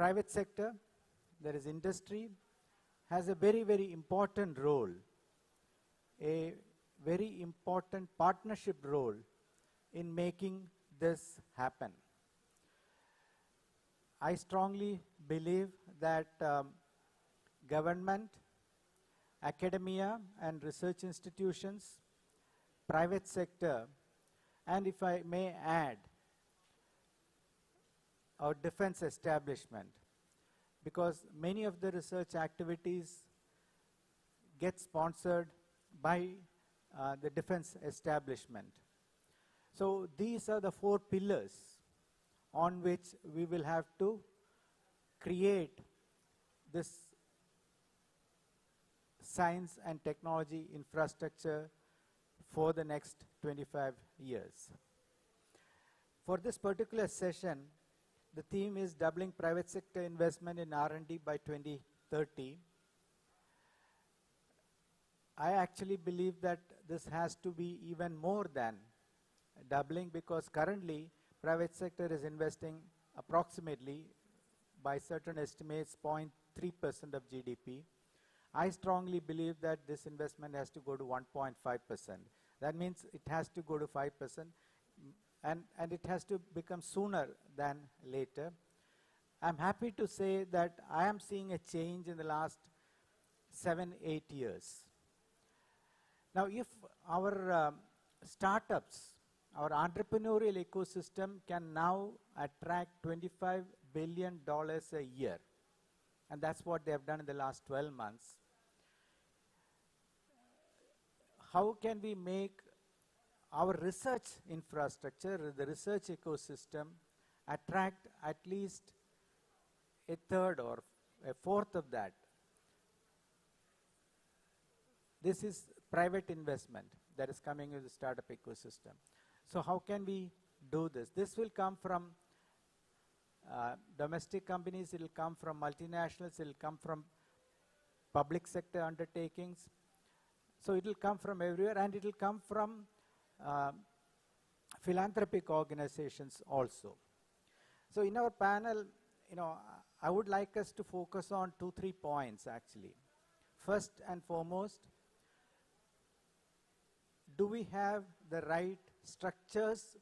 private sector, there is industry, has a very, very important role, a very important partnership role in making this happen. I strongly believe that government, academia and research institutions, private sector, and if I may add, our defense establishment, because many of the research activities get sponsored by the defense establishment. So these are the 4 pillars on which we will have to create this science and technology infrastructure for the next 25 years. For this particular session, the theme is doubling private sector investment in R&D by 2030. I actually believe that this has to be even more than doubling, because currently private sector is investing approximately, by certain estimates, 0.3% of GDP. I strongly believe that this investment has to go to 1.5%. That means it has to go to 5%, and it has to become sooner than later. I'm happy to say that I am seeing a change in the last 7-8 years. Now, if our startups, our entrepreneurial ecosystem can now attract $25 billion a year, and that's what they have done in the last 12 months, how can we make our research infrastructure, the research ecosystem, attract at least a third or a fourth of that? This is private investment that is coming with the startup ecosystem. So how can we do this? This will come from domestic companies, it will come from multinationals, it will come from public sector undertakings. So it will come from everywhere, and it will come from philanthropic organizations also. So in our panel, I would like us to focus on 2-3 points actually. First and foremost, do we have the right structures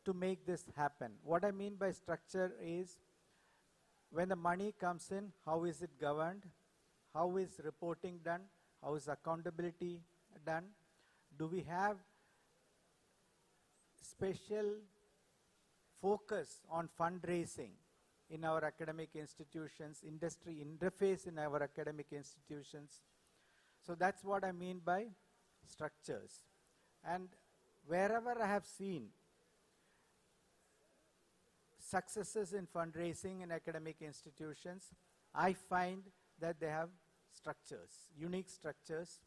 to make this happen? What I mean by structure is, when the money comes in, how is it governed? How is reporting done? How is accountability done? Do we have special focus on fundraising in our academic institutions, industry interface in our academic institutions? So that's what I mean by structures. And wherever I have seen successes in fundraising in academic institutions, I find that they have structures, unique structures,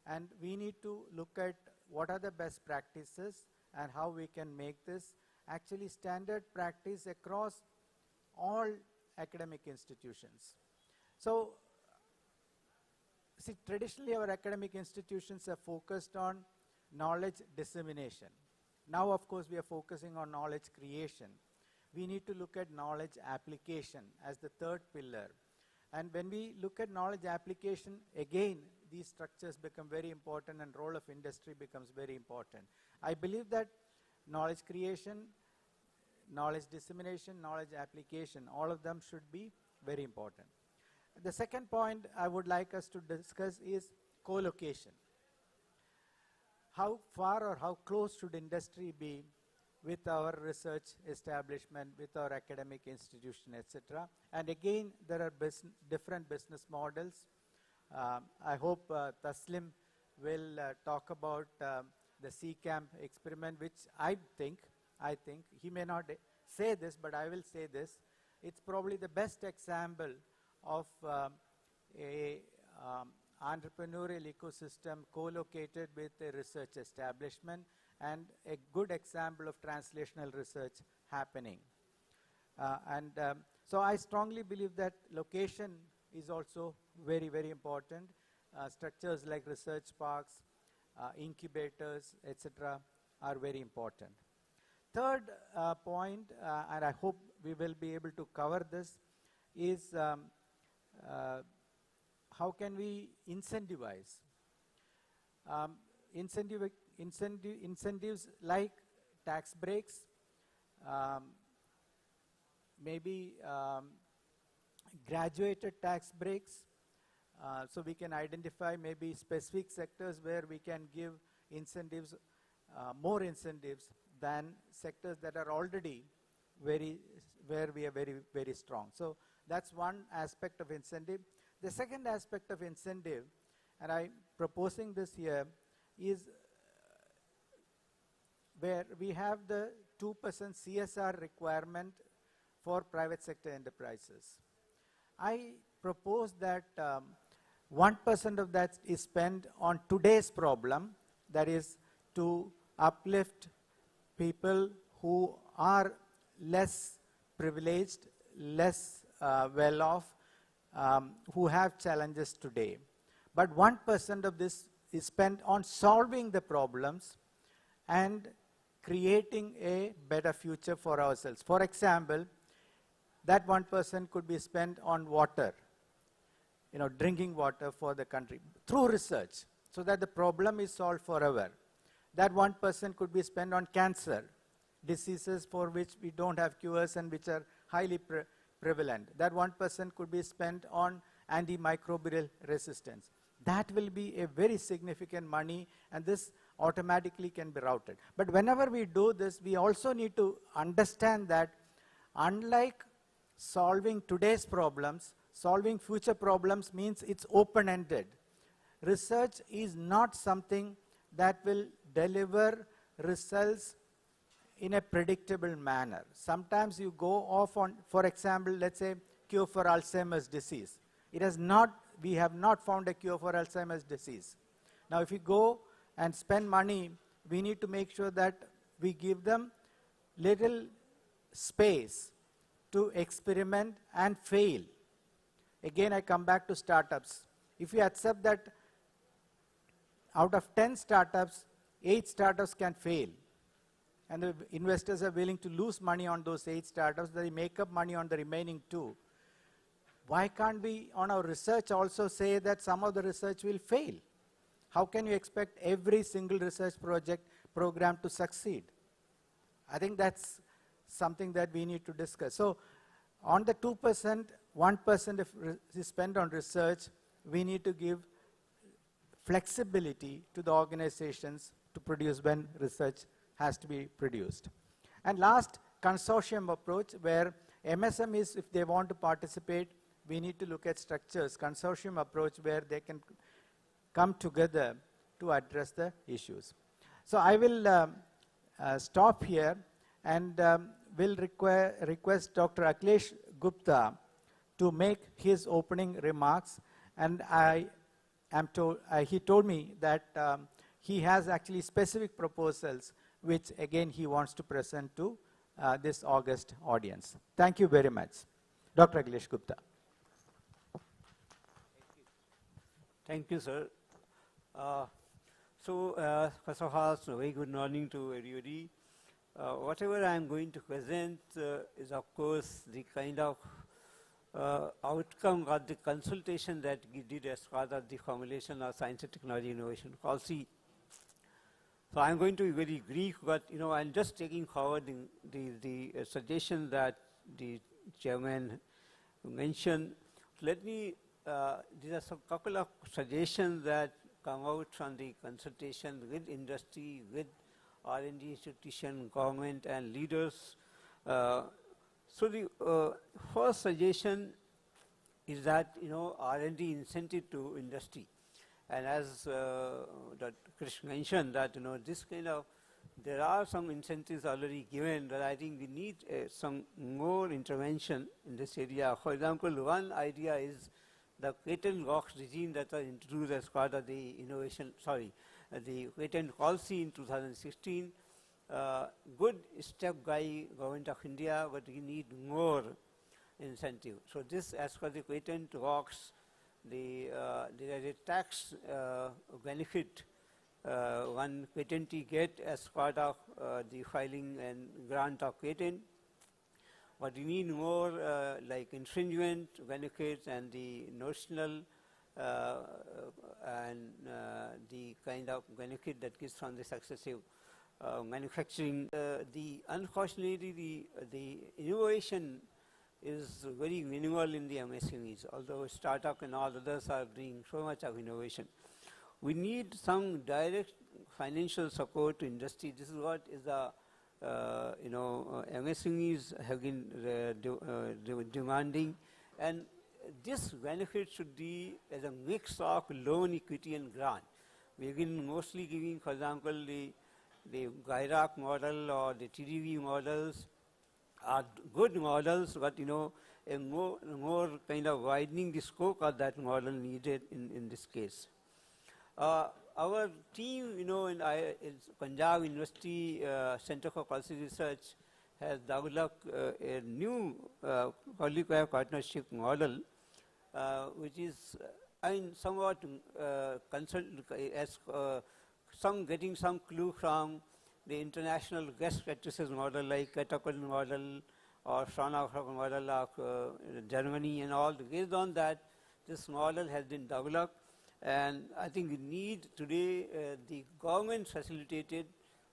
and we need to look at what are the best practices and how we can make this actually standard practice across all academic institutions. So, see, traditionally our academic institutions are focused on knowledge dissemination. Now, of course, we are focusing on knowledge creation. We need to look at knowledge application as the third pillar. And when we look at knowledge application, again, these structures become very important and role of industry becomes very important. I believe that knowledge creation, knowledge dissemination, knowledge application, all of them should be very important. The second point I would like us to discuss is co-location. How far or how close should industry be with our research establishment, with our academic institution, etc. And again, there are different business models. I hope Taslim will talk about the C-Camp experiment, which I think, he may not say this, but I will say this, it's probably the best example of a entrepreneurial ecosystem co-located with a research establishment, and a good example of translational research happening. So I strongly believe that location is also very, very important. Structures like research parks, incubators, etc. are very important. Third point, and I hope we will be able to cover this is how can we incentivize? Incentives like tax breaks, maybe graduated tax breaks, so we can identify maybe specific sectors where we can give incentives, more incentives than sectors that are already where we are very strong. So that's one aspect of incentive. The second aspect of incentive, and I'm proposing this here, is where we have the 2% CSR requirement for private sector enterprises. I propose that 1% of that is spent on today's problem, that is to uplift people who are less privileged, less well off, who have challenges today. But 1% of this is spent on solving the problems and creating a better future for ourselves. For example, that 1% could be spent on water, drinking water for the country through research, so that the problem is solved forever. That 1% could be spent on cancer, diseases for which we don't have cures and which are highly prevalent. That 1% could be spent on antimicrobial resistance. That will be a very significant money, and this automatically can be routed. But whenever we do this, we also need to understand that unlike solving today's problems, solving future problems means it's open-ended. Research is not something that will deliver results in a predictable manner. Sometimes you go off on, for example, let's say cure for Alzheimer's disease. We have not found a cure for Alzheimer's disease. Now if you go and spend money, we need to make sure that we give them little space to experiment and fail. Again, I come back to startups. If you accept that out of 10 startups, 8 startups can fail, and the investors are willing to lose money on those 8 startups, they make up money on the remaining 2. Why can't we, on our research, also say that some of the research will fail? How can you expect every single research program to succeed? I think that's something that we need to discuss. So on the 2%, 1% is spent on research, we need to give flexibility to the organizations to produce when research has to be produced. And last, consortium approach, where MSMEs, if they want to participate, we need to look at structures, consortium approach, where they can come together to address the issues. So I will stop here and will request Dr. Akhilesh Gupta to make his opening remarks. And he told me that he has actually specific proposals, which again he wants to present to this August audience. Thank you very much. Dr. Akhilesh Gupta. Thank you, sir. First of all, very good morning to everybody. Whatever I am going to present is, of course, the kind of outcome of the consultation that we did as part of the formulation of Science and Technology Innovation Policy. So I'm going to be very brief, but I'm just taking forward the suggestion that the chairman mentioned. Let me, these are some couple of suggestions that come out from the consultation with industry, with R&D institution, government, and leaders. So the first suggestion is that R&D incentive to industry, and as Dr. Krish mentioned that this kind of, there are some incentives already given, but I think we need some more intervention in this area. For example, one idea is the patent box regime that was introduced as part of the the patent policy in 2016. Good step by Government of India, but we need more incentive. So this, as per the patent box, there is a tax benefit one patentee get as part of the filing and grant of patent. but we need more like infringement benefits and the notional and the kind of benefit that gives from the successive manufacturing. Unfortunately, the innovation is very minimal in the MSMEs, although startup and all others are doing so much of innovation. We need some direct financial support to industry. This is what is the MSMEs have been demanding, and this benefit should be as a mix of loan, equity, and grant. We have been mostly giving, for example, the GUJCOST model or the TDV models are good models, but a more kind of widening the scope of that model needed in this case. Our team, in Punjab University Center for Policy Research has developed a new public-private partnership model, which is, somewhat getting some clue from the international best practices model like Catapult model or Fraunhofer model of Germany and all. Based on that, this model has been developed, and I think we need today the government facilitated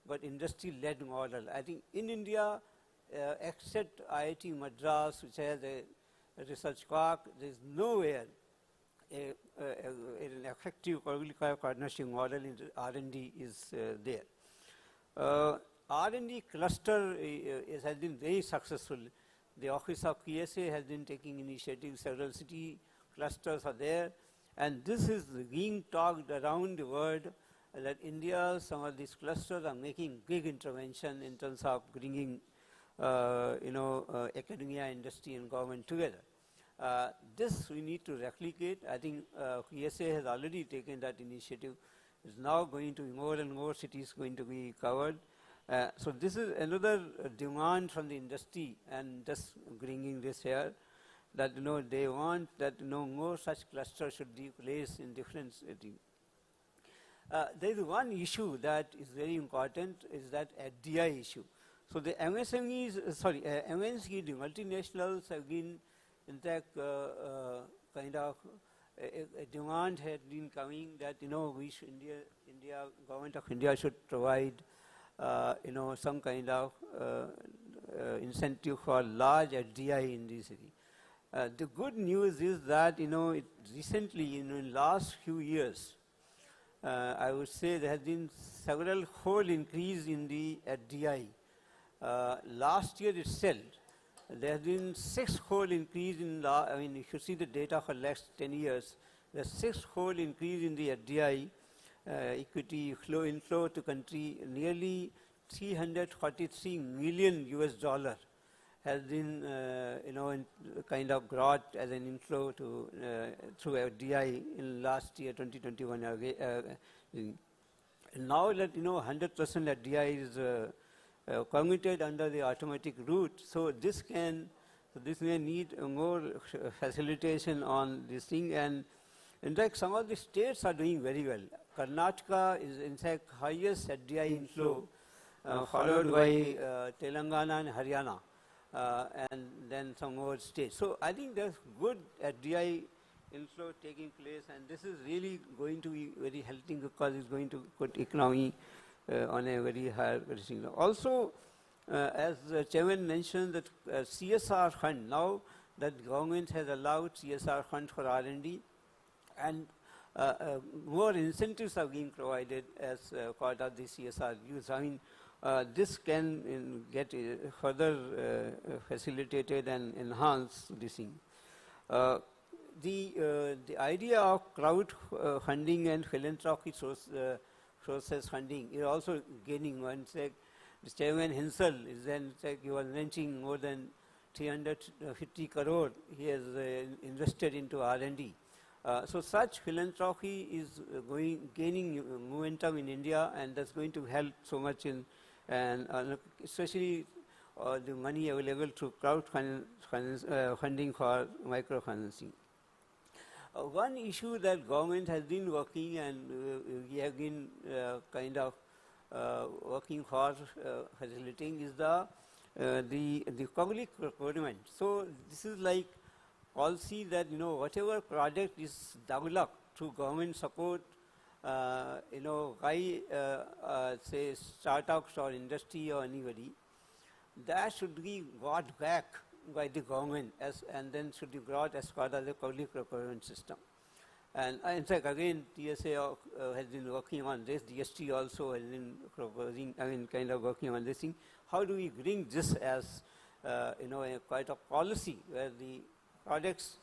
but industry led model. I think in India, except IIT Madras, which has a research park, there is nowhere an effective public-private partnership model in R&D is there. R&D cluster has been very successful. The Office of PSA has been taking initiatives, several city clusters are there, and this is being talked around the world that India, some of these clusters are making big intervention in terms of bringing academia, industry and government together. This we need to replicate. I think PSA has already taken that initiative. It's now going to be more and more cities going to be covered. So this is another demand from the industry, and just bringing this here, that they want that more such clusters should be placed in different cities. There is one issue that is very important, is that FDI issue. So the MSMEs, MNC, the multinationals have been, in fact, kind of a demand had been coming that we should, India, government of India should provide some kind of incentive for large FDI in the city. The good news is that recently, in last few years, I would say there has been several fold increase in the FDI. Last year itself, there has been 6-fold increase in, if you see the data for last 10 years, there's 6-fold increase in the FDI, equity inflow to country, nearly $343 million US has been, kind of brought as an inflow to through FDI in last year, 2021. Now that 100% FDI is permitted under the automatic route, so this may need more facilitation on this thing, and in fact some of the states are doing very well. Karnataka is in fact highest FDI inflow, followed by Telangana and Haryana, and then some more states. So I think there's good FDI inflow taking place, and this is really going to be very helping, because it's going to put economy on a very high position. Also, as the chairman mentioned, that CSR fund, now that government has allowed CSR fund for R&D, and more incentives are being provided as part of the CSR use. This can get further facilitated and enhanced this thing. The idea of crowd funding and philanthropy sources funding is also gaining. One sec, the chairman himself is then he was mentioning more than 350 crore he has invested into R&D. So such philanthropy is gaining momentum in India, and that's going to help so much in, and especially the money available through crowd funding for microfinancing. One issue that government has been working, and we have been kind of working for facilitating, is the the public procurement. So this is like policy that, you know, whatever project is developed through government support, you know, by say startups or industry or anybody, that should be got back by the government and then should be brought as part of the public procurement system. And in fact, again, TSA has been working on this. DST also has been proposing, kind of working on this thing. How do we bring this as, you know, a quite a policy where the projects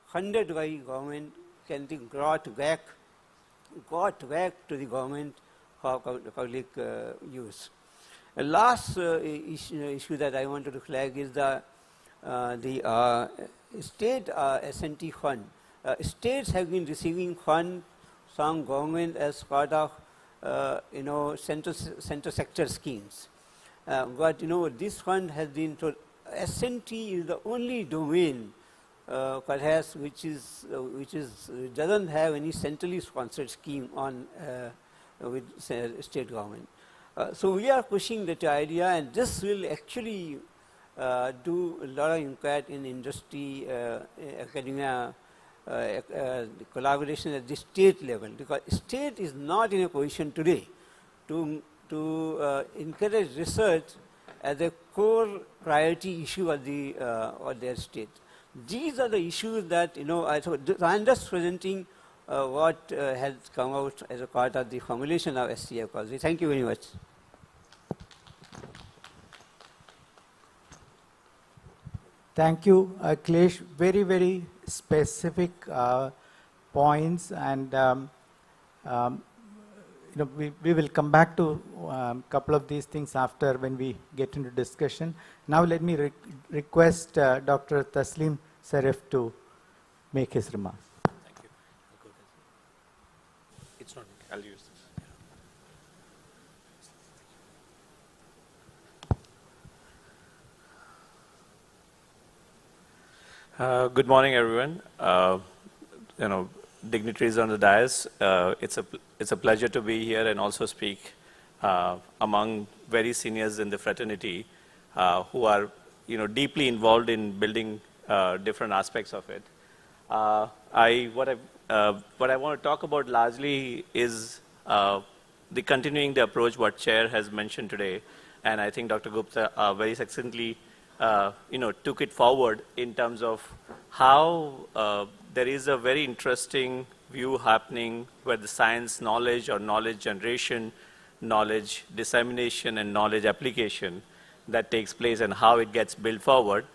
funded by government can be brought back to the government for public use. A last issue that I wanted to flag is the state S&T fund. States have been receiving fund from government as part of you know, center sector schemes. But you know, this fund has been to S&T is the only domain perhaps which doesn't have any centrally sponsored scheme on with state government. So we are pushing that idea, and this will actually do a lot of impact in industry, academia, the collaboration at the state level, because state is not in a position today to encourage research as a core priority issue of their state. These are the issues that, you know, I'm just presenting what has come out as a part of the formulation of STF policy. Thank you very much. Thank you, Akhilesh. Very, very specific points, and you know, we will come back to a couple of these things after when we get into discussion. Now let me request Dr. Taslim Sarif to make his remarks. Thank you. I'll go ahead. It's not okay. I'll use this. Good morning, everyone. You know, dignitaries on the dais. It's a pleasure to be here and also speak among very seniors in the fraternity who are, you know, deeply involved in building different aspects of it. What I want to talk about largely is the continuing the approach what Chair has mentioned today, and I think Dr. Gupta very succinctly you know, took it forward in terms of how there is a very interesting view happening where the science knowledge or knowledge generation, knowledge dissemination and knowledge application that takes place and how it gets built forward.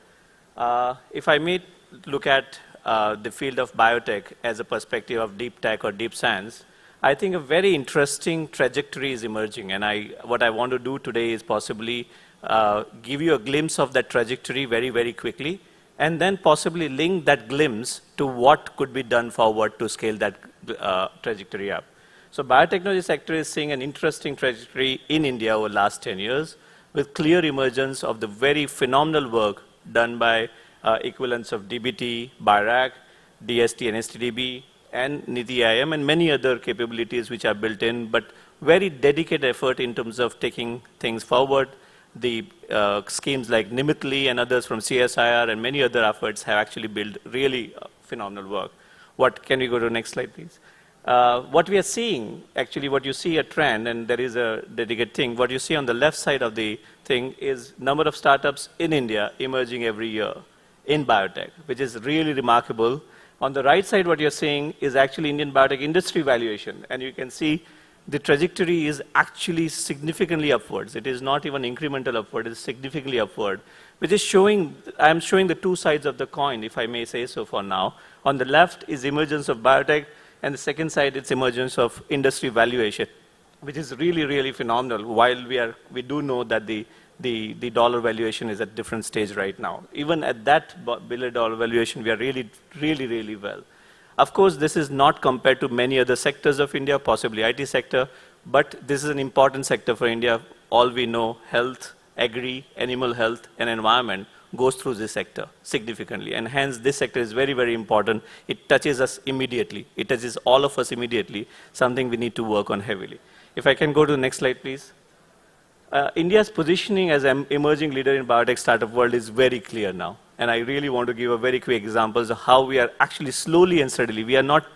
If I may look at the field of biotech as a perspective of deep tech or deep science, I think a very interesting trajectory is emerging, and what I want to do today is possibly give you a glimpse of that trajectory very, very quickly, and then possibly link that glimpse to what could be done forward to scale that trajectory up. So biotechnology sector is seeing an interesting trajectory in India over the last 10 years with clear emergence of the very phenomenal work done by equivalents of DBT, BIRAC, DST and STDB, and NITI IM, and many other capabilities which are built in, but very dedicated effort in terms of taking things forward. The schemes like Nimitli and others from CSIR and many other efforts have actually built really phenomenal work. Can we go to the next slide, please? What we are seeing, actually what you see a trend, and there is a dedicated thing, what you see on the left side of the thing is number of startups in India emerging every year in biotech, which is really remarkable. On the right side, what you're seeing is actually Indian biotech industry valuation, and you can see the trajectory is actually significantly upwards. It is not even incremental upward, it is significantly upward, which is showing, I'm showing the two sides of the coin, if I may say so for now. On the left is emergence of biotech, and the second side is emergence of industry valuation, which is really, really phenomenal, while we do know that the dollar valuation is at different stage right now. Even at that billion-dollar valuation, we are really, really, really well. Of course, this is not compared to many other sectors of India, possibly IT sector, but this is an important sector for India. All we know, health, agri, animal health, and environment goes through this sector significantly. And hence, this sector is very, very important. It touches us immediately. It touches all of us immediately, something we need to work on heavily. If I can go to the next slide, please. India's positioning as an emerging leader in biotech startup world is very clear now. And I really want to give a very quick examples of how we are actually slowly and steadily, we are not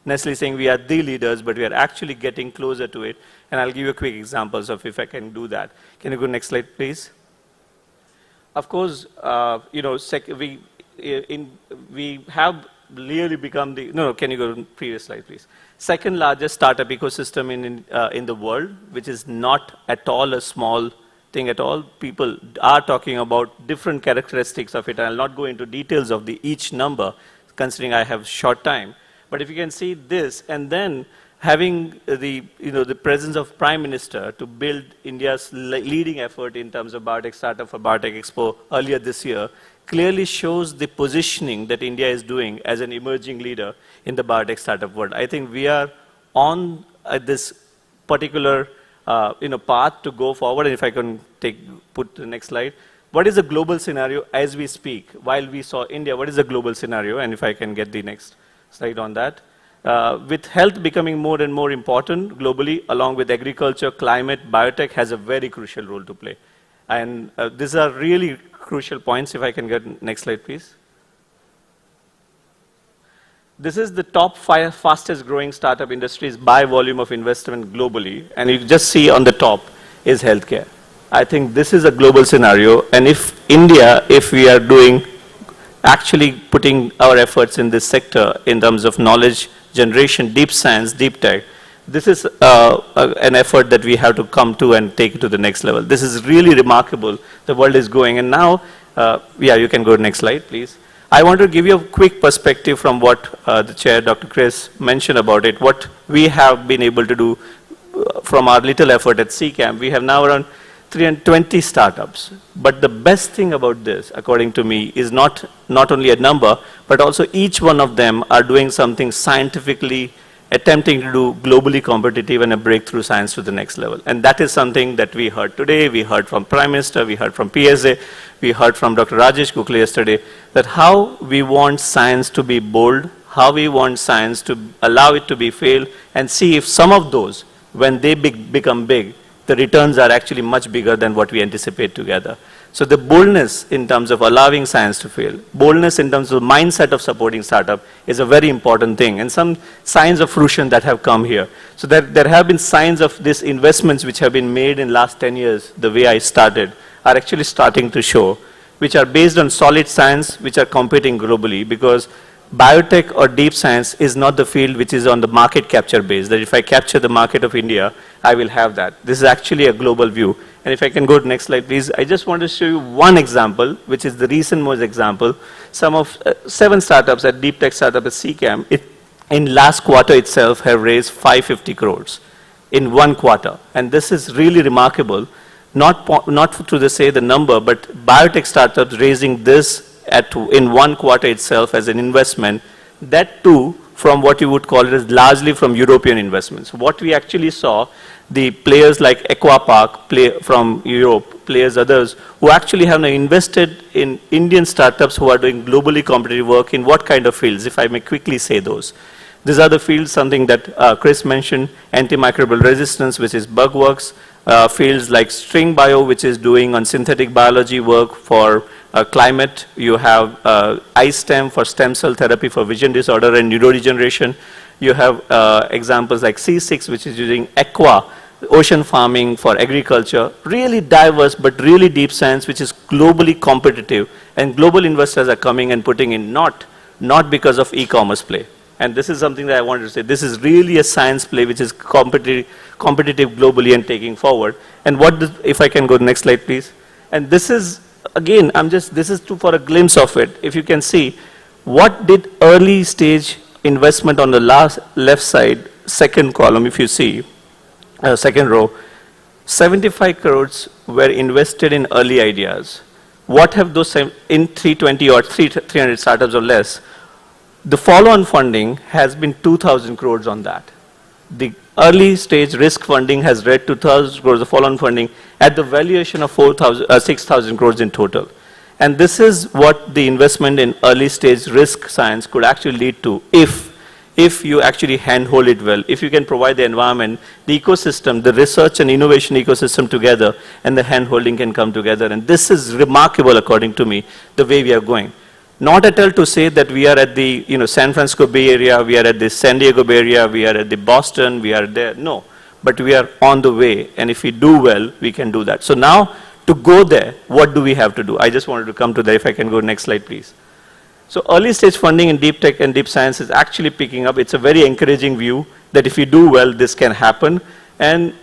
necessarily saying we are the leaders, but we are actually getting closer to it. And I'll give you quick examples of if I can do that. Can you go next slide, please? Of course, you know, we have really become the, no, can you go to the previous slide, please? Second largest startup ecosystem in the world, which is not at all a small thing at all. People are talking about different characteristics of it. I'll not go into details of each number, considering I have short time. But if you can see this, and then having the presence of Prime Minister to build India's leading effort in terms of biotech startup for Biotech Expo earlier this year, clearly shows the positioning that India is doing as an emerging leader in the biotech startup world. I think we are on this particular path to go forward. And if I can put the next slide. What is the global scenario as we speak? While we saw India, what is the global scenario? And if I can get the next slide on that. With health becoming more and more important globally, along with agriculture, climate, biotech has a very crucial role to play. And these are really crucial points. If I can get next slide, please. This is the top 5 fastest growing startup industries by volume of investment globally. And you just see on the top is healthcare. I think this is a global scenario. And if India, if we are actually putting our efforts in this sector in terms of knowledge generation, deep science, deep tech, this is an effort that we have to come to and take it to the next level. This is really remarkable. The world is going. And now, yeah, you can go to next slide, please. I want to give you a quick perspective from what the chair, Dr. Chris, mentioned about it, what we have been able to do from our little effort at CCAM. We have now around 320 startups. But the best thing about this, according to me, is not only a number, but also each one of them are doing something scientifically, attempting to do globally competitive and a breakthrough science to the next level. And that is something that we heard today. We heard from Prime Minister, we heard from PSA, we heard from Dr. Rajesh Gokhale yesterday, that how we want science to be bold, how we want science to allow it to be failed, and see if some of those, when they become big, the returns are actually much bigger than what we anticipate together. So the boldness in terms of allowing science to fail, boldness in terms of mindset of supporting startup is a very important thing, and some signs of fruition that have come here. So there have been signs of these investments which have been made in last 10 years, the way I started, are actually starting to show, which are based on solid science, which are competing globally, because biotech or deep science is not the field which is on the market capture base, that if I capture the market of India, I will have that. This is actually a global view. And if I can go to the next slide, please. I just want to show you one example, which is the recent most example. Some of 7 startups at deep tech startup at CCAM, in last quarter itself have raised 550 crores in 1 quarter. And this is really remarkable, not to say the number, but biotech startups raising this in 1 quarter itself as an investment, that too from what you would call it as largely from European investments. What we actually saw, the players like Aquapark from Europe, players others, who actually have now invested in Indian startups who are doing globally competitive work in what kind of fields, if I may quickly say those. These are the fields, something that Chris mentioned, antimicrobial resistance, which is Bugworks, fields like String Bio, which is doing on synthetic biology work for climate. You have iStem for stem cell therapy for vision disorder and neurodegeneration. You have examples like C6, which is using aqua, ocean farming for agriculture. Really diverse, but really deep science, which is globally competitive. And global investors are coming and putting in not because of e-commerce play. And this is something that I wanted to say. This is really a science play which is competitive globally and taking forward. And if I can go to the next slide, please. And this is, again, this is for a glimpse of it. If you can see, what did early stage investment on the left side, second column, if you see, second row, 75 crores were invested in early ideas. What have those in 320 or 300 startups or less? The follow-on funding has been 2,000 crores on that. The early stage risk funding has read 2,000 crores of follow-on funding at the valuation of 6,000 crores in total. And this is what the investment in early stage risk science could actually lead to if if you actually handhold it well, if you can provide the environment, the ecosystem, the research and innovation ecosystem together, and the handholding can come together. And this is remarkable, according to me, the way we are going. Not at all to say that we are at the San Francisco Bay Area, we are at the San Diego Bay Area, we are at the Boston, we are there. No, but we are on the way. And if we do well, we can do that. So now, to go there, what do we have to do? I just wanted to come to that. If I can go next slide, please. So early stage funding in deep tech and deep science is actually picking up. It's a very encouraging view that if you do well, this can happen. And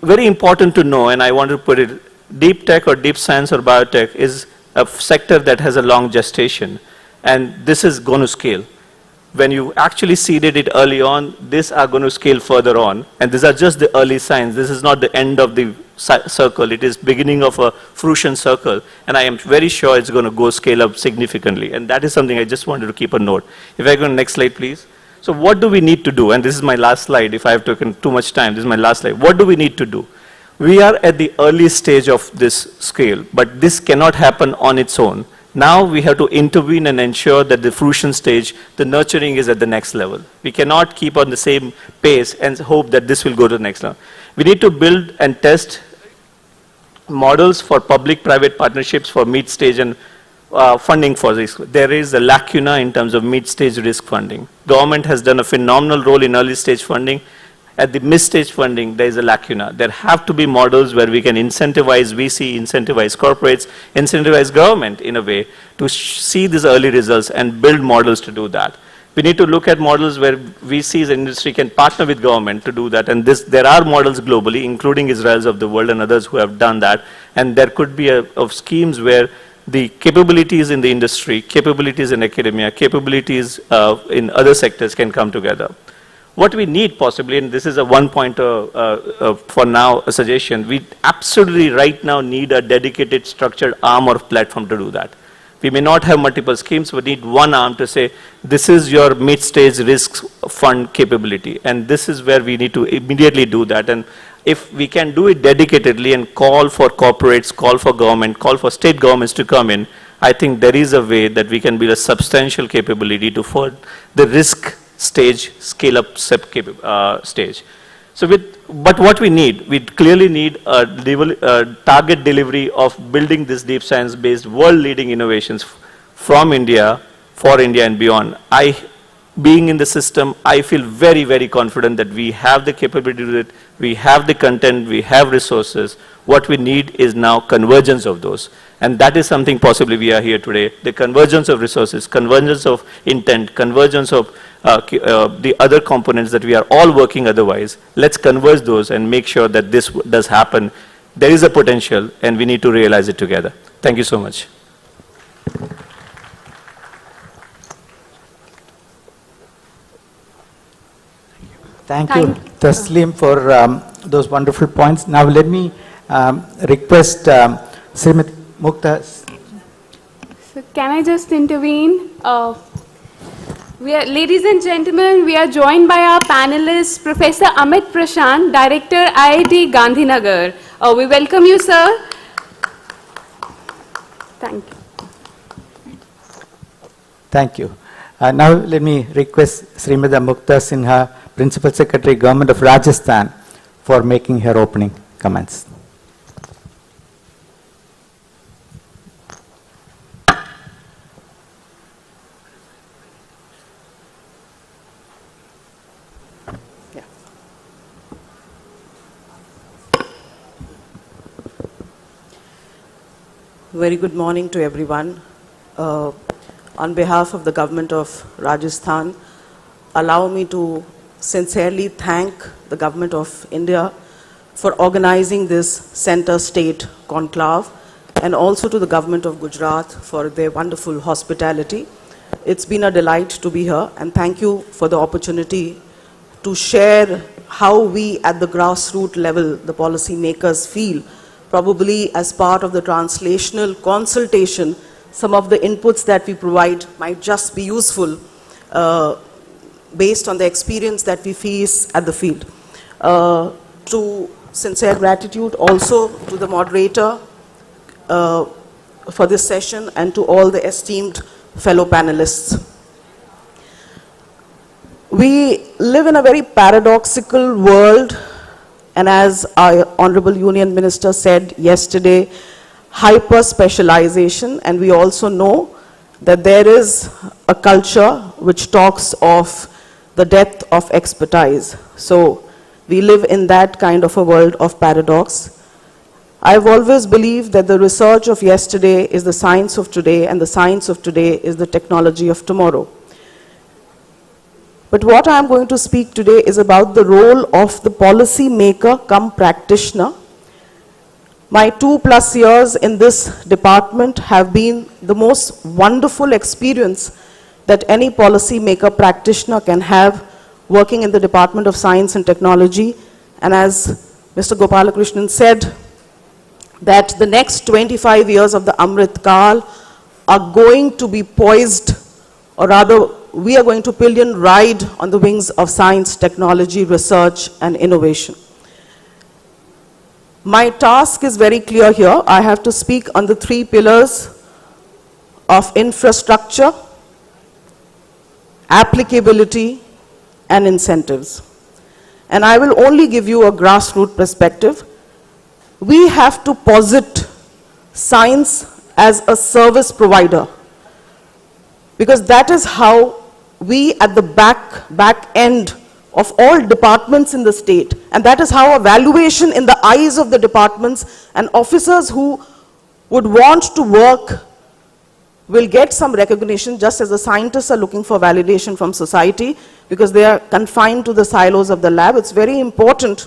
very important to know, and I want to put it, deep tech or deep science or biotech is a sector that has a long gestation. And this is going to scale. When you actually seeded it early on, these are going to scale further on. And these are just the early signs. This is not the end of the circle. It is beginning of a fruition circle. And I am very sure it's going to go scale up significantly. And that is something I just wanted to keep a note. If I go to the next slide, please. So what do we need to do? And this is my last slide. If I have taken too much time, this is my last slide. What do we need to do? We are at the early stage of this scale, but this cannot happen on its own. Now we have to intervene and ensure that the fruition stage, the nurturing is at the next level. We cannot keep on the same pace and hope that this will go to the next level. We need to build and test models for public-private partnerships for mid-stage and funding for risk. There is a lacuna in terms of mid-stage risk funding. Government has done a phenomenal role in early-stage funding. At the mid-stage funding, there is a lacuna. There have to be models where we can incentivize VC, incentivize corporates, incentivize government in a way to see these early results and build models to do that. We need to look at models where VCs and industry can partner with government to do that. And there are models globally, including Israel's of the world and others who have done that. And there could be of schemes where the capabilities in the industry, capabilities in academia, capabilities in other sectors can come together. What we need possibly, and this is a one-pointer for now, a suggestion, we absolutely right now need a dedicated structured arm or platform to do that. We may not have multiple schemes, but need one arm to say, this is your mid-stage risk fund capability, and this is where we need to immediately do that. And if we can do it dedicatedly and call for corporates, call for government, call for state governments to come in, I think there is a way that we can build a substantial capability to for the risk stage, scale-up stage. So but what we need, we clearly need a target delivery of building this deep science-based world-leading innovations from India, for India and beyond. Being in the system, I feel very, very confident that we have the capability to do it, we have the content, we have resources. What we need is now convergence of those. And that is something possibly we are here today. The convergence of resources, convergence of intent, convergence of the other components that we are all working otherwise. Let's converge those and make sure that this does happen. There is a potential and we need to realize it together. Thank you so much. Thank you, Taslim, for those wonderful points. Now let me request Srimati Mukta. So can I just intervene? Ladies and gentlemen, we are joined by our panelists, Professor Amit Prashant, Director, IIT Gandhinagar. We welcome you, sir. Thank you. Thank you. Now let me request Srimati Mukta Sinha, Principal Secretary, Government of Rajasthan, for making her opening comments. Very good morning to everyone. On behalf of the Government of Rajasthan, allow me to sincerely thank the Government of India for organizing this center-state conclave, and also to the Government of Gujarat for their wonderful hospitality. It's been a delight to be here, and thank you for the opportunity to share how we at the grassroots level, the policy makers, feel. Probably as part of the translational consultation, some of the inputs that we provide might just be useful based on the experience that we face at the field. To sincere gratitude also to the moderator for this session and to all the esteemed fellow panelists. We live in a very paradoxical world, and as our Honorable Union Minister said yesterday, hyper-specialization, and we also know that there is a culture which talks of the death of expertise. So we live in that kind of a world of paradox. I've always believed that the research of yesterday is the science of today, and the science of today is the technology of tomorrow. But what I'm going to speak today is about the role of the policy maker cum practitioner. My 2+ years in this department have been the most wonderful experience that any policy maker practitioner can have working in the Department of Science and Technology. And as Mr. Gopalakrishnan said, that the next 25 years of the Amrit Kal are going to be poised, or rather we are going to pillion ride on the wings of science, technology, research and innovation. My task is very clear here. I have to speak on the 3 pillars of infrastructure, applicability and incentives. And I will only give you a grassroots perspective. We have to posit science as a service provider, because that is how we at the back end of all departments in the state, and that is how a valuation in the eyes of the departments and officers who would want to work will get some recognition, just as the scientists are looking for validation from society because they are confined to the silos of the lab. It's very important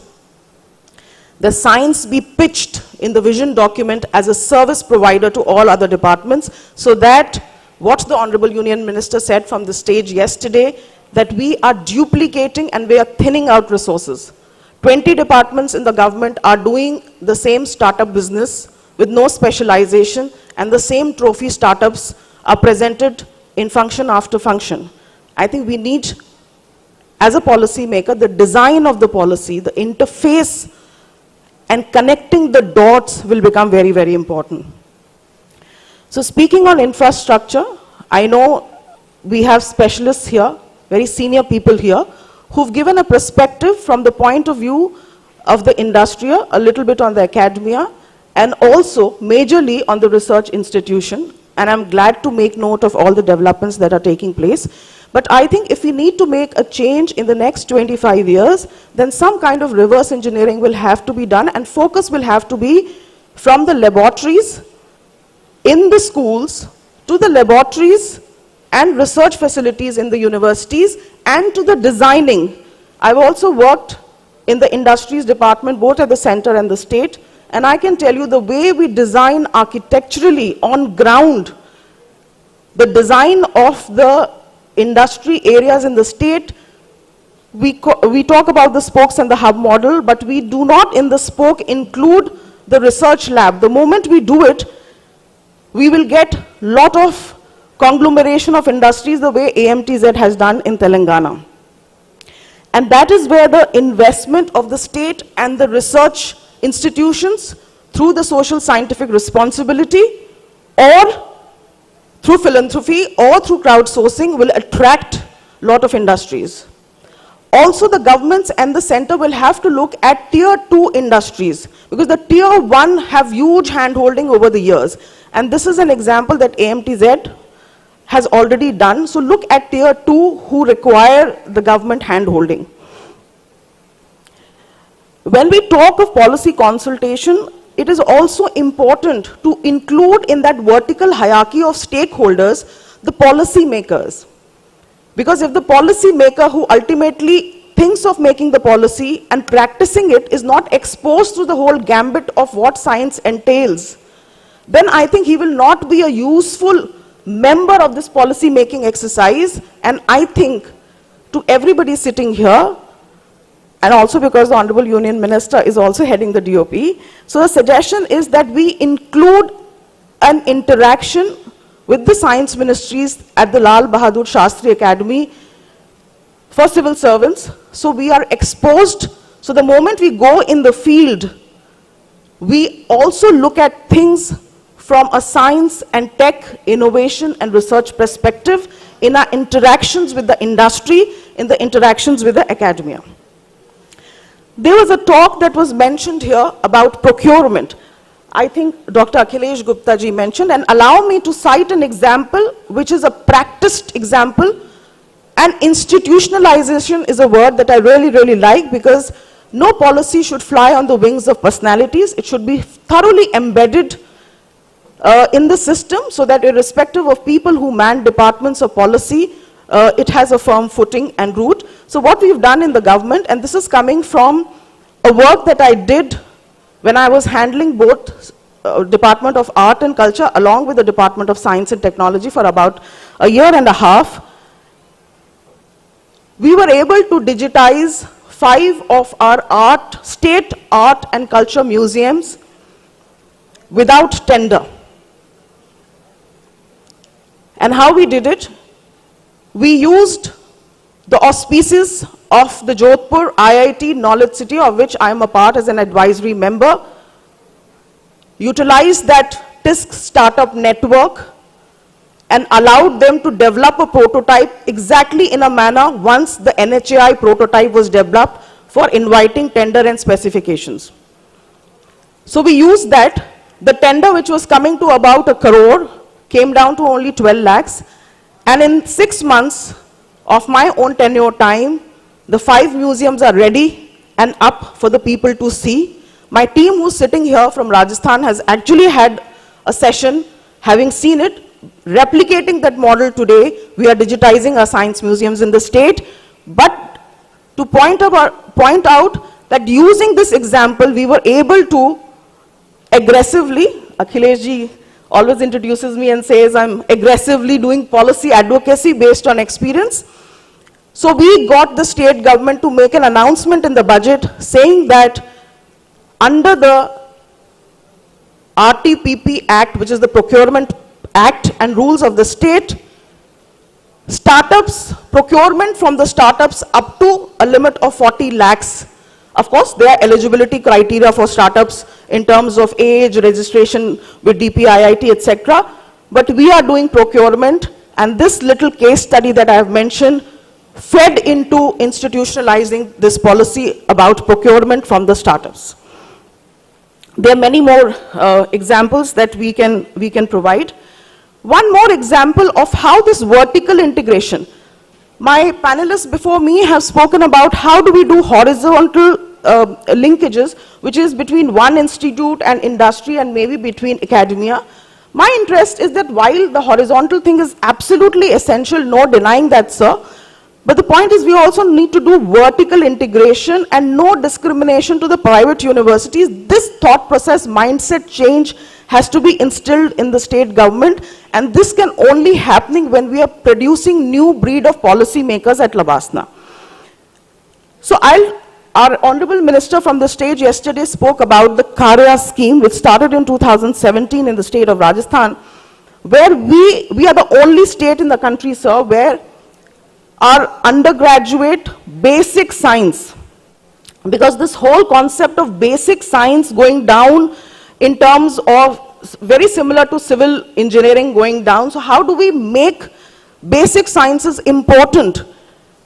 that science be pitched in the vision document as a service provider to all other departments, so that what the Honorable Union Minister said from the stage yesterday, that we are duplicating and we are thinning out resources. 20 departments in the government are doing the same startup business with no specialization, and the same trophy startups are presented in function after function. I think we need, as a policy maker, the design of the policy, the interface and connecting the dots will become very, very important. So speaking on infrastructure, I know we have specialists here, very senior people here, who've given a perspective from the point of view of the industry, a little bit on the academia, and also majorly on the research institution. And I'm glad to make note of all the developments that are taking place. But I think if we need to make a change in the next 25 years, then some kind of reverse engineering will have to be done, and focus will have to be from the laboratories in the schools to the laboratories and research facilities in the universities and to the designing. I've also worked in the industries department, both at the center and the state, and I can tell you the way we design architecturally on ground, the design of the industry areas in the state, we talk about the spokes and the hub model, but we do not in the spoke include the research lab. The moment we do it, we will get lot of conglomeration of industries the way AMTZ has done in Telangana. And that is where the investment of the state and the research institutions through the social scientific responsibility or through philanthropy or through crowdsourcing will attract a lot of industries. Also, the governments and the center will have to look at tier 2 industries, because the tier 1 have huge hand-holding over the years. And this is an example that AMTZ has already done. So look at tier 2 who require the government hand-holding. When we talk of policy consultation, it is also important to include in that vertical hierarchy of stakeholders the policy makers. Because if the policy maker who ultimately thinks of making the policy and practicing it is not exposed to the whole gambit of what science entails, then I think he will not be a useful member of this policy making exercise. And I think to everybody sitting here, and also because the Honorable Union Minister is also heading the DOP, so the suggestion is that we include an interaction with the science ministries at the Lal Bahadur Shastri Academy for civil servants. So we are exposed, so the moment we go in the field, we also look at things from a science and tech, innovation and research perspective in our interactions with the industry, in the interactions with the academia. There was a talk that was mentioned here about procurement. I think Dr. Akhilesh Gupta ji mentioned, and allow me to cite an example which is a practiced example, and institutionalization is a word that I really like, because no policy should fly on the wings of personalities. It should be thoroughly embedded in the system, so that irrespective of people who man departments of policy, it has a firm footing and root. So what we've done in the government, and this is coming from a work that I did when I was handling both Department of Art and Culture along with the Department of Science and Technology for about a year and a half, we were able to digitize 5 of our state art and culture museums without tender. And how we did it? We used the auspices of the Jodhpur IIT Knowledge City, of which I am a part as an advisory member, utilized that TISC startup network and allowed them to develop a prototype exactly in a manner once the NHAI prototype was developed for inviting tender and specifications. So we used that. The tender, which was coming to about 1 crore, came down to only 12 lakhs. And in 6 months of my own tenure time, the 5 museums are ready and up for the people to see. My team who's sitting here from Rajasthan has actually had a session, having seen it, replicating that model today. We are digitizing our science museums in the state. But to point out that using this example, we were able to aggressively, Akhilesh ji always introduces me and says I'm aggressively doing policy advocacy based on experience. So we got the state government to make an announcement in the budget saying that under the RTPP Act, which is the Procurement Act and rules of the state, startups, procurement from the startups up to a limit of 40 lakhs. Of course, there are eligibility criteria for startups in terms of age, registration with DPIIT, etc. But we are doing procurement, and this little case study that I have mentioned fed into institutionalizing this policy about procurement from the startups. There are many more examples that we can provide. One more example of how this vertical integration. My panelists before me have spoken about how do we do horizontal linkages, which is between one institute and industry and maybe between academia. My interest is that while the horizontal thing is absolutely essential, no denying that, sir, but the point is we also need to do vertical integration and no discrimination to the private universities. This thought process, mindset change has to be instilled in the state government, and this can only happen when we are producing new breed of policy makers at Labasna. So our Honorable Minister from the stage yesterday spoke about the Karya scheme, which started in 2017 in the state of Rajasthan, where we are the only state in the country, sir, where our undergraduate basic science, because this whole concept of basic science going down in terms of very similar to civil engineering going down. So how do we make basic sciences important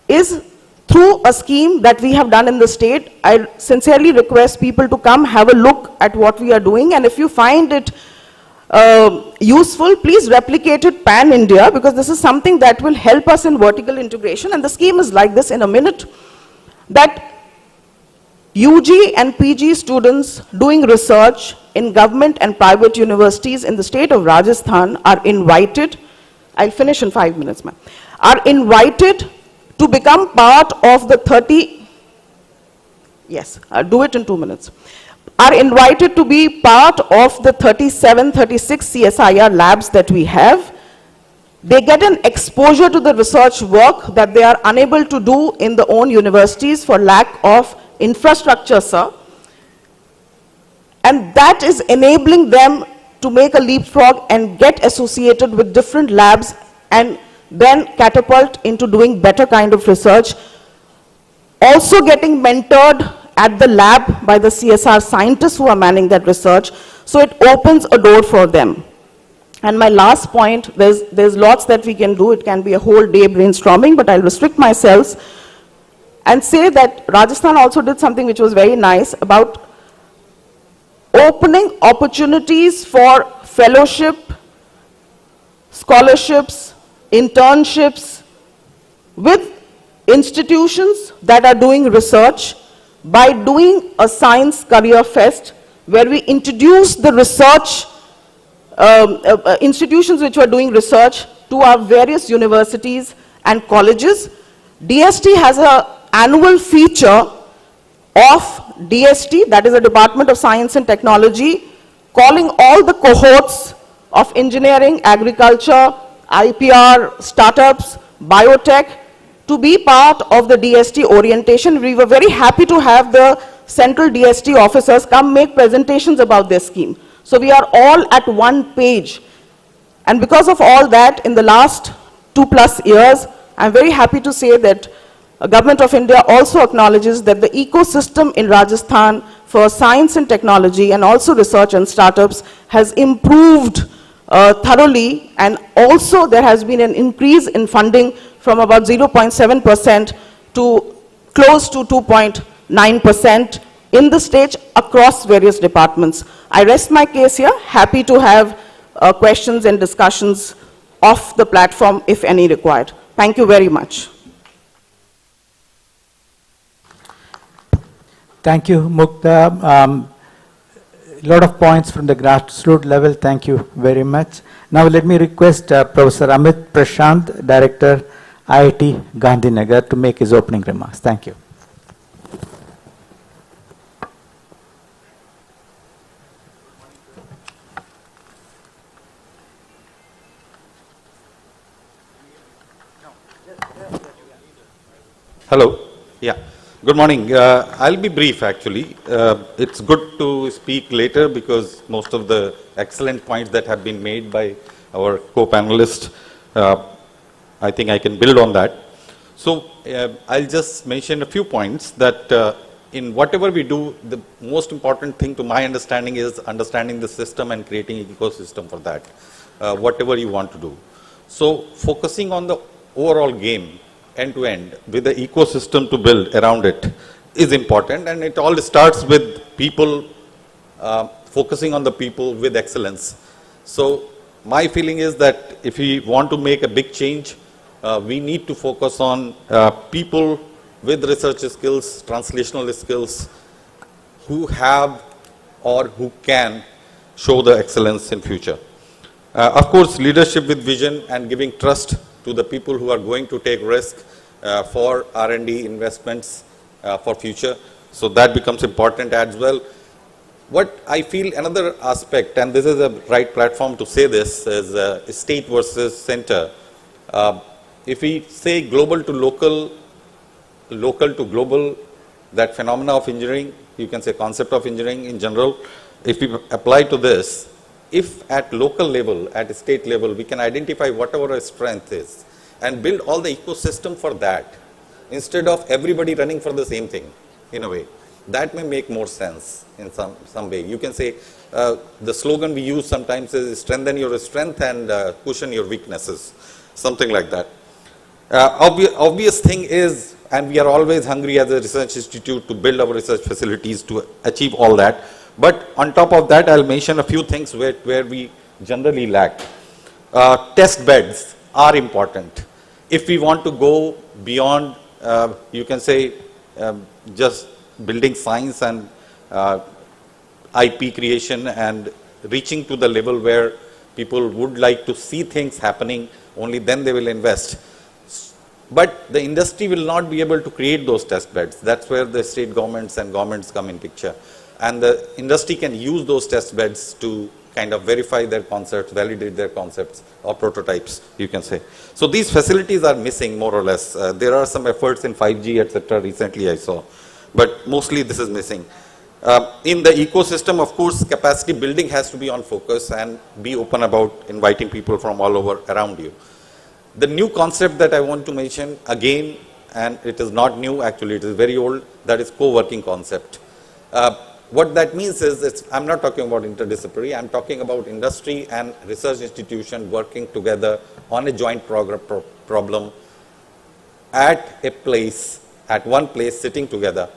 is through a scheme that we have done in the state. I sincerely request people to come have a look at what we are doing, and if you find it useful, please replicate it pan-India, because this is something that will help us in vertical integration. And the scheme is like this in a minute, that UG and PG students doing research in government and private universities in the state of Rajasthan are invited, I'll finish in 5 minutes, ma'am, are invited to become part of the yes, I'll do it in 2 minutes, are invited to be part of the 37, 36 CSIR labs that we have. They get an exposure to the research work that they are unable to do in their own universities for lack of infrastructure, sir. And that is enabling them to make a leapfrog and get associated with different labs and then catapult into doing better kind of research. Also getting mentored at the lab by the CSR scientists who are manning that research. So it opens a door for them. And my last point, there's lots that we can do. It can be a whole day brainstorming, but I'll restrict myself and say that Rajasthan also did something which was very nice about opening opportunities for fellowship, scholarships, internships with institutions that are doing research by doing a science career fest where we introduce the research institutions which were doing research to our various universities and colleges. DST has an annual feature of DST, that is the Department of Science and Technology, calling all the cohorts of engineering, agriculture, IPR, startups, biotech to be part of the DST orientation. We were very happy to have the central DST officers come make presentations about their scheme. So we are all at one page. And because of all that, in the last 2+ years, I'm very happy to say that the Government of India also acknowledges that the ecosystem in Rajasthan for science and technology and also research and startups has improved thoroughly, and also there has been an increase in funding from about 0.7% to close to 2.9% in the state across various departments. I rest my case here, happy to have questions and discussions off the platform if any required. Thank you very much. Thank you, Mukta. A lot of points from the grassroots level. Thank you very much. Now let me request Professor Amit Prashant, Director, IIT Gandhinagar, to make his opening remarks. Thank you. Hello. Yeah. Good morning. I'll be brief actually. It's good to speak later because most of the excellent points that have been made by our co-panelists, I think I can build on that. So I'll just mention a few points that in whatever we do, the most important thing to my understanding is understanding the system and creating an ecosystem for that, whatever you want to do. So focusing on the overall game, end-to-end, with the ecosystem to build around it is important, and it all starts with people, focusing on the people with excellence. So my feeling is that if we want to make a big change, we need to focus on people with research skills, translational skills, who have or who can show the excellence in future. Of course, leadership with vision and giving trust to the people who are going to take risk for R&D investments for future. So that becomes important as well. What I feel another aspect, and this is a right platform to say this, is state versus center. If we say global to local, local to global, that phenomena of engineering, you can say concept of engineering in general, if we apply to this, if at local level, at state level, we can identify whatever our strength is and build all the ecosystem for that, instead of everybody running for the same thing, in a way, that may make more sense in some way. You can say the slogan we use sometimes is strengthen your strength and cushion your weaknesses, something like that. Obvious thing is, and we are always hungry as a research institute to build our research facilities to achieve all that. But on top of that, I'll mention a few things where we generally lack. Test beds are important. If we want to go beyond, you can say, just building science and IP creation and reaching to the level where people would like to see things happening, only then they will invest. But the industry will not be able to create those test beds. That's where the state governments and governments come in picture. And the industry can use those test beds to kind of verify their concepts, validate their concepts or prototypes, you can say. So these facilities are missing more or less. There are some efforts in 5G, etc. recently I saw, but mostly this is missing. In the ecosystem, of course, capacity building has to be on focus and be open about inviting people from all over around you. The new concept that I want to mention again, and it is not new actually, it is very old, that is co-working concept. what that means is, I'm not talking about interdisciplinary, I'm talking about industry and research institution working together on a joint problem at a place, at one place, sitting together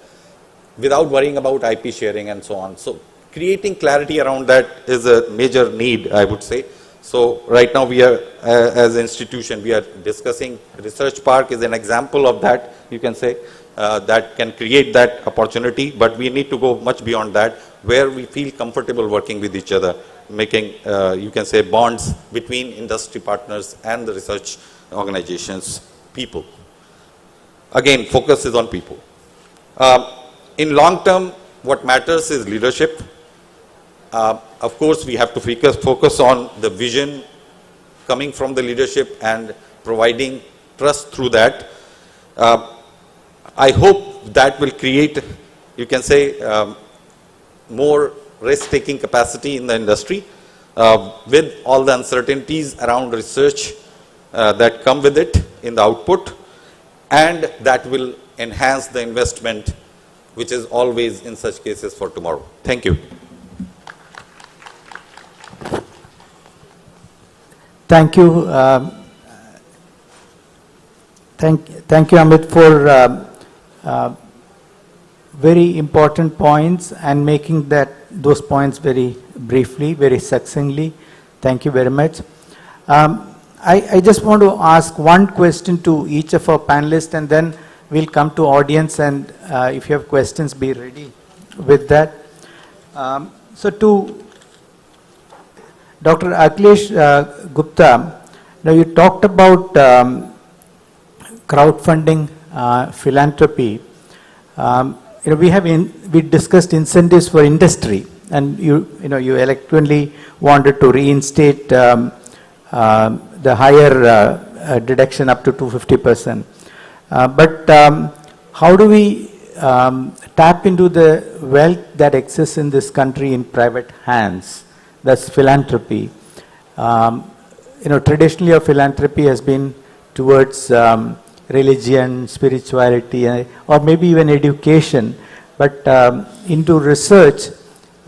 without worrying about IP sharing and so on. So creating clarity around that is a major need, I would say. So right now we are, as an institution, we are discussing Research Park is an example of that, you can say, that can create that opportunity, but we need to go much beyond that, where we feel comfortable working with each other, making, you can say, bonds between industry partners and the research organizations, people. Again, focus is on people. In long term, what matters is leadership. Of course, we have to focus on the vision coming from the leadership and providing trust through that. I hope that will create, you can say, more risk-taking capacity in the industry with all the uncertainties around research that come with it in the output, and that will enhance the investment, which is always in such cases for tomorrow. Thank you. Thank you. Thank you, Amit, for very important points and making those points very briefly, very succinctly. Thank you very much. I just want to ask one question to each of our panelists, and then we'll come to audience, and if you have questions, be ready with that. So to Dr. Akhilesh Gupta, now you talked about crowdfunding, philanthropy. We discussed incentives for industry, and you eloquently wanted to reinstate the higher deduction up to 250%. But how do we tap into the wealth that exists in this country in private hands? That's philanthropy. Traditionally, our philanthropy has been towards religion, spirituality, or maybe even education. But into research,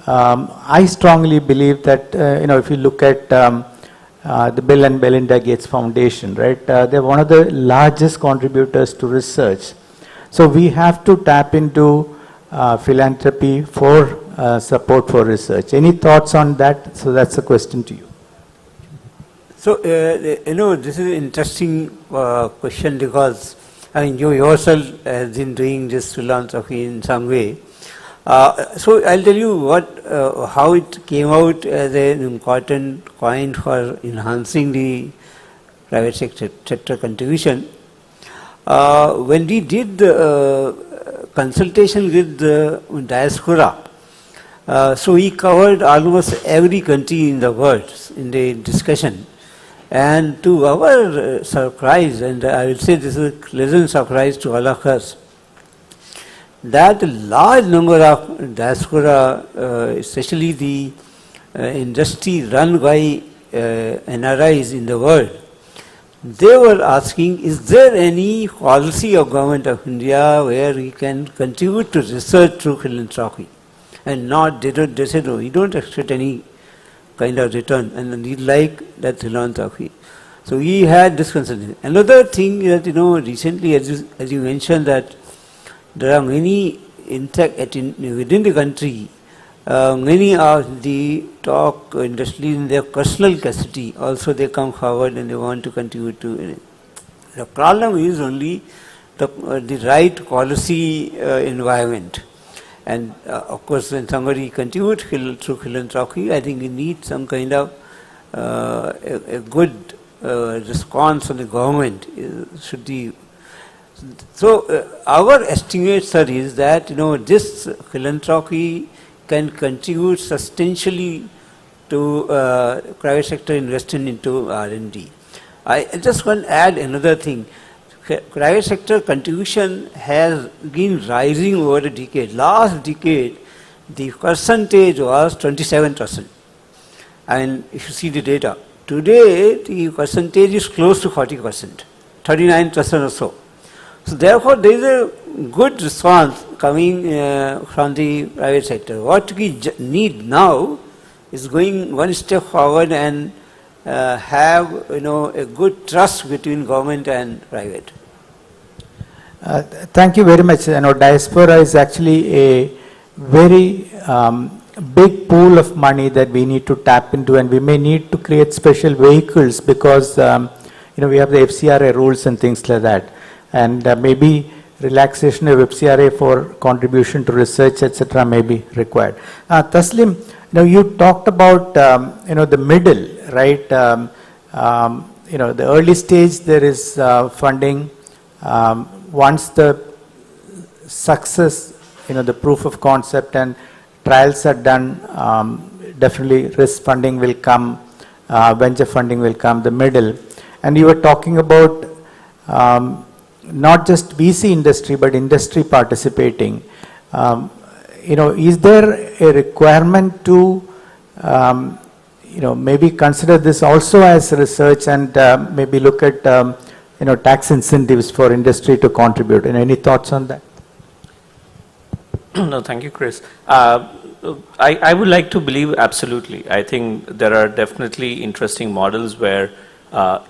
I strongly believe that if you look at the Bill and Melinda Gates Foundation, right? They're one of the largest contributors to research. So we have to tap into philanthropy for support for research. Any thoughts on that? So that's a question to you. So, this is an interesting question, because you yourself have been doing this philanthropy in some way. So I'll tell you how it came out as an important point for enhancing the private sector contribution. When we did the consultation with the diaspora, so we covered almost every country in the world in the discussion. And to our surprise, and I will say this is a pleasant surprise to all of us, that a large number of diaspora, especially the industry run by NRIs in the world, they were asking, is there any policy of Government of India where we can contribute to research through philanthropy? And they said, no, we don't expect any kind of return, and we like that philanthropy. So we had this concern. Another thing that, recently, as you mentioned, that there are many, in fact, within the country, many of the top industries in their personal capacity, also they come forward and they want to contribute to it. The problem is only the right policy environment. And of course, when somebody contributes through philanthropy, I think we need some kind of a good response from the government. Should be. So our estimate, sir, is that this philanthropy can contribute substantially to private sector investment into R&D. I just want to add another thing. Private sector contribution has been rising over the decade. Last decade, the percentage was 27%. And if you see the data, today the percentage is close to 40%, 39% or so. So therefore, there is a good response coming from the private sector. What we need now is going one step forward and have a good trust between government and private. Thank you very much. Diaspora is actually a very big pool of money that we need to tap into, and we may need to create special vehicles because we have the FCRA rules and things like that, and maybe relaxation of FCRA for contribution to research, etc., may be required. Taslim, you talked about the middle, right? The early stage there is funding. Once the success, the proof of concept and trials are done, definitely risk funding will come, venture funding will come, the middle. And you were talking about not just VC industry, but industry participating. Is there a requirement to, maybe consider this also as research and maybe look at, tax incentives for industry to contribute? Any thoughts on that? No, thank you, Chris. I would like to believe absolutely. I think there are definitely interesting models where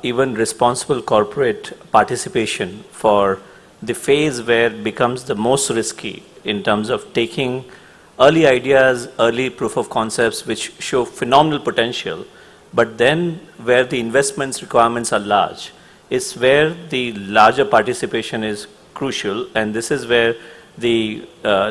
even responsible corporate participation for the phase where it becomes the most risky in terms of taking early ideas, early proof of concepts which show phenomenal potential, but then where the investments requirements are large, is where the larger participation is crucial, and this is where the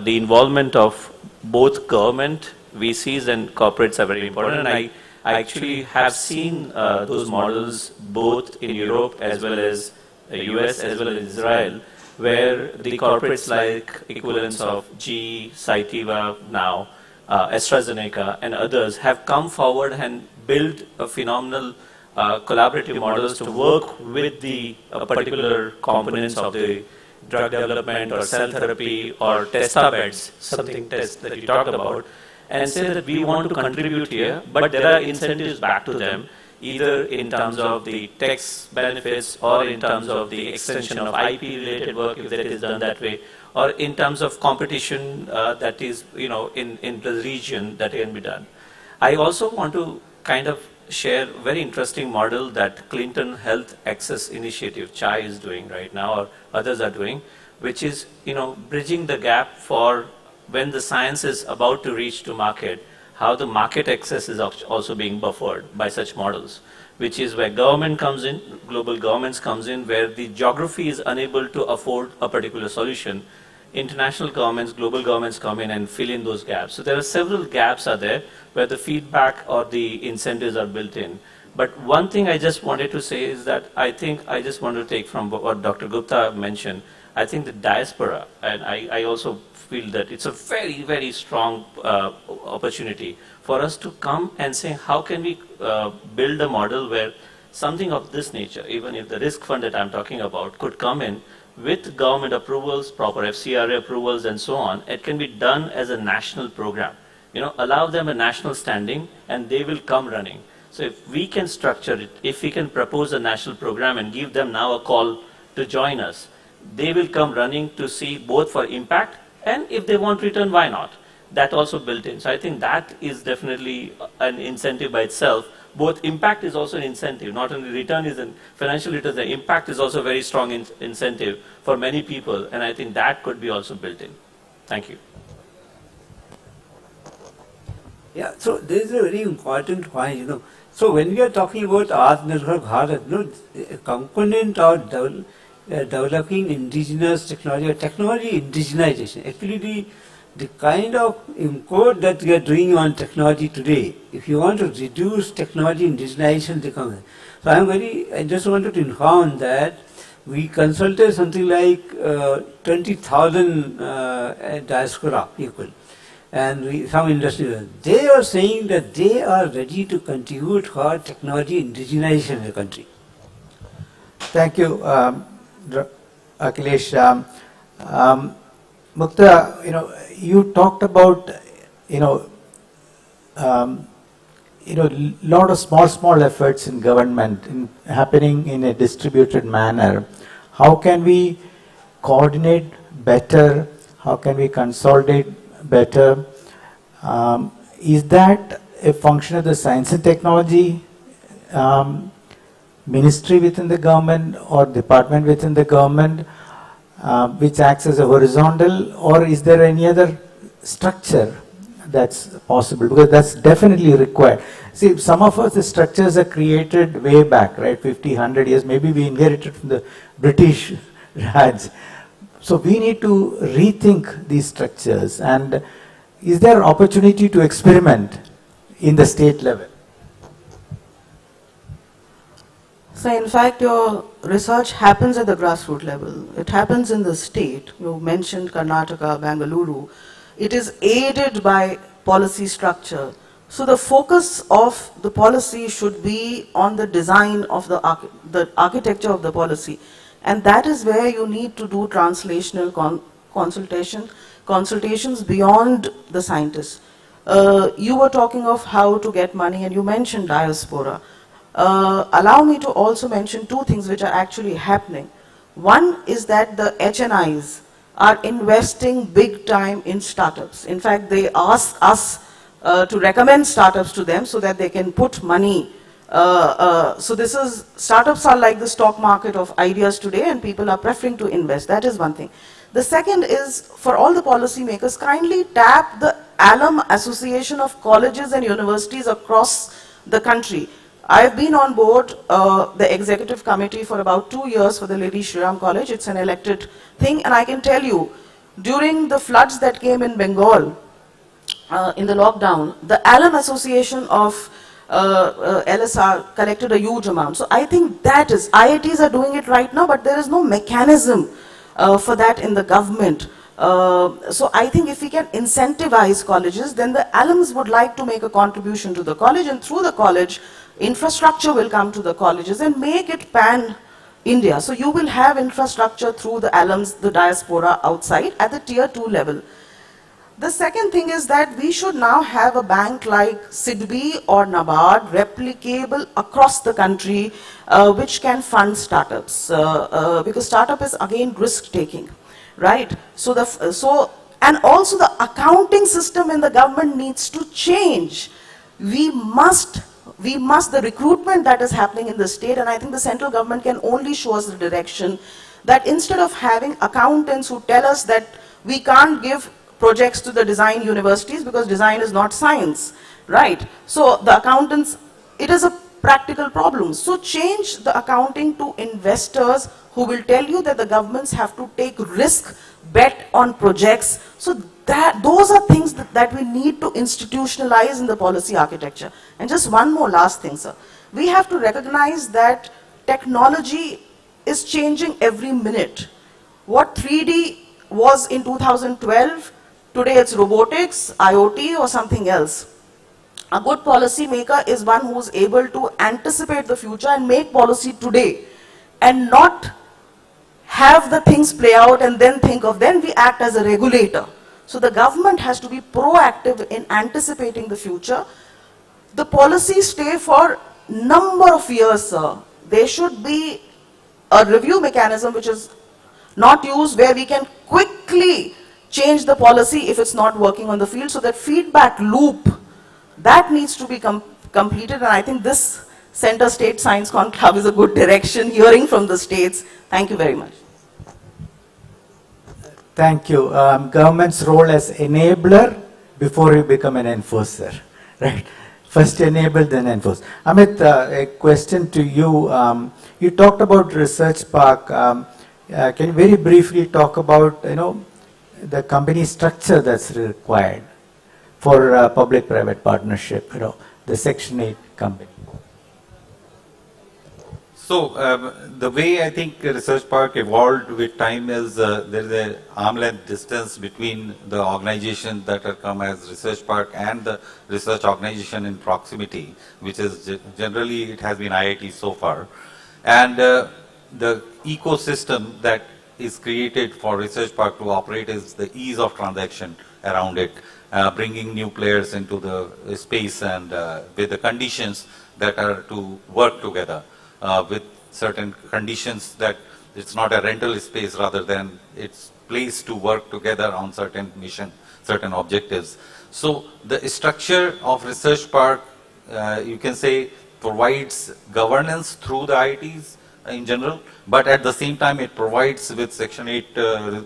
involvement of both government, VCs and corporates are very important. And I actually have seen those models both in Europe as well as the US as well as Israel, where the corporates like equivalents of GE, Cytiva now, AstraZeneca and others have come forward and built a phenomenal collaborative models to work with the particular components of the drug development or cell therapy or test beds, something test that you talked about, and say that we want to contribute here, but there are incentives back to them, either in terms of the tax benefits or in terms of the extension of IP related work if that is done that way, or in terms of competition that is, in the region that can be done. I also want to kind of share a very interesting model that Clinton Health Access Initiative, CHAI, is doing right now, or others are doing, which is, bridging the gap for when the science is about to reach to market, how the market access is also being buffered by such models, which is where government comes in, global governments comes in, where the geography is unable to afford a particular solution. International governments, global governments come in and fill in those gaps. So there are several gaps are there where the feedback or the incentives are built in. But one thing I just wanted to say is that I think I just want to take from what Dr. Gupta mentioned, I think the diaspora, and I also feel that it's a very, very strong opportunity for us to come and say, how can we build a model where something of this nature, even if the risk fund that I'm talking about could come in with government approvals, proper FCRA approvals and so on, it can be done as a national program. Allow them a national standing and they will come running. So if we can structure it, if we can propose a national program and give them now a call to join us, they will come running to see both for impact and if they want return, why not? That also built in. So I think that is definitely an incentive by itself. Both impact is also an incentive, not only return is a financial return, the impact is also a very strong incentive for many people, and I think that could be also built in. Thank you. Yeah, so there is a very important point, So when we are talking about Atmanirbhar Bharat, a component of developing indigenous technology or technology indigenization, actually the kind of import that we are doing on technology today, if you want to reduce technology indigenization, so I just wanted to inform that we consulted something like 20,000 diaspora people and some industry. They are saying that they are ready to contribute for technology indigenization in the country. Thank you, Akhilesh. Mukta, you talked about, lot of small efforts in government happening in a distributed manner. How can we coordinate better? How can we consolidate better? Is that a function of the science and technology ministry within the government or department within the government which acts as a horizontal, or is there any other structure that's possible? Because that's definitely required. See, some of us, the structures are created way back, right, 50, 100 years. Maybe we inherited from the British Raj. So we need to rethink these structures. And is there opportunity to experiment in the state level? So in fact, your research happens at the grassroots level. It happens in the state. You mentioned Karnataka, Bengaluru. It is aided by policy structure. So the focus of the policy should be on the design of the architecture of the policy. And that is where you need to do translational consultations beyond the scientists. You were talking of how to get money, and you mentioned diaspora. Allow me to also mention two things which are actually happening. One is that the HNIs are investing big time in startups. In fact, they ask us to recommend startups to them so that they can put money. Startups are like the stock market of ideas today, and people are preferring to invest. That is one thing. The second is, for all the policymakers, kindly tap the alum association of colleges and universities across the country. I've been on board the executive committee for about 2 years for the Lady Shriram College. It's an elected thing, and I can tell you, during the floods that came in Bengal, in the lockdown, the alum association of LSR collected a huge amount. So I think that is, IITs are doing it right now, but there is no mechanism for that in the government. So I think if we can incentivize colleges, then the alums would like to make a contribution to the college, and through the college, infrastructure will come to the colleges and make it pan-India. So you will have infrastructure through the alums, the diaspora outside at the tier 2 level. The second thing is that we should now have a bank like SIDBI or NABARD replicable across the country, which can fund startups, because startup is again risk-taking, right? And also the accounting system in the government needs to change. The recruitment that is happening in the state, and I think the central government can only show us the direction, that instead of having accountants who tell us that we can't give projects to the design universities because design is not science, right? So the accountants, it is a practical problem. So change the accounting to investors who will tell you that the governments have to take risk, bet on projects. So those are things that we need to institutionalize in the policy architecture. And just one more last thing, sir. We have to recognize that technology is changing every minute. What 3D was in 2012, today it's robotics, IoT, or something else. A good policy maker is one who's able to anticipate the future and make policy today, and not have the things play out and then then we act as a regulator. So the government has to be proactive in anticipating the future. The policies stay for number of years, sir. There should be a review mechanism which is not used, where we can quickly change the policy if it's not working on the field. So that feedback loop, that needs to be completed, and I think this Center State Science Conclave is a good direction, hearing from the states. Thank you very much. Thank you. Government's role as enabler before you become an enforcer, right? First enable, then enforce. Amit, a question to you. You talked about research park. Can you very briefly talk about, the company structure that's required for public-private partnership, the Section 8 company? So the way I think Research Park evolved with time is there is an arm's length distance between the organizations that are come as Research Park and the research organization in proximity, which is generally it has been IIT so far. And the ecosystem that is created for Research Park to operate is the ease of transaction around it, bringing new players into the space, and with the conditions that are to work together. With certain conditions that it's not a rental space, rather than it's place to work together on certain mission, certain objectives. So the structure of research park, you can say, provides governance through the ITs in general, but at the same time it provides with Section 8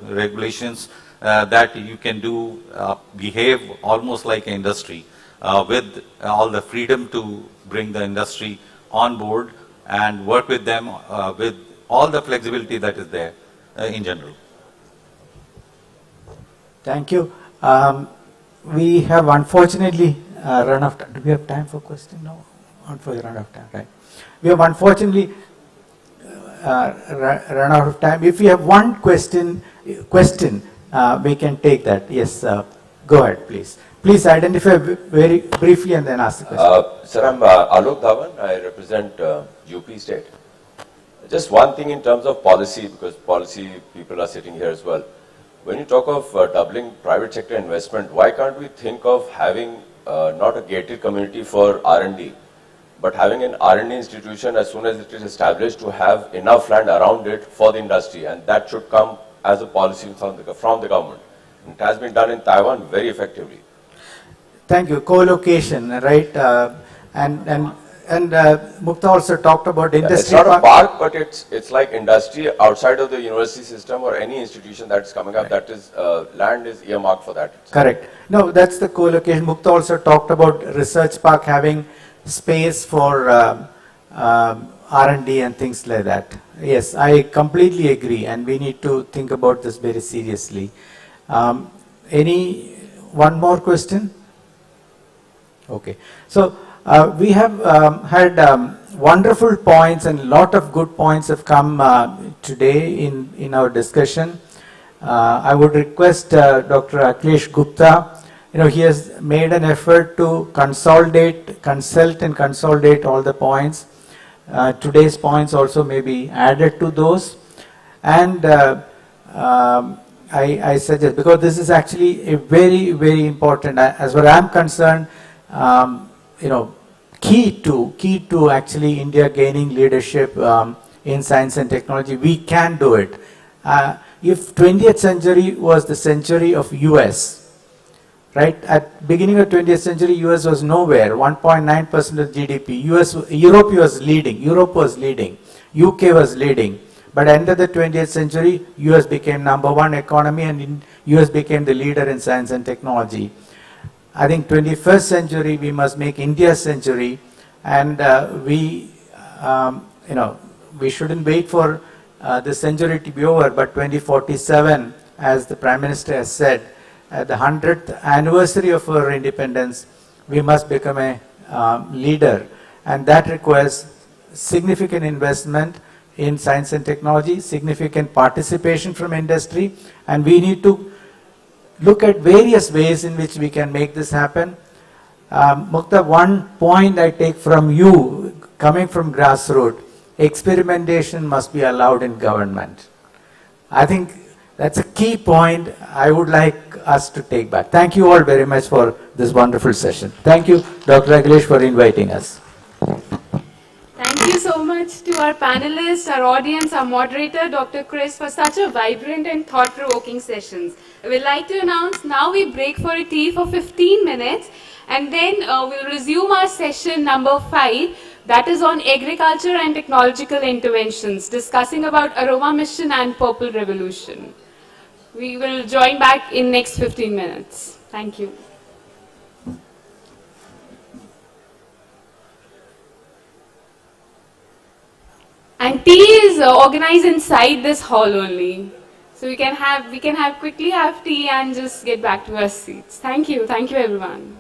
regulations that you can do, behave almost like an industry with all the freedom to bring the industry on board and work with them with all the flexibility that is there in general. Thank you. We have unfortunately run out of time. Do we have time for question? No, unfortunately run out of time, right? We have unfortunately run out of time. If you have one question, we can take that. Yes, go ahead, please. Please identify very briefly and then ask the question. Sir, I'm Alok Dhawan. I represent UP State. Just one thing in terms of policy, because policy people are sitting here as well. When you talk of doubling private sector investment, why can't we think of having not a gated community for R&D, but having an R&D institution as soon as it is established to have enough land around it for the industry, and that should come as a policy from the government. It has been done in Taiwan very effectively. Thank you. Co-location, right? And Mukta also talked about industry. It's not a park, but it's like industry outside of the university system or any institution that's coming up. That is land is earmarked for that. Correct. No, that's the co-location. Mukta also talked about research park having space for R&D and things like that. Yes, I completely agree, and we need to think about this very seriously. One more question? Okay. So we have had wonderful points, and a lot of good points have come today in our discussion. I would request Dr. Akhilesh Gupta. He has made an effort to consult and consolidate all the points. Today's points also may be added to those. And I suggest, because this is actually a very, very important, as far as I'm concerned, key to actually India gaining leadership in science and technology. We can do it. If 20th century was the century of US, right? At beginning of 20th century, US was nowhere, 1.9% of GDP. Europe was leading. UK was leading. But end of the 20th century, US became #1 economy, and US became the leader in science and technology. I think 21st century, we must make India's century, and we shouldn't wait for the century to be over, but 2047, as the Prime Minister has said, at the 100th anniversary of our independence, we must become a leader, and that requires significant investment in science and technology, significant participation from industry, and we need to look at various ways in which we can make this happen. Mukta, one point I take from you, coming from grassroots, experimentation must be allowed in government. I think that's a key point I would like us to take back. Thank you all very much for this wonderful session. Thank you, Dr. Akhilesh, for inviting us. Thank you so much to our panelists, our audience, our moderator, Dr. Chris, for such a vibrant and thought-provoking sessions. I would like to announce now we break for a tea for 15 minutes, and then we'll resume our session number 5, that is on agriculture and technological interventions, discussing about Aroma Mission and Purple Revolution. We will join back in next 15 minutes. Thank you. And tea is organized inside this hall only. So we can quickly have tea and just get back to our seats. Thank you everyone.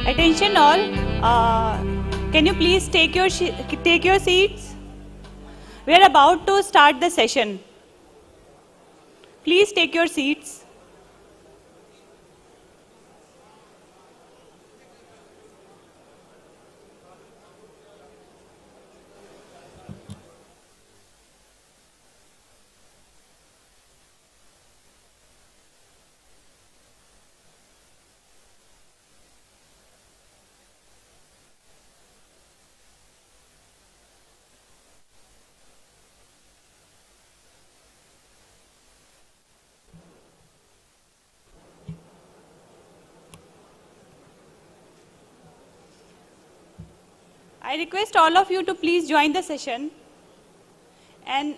Attention all, can you please take your seats? We are about to start the session. Please take your seats. I request all of you to please join the session. And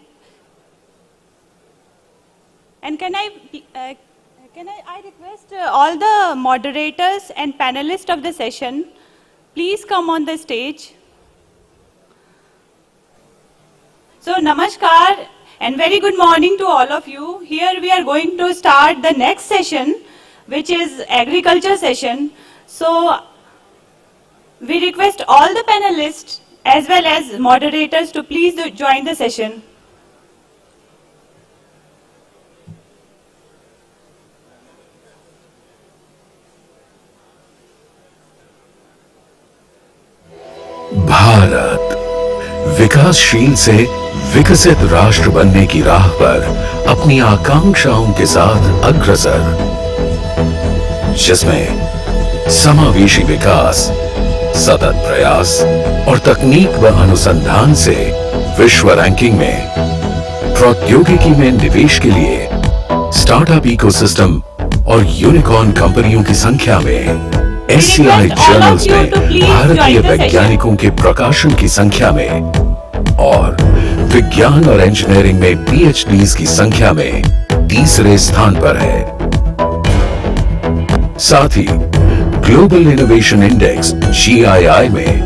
can I request all the moderators and panelists of the session, please come on the stage. So namaskar and very good morning to all of you. Here we are going to start the next session, which is agriculture session. So we request all the panelists as well as moderators to please join the session. Bharat विकासशील से विकसित राष्ट्र बनने की राह पर अपनी आकांक्षाओं के साथ अग्रसर, जिसमें समावेशी विकास, सतत प्रयास और तकनीक व अनुसंधान से विश्व रैंकिंग में प्रौद्योगिकी में निवेश के लिए स्टार्टअप इकोसिस्टम और यूनिकॉर्न कंपनियों की संख्या में एससीआई जर्नल्स में भारतीय वैज्ञानिकों के प्रकाशन की संख्या में और विज्ञान और इंजीनियरिंग में पीएचडीज की संख्या में तीसरे स्थान पर है। साथ ही ग्लोबल इनोवेशन इंडेक्स GII में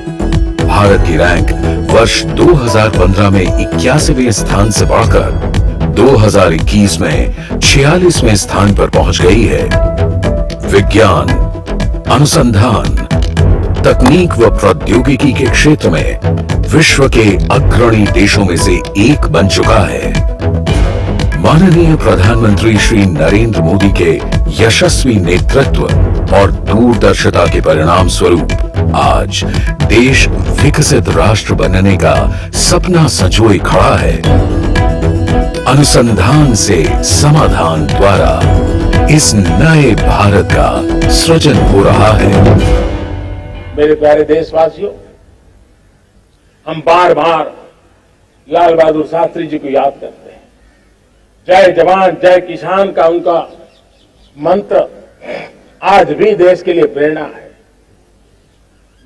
भारत की रैंक वर्ष 2015 में 81वें स्थान से बढ़कर 2021 में 46वें स्थान पर पहुंच गई है। विज्ञान, अनुसंधान, तकनीक व प्रौद्योगिकी के क्षेत्र में विश्व के अग्रणी देशों में से एक बन चुका है। माननीय प्रधानमंत्री श्री नरेंद्र मोदी के यशस्वी नेतृत्व और दूरदर्शिता के परिणाम स्वरूप आज देश विकसित राष्ट्र बनने का सपना संजोए खड़ा है। अनुसंधान से समाधान द्वारा इस नए भारत का सृजन हो रहा है। मेरे प्यारे देशवासियों, हम बार बार लाल बहादुर शास्त्री जी को याद करते हैं। जय जवान जय किसान का उनका मंत्र आज भी देश के लिए प्रेरणा है।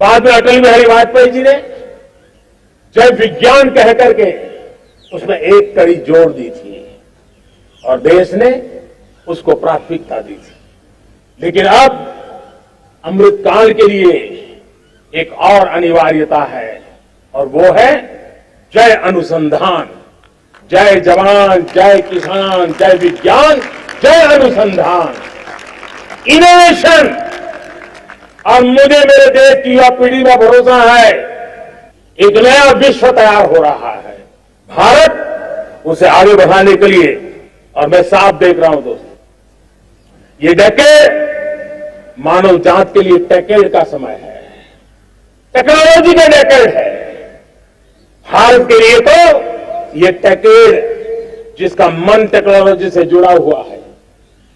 बाद में अटल बिहारी वाजपेयी जी ने जय विज्ञान कह करके उसमें एक कड़ी जोड़ दी थी और देश ने उसको प्राथमिकता दी थी। लेकिन अब अमृत काल के लिए एक और अनिवार्यता है और वो है जय अनुसंधान। जय जवान जय किसान जय विज्ञान जय अनुसंधान, इनोवेशन। और मुझे मेरे देश की युवा पीढ़ी में भरोसा है, एक नया विश्व तैयार हो रहा है। भारत उसे आगे बढ़ाने के लिए, और मैं साफ देख रहा हूं दोस्तों, ये डेकेड मानव जात के लिए डेकेड का समय है, टेक्नोलॉजी का डेकेड है। भारत के लिए तो ये डेकेड जिसका मन टेक्नोलॉजी से जुड़ा हुआ है,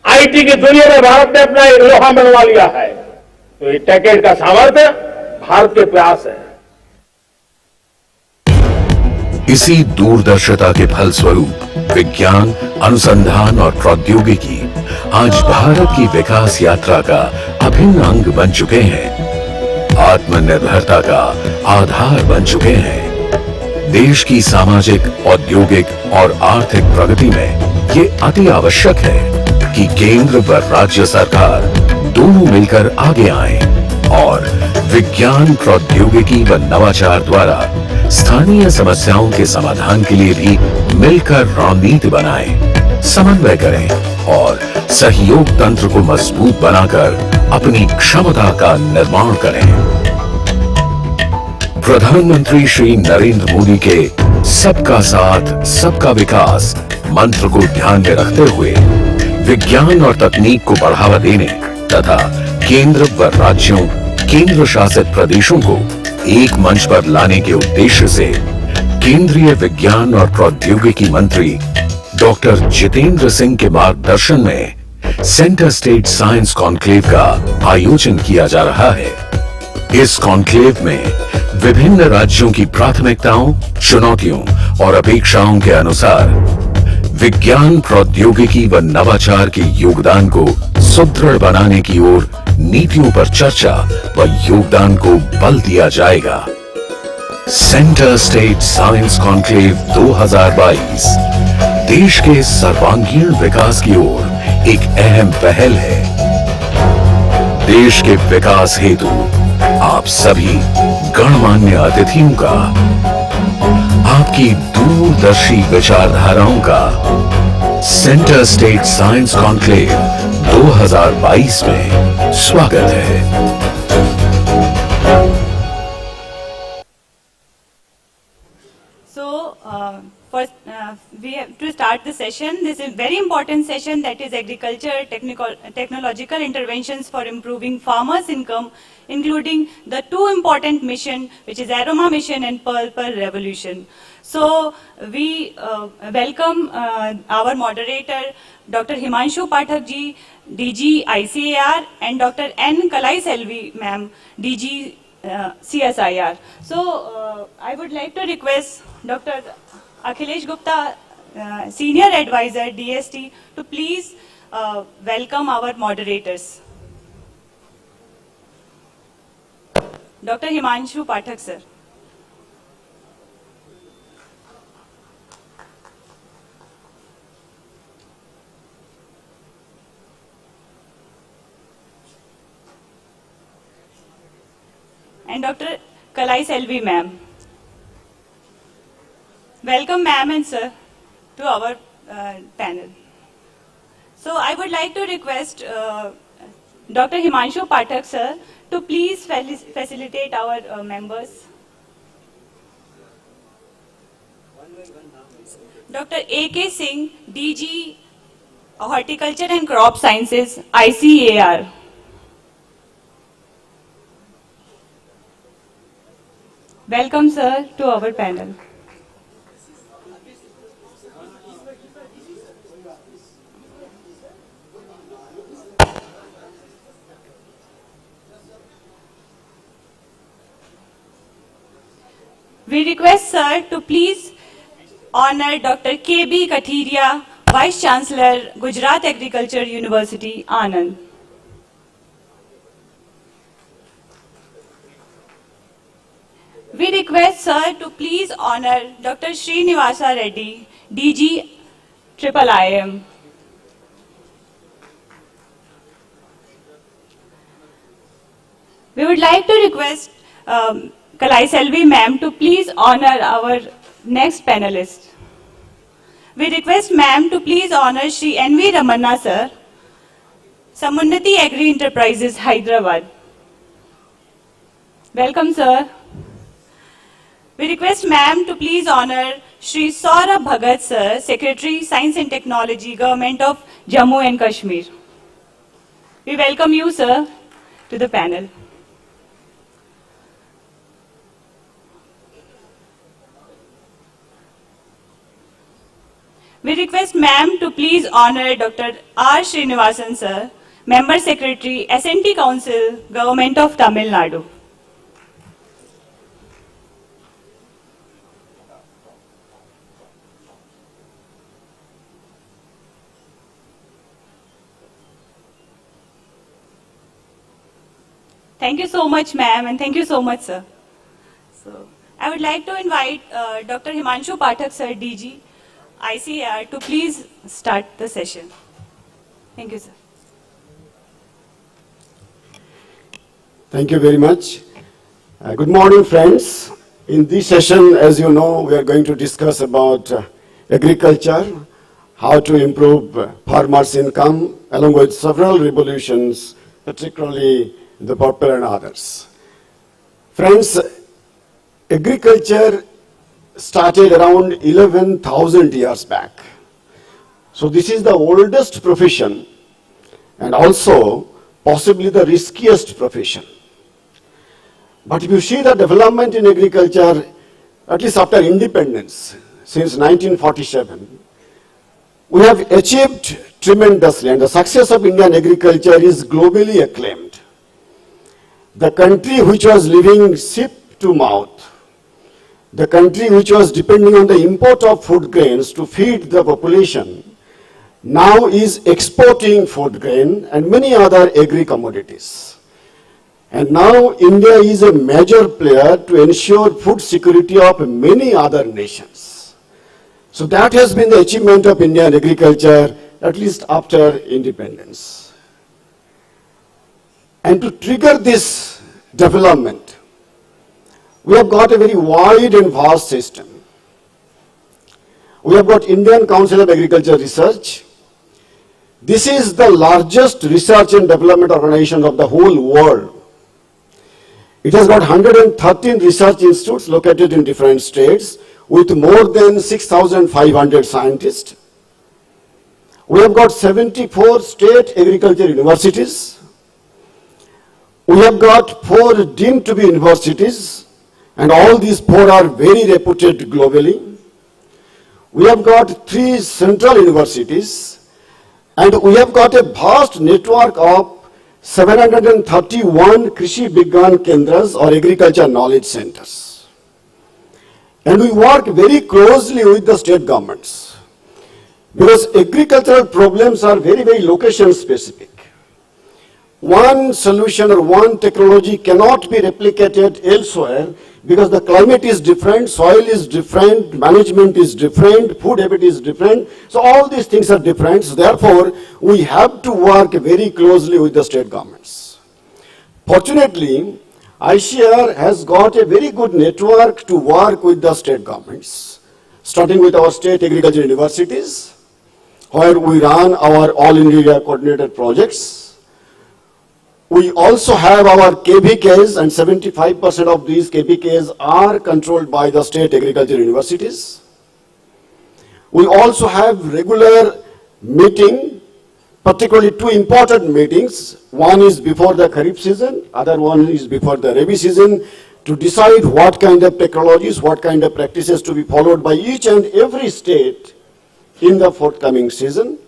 आईटी की दुनिया में भारत ने अपना एक लोहा मनवा लिया है, तो ये डेकेड का सामर्थ्य भारत के प्रयास है। इसी दूरदर्शिता के फलस्वरूप विज्ञान, अनुसंधान और प्रौद्योगिकी आज भारत की विकास यात्रा का अभिन्न अंग बन चुके हैं, आत्मनिर्भरता का आधार बन चुके हैं। देश की सामाजिक, औद्योगिक और आर्थिक प्रगति में ये अति आवश्यक है कि केंद्र व राज्य सरकार दोनों मिलकर आगे आएं और विज्ञान, प्रौद्योगिकी व नवाचार द्वारा स्थानीय समस्याओं के समाधान के लिए भी मिलकर रणनीति बनाएं, समन्वय करें और सहयोग तंत्र को मजबूत बनाकर अपनी क्षमता का निर्माण करें। प्रधानमंत्री श्री नरेंद्र मोदी के सबका साथ सबका विकास मंत्र को ध्यान में रखते हुए विज्ञान और तकनीक को बढ़ावा देने तथा केंद्र व राज्यों, केंद्र शासित प्रदेशों को एक मंच पर लाने के उद्देश्य से केंद्रीय विज्ञान और प्रौद्योगिकी मंत्री डॉक्टर जितेंद्र सिंह के मार्गदर्शन में सेंटर स्टेट साइंस कॉन्क्लेव का आयोजन किया जा रहा है। इस कॉन्क्लेव में विभिन्न राज्यों की प्राथमिकताओं, चुनौतियों और अपेक्षाओं के अनुसार विज्ञान, प्रौद्योगिकी व नवाचार के योगदान को सुदृढ़ बनाने की ओर नीतियों पर चर्चा व योगदान को बल दिया जाएगा। सेंटर स्टेट साइंस कॉन्क्लेव 2022 देश के सर्वांगीण विकास की ओर एक अहम पहल है। देश के विकास हेतु आप सभी गणमान्य अतिथियों का, आपकी दूरदर्शी विचारधाराओं का सेंटर स्टेट साइंस कॉन्क्लेव 2022 में स्वागत है। First, we have to start the session. This is a very important session, that is agriculture technological interventions for improving farmers' income, including the two important missions, which is Aroma Mission and Purple Revolution. So we welcome our moderator, Dr. Himanshu Pathak ji, DG ICAR, and Dr. N. Kalai Selvi ma'am, DG CSIR. So I would like to request Dr. Akhilesh Gupta, Senior Advisor, DST, to please welcome our moderators. Dr. Himanshu Pathak, sir. And Dr. Kalai Selvi, ma'am. Welcome, ma'am and sir, to our panel. So I would like to request Dr. Himanshu Pathak, sir, to please facilitate our members. Dr. A.K. Singh, DG Horticulture and Crop Sciences, ICAR. Welcome, sir, to our panel. We request sir to please honor Dr. K.B. Kathiria, Vice Chancellor, Gujarat Agriculture University, Anand. We request sir to please honor Dr. Srinivasa Reddy, DG IIIM. We would like to request Kalai Selvi ma'am to please honor our next panelist. We request ma'am to please honor Shri N.V. Ramanna sir, Samunnati Agri Enterprises, Hyderabad. Welcome, sir. We request ma'am to please honor Shri Saurabh Bhagat sir, Secretary, Science and Technology, Government of Jammu and Kashmir. We welcome you, sir, to the panel. We request ma'am to please honor Dr. R. Srinivasan sir, Member Secretary, S&T Council, Government of Tamil Nadu. Thank you so much, ma'am, and thank you so much, sir. So, I would like to invite Dr. Himanshu Pathak, sir, DG ICAR, to please start the session. Thank you, sir. Thank you very much. Good morning, friends. In this session, as you know, we are going to discuss about agriculture, how to improve farmers' income, along with several revolutions particularly the purple and others. Friends, agriculture started around 11,000 years back. So this is the oldest profession and also possibly the riskiest profession. But if you see the development in agriculture, at least after independence, since 1947, we have achieved tremendously, and the success of Indian agriculture is globally acclaimed. The country which was living sheep to mouth, the country which was depending on the import of food grains to feed the population, now is exporting food grain and many other agri-commodities. And now India is a major player to ensure food security of many other nations. So that has been the achievement of Indian agriculture, at least after independence. And to trigger this development, we have got a very wide and vast system. We have got Indian Council of Agriculture Research. This is the largest research and development organization of the whole world. It has got 113 research institutes located in different states with more than 6,500 scientists. We have got 74 state agriculture universities. We have got 4 deemed to be universities, and all these 4 are very reputed globally. We have got 3 central universities, and we have got a vast network of 731 Krishi Vigyan Kendras or agriculture knowledge centers. And we work very closely with the state governments because agricultural problems are very, very location specific. One solution or one technology cannot be replicated elsewhere because the climate is different, soil is different, management is different, food habit is different. So all these things are different. So therefore, we have to work very closely with the state governments. Fortunately, ICR has got a very good network to work with the state governments, starting with our state agriculture universities, where we run our all India coordinated projects. We also have our KVKs, and 75% of these KVKs are controlled by the state agriculture universities. We also have regular meeting, particularly 2 important meetings. One is before the Kharif season, other one is before the Rabi season, to decide what kind of technologies, what kind of practices to be followed by each and every state in the forthcoming season.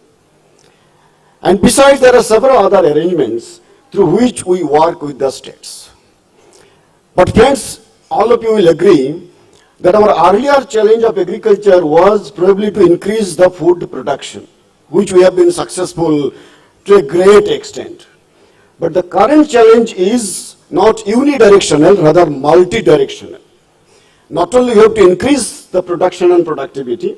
And besides, there are several other arrangements through which we work with the states. But friends, all of you will agree that our earlier challenge of agriculture was probably to increase the food production, which we have been successful to a great extent. But the current challenge is not unidirectional, rather multidirectional. Not only we have to increase the production and productivity,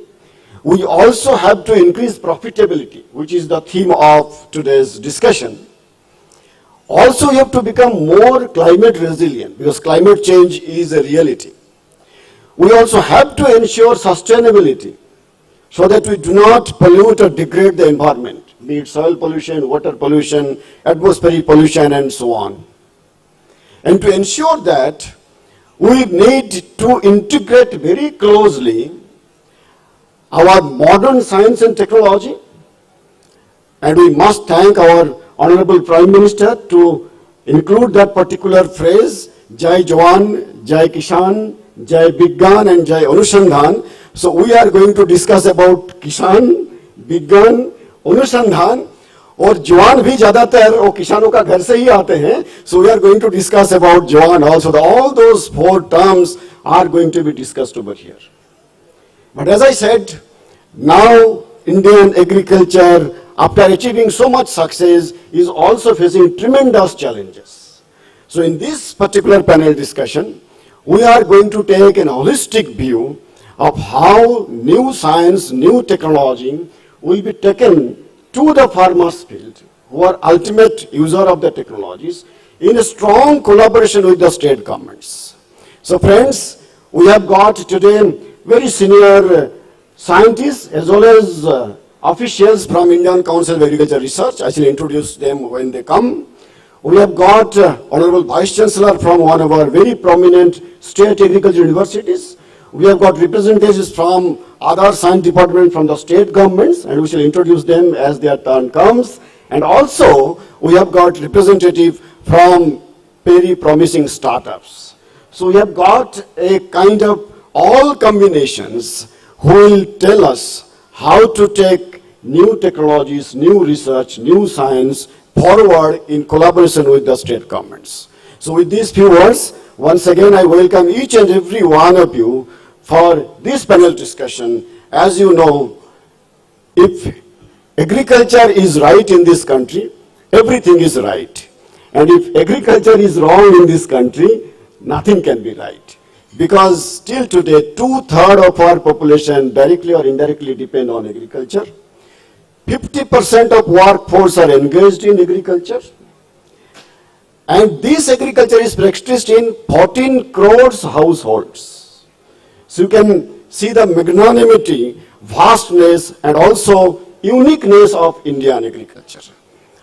we also have to increase profitability, which is the theme of today's discussion. Also, you have to become more climate resilient because climate change is a reality. We also have to ensure sustainability so that we do not pollute or degrade the environment, be it soil pollution, water pollution, atmospheric pollution, and so on. And to ensure that, we need to integrate very closely our modern science and technology, and we must thank our Honorable Prime Minister to include that particular phrase, Jai Jawan, Jai Kishan, Jai Vigyan and Jai Anusandhan. So we are going to discuss about Kishan, Vigyan, Anusandhan, और जवान भी ज़्यादातर वो किसानों का घर से ही आते हैं. So we are going to discuss about Jawan also. All those 4 terms are going to be discussed over here. But as I said, now Indian agriculture, after achieving so much success, is also facing tremendous challenges. So in this particular panel discussion, we are going to take an holistic view of how new science, new technology will be taken to the farmers' field, who are ultimate user of the technologies, in a strong collaboration with the state governments. So friends, we have got today very senior scientists as well as officials from Indian Council of Agriculture Research. I shall introduce them when they come. We have got Honorable Vice Chancellor from one of our very prominent state agriculture universities. We have got representatives from other science department from the state governments, and we shall introduce them as their turn comes. And also, we have got representative from very promising startups. So we have got a kind of all combinations who will tell us how to take new technologies, new research, new science forward in collaboration with the state governments. So with these few words, once again I welcome each and every one of you for this panel discussion. As you know, if agriculture is right in this country, everything is right. And if agriculture is wrong in this country, nothing can be right. Because still today, 2/3 of our population directly or indirectly depend on agriculture. 50% of workforce are engaged in agriculture. And this agriculture is practiced in 14 crores households. So you can see the magnanimity, vastness, and also uniqueness of Indian agriculture.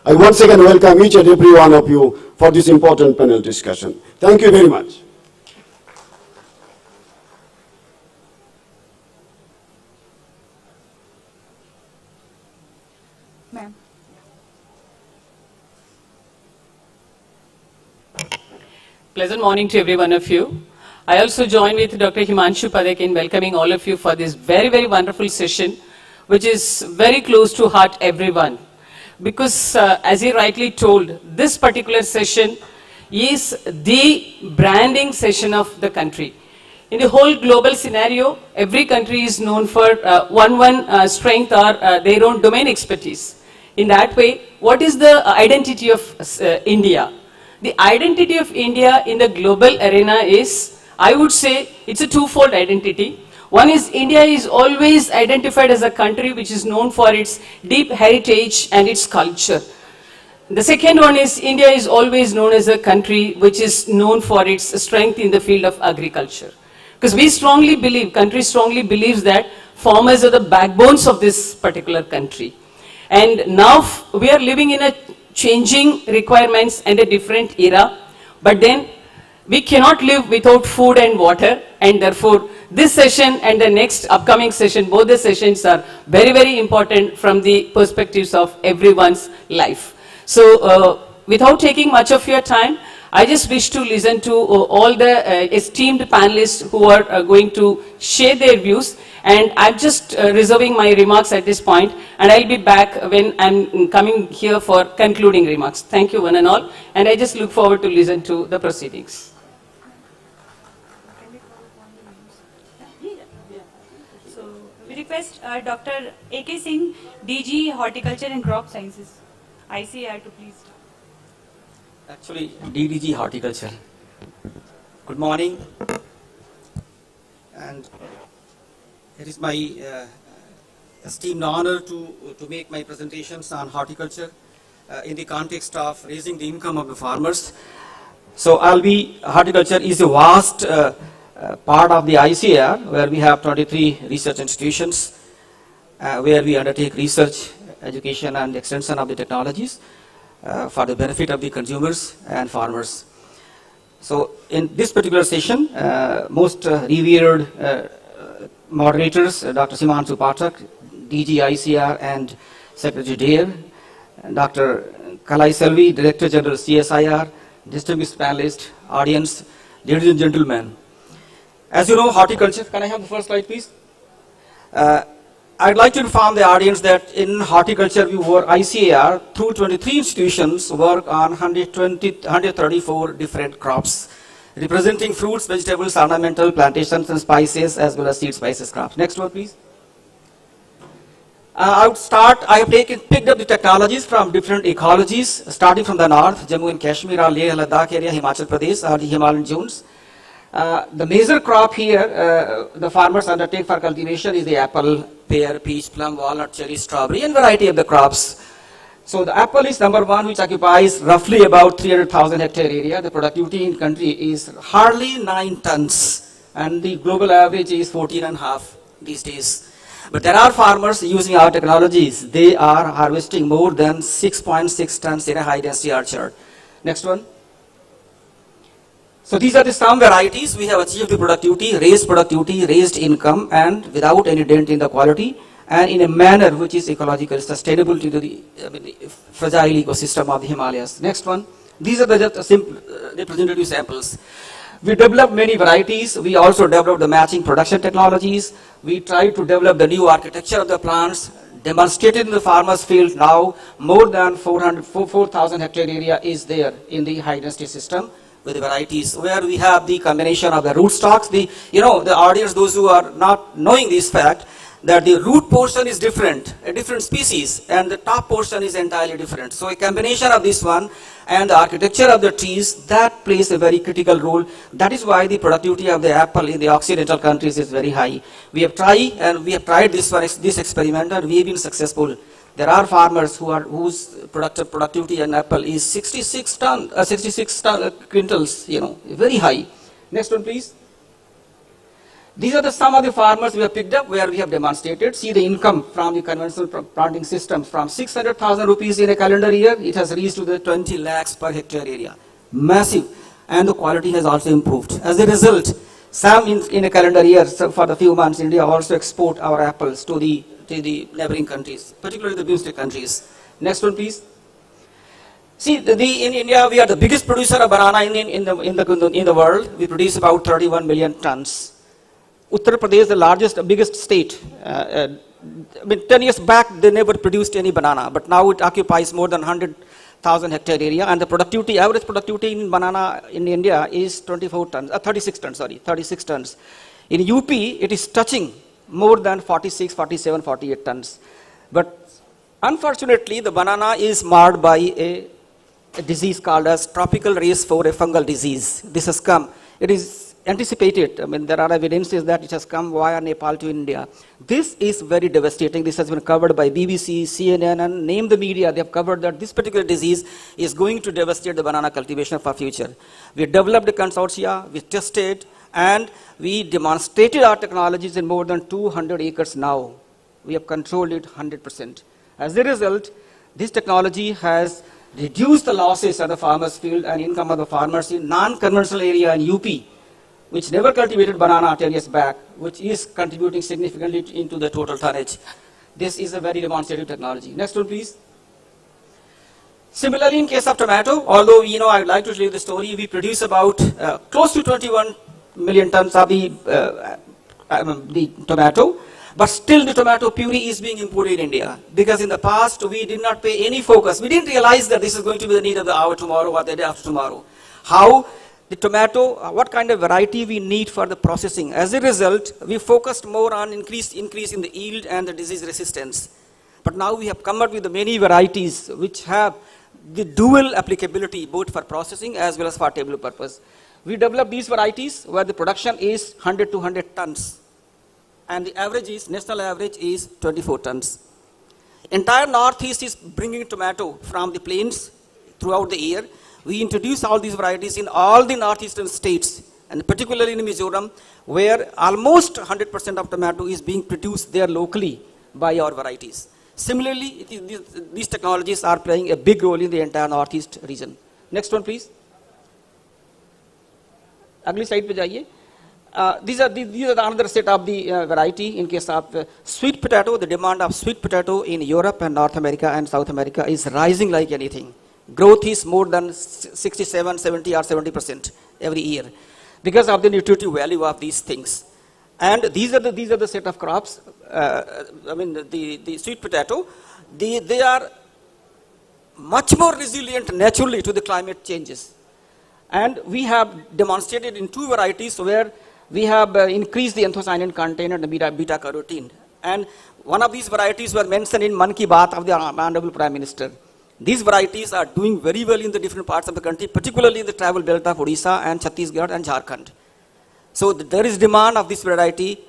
I once again welcome each and every one of you for this important panel discussion. Thank you very much. Ma'am. Pleasant morning to every one of you. I also join with Dr. Himanshu Padak in welcoming all of you for this very, very wonderful session, which is very close to heart everyone. Because as he rightly told, this particular session is the branding session of the country. In the whole global scenario, every country is known for one strength or their own domain expertise. In that way, what is the identity of India? The identity of India in the global arena is, I would say, it's a twofold identity. One is India is always identified as a country which is known for its deep heritage and its culture. The second one is India is always known as a country which is known for its strength in the field of agriculture. Because we strongly believe, country strongly believes that farmers are the backbones of this particular country. And now we are living in a changing requirements and a different era, but then we cannot live without food and water, and therefore this session and the next upcoming session, both the sessions are very, very important from the perspectives of everyone's life. So without taking much of your time, I just wish to listen to all the esteemed panelists who are going to share their views, and I'm just reserving my remarks at this point, and I'll be back when I'm coming here for concluding remarks. Thank you one and all, and I just look forward to listen to the proceedings. So we request Dr. A.K. Singh, DG Horticulture and Crop Sciences, ICAR, to please. Actually, DDG Horticulture. Good morning. And it is my esteemed honor to make my presentations on horticulture in the context of raising the income of the farmers. So horticulture is a vast part of the ICAR, where we have 23 research institutions where we undertake research, education and extension of the technologies for the benefit of the consumers and farmers. So in this particular session, most revered moderators, Dr. Himanshu Patak, DG ICR and Secretary DARE, Dr. Kalai Selvi, Director General CSIR, distinguished panelists, audience, ladies and gentlemen. As you know, horticulture, can I have the first slide please? I'd like to inform the audience that in horticulture we work, ICAR, through 23 institutions, work on 134 different crops, representing fruits, vegetables, ornamental, plantations and spices, as well as seed spices crops. Next one, please. I have picked up the technologies from different ecologies, starting from the north, Jammu and Kashmir, or Leh Ladakh area, Himachal Pradesh, or the Himalayan zones. The major crop here, the farmers undertake for cultivation is the apple, pear, peach, plum, walnut, cherry, strawberry, and variety of the crops. So the apple is number one, which occupies roughly about 300,000 hectare area. The productivity in the country is hardly 9 tons, and the global average is 14.5 these days. But there are farmers using our technologies. They are harvesting more than 6.6 tons in a high density orchard. Next one. So these are the some varieties. We have achieved the productivity, raised income, and without any dent in the quality, and in a manner which is ecologically sustainable to the fragile ecosystem of the Himalayas. Next one. These are the just simple representative samples. We developed many varieties. We also developed the matching production technologies. We tried to develop the new architecture of the plants, demonstrated in the farmers' field. Now more than 4,000 hectare area is there in the high density system with the varieties, where we have the combination of the rootstocks. The audience, those who are not knowing this fact, that the root portion is different, a different species, and the top portion is entirely different. So a combination of this one and the architecture of the trees, that plays a very critical role. That is why the productivity of the apple in the Occidental countries is very high. We have tried this experiment, and we have been successful. There are farmers whose productivity in apple is 66 quintals, very high. Next one, please. These are some of the farmers we have picked up where we have demonstrated. See the income from the conventional planting systems from 600,000 rupees in a calendar year, it has reached to the 20 lakhs per hectare area. Massive. And the quality has also improved. As a result, some in a calendar year, so for the few months, India also export our apples to the neighboring countries, particularly the BIMSTEC countries. Next one, please. See, in India, we are the biggest producer of banana in the world. We produce about 31 million tons. Uttar Pradesh, the biggest state. 10 years back, they never produced any banana, but now it occupies more than 100,000 hectare area, and the average productivity in banana in India is 36 tons. In UP, it is touching more than 46, 47, 48 tons. But unfortunately, the banana is marred by a disease called as tropical race 4, a fungal disease. This has come. It is anticipated. There are evidences that it has come via Nepal to India. This is very devastating. This has been covered by BBC, CNN, and name the media. They have covered that this particular disease is going to devastate the banana cultivation for future. We developed a consortia, we tested, and we demonstrated our technologies in more than 200 acres now. We have controlled it 100%. As a result, this technology has reduced the losses at the farmers' field and income of the farmers in non-conventional area in UP, which never cultivated banana 10 years back, which is contributing significantly into the total tonnage. This is a very demonstrative technology. Next one, please. Similarly, in case of tomato, although I would like to tell you the story, we produce about close to 21 million tons of the tomato, but still the tomato puree is being imported in India, because in the past we did not pay any focus. We didn't realize that this is going to be the need of the hour tomorrow or the day after tomorrow. How the tomato, what kind of variety we need for the processing. As a result, we focused more on increase in the yield and the disease resistance. But now we have come up with many varieties which have the dual applicability, both for processing as well as for table purpose. We developed these varieties where the production is 100 to 100 tons. And the national average is 24 tons. Entire Northeast is bringing tomato from the plains throughout the year. We introduce all these varieties in all the northeastern states, and particularly in Mizoram, where almost 100% of tomato is being produced there locally by our varieties. Similarly, these technologies are playing a big role in the entire northeast region. Next one, please. Agli slide pe jaiye. These are another set of the variety. In case of sweet potato, the demand of sweet potato in Europe and North America and South America is rising like anything. Growth is more than 67, 70 or 70% every year because of the nutritive value of these things. And these are the set of crops. The sweet potato, they are much more resilient naturally to the climate changes. And we have demonstrated in two varieties where we have increased the anthocyanin content and the beta carotene. And one of these varieties were mentioned in Man Ki Baat of the Honorable Prime Minister. These varieties are doing very well in the different parts of the country, particularly in the travel belt of Odisha and Chhattisgarh and Jharkhand. So there is demand of this variety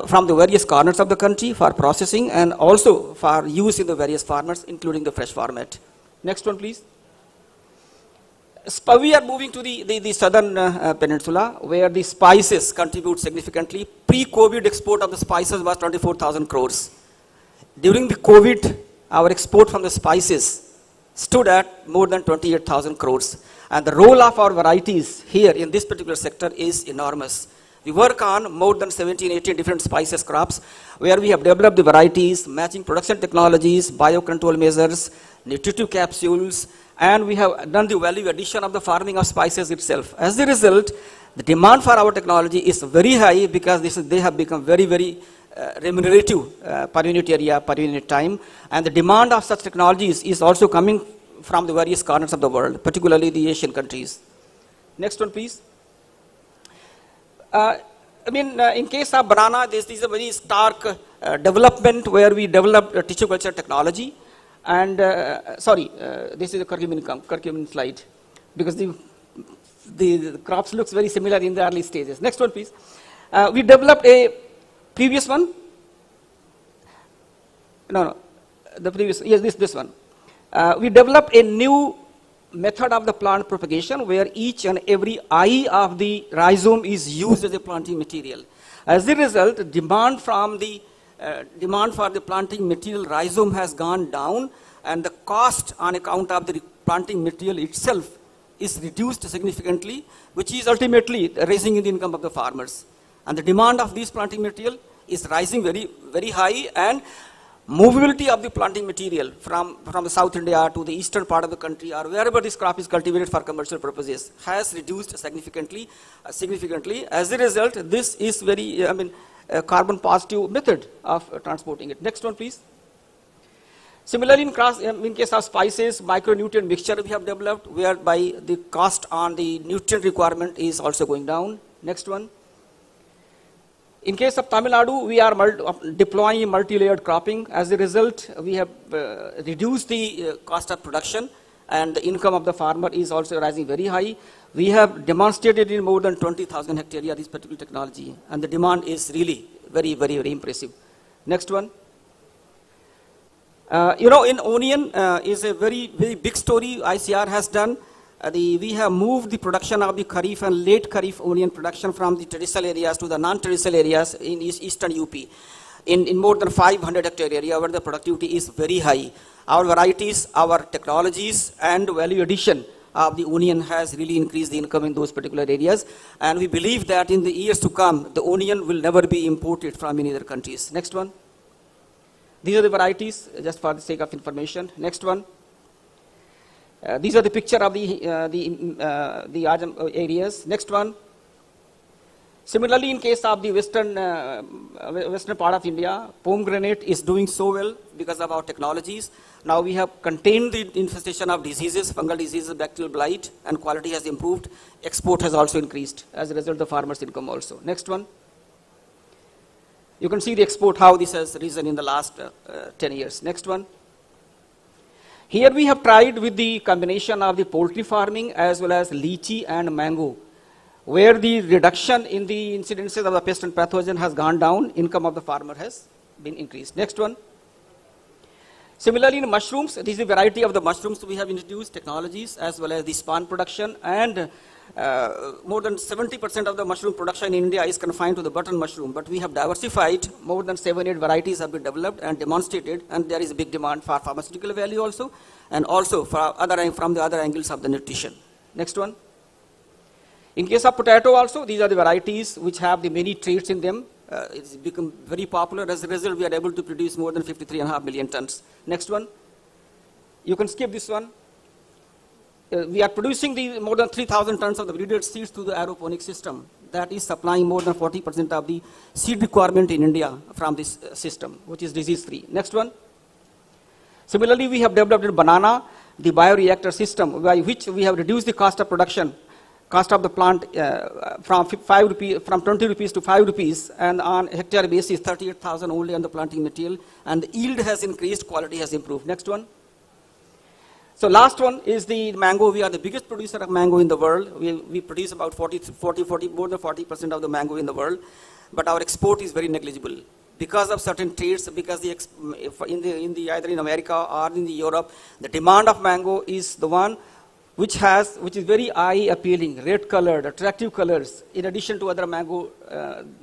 from the various corners of the country for processing and also for use in the various farmers, including the fresh format. Next one, please. We are moving to the southern peninsula, where the spices contribute significantly. Pre-COVID export of the spices was 24,000 crores. During the COVID, our export from the spices stood at more than 28,000 crores. And the role of our varieties here in this particular sector is enormous. We work on more than 17, 18 different spices crops, where we have developed the varieties, matching production technologies, biocontrol measures, nutritive capsules, and we have done the value addition of the farming of spices itself. As a result, the demand for our technology is very high because they have become very, very remunerative per unit area, per unit time. And the demand of such technologies is also coming from the various corners of the world, particularly the Asian countries. Next one, please. In case of banana, this is a very stark development where we developed tissue culture technology. And this is a curcumin slide, because the crops looks very similar in the early stages. Next one, please. We developed a previous one. The previous, yes, this one. We developed a new method of the plant propagation where each and every eye of the rhizome is used as a planting material. As a result, demand for the planting material rhizome has gone down, and the cost on account of the planting material itself is reduced significantly, which is ultimately raising the income of the farmers. And the demand of this planting material is rising very, very high, and movability of the planting material from the South India to the eastern part of the country, or wherever this crop is cultivated for commercial purposes, has reduced significantly. As a result, this is very, a carbon positive method of transporting it. Next one, please. Similarly, in case of spices, micronutrient mixture we have developed, whereby the cost on the nutrient requirement is also going down. Next one. In case of Tamil Nadu, we are deploying multi-layered cropping. As a result, we have reduced the cost of production, and the income of the farmer is also rising very high. We have demonstrated in more than 20,000 hectare this particular technology, and the demand is really very, very, very impressive. Next one. In onion is a very, very big story ICR has done. We have moved the production of the Kharif and late Kharif onion production from the traditional areas to the non-traditional areas in eastern UP. In more than 500 hectare area where the productivity is very high. Our varieties, our technologies, and value addition of the onion has really increased the income in those particular areas. And we believe that in the years to come, the onion will never be imported from any other countries. Next one. These are the varieties, just for the sake of information. Next one. These are the picture of the Ajam areas. Next one. Similarly, in case of the western part of India, pomegranate is doing so well because of our technologies. Now we have contained the infestation of diseases, fungal diseases, bacterial blight, and quality has improved. Export has also increased. As a result, the farmers' income also. Next one. You can see the export, how this has risen in the last 10 years. Next one. Here we have tried with the combination of the poultry farming as well as lychee and mango, where the reduction in the incidences of the pest and pathogen has gone down, income of the farmer has been increased. Next one. Similarly, in mushrooms, this is a variety of the mushrooms we have introduced, technologies as well as the spawn production, and more than 70% of the mushroom production in India is confined to the button mushroom, but we have diversified. More than 7-8 varieties have been developed and demonstrated, and there is a big demand for pharmaceutical value also, and also for from the other angles of the nutrition. Next one. In case of potato also, these are the varieties which have the many traits in them. It's become very popular. As a result, we are able to produce more than 53.5 million tons. Next one. You can skip this one. We are producing more than 3,000 tons of the breeded seeds through the aeroponic system. That is supplying more than 40% of the seed requirement in India from this system, which is disease-free. Next one. Similarly, we have developed in banana the bioreactor system, by which we have reduced the cost of production, cost of the plant from 20 rupees to 5 rupees, and on hectare basis 38,000 only on the planting material, and the yield has increased, quality has improved. Next one. So last one is the mango. We are the biggest producer of mango in the world. We produce about more than 40% of the mango in the world, but our export is very negligible because of certain traits. Because either in America or in Europe, the demand of mango is the one which is very eye appealing, red colored, attractive colors. In addition to other mango,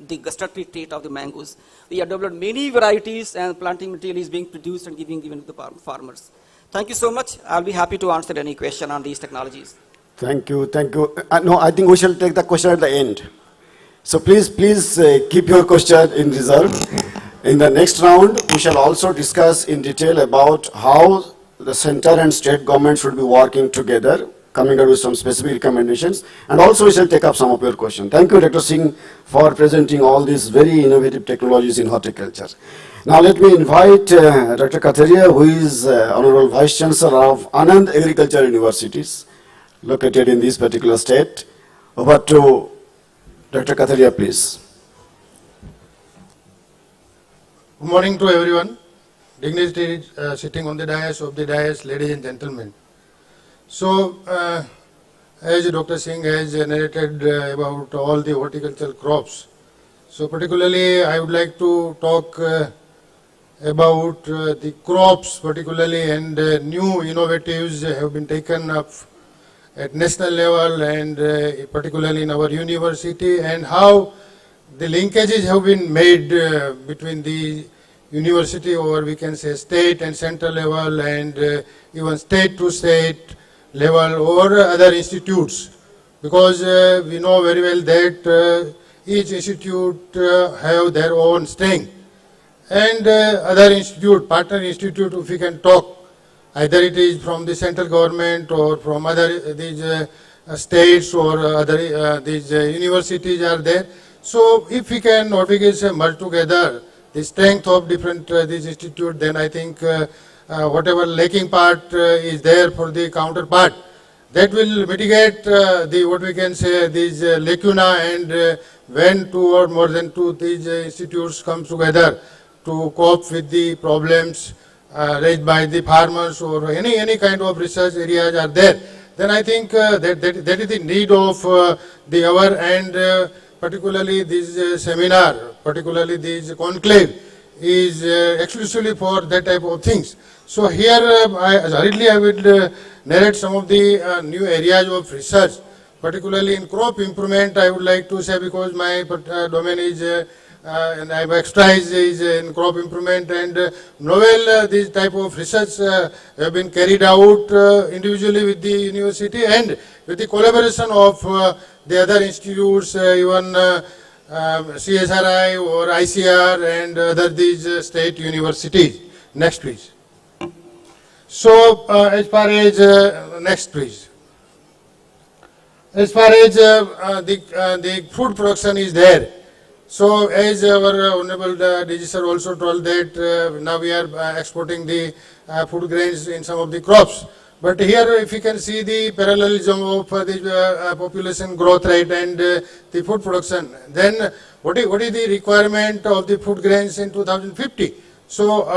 the gustatory trait of the mangoes, we have developed many varieties, and planting material is being produced and given to the farmers. Thank you so much. I'll be happy to answer any question on these technologies. Thank you, thank you. No, I think we shall take the question at the end. So please keep your question in reserve. In the next round, we shall also discuss in detail about how the center and state government should be working together, coming out with some specific recommendations, and also we shall take up some of your questions. Thank you, Dr. Singh, for presenting all these very innovative technologies in horticulture. Now let me invite Dr. Katharia, who is Honorable Vice Chancellor of Anand Agriculture Universities, located in this particular state. Over to Dr. Katharia, please. Good morning to everyone. Dignitaries sitting on the dais, ladies and gentlemen. So, as Dr. Singh has narrated about all the horticultural crops, so particularly I would like to talk about the crops particularly, and new innovatives have been taken up at national level and particularly in our university, and how the linkages have been made between the university, or we can say state and central level, and even state to state level or other institutes, because we know very well that each institute have their own strength, and other institute, partner institute, if we can talk, either it is from the central government or from other these states or other these universities are there. So if we can, or we can say, merge together the strength of different these institutes, then I think whatever lacking part is there for the counterpart, that will mitigate the, what we can say, these lacuna, and when two or more than two these institutes come together to cope with the problems raised by the farmers, or any kind of research areas are there, then I think that is the need of the hour, and particularly this seminar, particularly this conclave, is exclusively for that type of things. So here, hurriedly I will narrate some of the new areas of research, particularly in crop improvement. I would like to say, because my domain is and I have expertise is in crop improvement, and novel this type of research have been carried out individually with the university and with the collaboration of the other institutes, even CSRI or ICR and other these state universities. Next, please. So, as far as next, please. As far as the food production is there, so as our Honorable DG Sir also told that now we are exporting the food grains in some of the crops. But here, if you can see the parallelism of the population growth rate and the food production, then what is the requirement of the food grains in 2050? So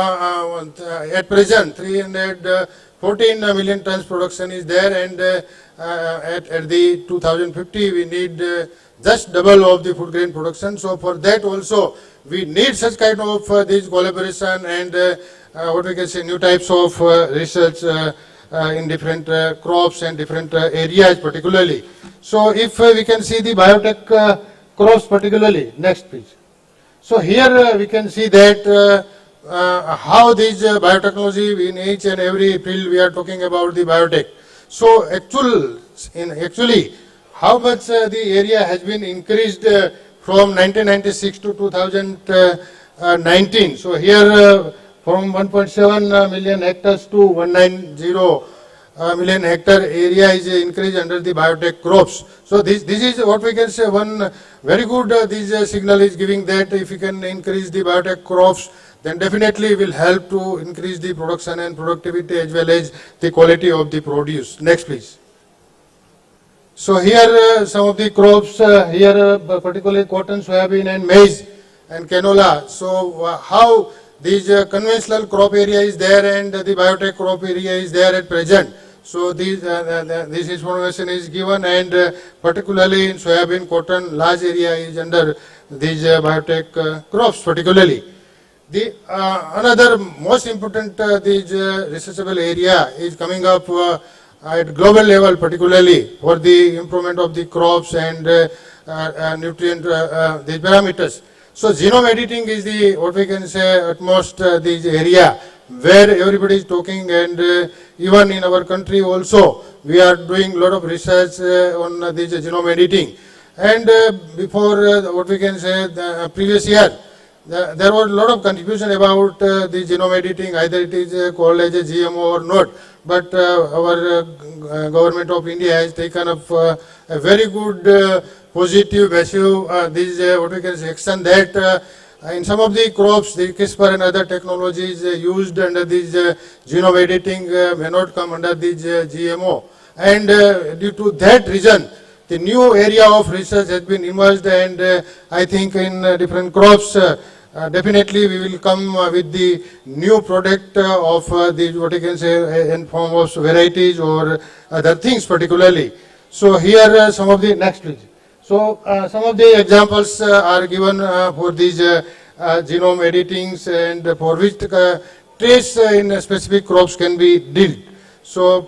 at present, 314 million tons production is there, and at the 2050 we need just double of the food grain production. So for that also we need such kind of this collaboration and what we can say, new types of research in different crops and different areas particularly. So if we can see the biotech crops particularly, next please. So here we can see that how this biotechnology in each and every field we are talking about the biotech. So actually how much the area has been increased from 1996 to 2019. So here from 1.7 million hectares to 190 million hectare area is increased under the biotech crops. So this is what we can say, one very good this signal is giving that if we can increase the biotech crops, then definitely will help to increase the production and productivity as well as the quality of the produce. Next please. So here some of the crops, here particularly cotton, soybean and maize and canola. So how these conventional crop area is there and the biotech crop area is there at present. So this information is given, and particularly in soybean, cotton, large area is under these biotech crops particularly. The another most important this researchable area is coming up at global level, particularly for the improvement of the crops and nutrient these parameters. So genome editing is the what we can say utmost this area where everybody is talking, and even in our country also, we are doing a lot of research on this genome editing. And before what we can say, the previous year, there was a lot of confusion about the genome editing, either it is called as a GMO or not. But our government of India has taken up a very good, positive, massive, this what we can say, action that in some of the crops, the CRISPR and other technologies used under this genome editing may not come under this GMO. And due to that reason, the new area of research has been emerged, and I think in different crops, definitely we will come with the new product of the what you can say in form of varieties or other things particularly. So here some of the next please. So some of the examples are given for these genome editings, and for which trace in specific crops can be did. So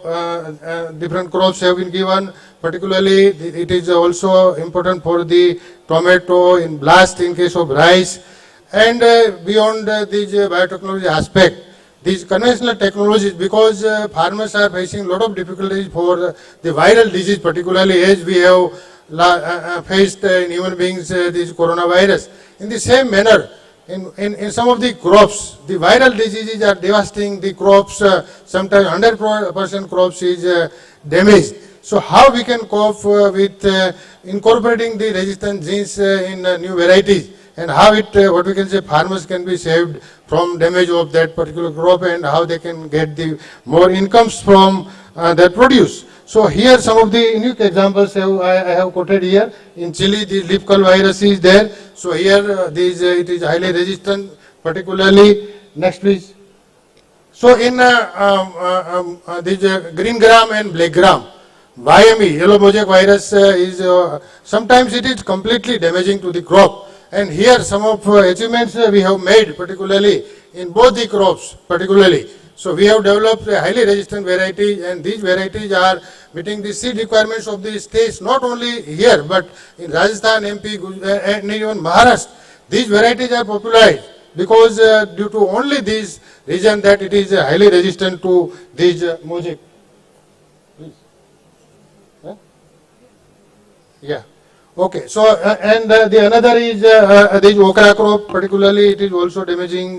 different crops have been given. Particularly, it is also important for the tomato, in blast in case of rice. And beyond this biotechnology aspect, these conventional technologies, because farmers are facing a lot of difficulties for the viral disease, particularly as we have faced in human beings this coronavirus. In the same manner, in some of the crops, the viral diseases are devastating the crops. Sometimes 100% crops is damaged. So how we can cope with incorporating the resistant genes in new varieties, and how it, what we can say, farmers can be saved from damage of that particular crop, and how they can get the more incomes from their produce. So here some of the unique examples I have quoted here. In Chile, the leaf curl virus is there. So here it is highly resistant, particularly, next please. So in this green gram and black gram, YME, yellow mosaic virus is, sometimes it is completely damaging to the crop. And here some of achievements we have made, particularly in both the crops, particularly. So we have developed a highly resistant variety, and these varieties are meeting the seed requirements of the states, not only here, but in Rajasthan, MP, and even Maharashtra. These varieties are popularized because due to only this reason that it is highly resistant to these mosaic. Please. Huh? Yeah. Okay. So and the another is this okra crop, particularly it is also damaging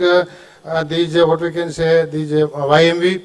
these what we can say, these YMV,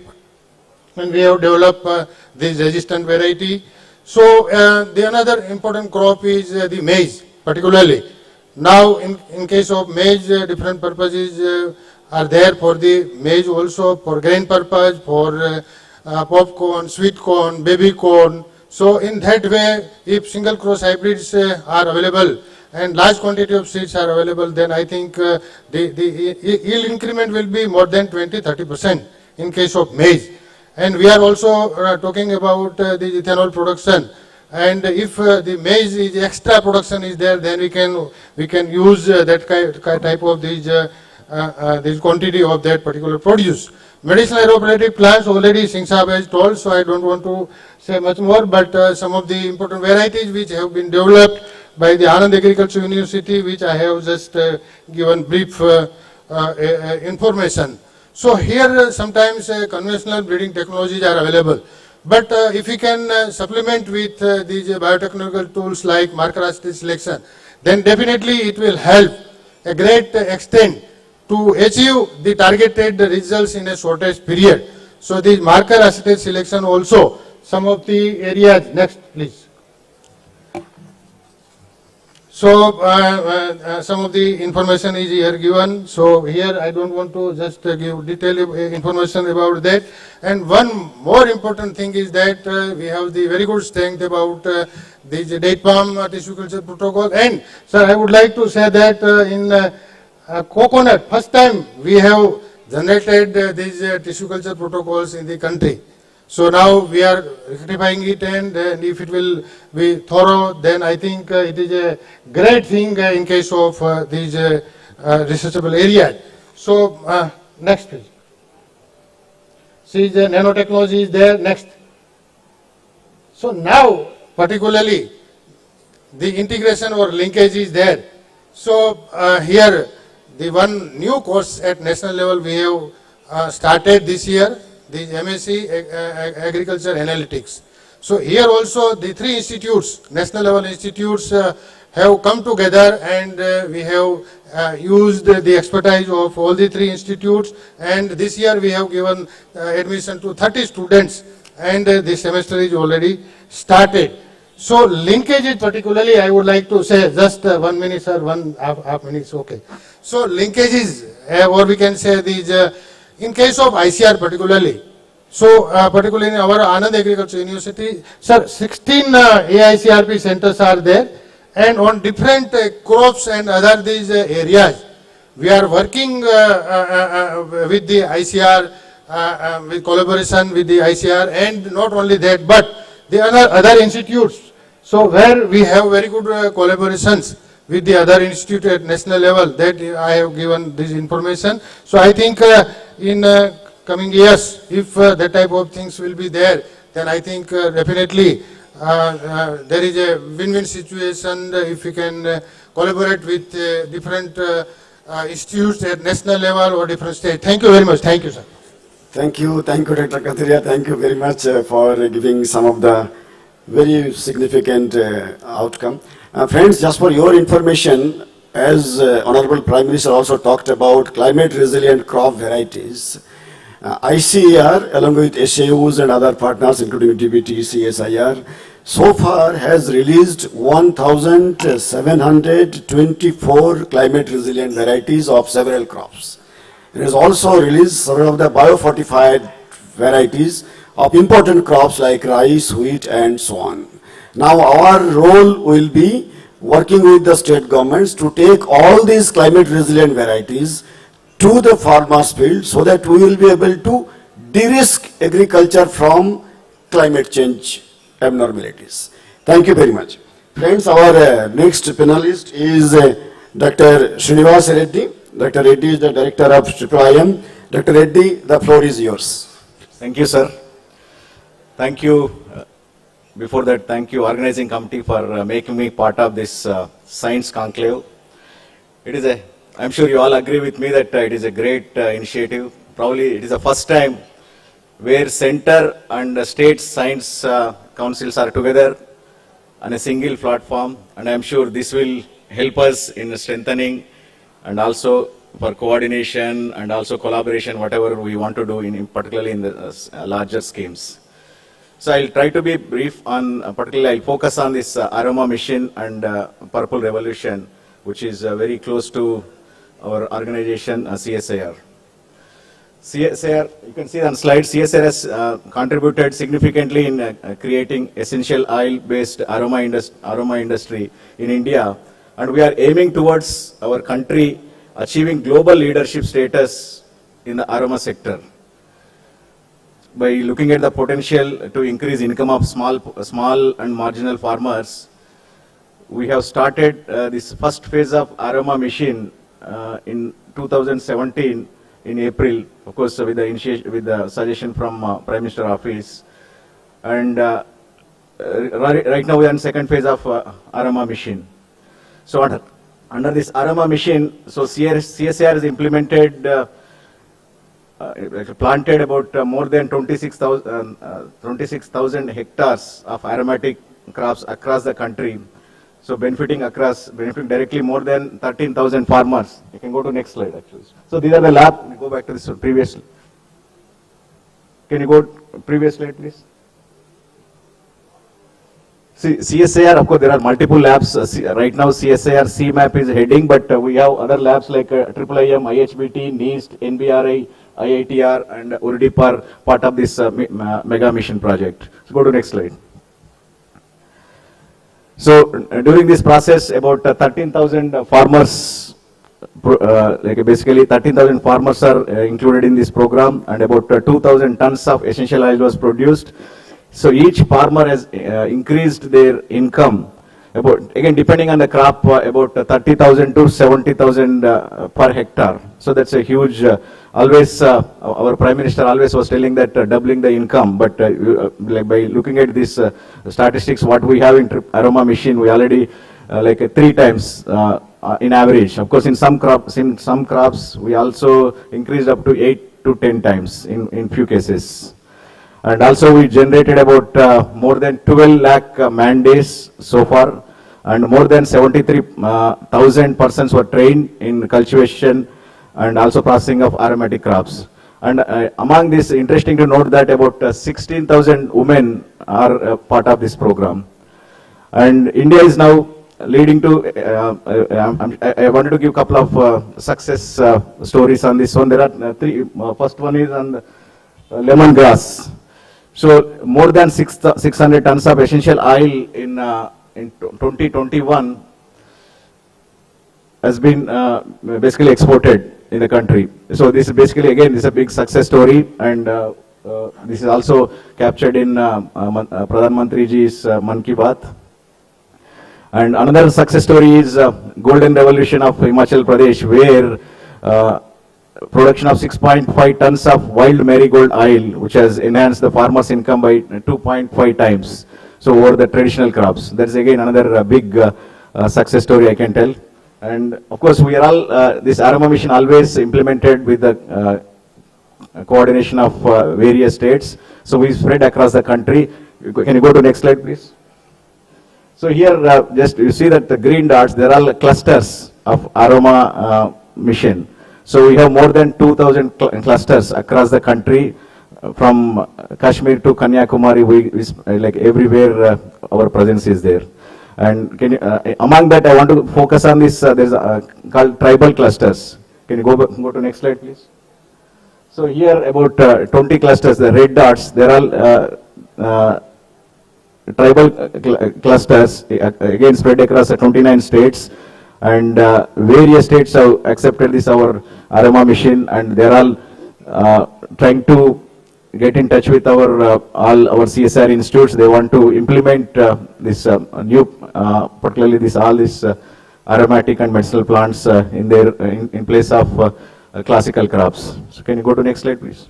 and we have developed this resistant variety. So the another important crop is the maize, particularly. Now in case of maize, different purposes are there for the maize also, for grain purpose, for popcorn, sweet corn, baby corn. So in that way, if single cross hybrids are available and large quantity of seeds are available, then I think the yield increment will be more than 20-30% in case of maize. And we are also talking about the ethanol production. And if the maize is extra production is there, then we can use that type of this quantity of that particular produce. Medicinal aeroparatic plants, already Singh Saab has told, so I don't want to say much more, but some of the important varieties which have been developed by the Anand Agriculture University, which I have just given brief information. So here sometimes conventional breeding technologies are available. But if we can supplement with these biotechnological tools like marker-assisted selection, then definitely it will help a great extent to achieve the targeted results in a shortest period. So this marker-assisted selection also, some of the areas, next please. So some of the information is here given. So here I don't want to just give detailed information about that. And one more important thing is that we have the very good strength about this date palm tissue culture protocol. And sir, I would like to say that in coconut, first time we have generated these tissue culture protocols in the country. So now we are rectifying it, and if it will be thorough, then I think it is a great thing in case of these researchable areas. So next please. See, the nanotechnology is there, next. So now particularly the integration or linkage is there. So here the one new course at national level we have started this year, the MSc Agriculture Analytics. So here also the 3 institutes, national level institutes, have come together, and we have used the expertise of all the 3 institutes, and this year we have given admission to 30 students, and the semester is already started. So linkages particularly I would like to say, just 1 minute sir, half minutes, okay. So linkages, or we can say these, in case of ICR particularly, so particularly in our Anand Agriculture University, sir, 16 AICRP centers are there, and on different crops and other these areas, we are working with the ICR, with collaboration with the ICR, and not only that, but the other institutes. So where we have very good collaborations with the other institute at national level, that I have given this information. So I think in coming years, if that type of things will be there, then I think definitely there is a win-win situation if we can collaborate with different institutes at national level or different states. Thank you very much. Thank you, sir. Thank you, Dr. Kathiria. Thank you very much for giving some of the very significant outcome. Friends, just for your information, as Honorable Prime Minister also talked about climate resilient crop varieties, ICAR along with SAUs and other partners including DBT, CSIR, so far has released 1,724 climate resilient varieties of several crops. It has also released several of the biofortified varieties of important crops like rice, wheat and so on. Now our role will be working with the state governments to take all these climate resilient varieties to the farmers' field so that we will be able to de-risk agriculture from climate change abnormalities. Thank you very much. Friends, our next panelist is Dr. Srinivas Reddy. Dr. Reddy is the Director of IIM. Dr. Reddy, the floor is yours. Thank you, sir. Thank you. Before that, thank you, organizing committee, for making me part of this science conclave. It is I'm sure you all agree with me that it is a great initiative. Probably it is the first time where center and state science councils are together on a single platform, and I'm sure this will help us in strengthening and also for coordination and also collaboration, whatever we want to do, particularly in the larger schemes. So I'll try to be brief on, particularly I'll focus on this aroma mission and purple revolution, which is very close to our organization CSIR. CSIR, you can see on slide, CSIR has contributed significantly in creating essential oil-based aroma industry in India, and we are aiming towards our country achieving global leadership status in the aroma sector. By looking at the potential to increase income of small and marginal farmers, we have started this first phase of aroma mission in 2017 in April, of course with the suggestion from Prime Minister Office, and right now we are in second phase of aroma mission. So under this aroma mission, so CSIR has implemented planted about more than 26,000 hectares of aromatic crops across the country. So benefiting directly more than 13,000 farmers. You can go to next slide actually. So these are the lab. Go back to this previous. Can you go previous slide please? See, CSIR, of course, there are multiple labs. Right now, CSIR CMAP is heading, but we have other labs like IIM, IHBT, NEAST, NBRI, IITR, and URDIP are part of this mega mission project. So go to next slide. So during this process, about 13,000 farmers, basically 13,000 farmers are included in this program, and about 2,000 tons of essential oil was produced. So each farmer has increased their income, again depending on the crop, about 30,000 to 70,000 per hectare. So that's a huge, always our Prime Minister always was telling that doubling the income, but by looking at this statistics, what we have in aroma machine, we already 3 times in average. Of course, in some crops we also increased up to to 10 times in few cases. And also we generated about more than 12 lakh man days so far, and more than 73,000 persons were trained in cultivation and also processing of aromatic crops. And among this, interesting to note that about 16,000 women are part of this program. And India is now leading to, I wanted to give a couple of success stories on this one. There are three. First one is on the lemongrass. So more than 600 tons of essential oil in 2021 has been basically exported in the country. So this is basically, again, this is a big success story, and this is also captured in Pradhan Mantri ji's Man Ki Baat. And another success story is Golden Revolution of Himachal Pradesh, where production of 6.5 tons of wild marigold oil, which has enhanced the farmer's income by 2.5 times. So over the traditional crops. That's again another big success story I can tell. And of course, we are all, this Aroma mission always implemented with the coordination of various states. So we spread across the country. Can you go to next slide, please? So here, just you see that the green dots, there are clusters of Aroma mission. So we have more than 2,000 clusters across the country, from Kashmir to Kanyakumari. We like everywhere our presence is there. And can you, among that, I want to focus on this. There's called tribal clusters. Can you go to next slide, please? So here about 20 clusters, the red dots. There are tribal clusters again spread across 29 states, and various states have accepted this our Aroma mission, and they're all trying to get in touch with our all our CSR institutes. They want to implement this new, particularly this all this aromatic and medicinal plants in their in place of classical crops. So can you go to next slide, please?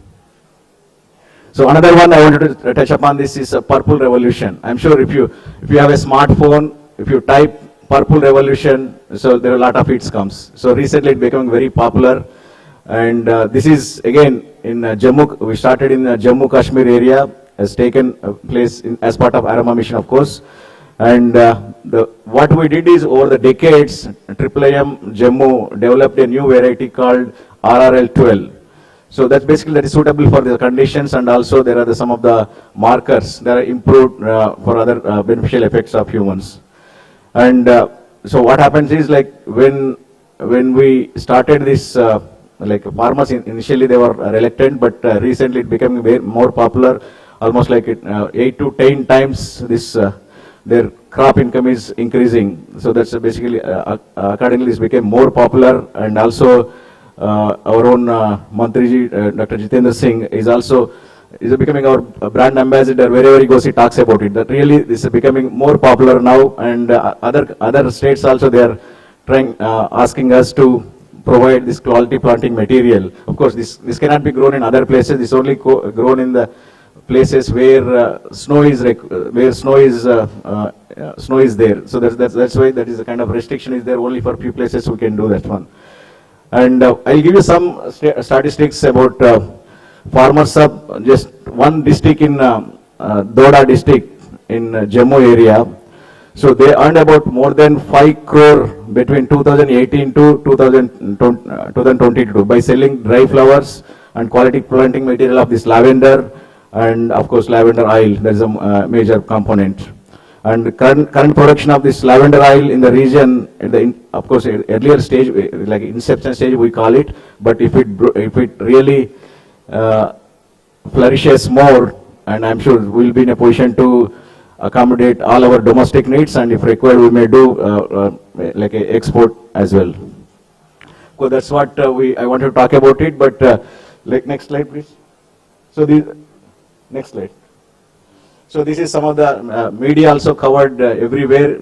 So another one I wanted to touch upon this is Purple Revolution. I'm sure if you have a smartphone, if you type Purple Revolution, so there are a lot of hits comes. So recently it becoming very popular, and this is again in Jammu. We started in Jammu Kashmir area, has taken place as part of Aroma mission, of course. And what we did is over the decades, IIM Jammu developed a new variety called RRL12. So that's basically that is suitable for the conditions, and also there are some of the markers that are improved for other beneficial effects of humans. And so what happens is, like when we started this, like farmers initially they were reluctant, but recently it became more popular. Almost like 8 to 10 times this their crop income is increasing. So that's basically accordingly this became more popular, and also our own Mantriji, Dr. Jitendra Singh is becoming our brand ambassador. Wherever he goes, he talks about it. That really this is becoming more popular now, and other states also they are trying asking us to provide this quality planting material. Of course, this cannot be grown in other places. This only grown in the places where snow is there. So that's why that is a kind of restriction is there. Only for few places we can do that one. And I'll give you some statistics about farmers of just one district in Doda district in Jammu area. So they earned about more than 5 crore between 2018 to 2022 by selling dry flowers and quality planting material of this lavender, and of course lavender oil. That is a major component. And the current production of this lavender oil in the region, of course, earlier stage, like inception stage, we call it. But if it really flourishes more, and I'm sure we'll be in a position to accommodate all our domestic needs, and if required, we may do like a export as well. So that's what I want to talk about it. But like next slide, please. So the next slide. So this is some of the media also covered everywhere,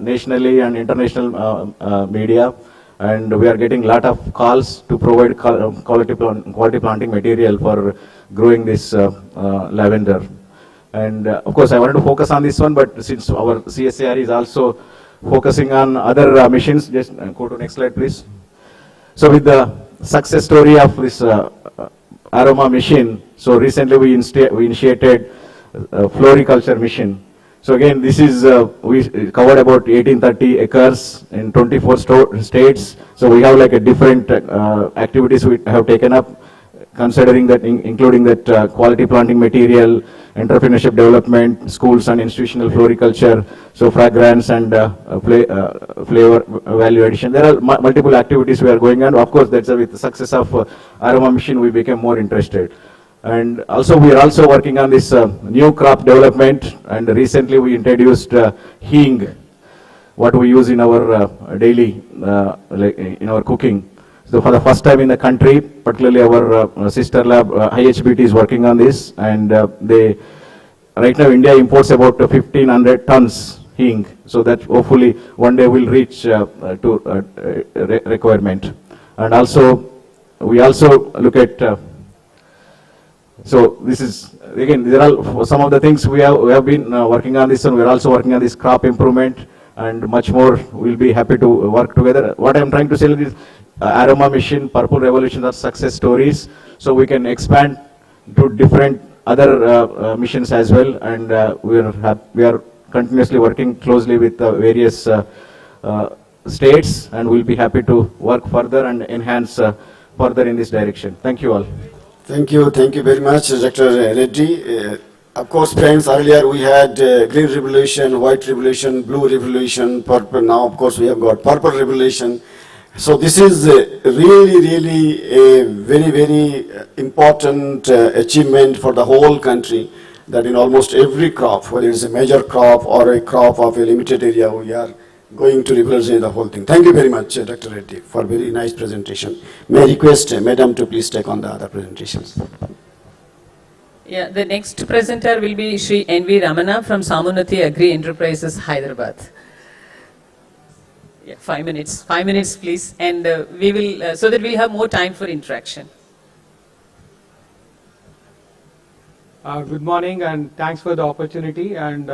nationally and international media, and we are getting a lot of calls to provide quality planting material for growing this lavender. And of course, I wanted to focus on this one, but since our CSAR is also focusing on other missions, just go to next slide, please. So with the success story of this aroma machine. So recently we initiated floriculture mission. So again, this is, we covered about 1830 acres in 24 states. So we have like a different activities we have taken up, considering that, including that quality planting material, entrepreneurship development, schools and institutional floriculture, so fragrance and flavor value addition. There are multiple activities we are going on. Of course, that's with the success of aroma mission, we became more interested. And also, we are also working on this new crop development, and recently we introduced hing, what we use in our daily, like in our cooking. So for the first time in the country, particularly our sister lab, IHBT is working on this, and right now India imports about 1,500 tons hing, so that hopefully one day will reach to requirement. And also, we also look at, so this is, again, there are some of the things we have been working on this, and we are also working on this crop improvement, and much more. We'll be happy to work together. What I'm trying to say is, aroma mission, purple revolution are success stories, so we can expand to different other missions as well, and we are continuously working closely with various states, and we'll be happy to work further and enhance further in this direction. Thank you all. Thank you very much, Dr. Reddy. Of course, friends, earlier we had green revolution, white revolution, blue revolution, purple. Now, of course, we have got purple revolution. So this is really a very important achievement for the whole country, that in almost every crop, whether it's a major crop or a crop of a limited area, we are going to represent the whole thing. Thank you very much, Dr. Reddy, for a very nice presentation. May I request Madam to please take on the other presentations. Yeah, the next presenter will be Shri N.V. Ramana from Samunati Agri Enterprises, Hyderabad. Yeah, 5 minutes. 5 minutes, please, and we will, so that we'll have more time for interaction. Good morning, and thanks for the opportunity. And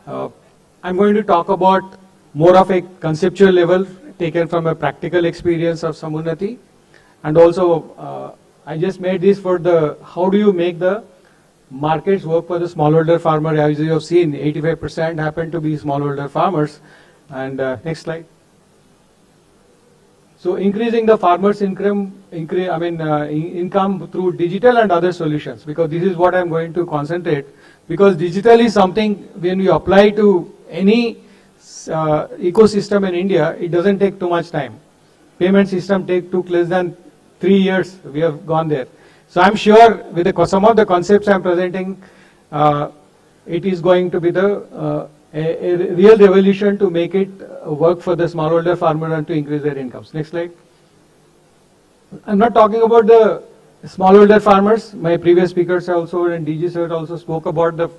I'm going to talk about more of a conceptual level taken from a practical experience of Samunati, and also I just made this for the how do you make the markets work for the smallholder farmer. As you have seen, 85% happen to be smallholder farmers. And next slide. So increasing the farmers' income through digital and other solutions, because this is what I'm going to concentrate. Because digital is something when we apply to any ecosystem in India, it doesn't take too much time. Payment system took less than 3 years. We have gone there. So I'm sure with some of the concepts I'm presenting, it is going to be the a real revolution to make it work for the smallholder farmer and to increase their incomes. Next slide. I'm not talking about the smallholder farmers. My previous speakers also and DG sir also spoke about the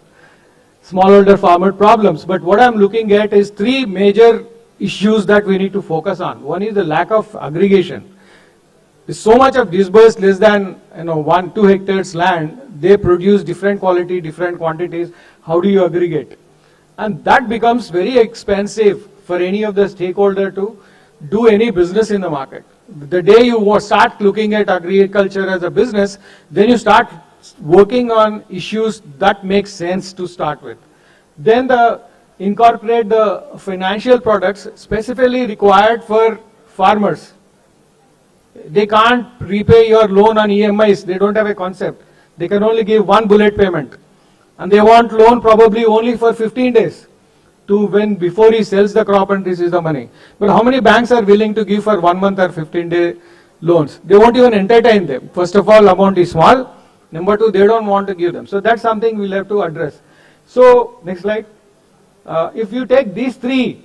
smallholder farmer problems. But what I'm looking at is 3 major issues that we need to focus on. One is the lack of aggregation. There's so much of disbursed less than 1-2 hectares land. They produce different quality, different quantities. How do you aggregate? And that becomes very expensive for any of the stakeholder to do any business in the market. The day you start looking at agriculture as a business, then you start working on issues that make sense to start with. Then incorporate the financial products specifically required for farmers. They can't repay your loan on EMIs. They don't have a concept. They can only give one bullet payment. And they want loan probably only for 15 days to before he sells the crop and receives the money. But how many banks are willing to give for 1 month or 15-day loans? They won't even entertain them. First of all, amount is small. Number 2, they don't want to give them. So that's something we'll have to address. So next slide. If you take these 3,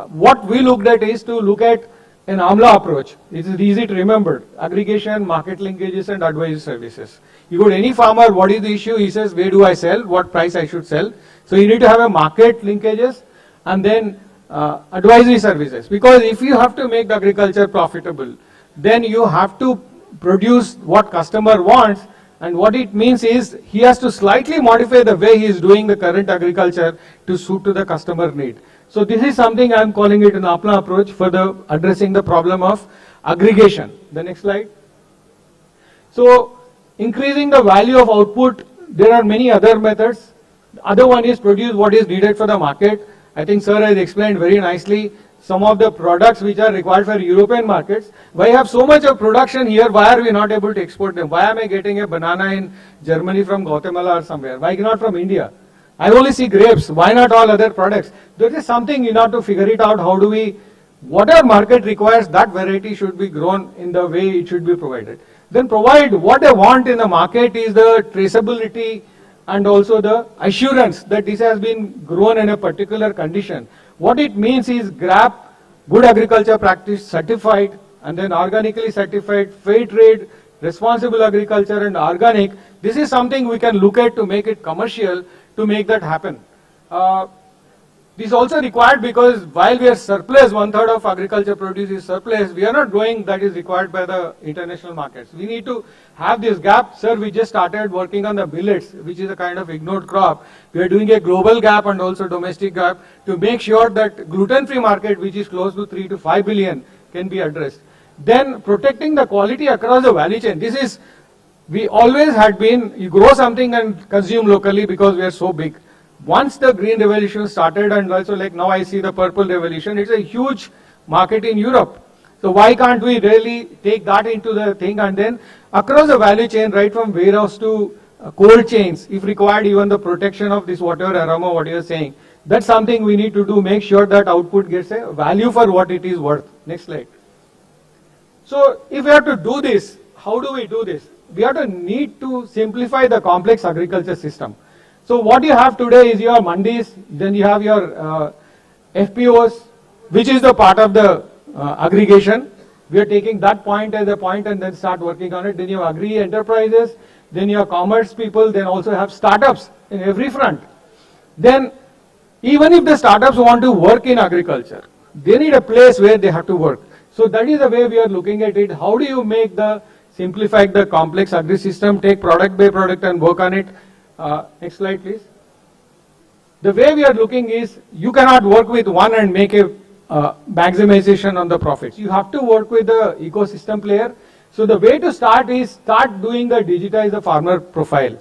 what we looked at is to look at an AMLA approach. It is easy to remember. Aggregation, market linkages and advisory services. You go to any farmer, what is the issue? He says, where do I sell? What price I should sell? So you need to have a market linkages and then advisory services. Because if you have to make the agriculture profitable, then you have to produce what customer wants, and what it means is he has to slightly modify the way he is doing the current agriculture to suit to the customer need. So this is something I am calling it an APNA approach for addressing the problem of aggregation. The next slide. So increasing the value of output, there are many other methods. The other one is produce what is needed for the market. I think sir has explained very nicely some of the products which are required for European markets. Why have so much of production here? Why are we not able to export them? Why am I getting a banana in Germany from Guatemala or somewhere? Why not from India? I only see grapes. Why not all other products? There is something you have to figure it out. How do we, whatever market requires, that variety should be grown in the way it should be provided. Then provide what they want in the market is the traceability and also the assurance that this has been grown in a particular condition. What it means is GRAP, Good Agriculture Practice Certified, and then Organically Certified, Fair Trade, Responsible Agriculture and Organic. This is something we can look at to make it commercial, to make that happen. This is also required because while we are surplus, 1/3 of agriculture produce is surplus, we are not growing that is required by the international markets. We need to have this gap. Sir, we just started working on the millets, which is a kind of ignored crop. We are doing a global gap and also domestic gap to make sure that gluten-free market, which is close to 3 to 5 billion, can be addressed. Then protecting the quality across the value chain. This is, we always had been, you grow something and consume locally because we are so big. Once the green revolution started, and also like now I see the purple revolution, it's a huge market in Europe. So why can't we really take that into the thing, and then across the value chain, right from warehouse to cold chains, if required, even the protection of this whatever aroma, what you are saying, that's something we need to do, make sure that output gets a value for what it is worth. Next slide. So if we have to do this, how do we do this? We have to need to simplify the complex agriculture system. So what you have today is your mandis, then you have your FPOs, which is the part of the aggregation. We are taking that point as a point and then start working on it. Then you have agri enterprises, then you have commerce people, then also have startups in every front. Then even if the startups want to work in agriculture, they need a place where they have to work. So that is the way we are looking at it. How do you make the, simplify the complex agri system, take product by product and work on it. Next slide, please. The way we are looking is, you cannot work with one and make a maximization on the profits. You have to work with the ecosystem player. So the way to start is, start doing the digitize the farmer profile.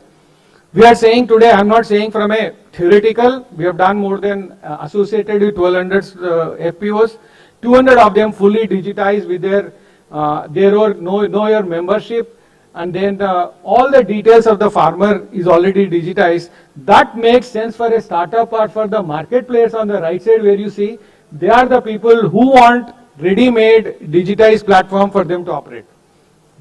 We are saying today, I'm not saying from a theoretical, we have done more than associated with 1200 FPOs, 200 of them fully digitized with their know your membership. And then all the details of the farmer is already digitized. That makes sense for a startup or for the market players on the right side where you see, they are the people who want ready-made digitized platform for them to operate.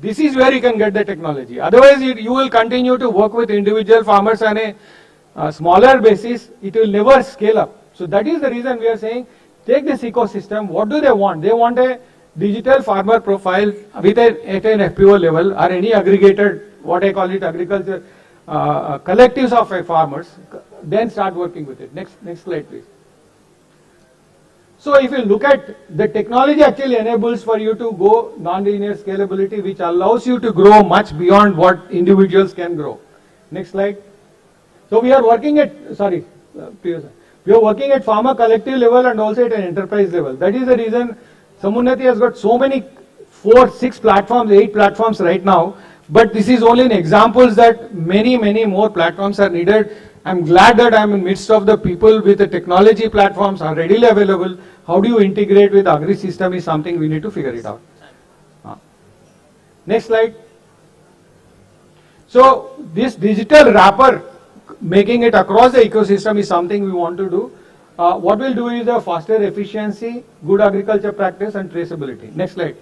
This is where you can get the technology. Otherwise, you will continue to work with individual farmers on a smaller basis. It will never scale up. So that is the reason we are saying, take this ecosystem. What do they want? They want a digital farmer profile with at an FPO level or any aggregated, what I call it, agriculture collectives of farmers, then start working with it. Next slide, please. So if you look at the technology actually enables for you to go non-linear scalability, which allows you to grow much beyond what individuals can grow. Next slide. So we are working at, we are working at farmer collective level and also at an enterprise level. That is the reason Samunnati has got so many 4, 6 platforms, 8 platforms right now, but this is only an examples that many more platforms are needed. I'm glad that I'm in midst of the people with the technology platforms are readily available. How do you integrate with agri system is something we need to figure it out. Next slide. So this digital wrapper, making it across the ecosystem is something we want to do. What we'll do is a faster efficiency, good agriculture practice and traceability. Next slide.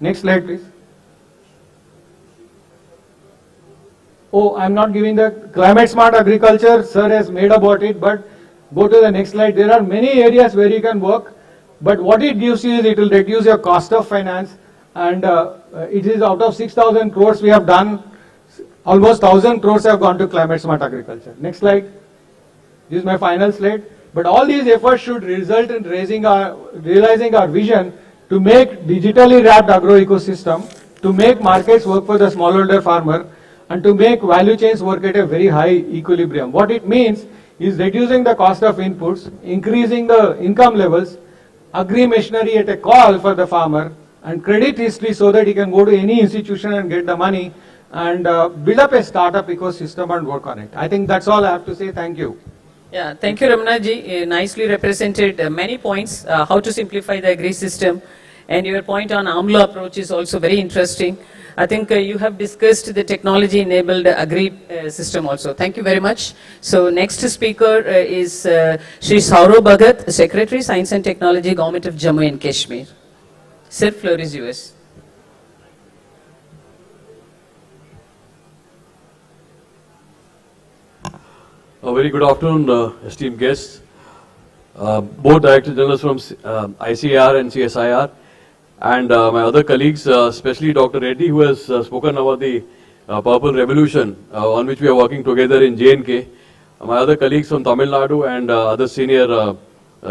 Next slide, please. Oh, I'm not giving the climate smart agriculture. Sir has made about it, but go to the next slide. There are many areas where you can work, but what it gives you is it will reduce your cost of finance, and it is out of 6,000 crores we have done, almost 1,000 crores have gone to climate smart agriculture. Next slide. This is my final slide. But all these efforts should result in realizing our vision to make digitally wrapped agro ecosystem, to make markets work for the smallholder farmer, and to make value chains work at a very high equilibrium. What it means is reducing the cost of inputs, increasing the income levels, agri-machinery at a call for the farmer, and credit history so that he can go to any institution and get the money, and build up a startup ecosystem and work on it. I think that's all I have to say. Thank you. Yeah, thank you, Ramana ji. Nicely represented many points, how to simplify the agri system, and your point on AMLO approach is also very interesting. I think you have discussed the technology-enabled agri system also. Thank you very much. So next speaker is Shri Saurav Bhagat, Secretary, Science and Technology, Government of Jammu and Kashmir. Sir, floor is yours. A very good afternoon, esteemed guests. Both Director Generals from ICAR and CSIR, and my other colleagues, especially Dr. Reddy, who has spoken about the Purple Revolution, on which we are working together in J&K. My other colleagues from Tamil Nadu and other senior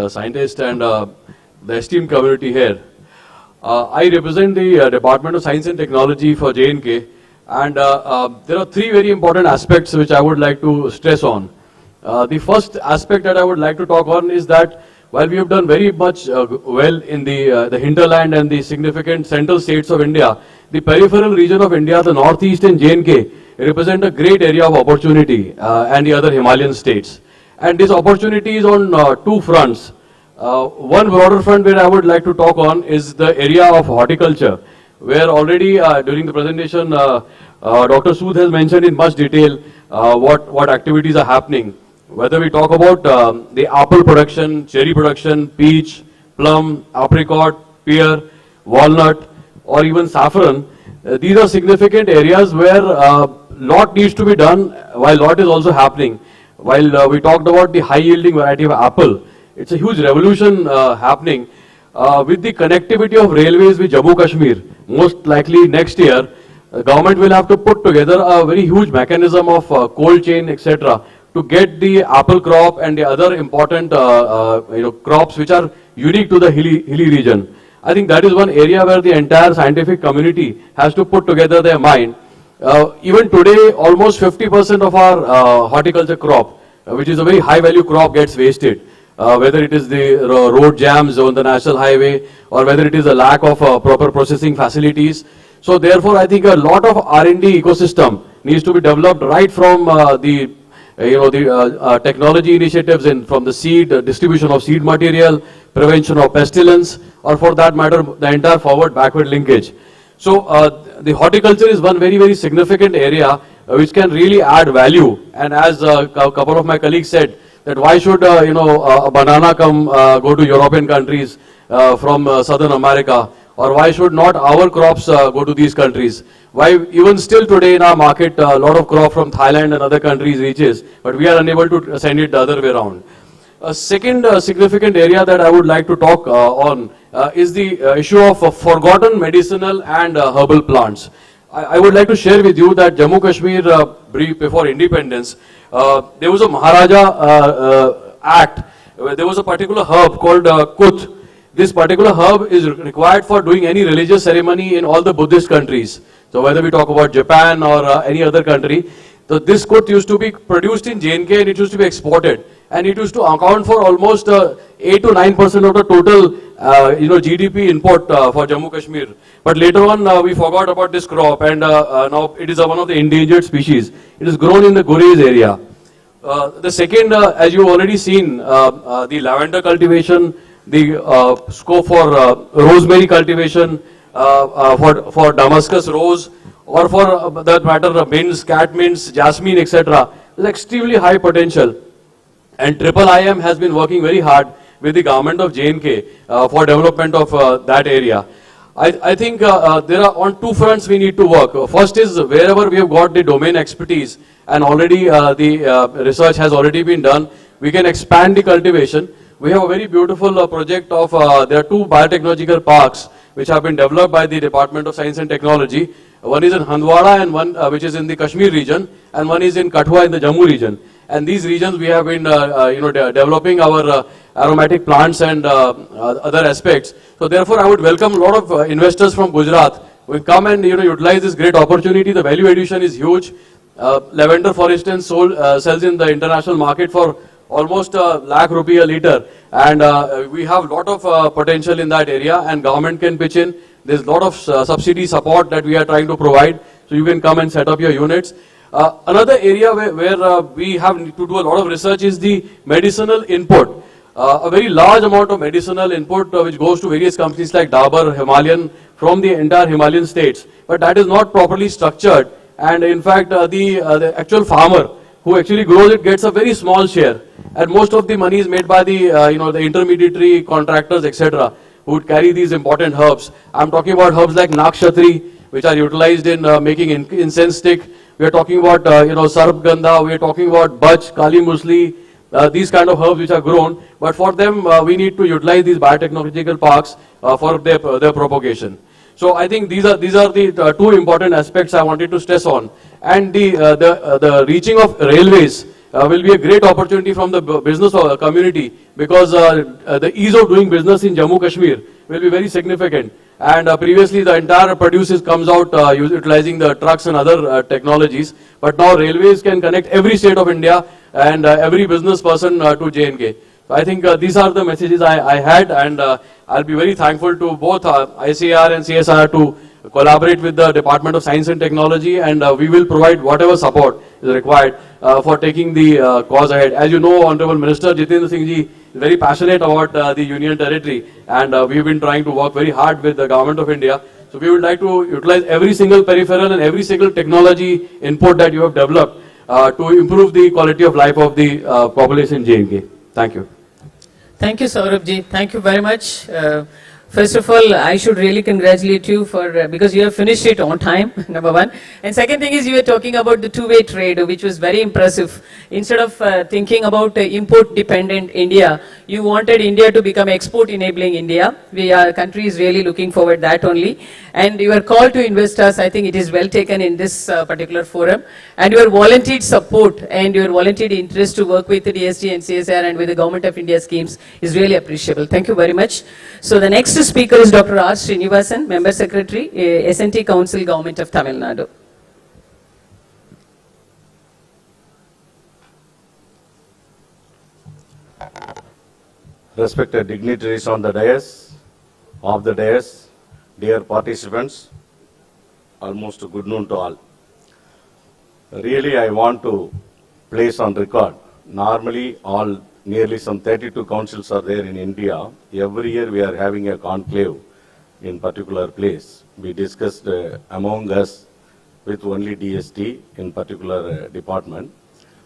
scientists and the esteemed community here. I represent the Department of Science and Technology for J&K, and there are three very important aspects which I would like to stress on. The first aspect that I would like to talk on is that while we have done very much well in the hinterland and the significant central states of India, the peripheral region of India, the northeast and J&K, represent a great area of opportunity and the other Himalayan states. And this opportunity is on two fronts. One broader front where I would like to talk on is the area of horticulture, where already during the presentation Dr. Sood has mentioned in much detail what activities are happening. Whether we talk about the apple production, cherry production, peach, plum, apricot, pear, walnut, or even saffron, these are significant areas where lot needs to be done, while lot is also happening. While we talked about the high yielding variety of apple, it's a huge revolution happening. With the connectivity of railways with Jammu Kashmir, most likely next year, the government will have to put together a very huge mechanism of cold chain, etc., to get the apple crop and the other important crops which are unique to the hilly region. I think that is one area where the entire scientific community has to put together their mind. Even today, almost 50% of our horticulture crop, which is a very high value crop, gets wasted. Whether it is the road jams on the national highway, or whether it is a lack of proper processing facilities. So therefore, I think a lot of R&D ecosystem needs to be developed right from the technology initiatives from the seed, distribution of seed material, prevention of pestilence, or for that matter, the entire forward-backward linkage. So the horticulture is one very, very significant area which can really add value. And as a couple of my colleagues said, that why should a banana go to European countries from Southern America, or why should not our crops go to these countries? Why even still today in our market a lot of crop from Thailand and other countries reaches, but we are unable to send it the other way around. A second significant area that I would like to talk on is the issue of forgotten medicinal and herbal plants. I would like to share with you that Jammu Kashmir, brief before independence, there was a Maharaja Act, where there was a particular herb called Kut. This particular herb is required for doing any religious ceremony in all the Buddhist countries. So whether we talk about Japan or any other country, so this Kut used to be produced in J&K and it used to be exported. And it used to account for almost 8 to 9% of the total GDP import for Jammu Kashmir. But later on we forgot about this crop, and now it is one of the endangered species. It is grown in the Gurez area. The second, as you already seen, the lavender cultivation, the scope for rosemary cultivation, for Damascus rose, or for that matter mints, cat mints, jasmine, etc. There's extremely high potential. And IIM has been working very hard with the government of J&K for development of that area. I think there are on two fronts we need to work. First is wherever we have got the domain expertise and already the research has already been done, we can expand the cultivation. We have a very beautiful project of, there are two biotechnological parks which have been developed by the Department of Science and Technology. One is in Handwara and one which is in the Kashmir region, and one is in Kathua in the Jammu region. And these regions we have been developing our aromatic plants and other aspects. So therefore I would welcome a lot of investors from Gujarat who will come and utilize this great opportunity. The value addition is huge. Lavender, for instance, sells in the international market for almost ₹1,00,000 a liter, and we have a lot of potential in that area, and government can pitch in. There's a lot of subsidy support that we are trying to provide. So you can come and set up your units. Another area where we have to do a lot of research is the medicinal input. A very large amount of medicinal input which goes to various companies like Dabur, Himalayan, from the entire Himalayan states. But that is not properly structured, and in fact the actual farmer who actually grows it gets a very small share, and most of the money is made by the the intermediary contractors, etc., who would carry these important herbs. I'm talking about herbs like Nakshatri, which are utilized in making incense stick. We are talking about Sarabgandha. We are talking about Bach, Kali Musli, these kind of herbs which are grown. But for them, we need to utilize these biotechnological parks for their propagation. So I think these are the two important aspects I wanted to stress on. And the reaching of railways will be a great opportunity from the business community, because the ease of doing business in Jammu Kashmir will be very significant. And previously the entire produce comes out utilizing the trucks and other technologies. But now railways can connect every state of India and every business person to J&K. So I think these are the messages I had, and I'll be very thankful to both ICAR and CSIR to collaborate with the Department of Science and Technology, and we will provide whatever support is required for taking the cause ahead. As you know, Honorable Minister Jitendra Singh ji is very passionate about the Union Territory, and we've been trying to work very hard with the Government of India. So we would like to utilize every single peripheral and every single technology input that you have developed to improve the quality of life of the population in J&K. Thank you. Thank you, Saurabh-ji. Thank you very much. First of all, I should really congratulate you for because you have finished it on time, number one. And second thing is, you were talking about the two-way trade, which was very impressive. Instead of thinking about import-dependent India, you wanted India to become export-enabling India. Our country is really looking forward that only. And your call to investors, I think it is well taken in this particular forum. And your volunteered support and your volunteered interest to work with the DST and CSR and with the Government of India schemes is really appreciable. Thank you very much. So the next speaker is Dr. R. Srinivasan, Member Secretary, SNT Council, Government of Tamil Nadu. Respected dignitaries on the dais, off the dais, dear participants, almost good noon to all. Really, I want to place on record, normally nearly some 32 councils are there in India. Every year we are having a conclave in particular place. We discussed among us with only DST in particular department.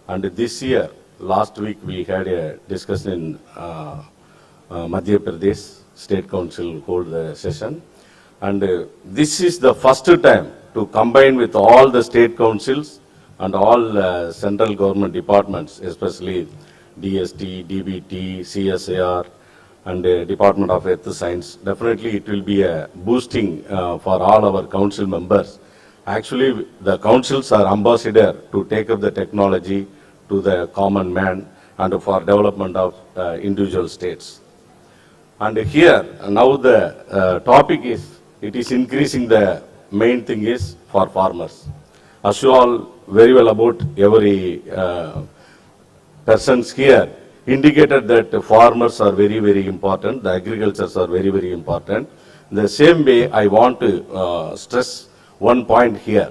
And this year, last week we had a discussion in Madhya Pradesh State Council hold the session. And this is the first time to combine with all the state councils and all central government departments, especially DST, DBT, CSIR, and Department of Earth Science. Definitely it will be a boosting for all our council members. Actually, the councils are ambassador to take up the technology to the common man and for development of individual states. And here, now the topic is, it is increasing, the main thing is for farmers. As you all very well about every persons here indicated that farmers are very, very important, the agricultures are very, very important. The same way, I want to stress one point here.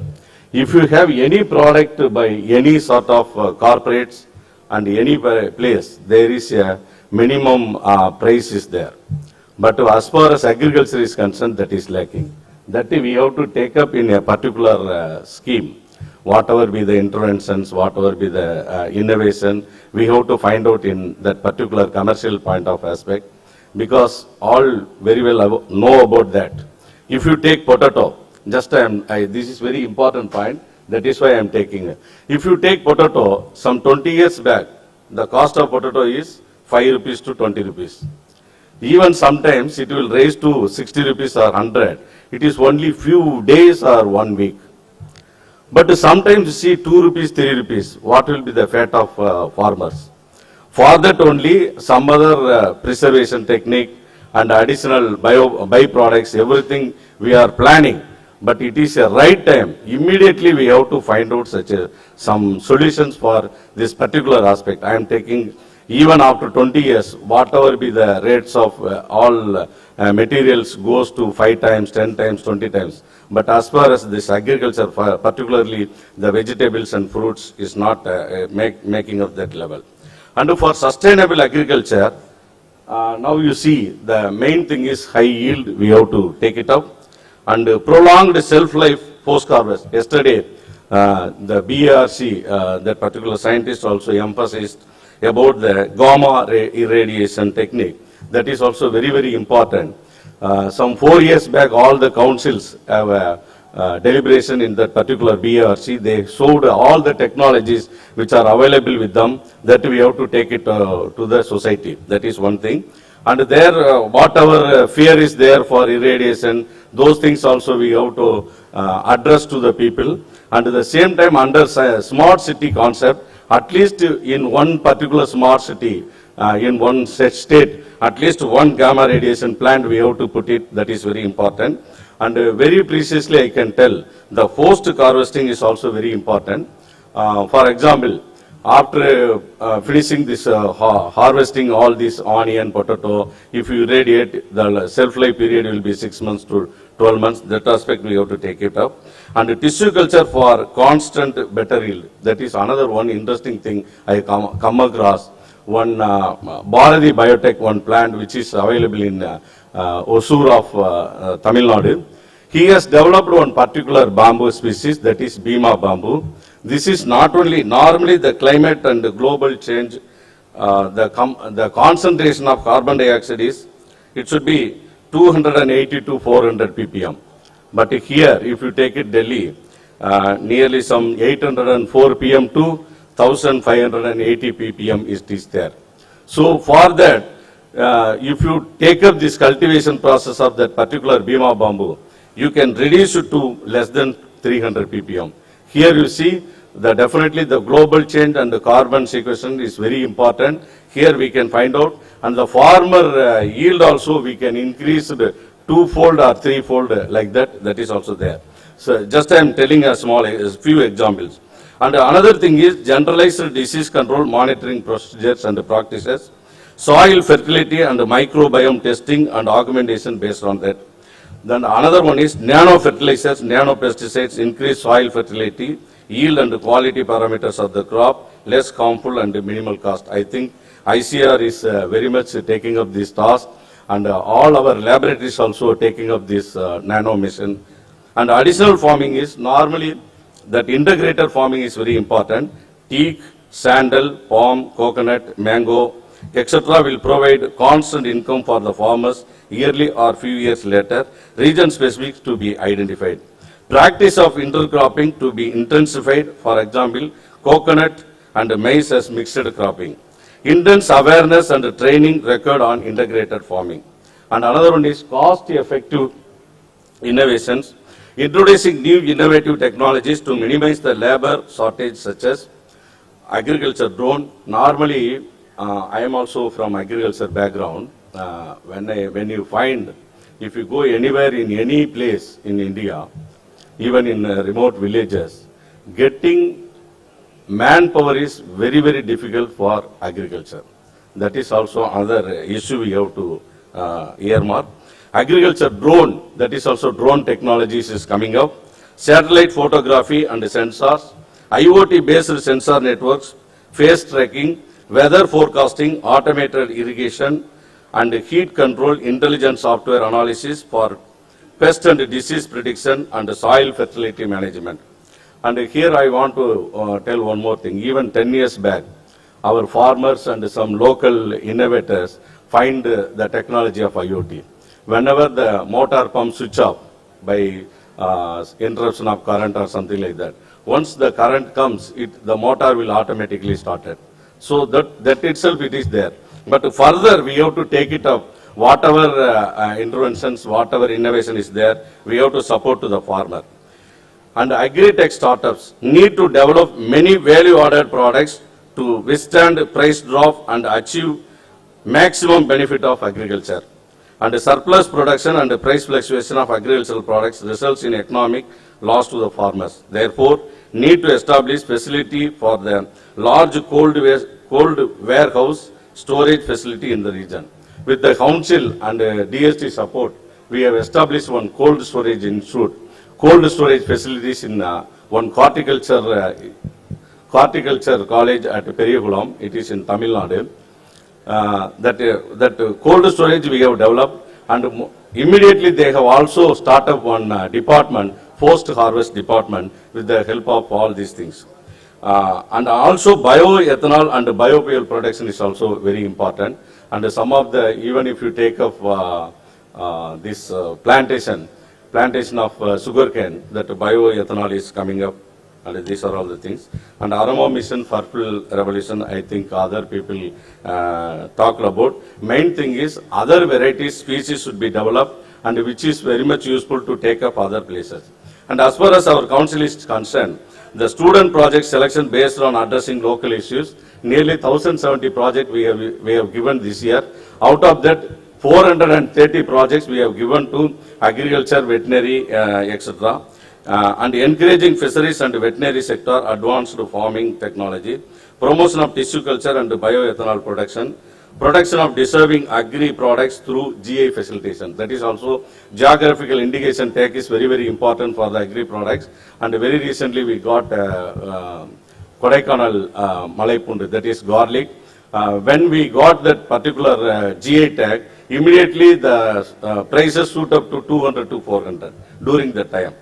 If you have any product by any sort of corporates and any place, there is a minimum price is there. But as far as agriculture is concerned, that is lacking. That we have to take up in a particular scheme. Whatever be the interventions, whatever be the innovation, we have to find out in that particular commercial point of aspect, because all very well know about that. If you take potato, just this is very important point, that is why I am taking it. If you take potato, some 20 years back, the cost of potato is 5 rupees to 20 rupees. Even sometimes it will raise to 60 rupees or 100. It is only few days or 1 week. But sometimes you see 2 rupees, 3 rupees. What will be the fate of farmers? For that only some other preservation technique and additional byproducts, everything we are planning. But it is a right time. Immediately we have to find out some solutions for this particular aspect. I am taking even after 20 years, whatever be the rates of all materials goes to 5 times, 10 times, 20 times. But as far as this agriculture, particularly the vegetables and fruits, is not making up that level. And for sustainable agriculture, now you see the main thing is high yield, we have to take it up. And prolonged shelf-life post-harvest. Yesterday, the BRC, that particular scientist also emphasized about the gamma irradiation technique. That is also very, very important. Some 4 years back, all the councils have a deliberation in that particular BRC. They showed all the technologies which are available with them, that we have to take it to the society. That is one thing. And there, whatever fear is there for irradiation, those things also we have to address to the people. And at the same time, under smart city concept, at least in one particular smart city, in one state, at least one gamma radiation plant we have to put it. That is very important. And very preciously I can tell, the post-harvesting is also very important. For example, after finishing this harvesting all this onion, potato, if you irradiate, the shelf-life period will be 6 months to 12 months. That aspect we have to take it up. And tissue culture for constant better yield. That is another one interesting thing I come across. One Bharati Biotech, one plant which is available in Osur of Tamil Nadu. He has developed one particular bamboo species, that is Bhima bamboo. This is not only, normally the climate and the global change, the concentration of carbon dioxide is, it should be 280 to 400 ppm. But here, if you take it Delhi, nearly some 804 pm to 1580 ppm is there. So for that, if you take up this cultivation process of that particular Bhima bamboo, you can reduce it to less than 300 ppm. Here you see definitely the global change and the carbon sequestration is very important. Here we can find out, and the farmer yield also we can increase it twofold or threefold like that. That is also there. So just I am telling a few examples. And another thing is generalized disease control monitoring procedures and practices, soil fertility and microbiome testing and augmentation based on that. Then another one is nano fertilizers, nano pesticides, increase soil fertility, yield and quality parameters of the crop, less harmful and minimal cost. I think ICR is very much taking up this task, and all our laboratories also taking up this nano mission. And additional farming is normally that integrated farming is very important. Teak, sandal, palm, coconut, mango, etc. will provide constant income for the farmers yearly or few years later, region specific to be identified. Practice of intercropping to be intensified, for example, coconut and maize as mixed cropping. Intense awareness and training required on integrated farming. And another one is cost-effective innovations, introducing new innovative technologies to minimize the labor shortage, such as agriculture drone. Normally, I am also from agriculture background. When you find, if you go anywhere in any place in India, even in remote villages, getting manpower is very, very difficult for agriculture. That is also another issue we have to earmark. Agriculture drone, that is also drone technologies is coming up. Satellite photography and sensors, IoT-based sensor networks, phase tracking, weather forecasting, automated irrigation, and heat control, intelligent software analysis for pest and disease prediction and soil fertility management. And here I want to tell one more thing. Even 10 years back, our farmers and some local innovators find the technology of IoT. Whenever the motor pump switch off by interruption of current or something like that, once the current comes, the motor will automatically start it. So that itself it is there. But further we have to take it up. Whatever interventions, whatever innovation is there, we have to support to the farmer. And agri-tech startups need to develop many value-added products to withstand price drop and achieve maximum benefit of agriculture. And the surplus production and the price fluctuation of agricultural products results in economic loss to the farmers. Therefore, need to establish facility for the large cold warehouse storage facility in the region. With the council and DST support, we have established one cold storage institute, cold storage facilities in one horticulture college at Periyakulam. It is in Tamil Nadu. That cold storage we have developed, and immediately they have also started up one department, post-harvest department, with the help of all these things. And also bioethanol and biofuel production is also very important. And some of the, even if you take up this plantation of sugarcane, that bioethanol is coming up, and these are all the things. And aroma mission, purple revolution, I think other people talked about. Main thing is other varieties, species should be developed, and which is very much useful to take up other places. And as far as our council is concerned, the student project selection based on addressing local issues, nearly 1,070 projects we have given this year. Out of that, 430 projects we have given to agriculture, veterinary, etc. And encouraging fisheries and veterinary sector, advanced farming technology, promotion of tissue culture and bioethanol production, production of deserving agri products through GI facilitation. That is also geographical indication tag is very, very important for the agri products. And very recently we got Kodaikanal Malaipundu, that is garlic. When we got that particular GI tag, immediately the prices shoot up to 200 to 400 during that time.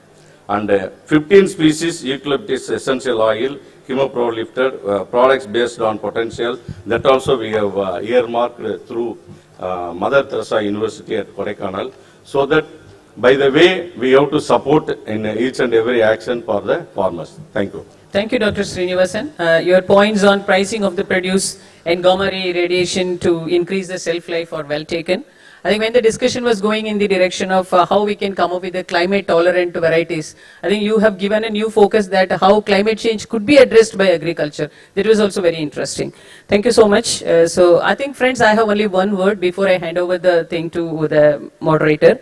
And 15 species eucalyptus essential oil, chemoprolifted products based on potential, that also we have earmarked through Mother Teresa University at Kodaikanal, so that by the way we have to support in each and every action for the farmers. Thank you. Thank you, Dr. Srinivasan. Your points on pricing of the produce and gamma ray radiation to increase the shelf life are well taken. I think when the discussion was going in the direction of how we can come up with the climate tolerant varieties, I think you have given a new focus that how climate change could be addressed by agriculture. That was also very interesting. Thank you so much. So I think, friends, I have only one word before I hand over the thing to the moderator.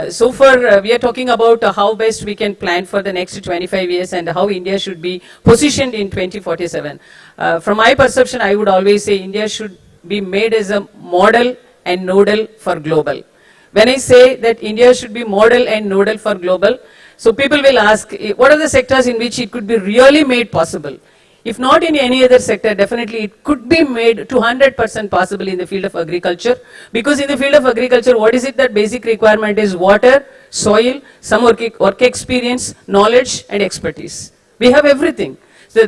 So far, we are talking about how best we can plan for the next 25 years and how India should be positioned in 2047. From my perception, I would always say India should be made as a model and nodal for global. When I say that India should be model and nodal for global, so people will ask, what are the sectors in which it could be really made possible? If not in any other sector, definitely it could be made to 100% possible in the field of agriculture. Because in the field of agriculture, what is it that basic requirement is? Water, soil, some work experience, knowledge and expertise. We have everything.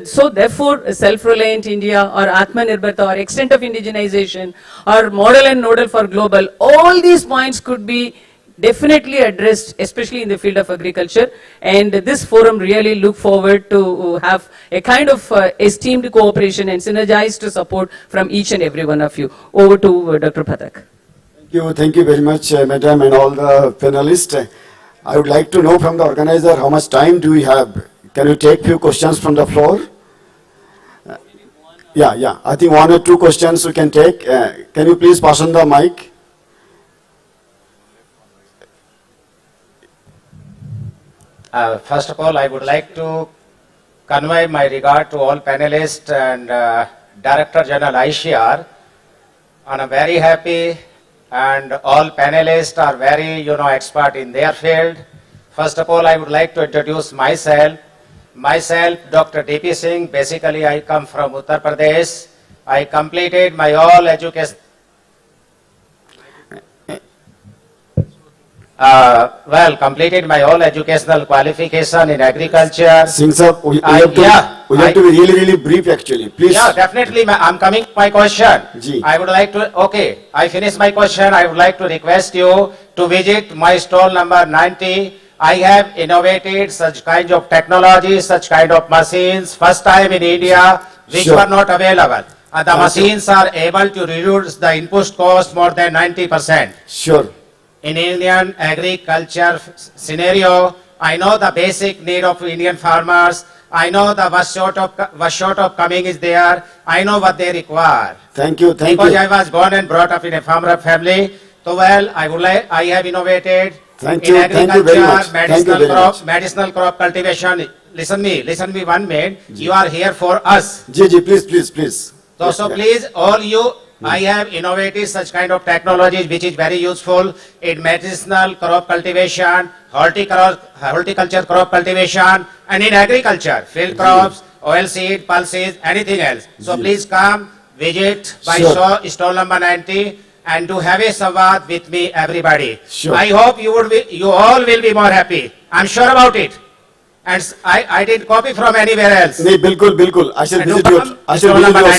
So therefore, self-reliant India or Atmanirbharta or extent of indigenization or model and nodal for global, all these points could be definitely addressed, especially in the field of agriculture. And this forum really look forward to have a kind of esteemed cooperation and synergized support from each and every one of you. Over to Dr. Pathak. Thank you very much, Madam, and all the panelists. I would like to know from the organizer how much time do we have. Can you take few questions from the floor? Yeah. I think one or two questions we can take. Can you please pass on the mic? First of all, I would like to convey my regard to all panelists and Director General ICR. And I'm very happy, and all panelists are very, expert in their field. First of all, I would like to introduce myself. Myself, Dr. D.P. Singh. Basically, I come from Uttar Pradesh. I completed my all education. Completed my all educational qualification in agriculture. Singh sir, we have to be really brief actually. Please. Yeah, definitely. I'm coming to my question. I would like to, I finish my question. I would like to request you to visit my stall number 90. I have innovated such kind of technology, such kind of machines, first time in India, which were not available. And the machines are able to reduce the input cost more than 90%. Sure. In Indian agriculture scenario, I know the basic need of Indian farmers. I know the was short of coming is there. I know what they require. Thank you. Because I was born and brought up in a farmer family. So I have innovated in agriculture, medicinal crop cultivation. Listen me 1 minute. You are here for us. Please. So please, all you I have innovated such kind of technologies which is very useful in medicinal crop cultivation, horticulture crop cultivation, and in agriculture, field crops, oilseed, pulses, anything else. So please come, visit by stall number 90 and to have a samvad with me, everybody. I hope you all will be more happy. I'm sure about it. And I didn't copy from anywhere else. No, bilkul. I shall visit your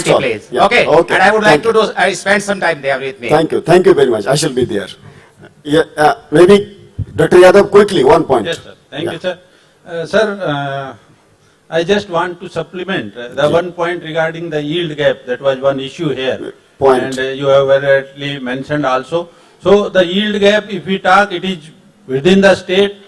stall. Please. Yeah. Okay. Okay. And I would like to spend some time there with me. Thank you very much. I shall be there. Yeah, maybe Dr. Yadav, quickly, one point. Yes, sir. Thank you, sir. Sir, I just want to supplement the one point regarding the yield gap. That was one issue here. And you have very rightly mentioned also. So the yield gap, if we talk, it is within the state,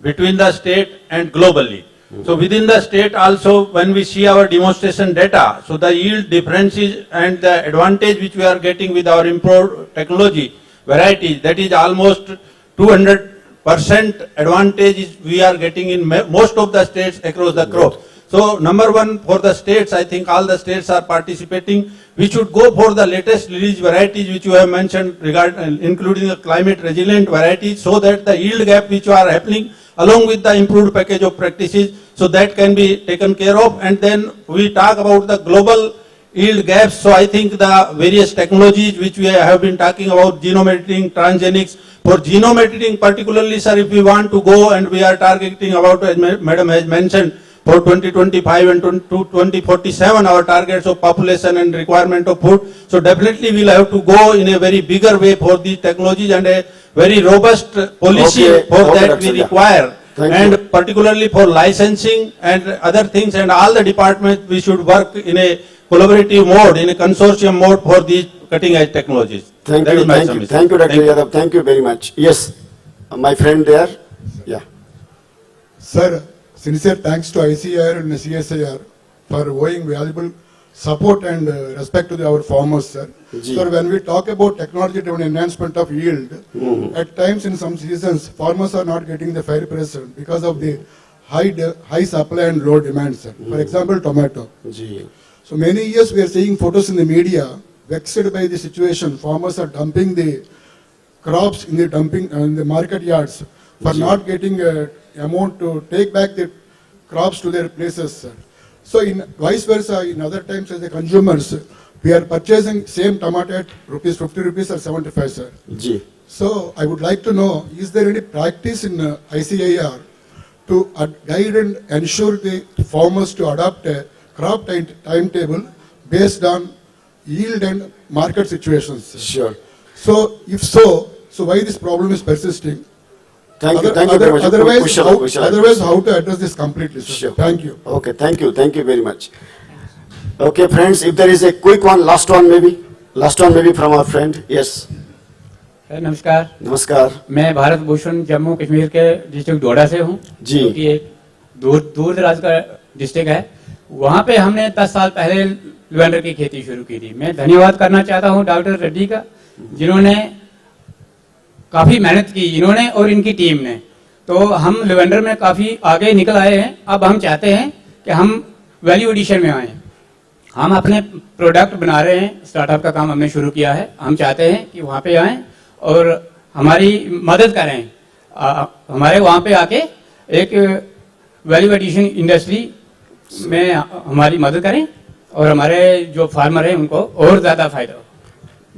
between the state and globally. So within the state also, when we see our demonstration data, so the yield differences and the advantage which we are getting with our improved technology varieties, that is almost 200% advantage we are getting in most of the states across the crop. So number one for the states, I think all the states are participating. We should go for the latest release varieties which you have mentioned, including the climate resilient varieties, so that the yield gap which are happening along with the improved package of practices, so that can be taken care of. And then we talk about the global yield gaps. So I think the various technologies which we have been talking about, genome editing, transgenics, for genome editing particularly, sir, if we want to go and we are targeting about, as Madam has mentioned, for 2025 and 2047, our targets of population and requirement of food. So definitely we'll have to go in a very bigger way for these technologies and a very robust policy for that we require. And particularly for licensing and other things, and all the departments, we should work in a collaborative mode, in a consortium mode for these cutting edge technologies. Thank you, Dr. Yadav. Thank you very much. Yes, my friend there. Yeah. Sir, sincere thanks to ICR and CSIR for owing valuable support and respect to our farmers, sir. So when we talk about technology-driven enhancement of yield, at times in some seasons, farmers are not getting the fair price because of the high supply and low demand, sir. For example, tomato. So many years we are seeing photos in the media, vexed by the situation. Farmers are dumping the crops in the market yards for not getting amount to take back the crops to their places, sir. So in vice versa, in other times as the consumers, we are purchasing same tomato at ₹50 or 75, sir. So I would like to know, is there any practice in ICAR to guide and ensure the farmers to adopt a crop timetable based on yield and market situations, sir? Sure. So if so why this problem is persisting? Thank you very much. Otherwise, how to address this completely, sir? Sure. Thank you. Okay, thank you very much. Okay, friends, if there is a quick one, last one maybe from our friend. Yes. नमस्कार। नमस्कार। मैं भारत भूषण जम्मू कश्मीर के district डोडा से हूँ, जो कि एक दूर दराज का डिस्ट्रिक्ट है। वहाँ पे हमने 10 साल पहले लेवेंडर की खेती शुरू की थी। मैं धन्यवाद करना चाहता हूँ डॉक्टर रेड्डी का, जिन्होंने काफी मेहनत की, इन्होंने और इनकी टीम ने। तो हम लेवेंडर में काफी आगे निकल आए हैं। अब हम चाहते हैं कि हम वैल्यू एडिशन में आए। हम अपने प्रोडक्ट बना रहे हैं, स्टार्टअप का काम हमने शुरू किया है। हम चाहते हैं कि वहाँ पे आएं और हमारी मदद करें, हमारे वहाँ पे आके एक वैल्यू एडिशन इंडस्ट्री में हमारी मदद करें और हमारे जो फार्मर हैं उनको और ज़्यादा फायदा हो।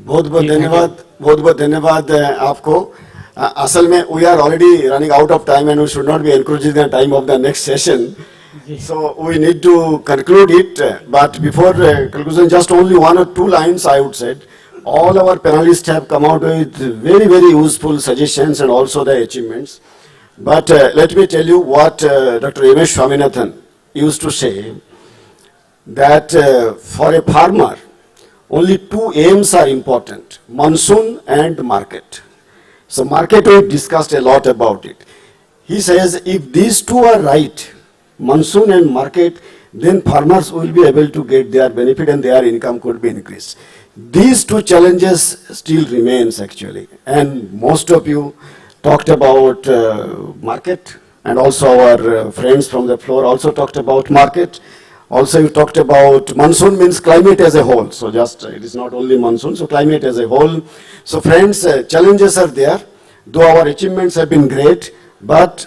बहुत बहुत धन्यवाद आपको। असल में we are already running out of time and we should not be encroaching the time of the next session. So we need to conclude it. But before conclusion, just only 1 or 2 lines I would say. All our panelists have come out with very, very useful suggestions and also the achievements. But let me tell you what Dr. M.S. Swaminathan used to say, that for a farmer, only 2 aims are important: monsoon and market. So market, we discussed a lot about it. He says if these 2 are right, monsoon and market, then farmers will be able to get their benefit and their income could be increased. These 2 challenges still remains actually, and most of you talked about market, and also our friends from the floor also talked about market. Also, you talked about monsoon means climate as a whole. So just, it is not only monsoon, so climate as a whole. So friends, challenges are there. Though our achievements have been great, but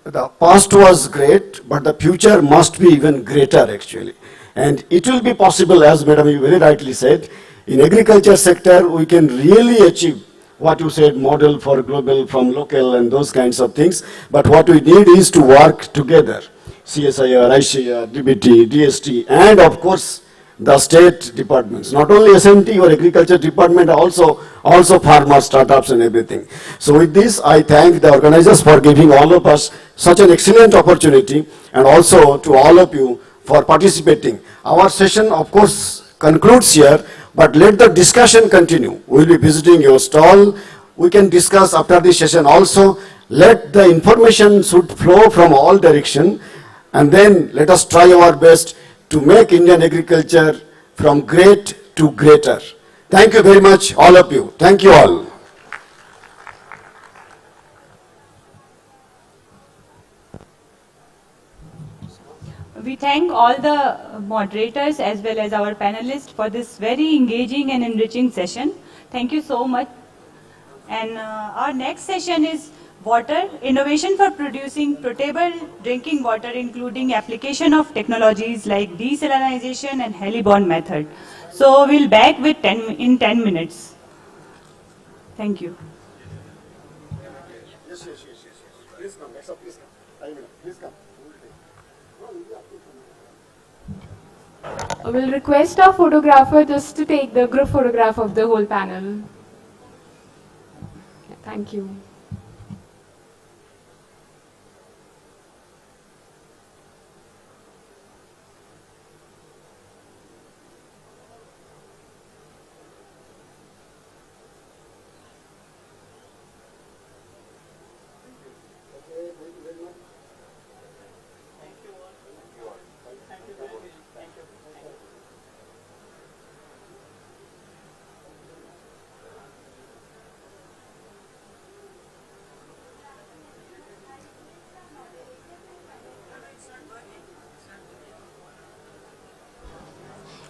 the past was great, but the future must be even greater actually. And it will be possible, as Madam you very rightly said, in agriculture sector we can really achieve what you said, model for global from local and those kinds of things. But what we need is to work together. CSIR, ICR, DBT, DST, and of course the state departments. Not only SMT or agriculture department, also farmer startups and everything. So with this, I thank the organizers for giving all of us such an excellent opportunity, and also to all of you for participating. Our session, of course, concludes here, but let the discussion continue. We will be visiting your stall. We can discuss after this session also. Let the information should flow from all direction, and then let us try our best to make Indian agriculture from great to greater. Thank you very much, all of you. Thank you all. We thank all the moderators as well as our panelists for this very engaging and enriching session. Thank you so much. And our next session is water, innovation for producing potable drinking water, including application of technologies like desalination and Halibon method. So we'll back with in 10 minutes. Thank you. Yes. Please come. Please come. We'll request our photographer just to take the group photograph of the whole panel. Thank you.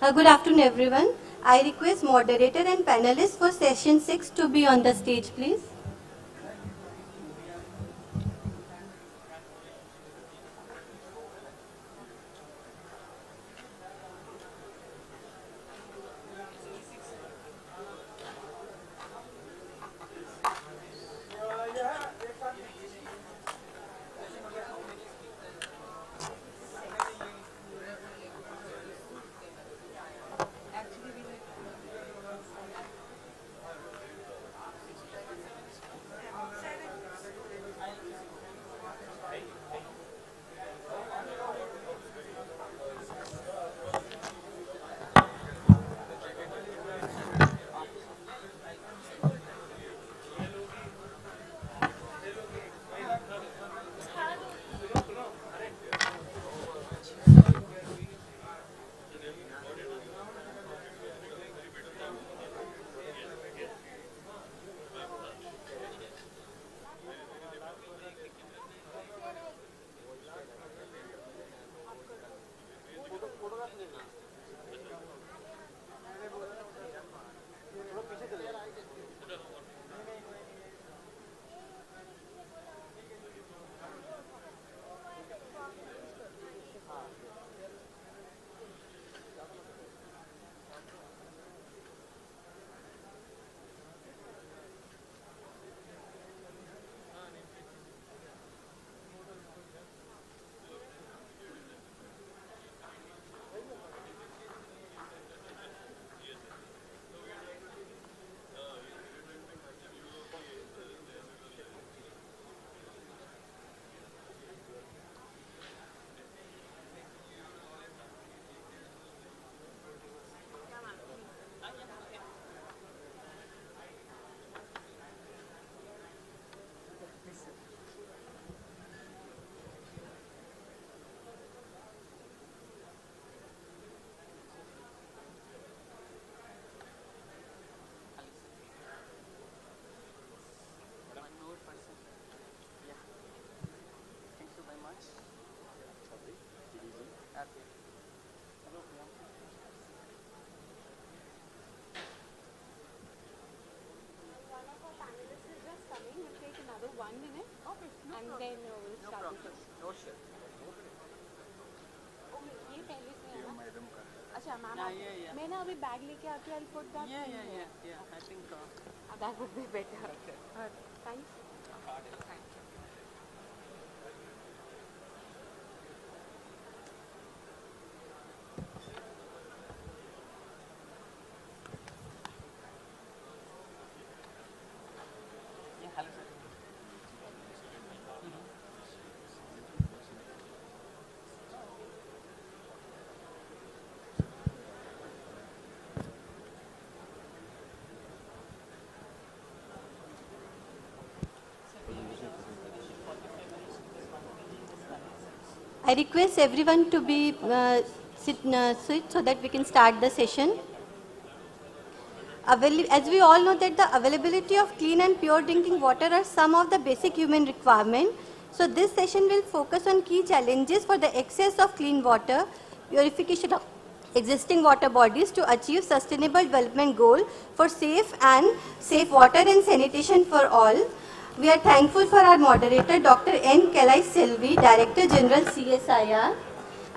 Good afternoon, everyone. I request moderator and panelists for session 6 to be on the stage, please. 1 minute, and then we'll start the session. ये पहले से है ना? अच्छा ma'am, मैं ना अभी bag लेके आती हूँ. I'll put that. Yeah. I think that would be better. Okay. Thanks. I request everyone to be sit so that we can start the session. As we all know that the availability of clean and pure drinking water are some of the basic human requirements. So this session will focus on key challenges for the access of clean water, purification of existing water bodies to achieve sustainable development goal for safe water and sanitation for all. We are thankful for our moderator, Dr. N. Kelai Selvi, Director General CSIR.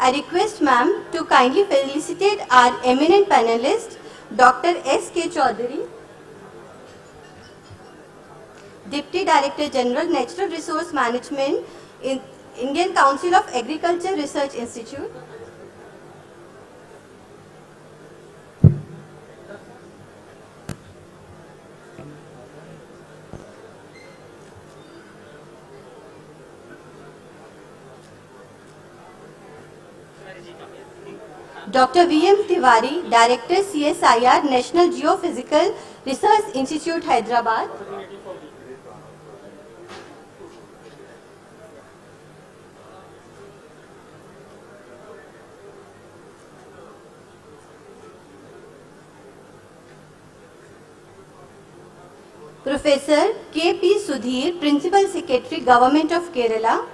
I request ma'am to kindly felicitate our eminent panelist, Dr. S. K. Chaudhary, Deputy Director General, Natural Resource Management in Indian Council of Agriculture Research Institute. Dr. V. M. Tiwari, Director CSIR, National Geophysical Research Institute, Hyderabad. Professor K. P. Sudhir, Principal Secretary, Government of Kerala.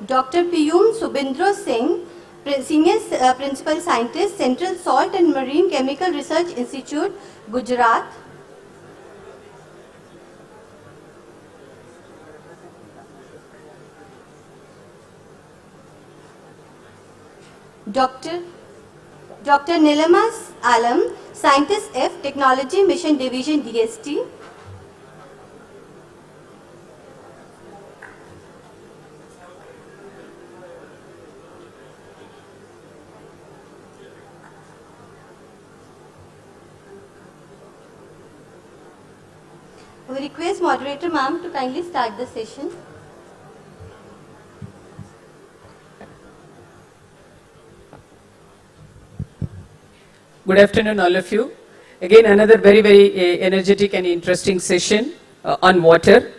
Dr. Piyum Subindra Singh, Senior Principal Scientist, Central Salt and Marine Chemical Research Institute, Gujarat. Dr. Nilamas Alam, Scientist F, Technology Mission Division, DST. We request moderator ma'am to kindly start the session. Good afternoon, all of you. Again, another very energetic and interesting session on water.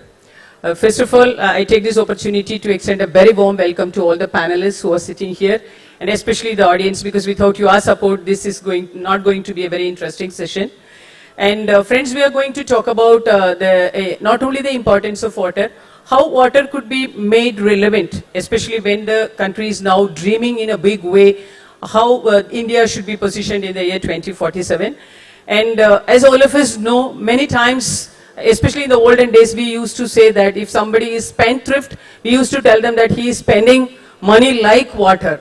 First of all, I take this opportunity to extend a very warm welcome to all the panelists who are sitting here, and especially the audience, because without your support, this is not going to be a very interesting session. And friends, we are going to talk about not only the importance of water, how water could be made relevant, especially when the country is now dreaming in a big way, how India should be positioned in the year 2047. And as all of us know, many times, especially in the olden days, we used to say that if somebody is spendthrift, we used to tell them that he is spending money like water.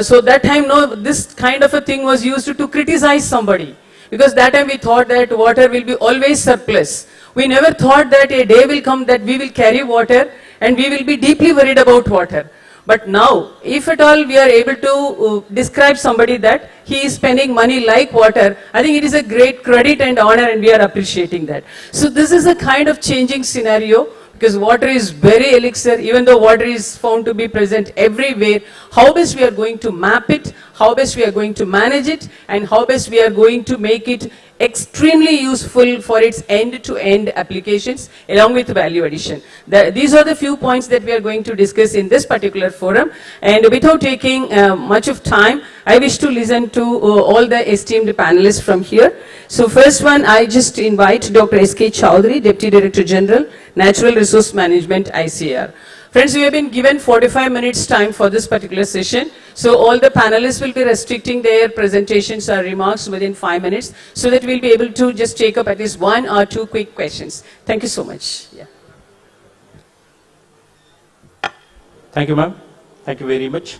So that time, no, this kind of a thing was used to criticize somebody. Because that time we thought that water will be always surplus. We never thought that a day will come that we will carry water and we will be deeply worried about water. But now, if at all we are able to describe somebody that he is spending money like water, I think it is a great credit and honor, and we are appreciating that. So this is a kind of changing scenario, because water is very elixir. Even though water is found to be present everywhere, how best we are going to map it, how best we are going to manage it, and how best we are going to make it extremely useful for its end-to-end applications along with value addition. These are the few points that we are going to discuss in this particular forum. And without taking much of time, I wish to listen to all the esteemed panelists from here. So first one, I just invite Dr. S. K. Chaudhary, Deputy Director General, Natural Resource Management, ICAR. Friends, we have been given 45 minutes time for this particular session. So all the panelists will be restricting their presentations or remarks within 5 minutes so that we'll be able to just take up at least 1 or 2 quick questions. Thank you so much. Yeah. Thank you, ma'am. Thank you very much.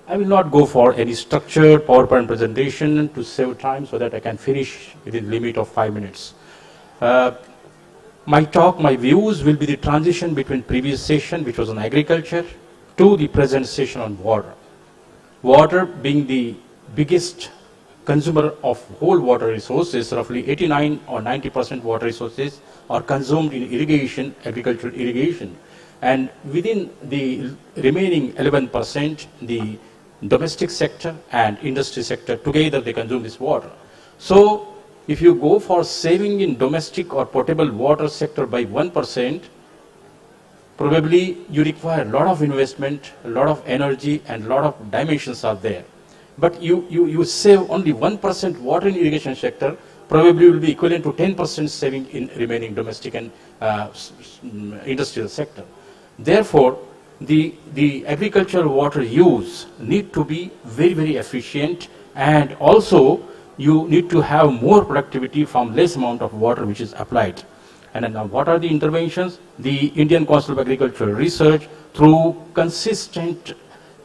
I will not go for any structured PowerPoint presentation to save time so that I can finish within the limit of 5 minutes. My talk, my views will be the transition between previous session, which was on agriculture, to the present session on water. Water being the biggest consumer of whole water resources, roughly 89 or 90% water resources are consumed in irrigation, agricultural irrigation. And within the remaining 11%, the domestic sector and industry sector, together they consume this water. So, if you go for saving in domestic or potable water sector by 1%, probably you require a lot of investment, a lot of energy, and a lot of dimensions are there. But you save only 1% water in irrigation sector, probably will be equivalent to 10% saving in remaining domestic and industrial sector. Therefore, the agricultural water use need to be very, very efficient, and also you need to have more productivity from less amount of water which is applied. And then what are the interventions? The Indian Council of Agricultural Research, through consistent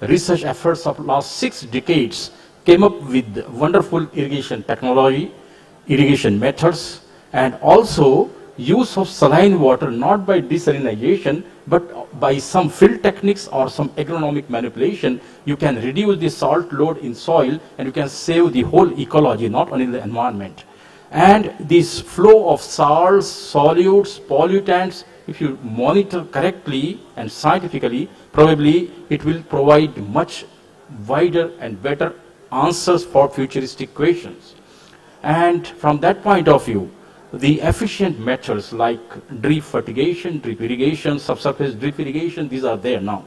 research efforts of last 6 decades, came up with wonderful irrigation technology, irrigation methods, and also use of saline water, not by desalinization, but by some fill techniques or some agronomic manipulation. You can reduce the salt load in soil and you can save the whole ecology, not only the environment. And this flow of salts, solutes, pollutants, if you monitor correctly and scientifically, probably it will provide much wider and better answers for futuristic questions. And from that point of view, the efficient methods like drip fertigation, drip irrigation, subsurface drip irrigation, these are there now.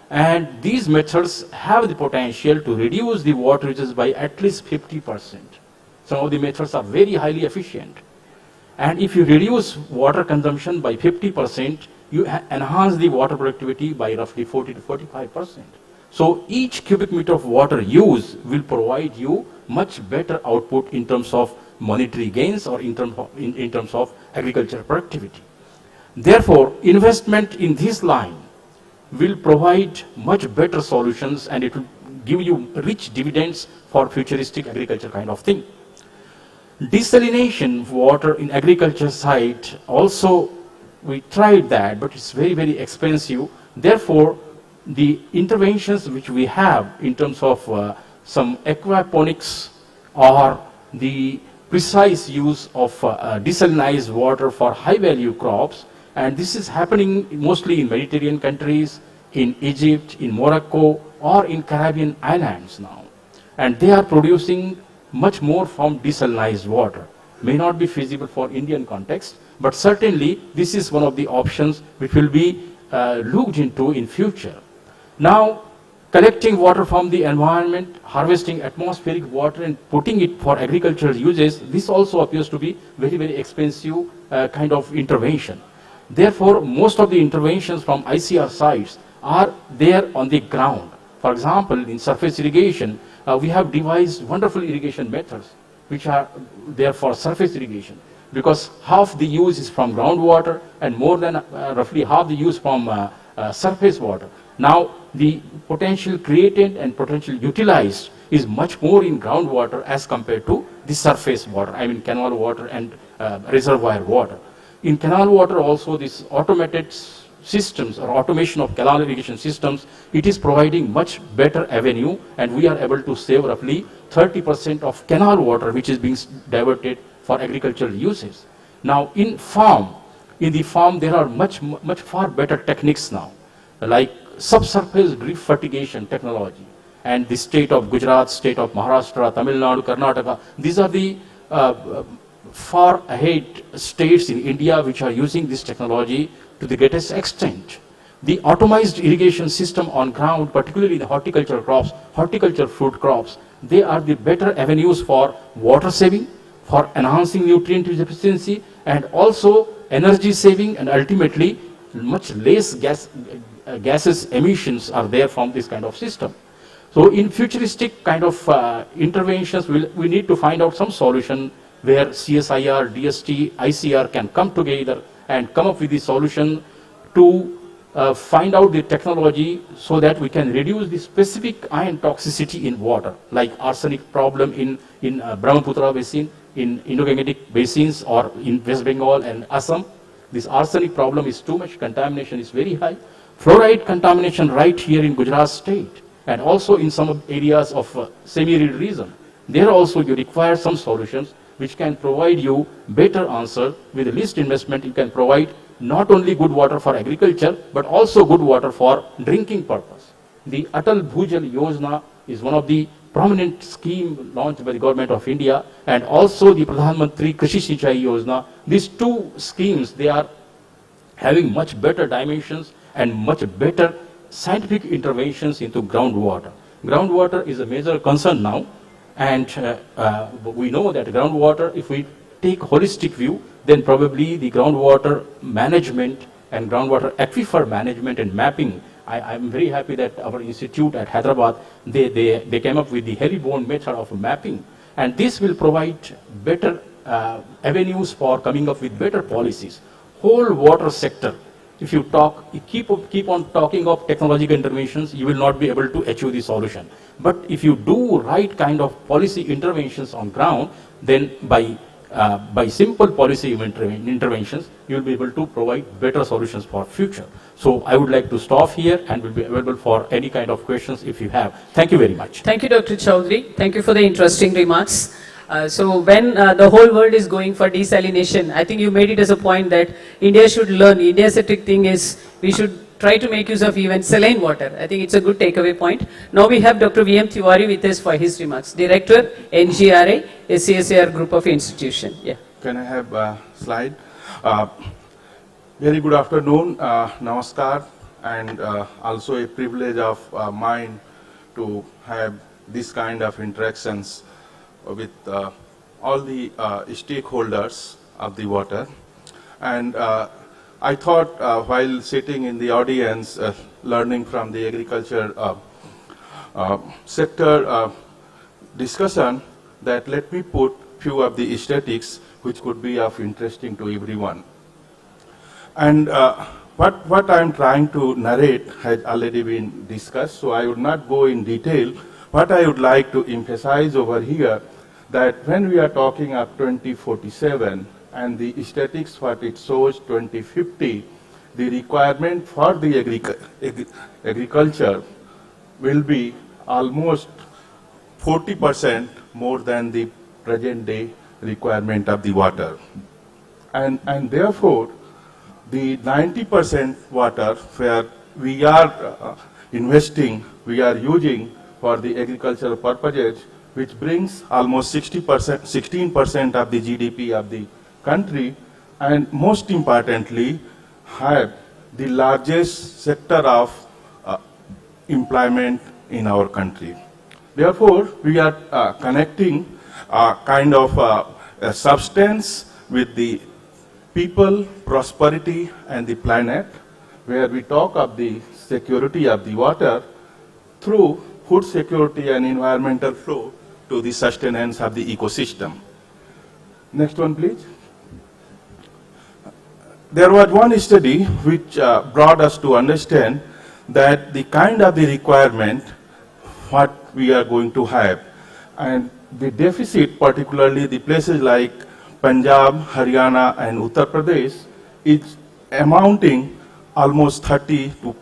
And these methods have the potential to reduce the water uses by at least 50%. Some of the methods are very highly efficient. And if you reduce water consumption by 50%, you enhance the water productivity by roughly 40 to 45%. So each cubic meter of water use will provide you much better output in terms of monetary gains or in terms of agricultural productivity. Therefore, investment in this line will provide much better solutions, and it will give you rich dividends for futuristic agriculture kind of thing. Desalination of water in agriculture side, also we tried that, but it's very, very expensive. Therefore, the interventions which we have in terms of some aquaponics or the precise use of desalinized water for high value crops, and this is happening mostly in Mediterranean countries, in Egypt, in Morocco, or in Caribbean islands now. And they are producing much more from desalinized water. May not be feasible for Indian context, but certainly this is one of the options which will be looked into in future. Now, collecting water from the environment, harvesting atmospheric water and putting it for agricultural uses, this also appears to be very, very expensive kind of intervention. Therefore, most of the interventions from ICR sites are there on the ground. For example, in surface irrigation, we have devised wonderful irrigation methods which are there for surface irrigation, because half the use is from groundwater and more than roughly half the use from surface water. Now, the potential created and potential utilized is much more in groundwater as compared to the surface water, I mean canal water and reservoir water. In canal water also, this automated systems or automation of canal irrigation systems, it is providing much better avenue, and we are able to save roughly 30% of canal water which is being diverted for agricultural uses. Now, in the farm there are much far better techniques now, like subsurface drip fertigation technology, and the state of Gujarat, state of Maharashtra, Tamil Nadu, Karnataka, these are the far ahead states in India which are using this technology to the greatest extent. The automized irrigation system on ground, particularly in the horticultural crops, horticultural fruit crops, they are the better avenues for water saving, for enhancing nutrient efficiency, and also energy saving, and ultimately much less gases emissions are there from this kind of system. So in futuristic kind of interventions, we need to find out some solution where CSIR, DST, ICR can come together and come up with the solution to find out the technology so that we can reduce the specific iron toxicity in water, like arsenic problem in Brahmaputra basin, in Indo-Gangetic basins, or in West Bengal and Assam. This arsenic problem is too much, contamination is very high. Fluoride contamination right here in Gujarat state, and also in some areas of semi-arid region. There also you require some solutions which can provide you better answer. With the least investment, you can provide not only good water for agriculture, but also good water for drinking purpose. The Atal Bhujal Yojana is one of the prominent scheme launched by the government of India, and also the Pradhan Mantri Krishi Sinchai Yojana. These two schemes, they are having much better dimensions and much better scientific interventions into groundwater. Groundwater is a major concern now, and we know that groundwater, if we take holistic view, then probably the groundwater management and groundwater aquifer management and mapping. I'm very happy that our institute at Hyderabad, they came up with the herringbone method of mapping, and this will provide better avenues for coming up with better policies. Whole water sector, if you keep on talking of technological interventions, you will not be able to achieve the solution. But if you do right kind of policy interventions on ground, then by simple policy interventions, you will be able to provide better solutions for future. So I would like to stop here and will be available for any kind of questions if you have. Thank you very much. Thank you, Dr. Chaudhary. Thank you for the interesting remarks. So when the whole world is going for desalination, I think you made it as a point that India should learn. India's thing is we should try to make use of even saline water. I think it's a good takeaway point. Now we have Dr. V.M. Tiwari with us for his remarks. Director, NGRA, a CSIR group of institution. Yeah. Can I have a slide? Very good afternoon, namaskar, and also a privilege of mine to have this kind of interactions with all the stakeholders of the water. And I thought while sitting in the audience, learning from the agriculture sector discussion, that let me put few of the statistics which could be of interesting to everyone. And what I'm trying to narrate has already been discussed, so I would not go in detail. What I would like to emphasize over here, that when we are talking of 2047 and the statistics what it shows 2050, the requirement for the agriculture will be almost 40% more than the present day requirement of the water. And therefore, the 90% water where we are investing, we are using for the agricultural purposes, which brings almost 16% of the GDP of the country, and most importantly, have the largest sector of employment in our country. Therefore, we are connecting kind of a substance with the people, prosperity, and the planet, where we talk of the security of the water through food security and environmental flow to the sustenance of the ecosystem. Next one, please. There was one study which brought us to understand that the kind of the requirement what we are going to have, and the deficit, particularly the places like Punjab, Haryana, and Uttar Pradesh, is amounting almost 30 to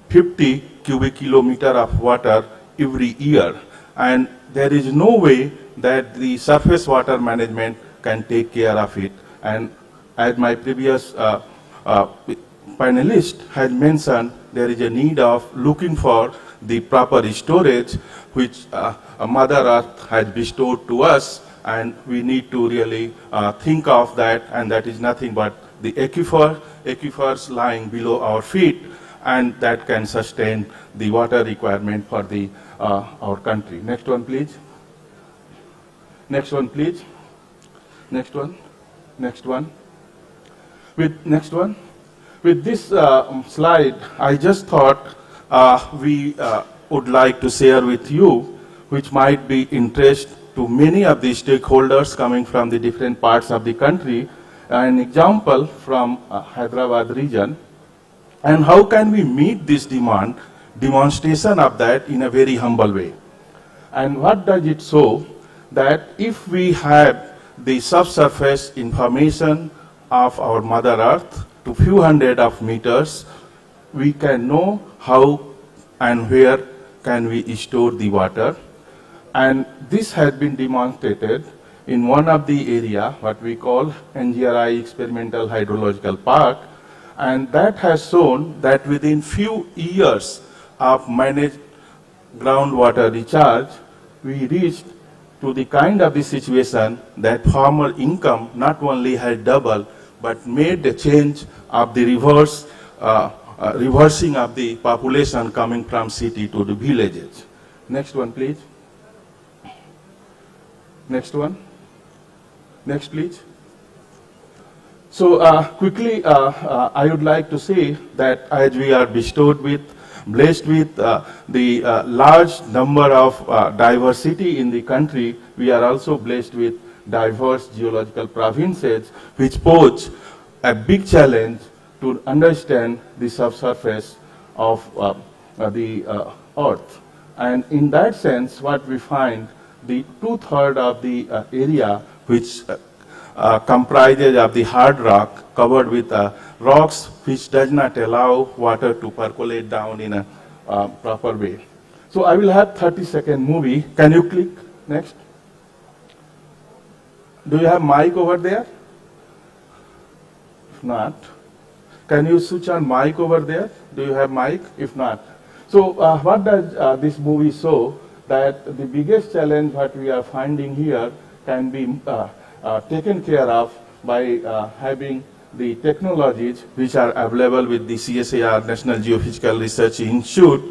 50 cubic kilometer of water every year. And there is no way that the surface water management can take care of it. And as my previous panelist had mentioned, there is a need of looking for the proper storage which Mother Earth has bestowed to us, and we need to really think of that, and that is nothing but the aquifers lying below our feet, and that can sustain the water requirement for the our country. Next one, please. Next one, please. Next one. Next one. Next one. with this slide, I just thought we would like to share with you, which might be interest to many of the stakeholders coming from the different parts of the country, an example from Hyderabad region, and how can we meet this demand, demonstration of that in a very humble way. And what does it show? That if we have the subsurface information of our Mother Earth to few hundred of meters, we can know how and where can we store the water. And this has been demonstrated in one of the area, what we call NGRI Experimental Hydrological Park, and that has shown that within few years of managed groundwater recharge, we reached to the kind of the situation that farmer income not only had doubled, but made the change of the reversing of the population coming from city to the villages. Next one, please. Next one. Next, please. So quickly, I would like to say that as we are blessed with the large number of diversity in the country, we are also blessed with diverse geological provinces, which pose a big challenge to understand the subsurface of the earth. And in that sense, what we find, the 2/3 of the area which comprises of the hard rock covered with rocks which does not allow water to percolate down in a proper way. So I will have 30-second movie. Can you click next? Do you have mic over there? If not, can you switch on mic over there? Do you have mic? If not. So what does this movie show? That the biggest challenge that we are finding here can be taken care of by having the technologies which are available with the CSIR, National Geophysical Research Institute,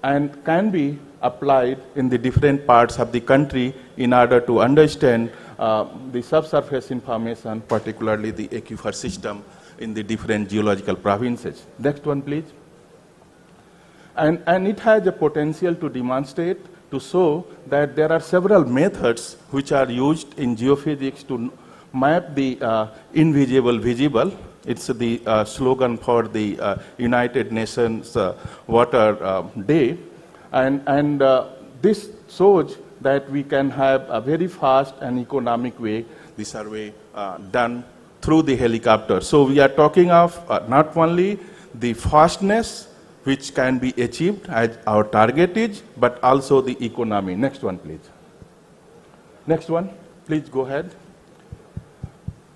and can be applied in the different parts of the country in order to understand the subsurface information, particularly the aquifer system in the different geological provinces. Next one, please. And it has a potential to demonstrate, to show that there are several methods which are used in geophysics to map the invisible visible. It's the slogan for the United Nations Water Day. And this shows that we can have a very fast and economic way the survey done through the helicopter. So we are talking of not only the fastness which can be achieved as our target is, but also the economy. Next one, please. Next one, please go ahead.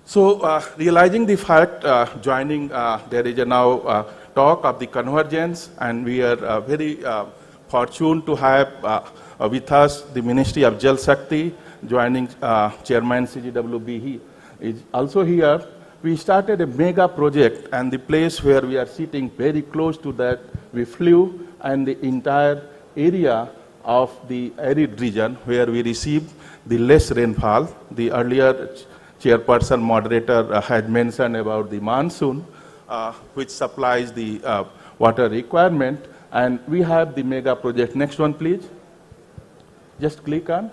So realizing the fact, joining, there is now talk of the convergence, and we are very fortunate to have with us the Ministry of Jal Shakti, joining Chairman CGWB. He is also here. We started a mega project, and the place where we are sitting very close to that, we flew, and the entire area of the arid region where we received the less rainfall. The earlier chairperson moderator had mentioned about the monsoon, which supplies the water requirement, and we have the mega project. Next one, please. Just click on.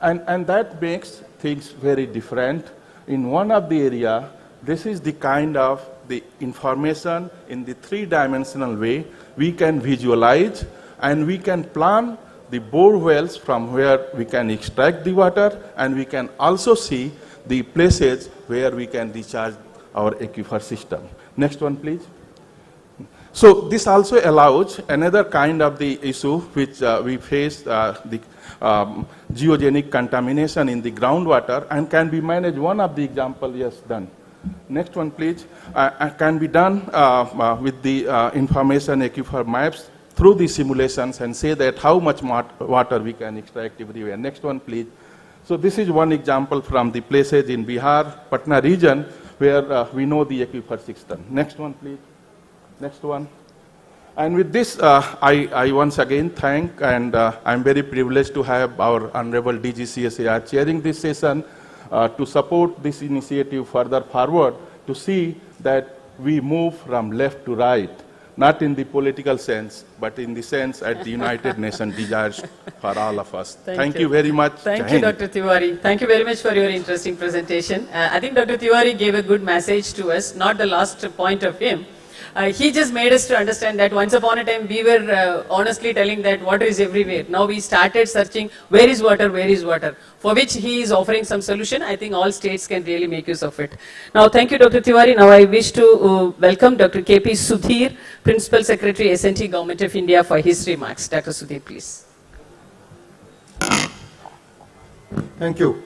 And that makes things very different. In one of the area, this is the kind of the information in the three-dimensional way we can visualize, and we can plan the bore wells from where we can extract the water, and we can also see the places where we can recharge our aquifer system. Next one, please. So this also allows another kind of the issue which we face, the geogenic contamination in the groundwater, and can be managed. One of the example, yes, done. Next one, please. Can be done with the information aquifer maps through the simulations, and say that how much water we can extract everywhere. Next one, please. So this is one example from the places in Bihar, Patna region, where we know the aquifer system. Next one, please. Next one. And with this, I once again thank, and I'm very privileged to have our Honorable DG CSIR chairing this session to support this initiative further forward, to see that we move from left to right, not in the political sense, but in the sense that the United Nations desires for all of us. Thank you very much. Thank you, Dr. Tiwari. Thank you very much for your interesting presentation. I think Dr. Tiwari gave a good message to us, not the last point of him. He just made us to understand that once upon a time we were honestly telling that water is everywhere. Now we started searching where is water, for which he is offering some solution. I think all states can really make use of it. Now thank you, Dr. Tiwari. Now I wish to welcome Dr. K.P. Sudhir, Principal Secretary, S&T Government of India, for his remarks. Dr. Sudhir, please. Thank you.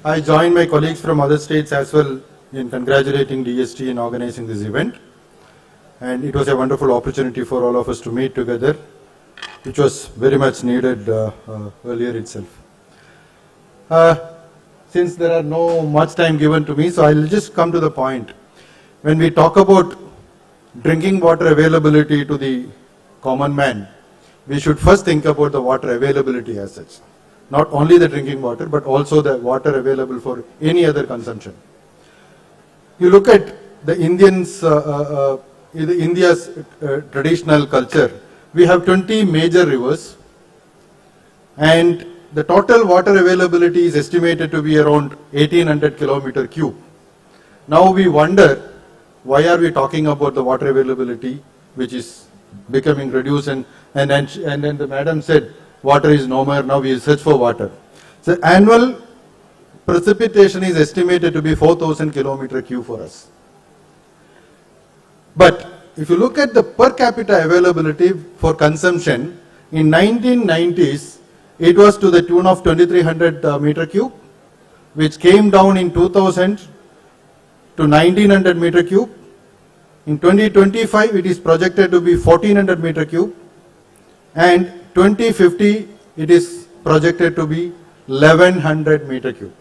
I join my colleagues from other states as well in congratulating DST in organizing this event. And it was a wonderful opportunity for all of us to meet together, which was very much needed earlier itself. Since there are no much time given to me, so I'll just come to the point. When we talk about drinking water availability to the common man, we should first think about the water availability as such. Not only the drinking water, but also the water available for any other consumption. You look at the Indians, India's traditional culture. We have 20 major rivers, and the total water availability is estimated to be around 1800 kilometer cube. Now we wonder, why are we talking about the water availability, which is becoming reduced, and then the madam said, water is no more, now we search for water. So annual precipitation is estimated to be 4,000 kilometer cube for us. But if you look at the per capita availability for consumption, in 1990s, it was to the tune of 2,300 meter cube, which came down in 2000 to 1,900 meter cube. In 2025, it is projected to be 1,400 meter cube, and 2050, it is projected to be 1,100 meter cube.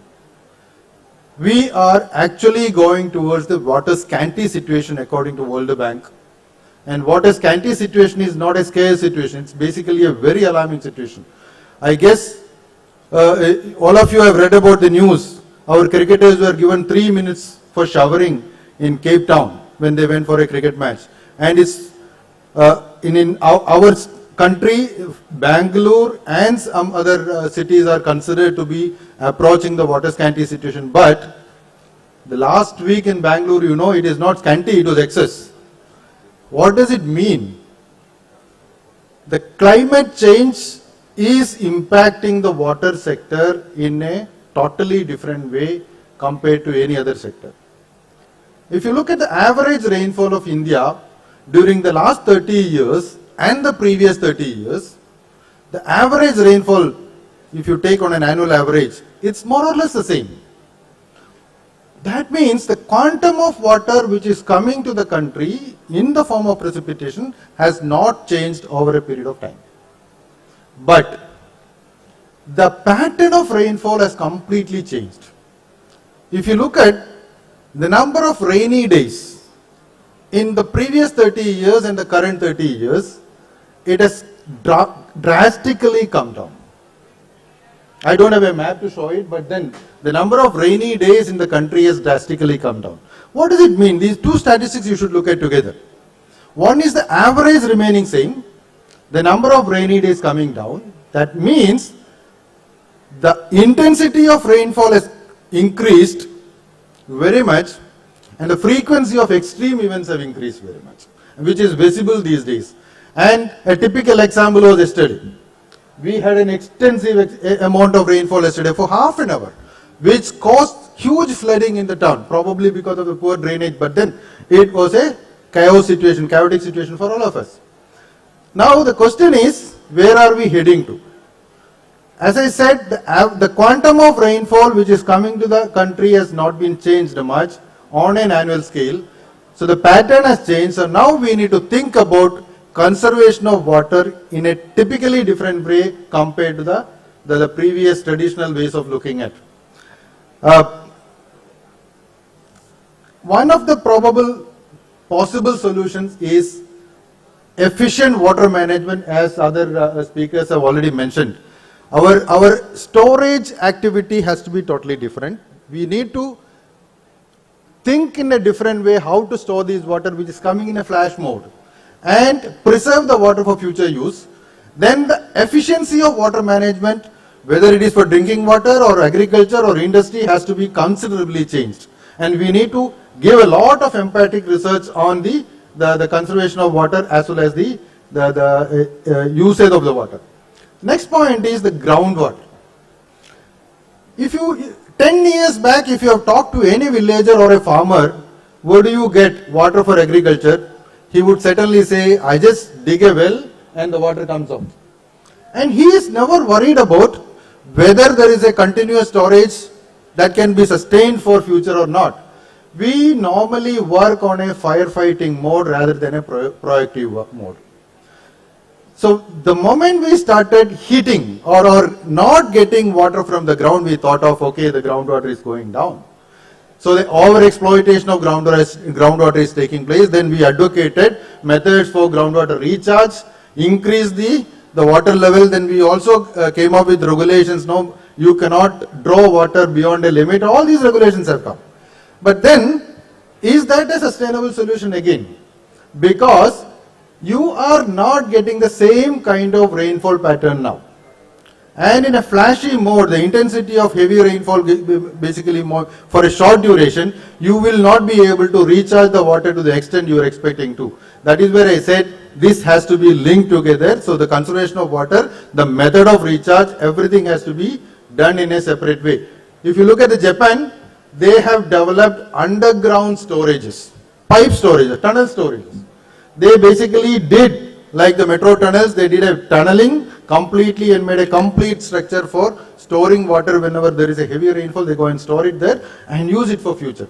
We are actually going towards the water scanty situation according to World Bank. And water scanty situation is not a scare situation, it's basically a very alarming situation. I guess all of you have read about the news. Our cricketers were given 3 minutes for showering in Cape Town when they went for a cricket match. And it's in our country, Bangalore and some other cities are considered to be approaching the water scanty situation. But the last week in Bangalore, you know, it is not scanty, it was excess. What does it mean? The climate change is impacting the water sector in a totally different way compared to any other sector. If you look at the average rainfall of India during the last 30 years and the previous 30 years, the average rainfall, if you take on an annual average, it's more or less the same. That means the quantum of water which is coming to the country in the form of precipitation has not changed over a period of time. But the pattern of rainfall has completely changed. If you look at the number of rainy days in the previous 30 years and the current 30 years, it has drastically come down. I don't have a map to show it, but then the number of rainy days in the country has drastically come down. What does it mean? These two statistics you should look at together. One is the average remaining same, the number of rainy days coming down. That means the intensity of rainfall has increased very much, and the frequency of extreme events have increased very much, which is visible these days. And a typical example was yesterday. We had an extensive amount of rainfall yesterday for half an hour, which caused huge flooding in the town, probably because of the poor drainage, but then it was a chaotic situation for all of us. Now the question is, where are we heading to? As I said, the quantum of rainfall which is coming to the country has not been changed much on an annual scale. So the pattern has changed. So now we need to think about conservation of water in a typically different way compared to the previous traditional ways of looking at. One of the possible solutions is efficient water management, as other speakers have already mentioned. Our storage activity has to be totally different. We need to think in a different way how to store this water which is coming in a flash mode and preserve the water for future use, then the efficiency of water management, whether it is for drinking water or agriculture or industry, has to be considerably changed. And we need to give a lot of emphatic research on the conservation of water as well as the usage of the water. Next point is the groundwater. If you, 10 years back, if you have talked to any villager or a farmer, where do you get water for agriculture? He would certainly say, I just dig a well and the water comes out. And he is never worried about whether there is a continuous storage that can be sustained for future or not. We normally work on a firefighting mode rather than a proactive mode. So the moment we started heating or not getting water from the ground, we thought of, okay, the groundwater is going down. So the overexploitation of groundwater is taking place. Then we advocated methods for groundwater recharge, increase the water level. Then we also came up with regulations. No, you cannot draw water beyond a limit. All these regulations have come. But then, is that a sustainable solution again? Because you are not getting the same kind of rainfall pattern now. And in a flashy mode, the intensity of heavy rainfall, basically more for a short duration, you will not be able to recharge the water to the extent you are expecting to. That is where I said this has to be linked together. So the conservation of water, the method of recharge, everything has to be done in a separate way. If you look at the Japan, they have developed underground storages, pipe storages, tunnel storages. They basically did, like the metro tunnels, they did a tunneling completely and made a complete structure for storing water. Whenever there is a heavy rainfall, they go and store it there and use it for future.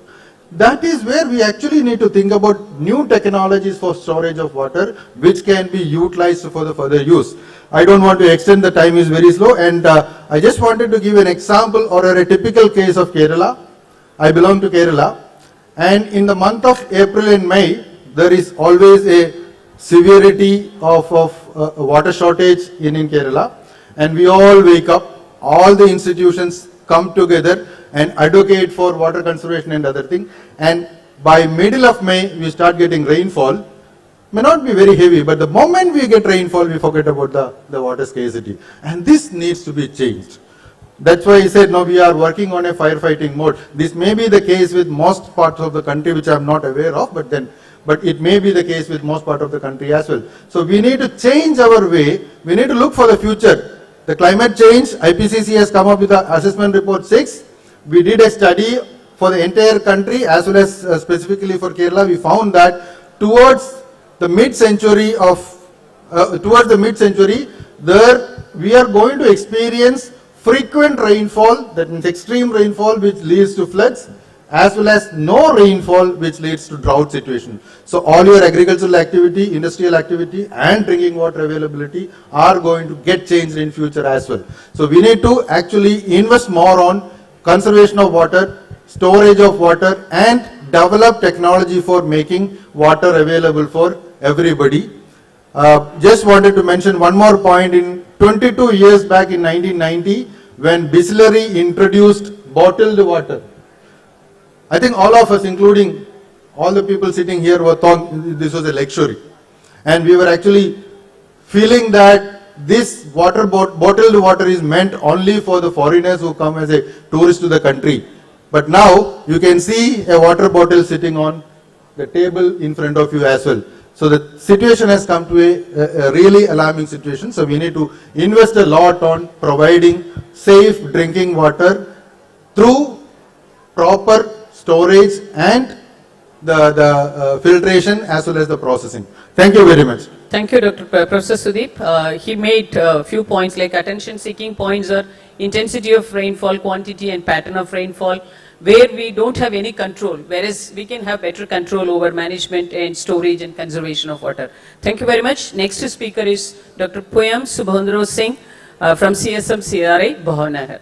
That is where we actually need to think about new technologies for storage of water, which can be utilized for the further use. I don't want to extend, the time is very slow, and I just wanted to give an example or a typical case of Kerala. I belong to Kerala, and in the month of April and May, there is always a severity of water shortage in Kerala, and we all wake up, all the institutions come together and advocate for water conservation and other things, and by middle of May, we start getting rainfall. May not be very heavy, but the moment we get rainfall, we forget about the water scarcity, and this needs to be changed. That's why I said, no, we are working on a firefighting mode. This may be the case with most parts of the country, which I am not aware of, but it may be the case with most part of the country as well. So we need to change our way. We need to look for the future. The climate change, IPCC has come up with the assessment report 6. We did a study for the entire country as well as specifically for Kerala. We found that towards the mid-century, there we are going to experience frequent rainfall, that means extreme rainfall, which leads to floods, as well as no rainfall, which leads to drought situation. So all your agricultural activity, industrial activity, and drinking water availability are going to get changed in future as well. So we need to actually invest more on conservation of water, storage of water, and develop technology for making water available for everybody. Just wanted to mention one more point. In 22 years back in 1990, when Bisleri introduced bottled water, I think all of us, including all the people sitting here, were thought this was a luxury. And we were actually feeling that this bottled water is meant only for the foreigners who come as a tourist to the country. But now you can see a water bottle sitting on the table in front of you as well. So the situation has come to a really alarming situation. So we need to invest a lot on providing safe drinking water through proper storage and the filtration as well as the processing. Thank you very much. Thank you, Professor Sudeep. He made a few points, like attention-seeking points are intensity of rainfall, quantity and pattern of rainfall, where we don't have any control, whereas we can have better control over management and storage and conservation of water. Thank you very much. Next speaker is Dr. Poyam Subhandro Singh from CSM CRI, Bhavanahar.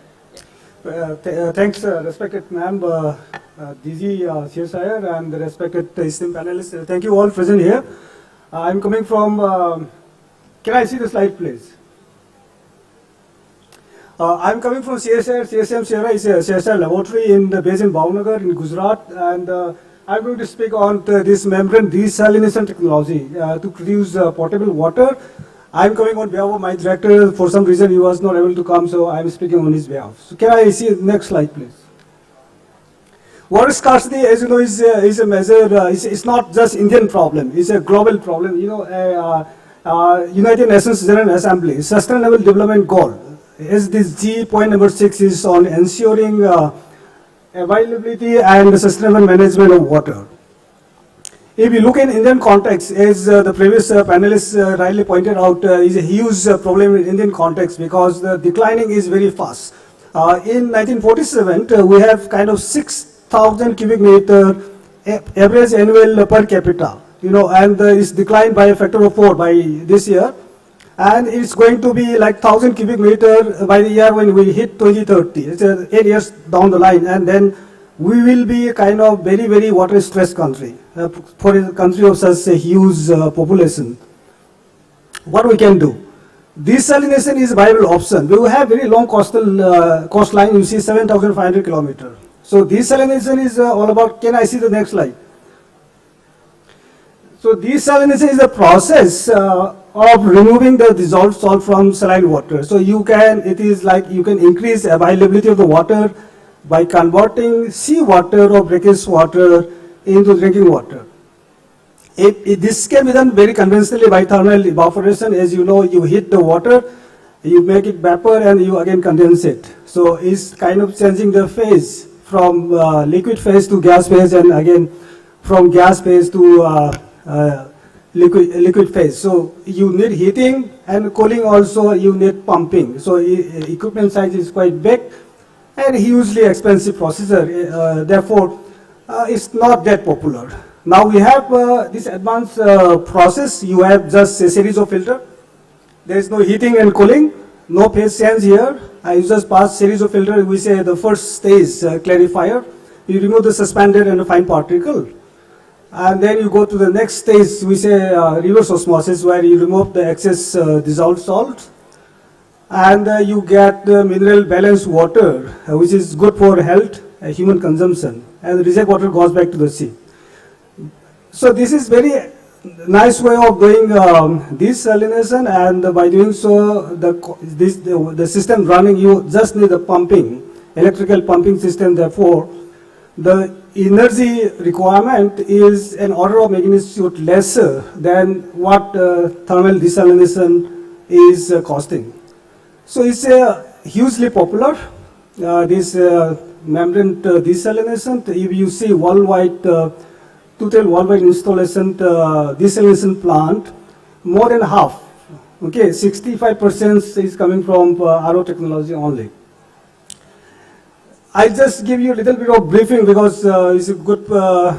Thanks, respected ma'am, DG CSIR and the respected esteemed panelists. Thank you all present here. I'm coming from, can I see the slide please? I'm coming from CSIR. CSIR is a CSIR laboratory based in Bhavnagar in Gujarat, and I'm going to speak on this membrane desalination technology to produce potable water. I'm coming on behalf of my director. For some reason, he was not able to come, so I'm speaking on his behalf. So can I see the next slide, please? Water scarcity, as you know, is a measure. It's not just Indian problem. It's a global problem. You know, United Nations General Assembly Sustainable Development Goal. SDG point number 6 is on ensuring availability and sustainable management of water. If you look in Indian context, as the previous panelists rightly pointed out, is a huge problem in Indian context because the declining is very fast. In 1947, we have kind of 6,000 cubic meter average annual per capita, you know, and it's declined by a factor of 4 by this year. And it's going to be like 1,000 cubic meter by the year when we hit 2030. It's 8 years down the line, and then we will be a kind of very, very water stressed country for a country of such a huge population. What we can do? Desalination is a viable option. We have very long coastal coastline. You see 7,500 kilometers. So desalination is all about. Can I see the next slide? So desalination is a process of removing the dissolved salt from saline water. So you can, it is like you can increase availability of the water by converting seawater or brackish water into drinking water. This can be done very conventionally by thermal evaporation. As you know, you heat the water, you make it vapor, and you again condense it. So it's kind of changing the phase from liquid phase to gas phase, and again from gas phase to liquid phase. So you need heating and cooling, also you need pumping. So equipment size is quite big and hugely expensive procedure. Therefore, it's not that popular. Now we have this advanced process. You have just a series of filter. There is no heating and cooling, no phase change here. You just pass series of filter. We say the first stage clarifier. You remove the suspended and the fine particle. And then you go to the next stage, we say reverse osmosis, where you remove the excess dissolved salt. And you get the mineral balanced water, which is good for health, human consumption. And the reject water goes back to the sea. So this is very nice way of doing desalination, and by doing so, the system running, you just need a pumping, electrical pumping system. Therefore, the energy requirement is an order of magnitude lesser than what thermal desalination is costing. So it's hugely popular, this membrane desalination. If you see worldwide, total worldwide installation desalination plant, more than half, okay, 65% is coming from RO technology only. I just give you a little bit of briefing because it's a good,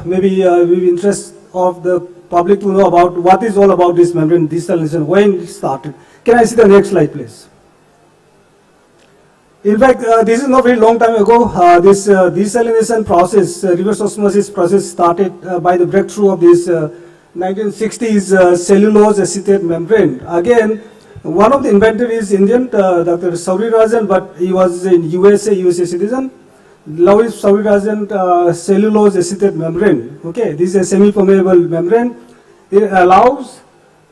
maybe with interest of the public to know about what is all about this membrane desalination, when it started. Can I see the next slide, please? In fact, this is not very long time ago. This desalination process, reverse osmosis process, started by the breakthrough of this 1960s cellulose acetate membrane. Again, one of the inventors is Indian, Dr. Sauri Rajan, but he was in USA citizen. Louis Sauri Rajan cellulose acetate membrane. Okay, this is a semi-permeable membrane. It allows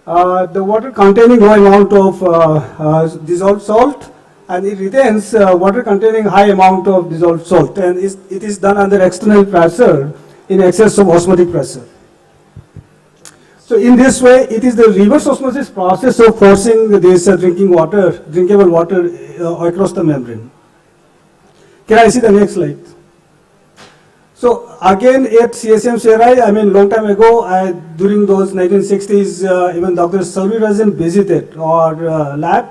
the water containing low amount of dissolved salt, and it retains water containing high amount of dissolved salt, and it is done under external pressure in excess of osmotic pressure. So in this way, it is the reverse osmosis process of forcing this drinkable water across the membrane. Can I see the next slide? So again at CSM-CRI, I mean long time ago, during those 1960s, even Dr. Sauri Rajan visited our lab,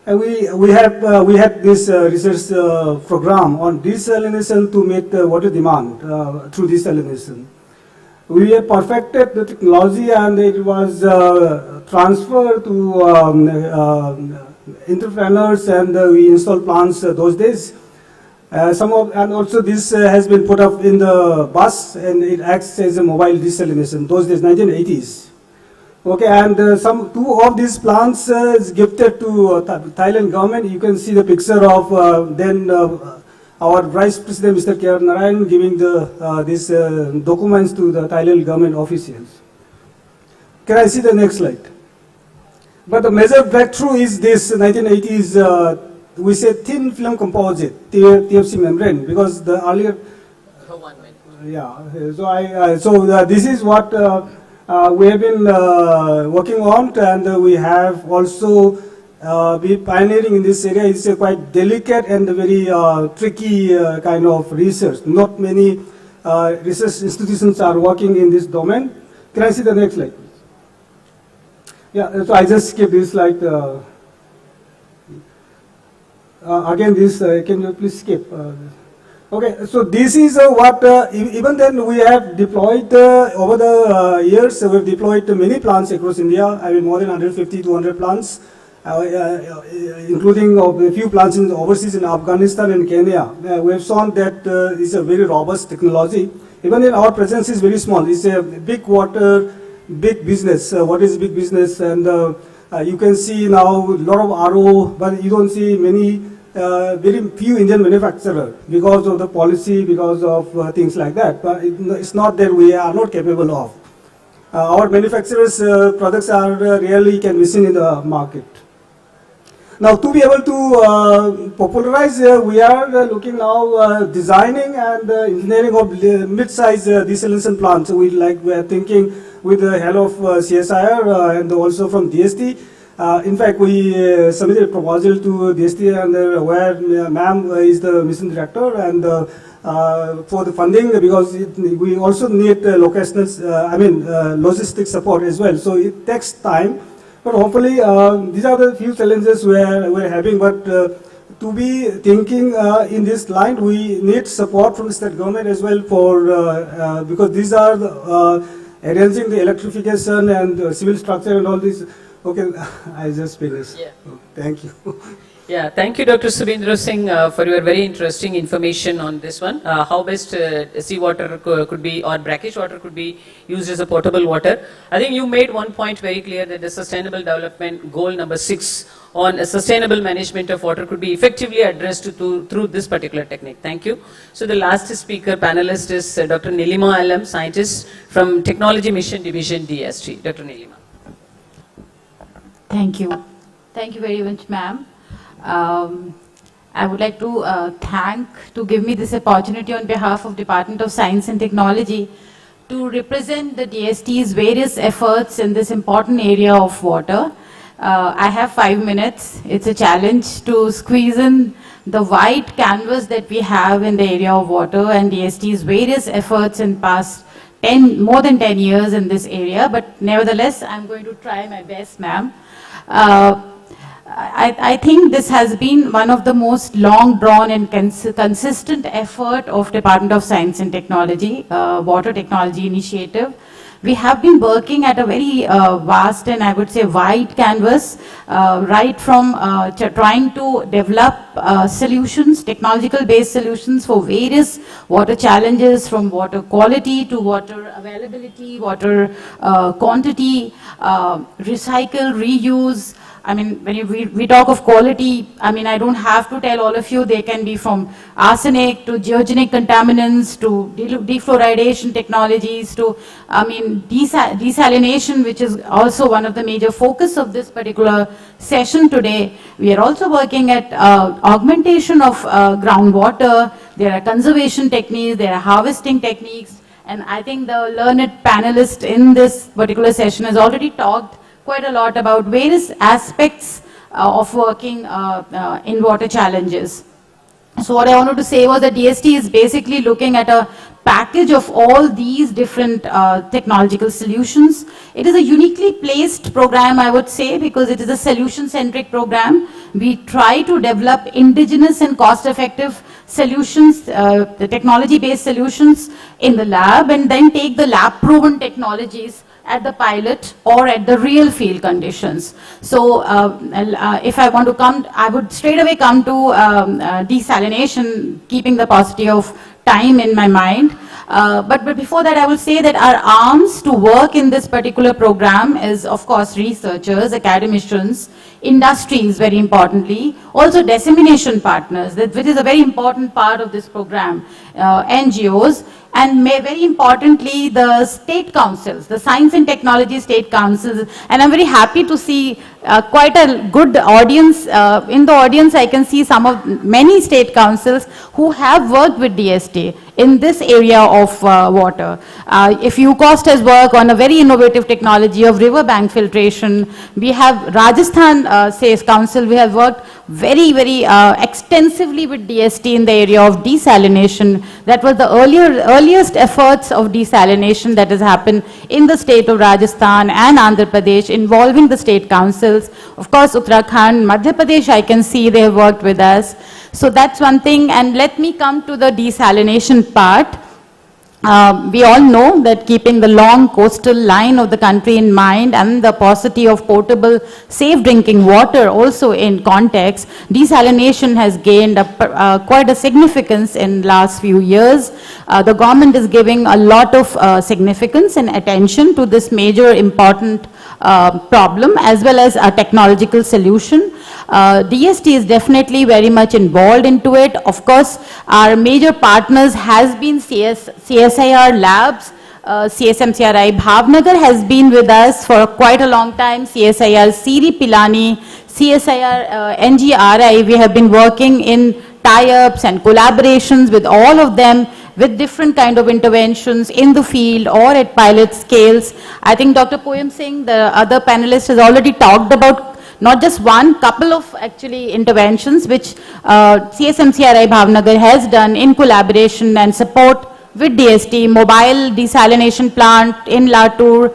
and we had this research program on desalination to meet the water demand through desalination. We have perfected the technology, and it was transferred to entrepreneurs, and we installed plants those days. And also this has been put up in the bus, and it acts as a mobile desalination. Those days, 1980s. Okay, and two of these plants is gifted to Thailand government. You can see the picture of then our Vice President Mr. K.R. Narayan giving these documents to the Thailand government officials. Can I see the next slide? But the major breakthrough is this 1980s, we say thin film composite, TFC membrane, because the earlier, this is what we have been working on, and we have also been pioneering in this area. It's a quite delicate and very tricky kind of research. Not many research institutions are working in this domain. Can I see the next slide? Yeah, so I just skip this slide. Again, this, can you please skip? Okay, so this is what, even then we have deployed, over the years, we've deployed many plants across India. I mean, more than 150 to 200 plants, including a few plants in overseas in Afghanistan and Kenya. We have shown that it's a very robust technology. Even then, our presence is very small. It's a big water, big business. What is big business? And you can see now a lot of RO, but you don't see many, very few Indian manufacturers because of the policy, because of things like that. But it's not that we are not capable of. Our manufacturers' products are really can be seen in the market. Now, to be able to popularize, we are looking now designing and engineering of mid-size desalination plants. We are thinking with the help of CSIR and also from DST. In fact, we submitted a proposal to DST, and where ma'am is the mission director, and for the funding, because we also need locational, logistic support as well. So it takes time, but hopefully these are the few challenges we're having. But to be thinking in this line, we need support from the state government as well for because these are arranging the electrification and civil structure and all this. Okay, I just finished. Yeah. Thank you. Yeah, thank you, Dr. Subhendra Singh, for your very interesting information on this one. How best seawater could be, or brackish water could be used as a potable water. I think you made one point very clear, that the Sustainable Development Goal number 6 on a sustainable management of water could be effectively addressed through this particular technique. Thank you. So the last speaker panelist is Dr. Nilima Alam, scientist from Technology Mission Division, DST. Dr. Nilima. Thank you. Thank you very much, ma'am. I would like to give me this opportunity on behalf of Department of Science and Technology to represent the DST's various efforts in this important area of water. I have 5 minutes. It's a challenge to squeeze in the wide canvas that we have in the area of water and DST's various efforts in past more than 10 years in this area, but nevertheless, I'm going to try my best, ma'am. I think this has been one of the most long drawn and consistent effort of Department of Science and Technology, Water Technology Initiative. We have been working at a very vast and I would say wide canvas, right from trying to develop solutions, technological based solutions for various water challenges, from water quality to water availability, water quantity, recycle, reuse. I mean, when we talk of quality, I mean, I don't have to tell all of you, they can be from arsenic to geogenic contaminants to defluoridation technologies to, I mean, desalination, which is also one of the major focus of this particular session today. We are also working at augmentation of groundwater. There are conservation techniques, there are harvesting techniques, and I think the learned panelist in this particular session has already talked quite a lot about various aspects of working in water challenges. So what I wanted to say was that DST is basically looking at a package of all these different technological solutions. It is a uniquely placed program, I would say, because it is a solution-centric program. We try to develop indigenous and cost-effective solutions, the technology-based solutions in the lab, and then take the lab-proven technologies at the pilot or at the real field conditions. So if I want to come, I would straight away come to desalination, keeping the paucity of time in my mind. But before that, I will say that our arms to work in this particular program is, of course, researchers, academicians, industries, very importantly, also dissemination partners, which is a very important part of this program, NGOs, and very importantly, the state councils, the science and technology state councils. And I'm very happy to see quite a good audience. In the audience, I can see many state councils who have worked with DST in this area of water. If GUJCOST has worked on a very innovative technology of riverbank filtration, we have Rajasthan Sales Council, we have worked very, very extensively with DST in the area of desalination. That was the earliest efforts of desalination that has happened in the state of Rajasthan and Andhra Pradesh involving the state councils. Of course, Uttarakhand, Madhya Pradesh, I can see they have worked with us. So that's one thing. And let me come to the desalination part. We all know that keeping the long coastal line of the country in mind and the paucity of potable, safe drinking water also in context, desalination has gained quite a significance in last few years. The government is giving a lot of significance and attention to this major important problem as well as a technological solution. DST is definitely very much involved into it. Of course, our major partners has been CSIR Labs. CSMCRI Bhavnagar has been with us for quite a long time. CSIR Siri Pilani, CSIR NGRI, we have been working in tie-ups and collaborations with all of them with different kind of interventions in the field or at pilot scales. I think Dr. Poyam Singh, the other panelist, has already talked about not just one, couple of actually interventions which CSMCRI Bhavnagar has done in collaboration and support with DST, mobile desalination plant in Latur,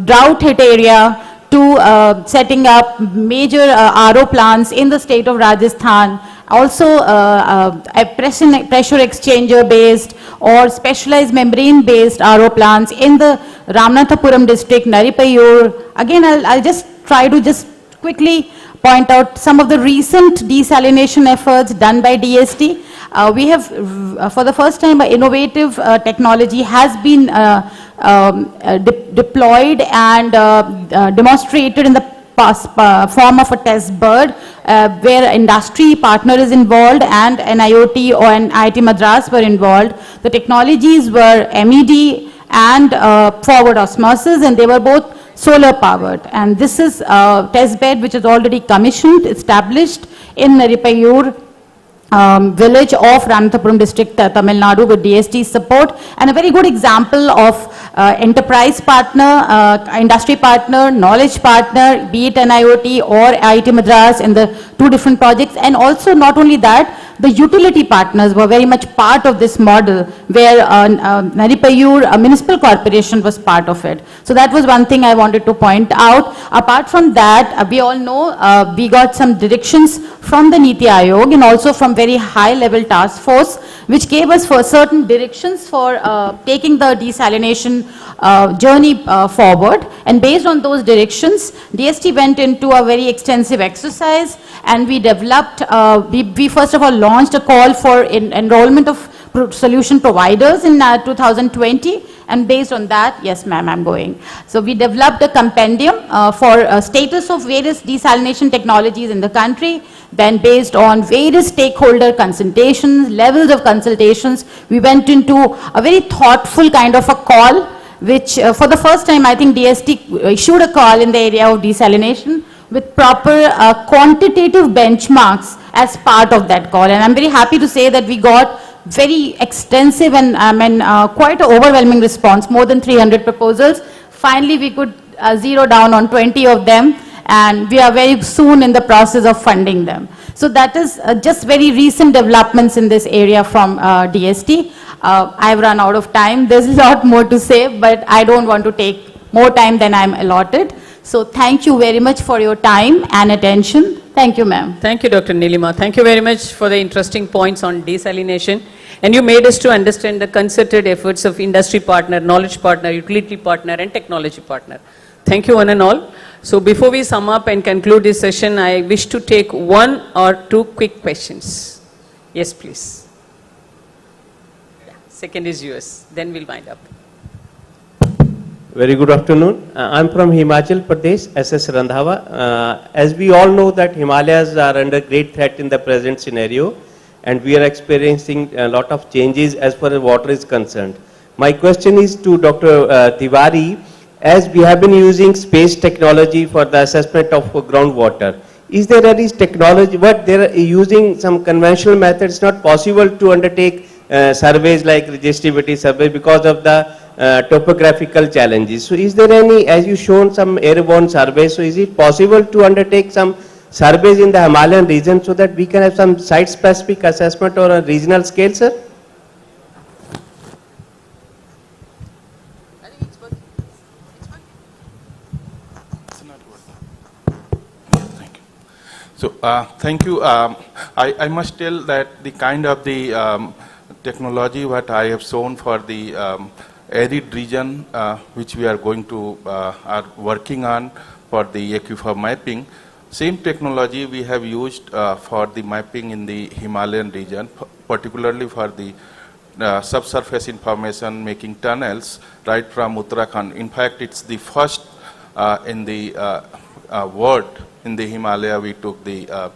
drought hit area, to setting up major RO plants in the state of Rajasthan. Also a pressure exchanger based or specialized membrane based RO plants in the Ramanathapuram district, Naripayur. Again, I'll just try to just quickly point out some of the recent desalination efforts done by DST. We have, for the first time, innovative technology has been deployed and demonstrated in the form of a test bed where industry partner is involved and NIOT or an IIT Madras were involved. The technologies were MED and forward osmosis, and they were both solar powered. And this is a test bed which is already commissioned, established in Naripayur village of Ramanathapuram district, Tamil Nadu, with DST support, and a very good example of enterprise partner, industry partner, knowledge partner, be it NIOT or IIT Madras in the two different projects. And also not only that, the utility partners were very much part of this model where Naripayur Municipal Corporation was part of it. So that was one thing I wanted to point out. Apart from that, we all know we got some directions from the Niti Aayog and also from very high level task force which gave us for certain directions for taking the desalination journey forward. And based on those directions, DST went into a very extensive exercise and we developed, we first of all launched a call for enrollment of solution providers in 2020, and based on that, yes ma'am, I'm going. So we developed a compendium for status of various desalination technologies in the country. Then based on various stakeholder consultations, levels of consultations, we went into a very thoughtful kind of a call, which for the first time I think DST issued a call in the area of desalination with proper quantitative benchmarks as part of that call. And I'm very happy to say that we got very extensive and quite an overwhelming response, more than 300 proposals. Finally, we could zero down on 20 of them, and we are very soon in the process of funding them. So that is just very recent developments in this area from DST. I've run out of time. There's a lot more to say, but I don't want to take more time than I'm allotted. So thank you very much for your time and attention. Thank you, ma'am. Thank you, Dr. Nilima. Thank you very much for the interesting points on desalination. And you made us to understand the concerted efforts of industry partner, knowledge partner, utility partner, and technology partner. Thank you one and all. So before we sum up and conclude this session, I wish to take one or two quick questions. Yes, please. Second is yours. Then we'll wind up. Very good afternoon. I'm from Himachal Pradesh, SS Randhawa. As we all know that Himalayas are under great threat in the present scenario, and we are experiencing a lot of changes as far as water is concerned. My question is to Dr. Tiwari, as we have been using space technology for the assessment of groundwater, is there any technology, what they are using some conventional methods, not possible to undertake surveys like resistivity survey because of the topographical challenges. So is there any, as you shown some airborne surveys, so is it possible to undertake some surveys in the Himalayan region so that we can have some site-specific assessment or a regional scale, sir? So, thank you. I must tell that the kind of the technology what I have shown for the arid region, which we are going to, are working on for the aquifer mapping, same technology we have used for the mapping in the Himalayan region, particularly for the subsurface information making tunnels right from Uttarakhand. In fact, it's the first in the world in the Himalaya we took the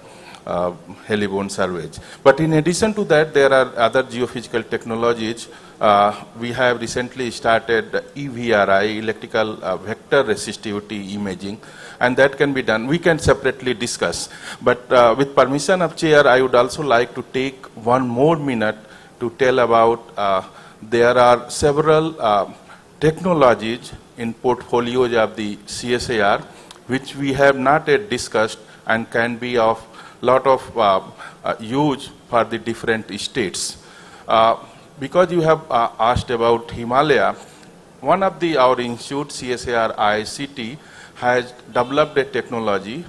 heliborne surveys. But in addition to that, there are other geophysical technologies. We have recently started EVRI, electrical vector resistivity imaging, and that can be done. We can separately discuss. But with permission of chair, I would also like to take 1 more minute to tell about there are several technologies in portfolios of the CSIR which we have not yet discussed and can be of lot of use for the different states. Because you have asked about Himalaya, one of our institute, CSIR ICT, has developed a technology.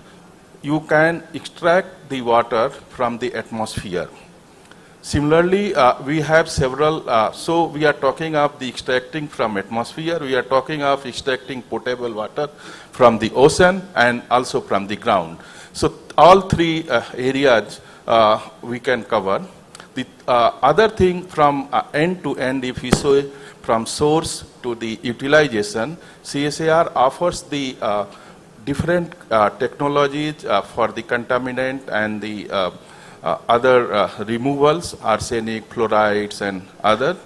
You can extract the water from the atmosphere. Similarly, we have several, so we are talking of the extracting from atmosphere, we are talking of extracting potable water from the ocean and also from the ground. So all 3 areas we can cover. The other thing from end to end, if we say from source to the utilization, CSIR offers the different technologies for the contaminant and the other removals, arsenic, fluorides and other.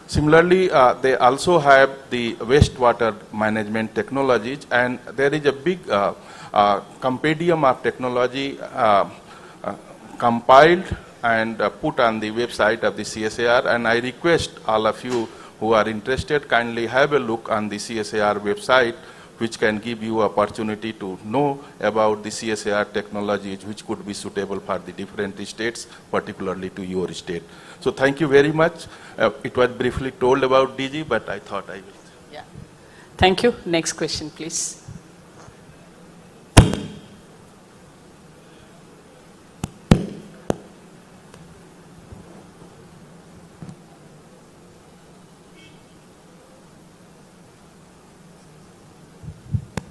Similarly, they also have the wastewater management technologies, and there is a big compendium of technology compiled and put on the website of the CSIR, and I request all of you who are interested kindly have a look on the CSIR website, which can give you opportunity to know about the CSIR technologies which could be suitable for the different states, particularly to your state. So thank you very much. It was briefly told about DG, but I thought I will. Yeah. Thank you. Next question, please.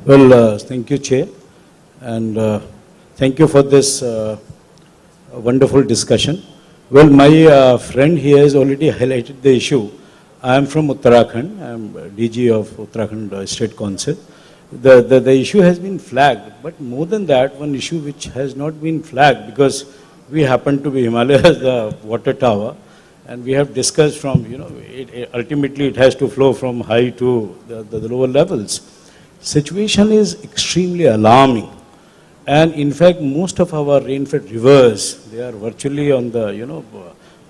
Well, thank you, Chair, and thank you for this wonderful discussion. Well, my friend here has already highlighted the issue. I am from Uttarakhand. I am DG of Uttarakhand State Council. The issue has been flagged, but more than that, one issue which has not been flagged, because we happen to be Himalayas, the water tower, and we have discussed from, ultimately it has to flow from high to the lower levels. Situation is extremely alarming, and in fact most of our rain-fed rivers, they are virtually on the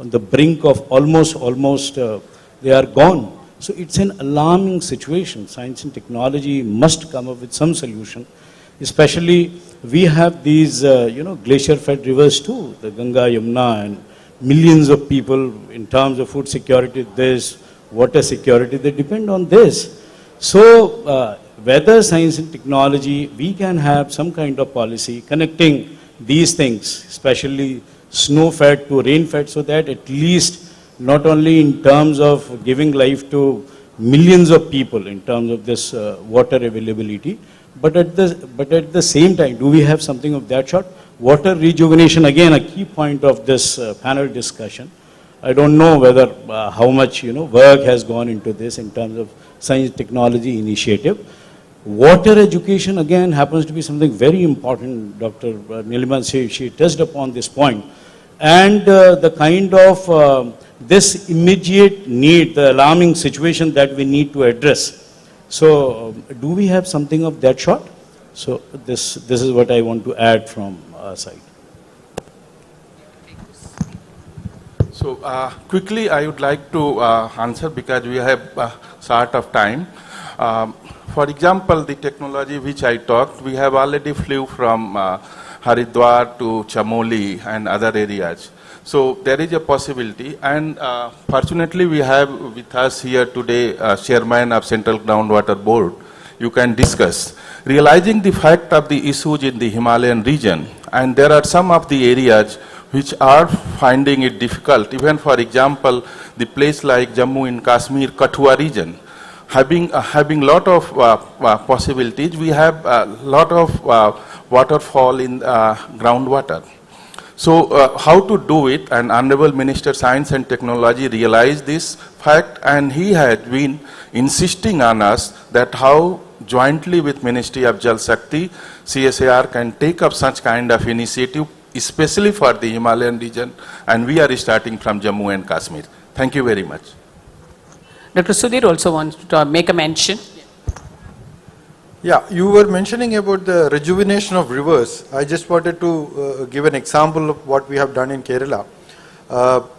on the brink of almost they are gone. So it's an alarming situation. Science and technology must come up with some solution. Especially we have these glacier-fed rivers too, the Ganga, Yamuna, and millions of people in terms of food security, this water security, they depend on this. So whether science and technology, we can have some kind of policy connecting these things, especially snow-fed to rain-fed, so that at least not only in terms of giving life to millions of people in terms of this water availability, but at the same time, do we have something of that sort? Water rejuvenation, again a key point of this panel discussion. I don't know whether how much work has gone into this in terms of science technology initiative. Water education again happens to be something very important. Dr. Nilima, she touched upon this point. And the kind of this immediate need, the alarming situation that we need to address. So do we have something of that sort? So this is what I want to add from our side. So quickly I would like to answer because we have short of time. For example, the technology which I talked, we have already flew from Haridwar to Chamoli and other areas. So there is a possibility, and fortunately we have with us here today Chairman of Central Groundwater Board. You can discuss. Realizing the fact of the issues in the Himalayan region, and there are some of the areas which are finding it difficult, even for example, the place like Jammu and Kashmir, Kathua region, having lot of possibilities. We have a lot of waterfall in groundwater. So how to do it, and Honorable Minister Science and Technology realized this fact, and he had been insisting on us that how jointly with Ministry of Jal Shakti, CSIR can take up such kind of initiative, especially for the Himalayan region, and we are starting from Jammu and Kashmir. Thank you very much. Dr. Sudhir also wants to make a mention. Yeah, you were mentioning about the rejuvenation of rivers. I just wanted to give an example of what we have done in Kerala.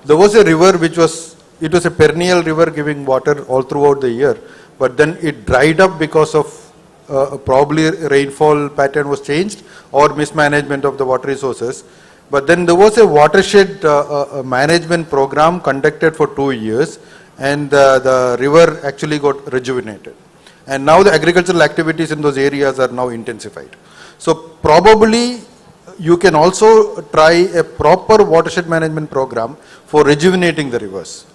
There was a river which was a perennial river giving water all throughout the year, but then it dried up because of probably rainfall pattern was changed or mismanagement of the water resources. But then there was a watershed management program conducted for 2 years, and the river actually got rejuvenated. And now the agricultural activities in those areas are now intensified. So probably you can also try a proper watershed management program for rejuvenating the rivers.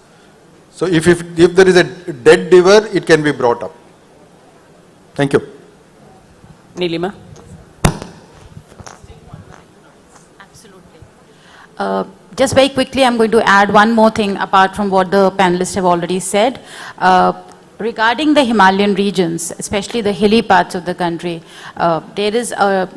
So if there is a dead river, it can be brought up. Thank you. Nilima. Just very quickly, I'm going to add one more thing apart from what the panelists have already said. Regarding the Himalayan regions, especially the hilly parts of the country, there is a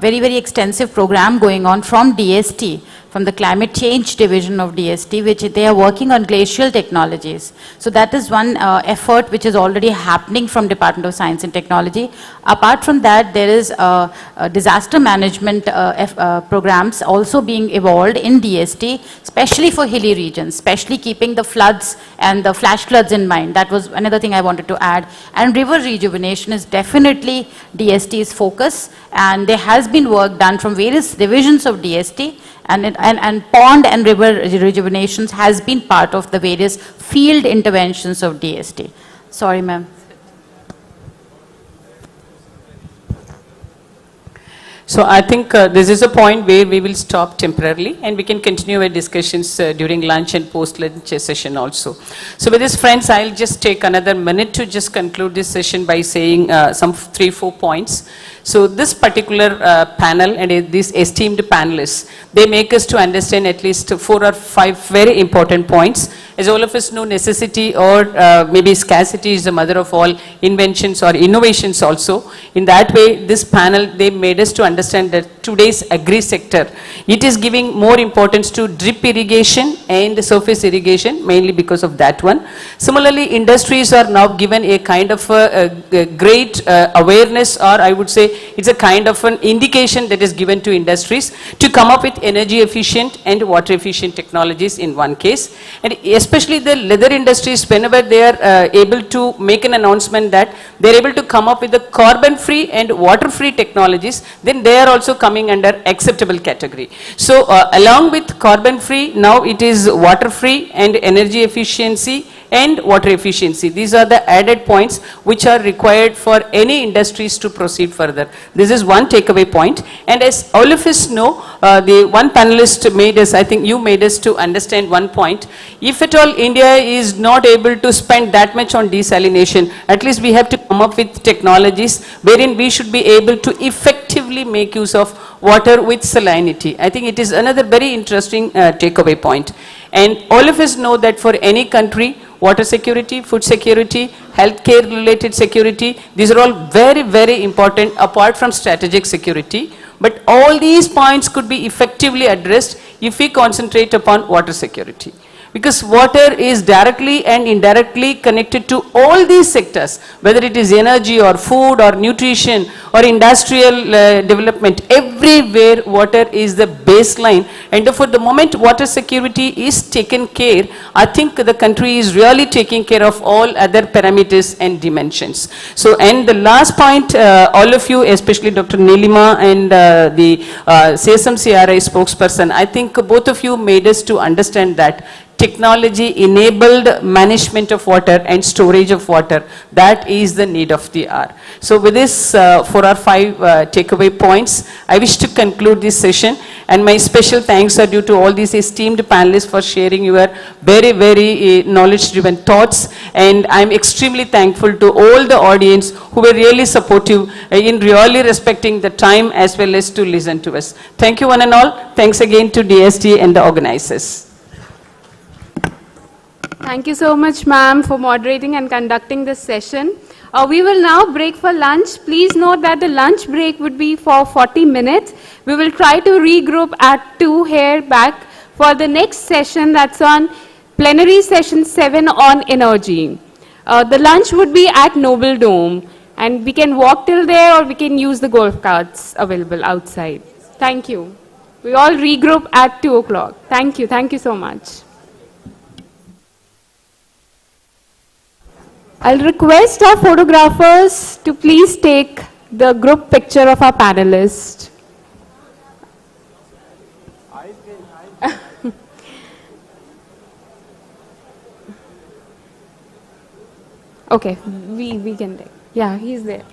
very, very extensive program going on from DST, from the Climate Change Division of DST, which they are working on glacial technologies. So that is one effort which is already happening from Department of Science and Technology. Apart from that, there is disaster management programs also being evolved in DST, especially for hilly regions, especially keeping the floods and the flash floods in mind. That was another thing I wanted to add. And river rejuvenation is definitely DST's focus, and there has been work done from various divisions of DST, and pond and river rejuvenations has been part of the various field interventions of DST. Sorry, ma'am. So I think this is a point where we will stop temporarily, and we can continue our discussions during lunch and post-lunch session also. So with this, friends, I'll just take another minute to just conclude this session by saying some 3-4 points. So this particular panel and these esteemed panelists, they make us to understand at least 4 or 5 very important points. As all of us know, necessity or maybe scarcity is the mother of all inventions or innovations also. In that way, this panel, they made us to understand that today's agri sector, it is giving more importance to drip irrigation and surface irrigation, mainly because of that one. Similarly, industries are now given a kind of a great awareness, or I would say it's a kind of an indication that is given to industries to come up with energy efficient and water efficient technologies in one case. And especially the leather industries, whenever they are able to make an announcement that they are able to come up with the carbon free and water free technologies, then they are also coming under acceptable category. So along with carbon free, now it is water free and energy efficiency and water efficiency. These are the added points which are required for any industries to proceed further. This is one takeaway point. And as all of us know, the one panelist made us, I think you made us to understand one point. If at all India is not able to spend that much on desalination, at least we have to come up with technologies wherein we should be able to effectively make use of water with salinity. I think it is another very interesting takeaway point. And all of us know that for any country, water security, food security, healthcare related security, these are all very, very important apart from strategic security. But all these points could be effectively addressed if we concentrate upon water security. Because water is directly and indirectly connected to all these sectors, whether it is energy or food or nutrition or industrial development. Everywhere water is the baseline, and therefore the moment water security is taken care, I think the country is really taking care of all other parameters and dimensions. So, and the last point, all of you, especially Dr. Nilima and the CSM CRI spokesperson, I think both of you made us to understand that technology-enabled management of water and storage of water, that is the need of the hour. So with this, for our 5 takeaway points, I wish to conclude this session, and my special thanks are due to all these esteemed panelists for sharing your very, very knowledge-driven thoughts, and I'm extremely thankful to all the audience who were really supportive in really respecting the time as well as to listen to us. Thank you one and all. Thanks again to DST and the organizers. Thank you so much, ma'am, for moderating and conducting this session. We will now break for lunch. Please note that the lunch break would be for 40 minutes. We will try to regroup at 2 here back for the next session, that's on plenary session 7 on energy. The lunch would be at Noble Dome, and we can walk till there or we can use the golf carts available outside. Thank you. We all regroup at 2 o'clock. Thank you. Thank you so much. I'll request our photographers to please take the group picture of our panelists. Okay, we can take. Yeah, he's there.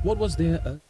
What was there?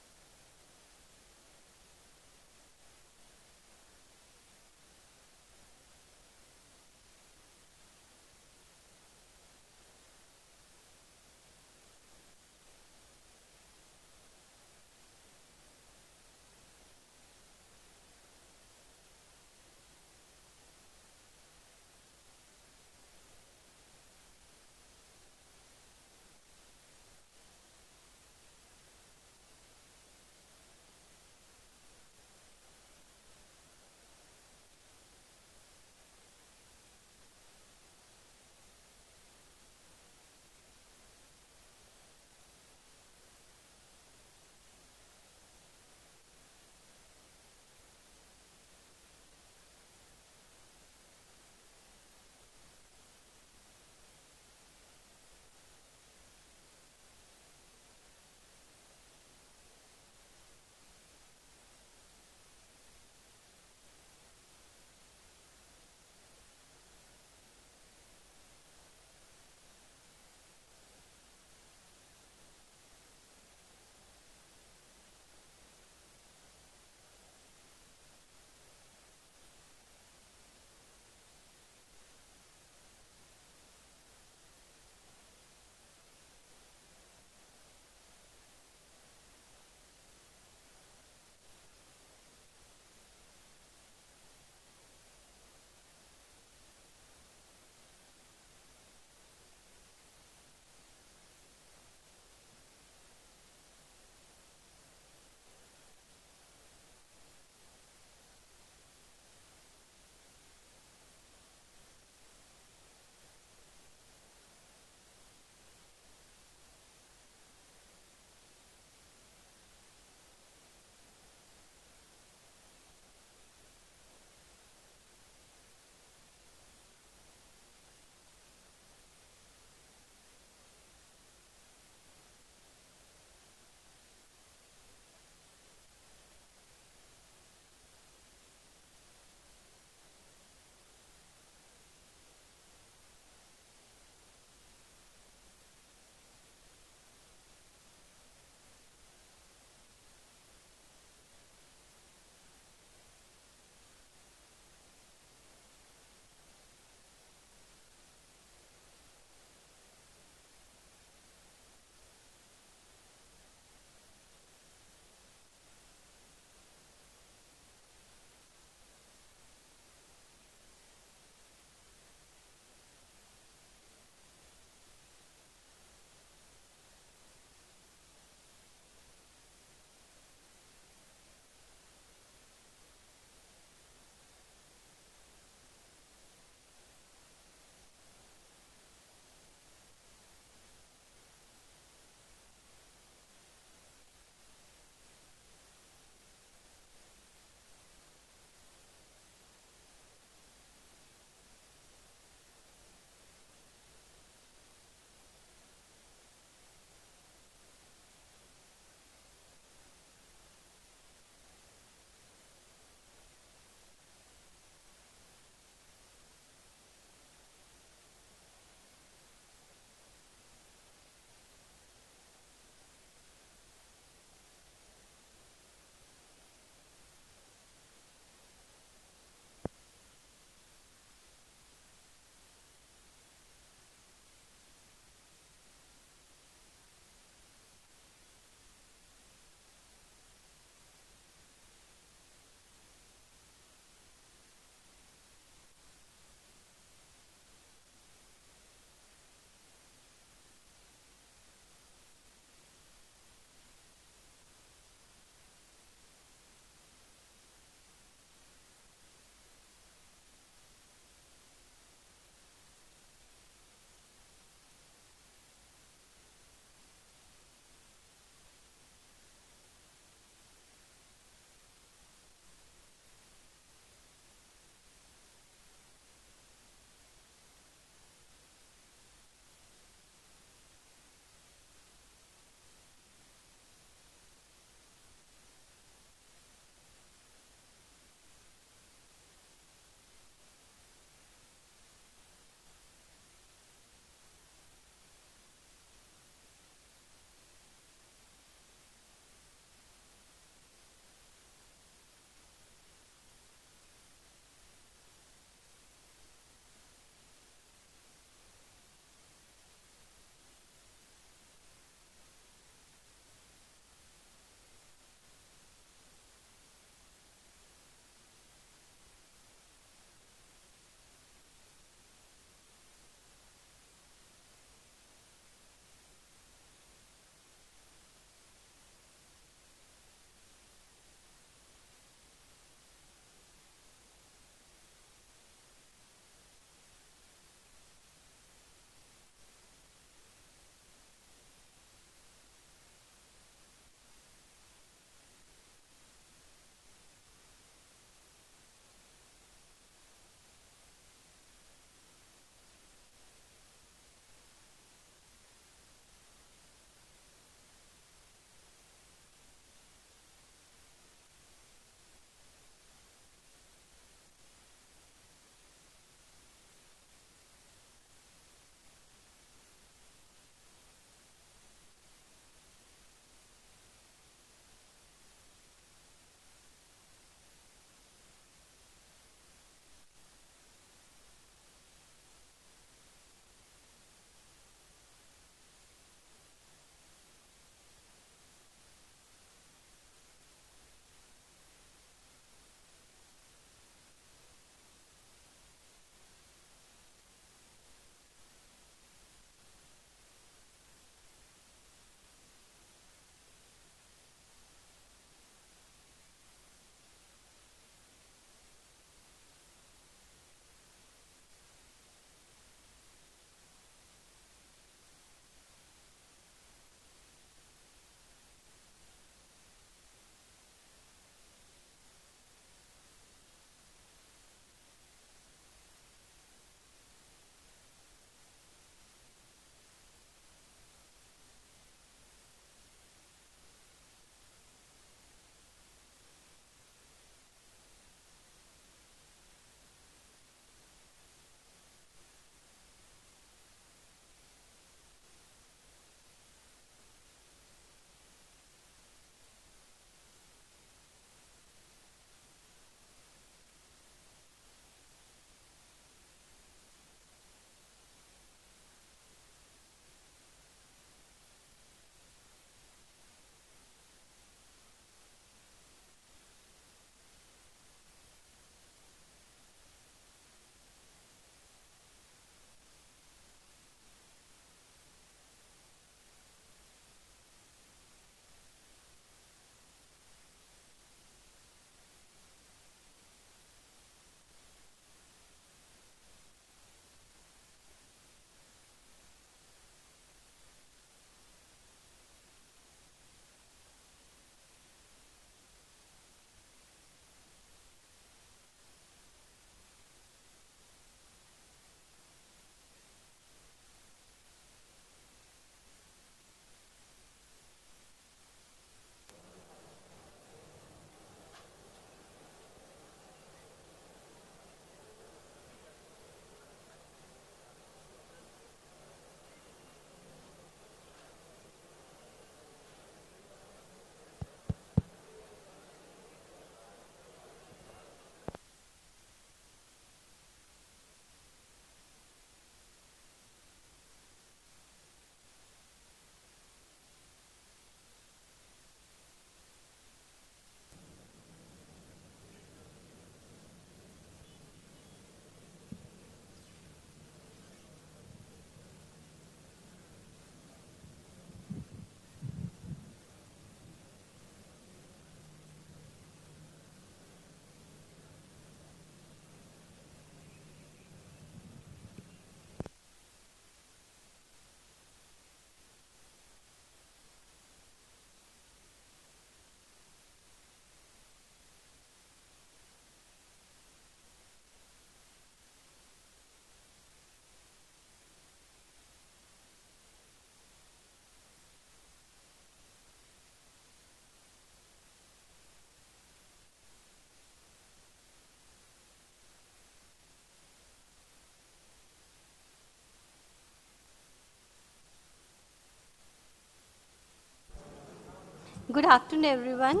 Good afternoon, everyone.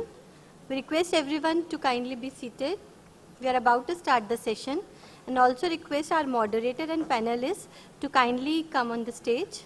We request everyone to kindly be seated. We are about to start the session and also request our moderator and panelists to kindly come on the stage.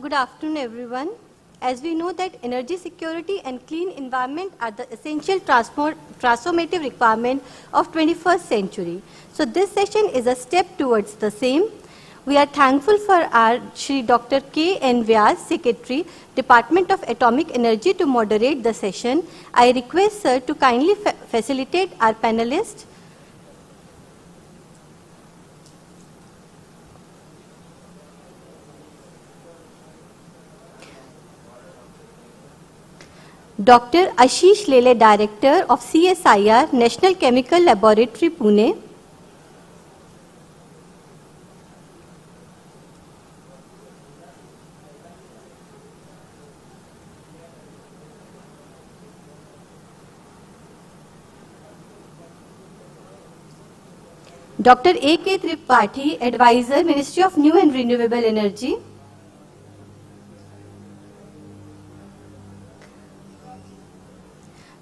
Good afternoon, everyone. As we know that energy security and clean environment are the essential transformative requirement of 21st century. So this session is a step towards the same. We are thankful for our Shri Dr. K. N. Vyas, Secretary, Department of Atomic Energy, to moderate the session. I request Sir to kindly facilitate our panelists. Dr. Ashish Lele, Director of CSIR, National Chemical Laboratory, Pune. Dr. A.K. Tripathi, Advisor, Ministry of New and Renewable Energy.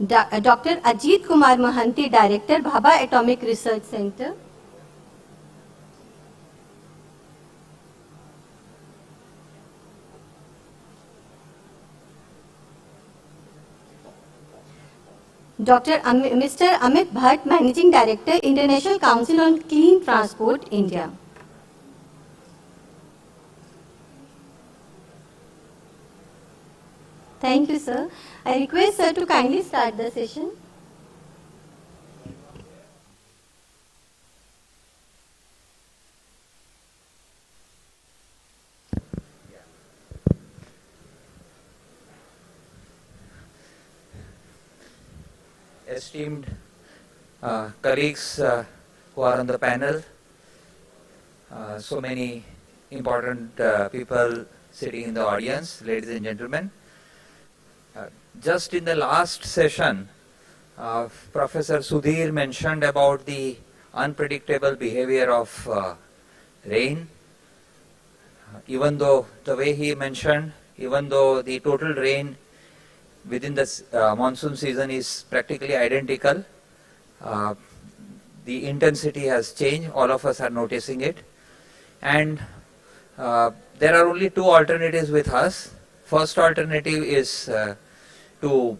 Dr. Ajit Kumar Mahanti, Director, Bhabha Atomic Research Center. Mr. Amit Bhatt, Managing Director, International Council on Clean Transport, India. Thank you, sir. I request sir to kindly start the session. Esteemed colleagues who are on the panel, so many important people sitting in the audience, ladies and gentlemen. Just in the last session, Professor Sudhir mentioned about the unpredictable behavior of rain. Even though the way he mentioned, even though the total rain within the monsoon season is practically identical, the intensity has changed. All of us are noticing it. And there are only two alternatives with us. First alternative is to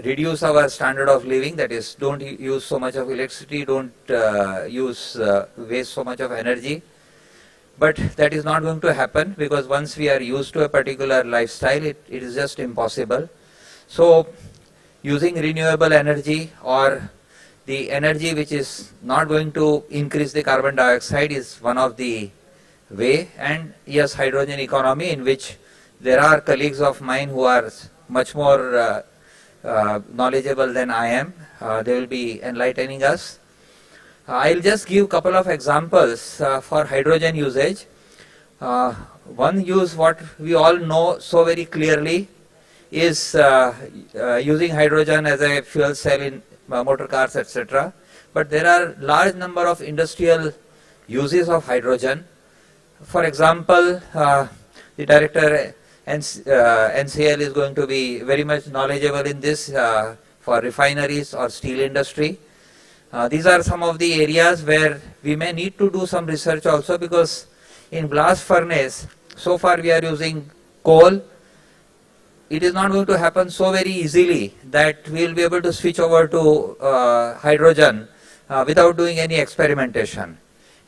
reduce our standard of living, that is, don't use so much of electricity, don't waste so much of energy. But that is not going to happen, because once we are used to a particular lifestyle, it is just impossible. So using renewable energy, or the energy which is not going to increase the carbon dioxide, is one of the way. And yes, hydrogen economy, in which there are colleagues of mine who are much more knowledgeable than I am. They will be enlightening us. I'll just give a couple of examples for hydrogen usage. One use, what we all know so very clearly, is using hydrogen as a fuel cell in motor cars, etc. But there are large number of industrial uses of hydrogen. For example, the director NCL is going to be very much knowledgeable in this for refineries or steel industry. These are some of the areas where we may need to do some research also, because in blast furnace, so far we are using coal. It is not going to happen so very easily that we will be able to switch over to hydrogen without doing any experimentation.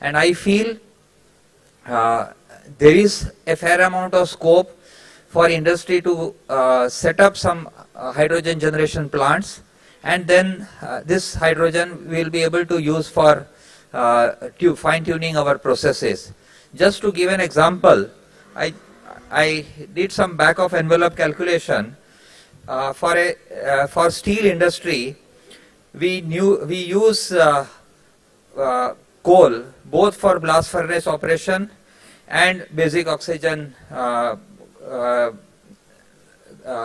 And I feel there is a fair amount of scope for industry to set up some hydrogen generation plants, and then this hydrogen we will be able to use for fine-tuning our processes. Just to give an example, I did some back-of-envelope calculation. For steel industry, we use coal both for blast furnace operation and basic oxygen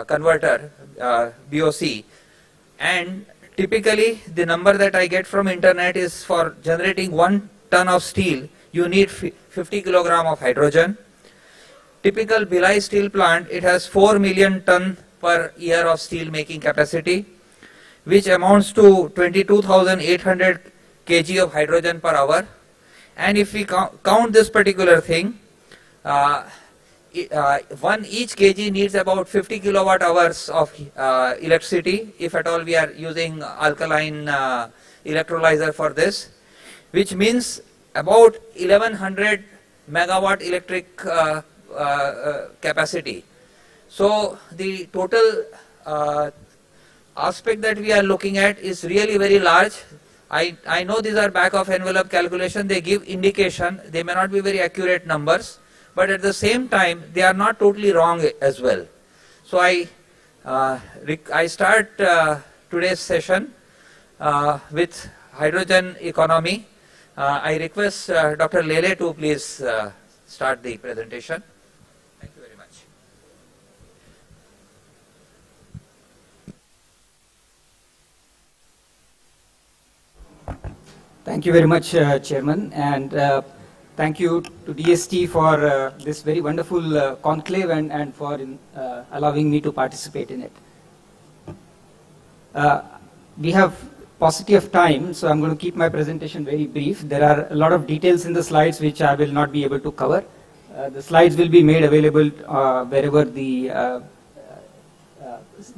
converter, BOC. And typically the number that I get from internet is, for generating 1 ton of steel, you need 50 kilogram of hydrogen. Typical Bhilai steel plant, it has 4 million ton per year of steel making capacity, which amounts to 22,800 kg of hydrogen per hour. And if we count this particular thing, each kg needs about 50 kilowatt hours of electricity, if at all we are using alkaline electrolyzer for this, which means about 1100 megawatt electric capacity. So the total aspect that we are looking at is really very large. I know these are back of envelope calculation, they give indication, they may not be very accurate numbers, but at the same time they are not totally wrong as well. So I start today's session with hydrogen economy. I request Dr. Lele to please start the presentation. Thank you very much. Thank you very much, Chairman, and thank you to DST for this very wonderful conclave and for allowing me to participate in it. We have paucity of time, so I'm going to keep my presentation very brief. There are a lot of details in the slides which I will not be able to cover. The slides will be made available wherever the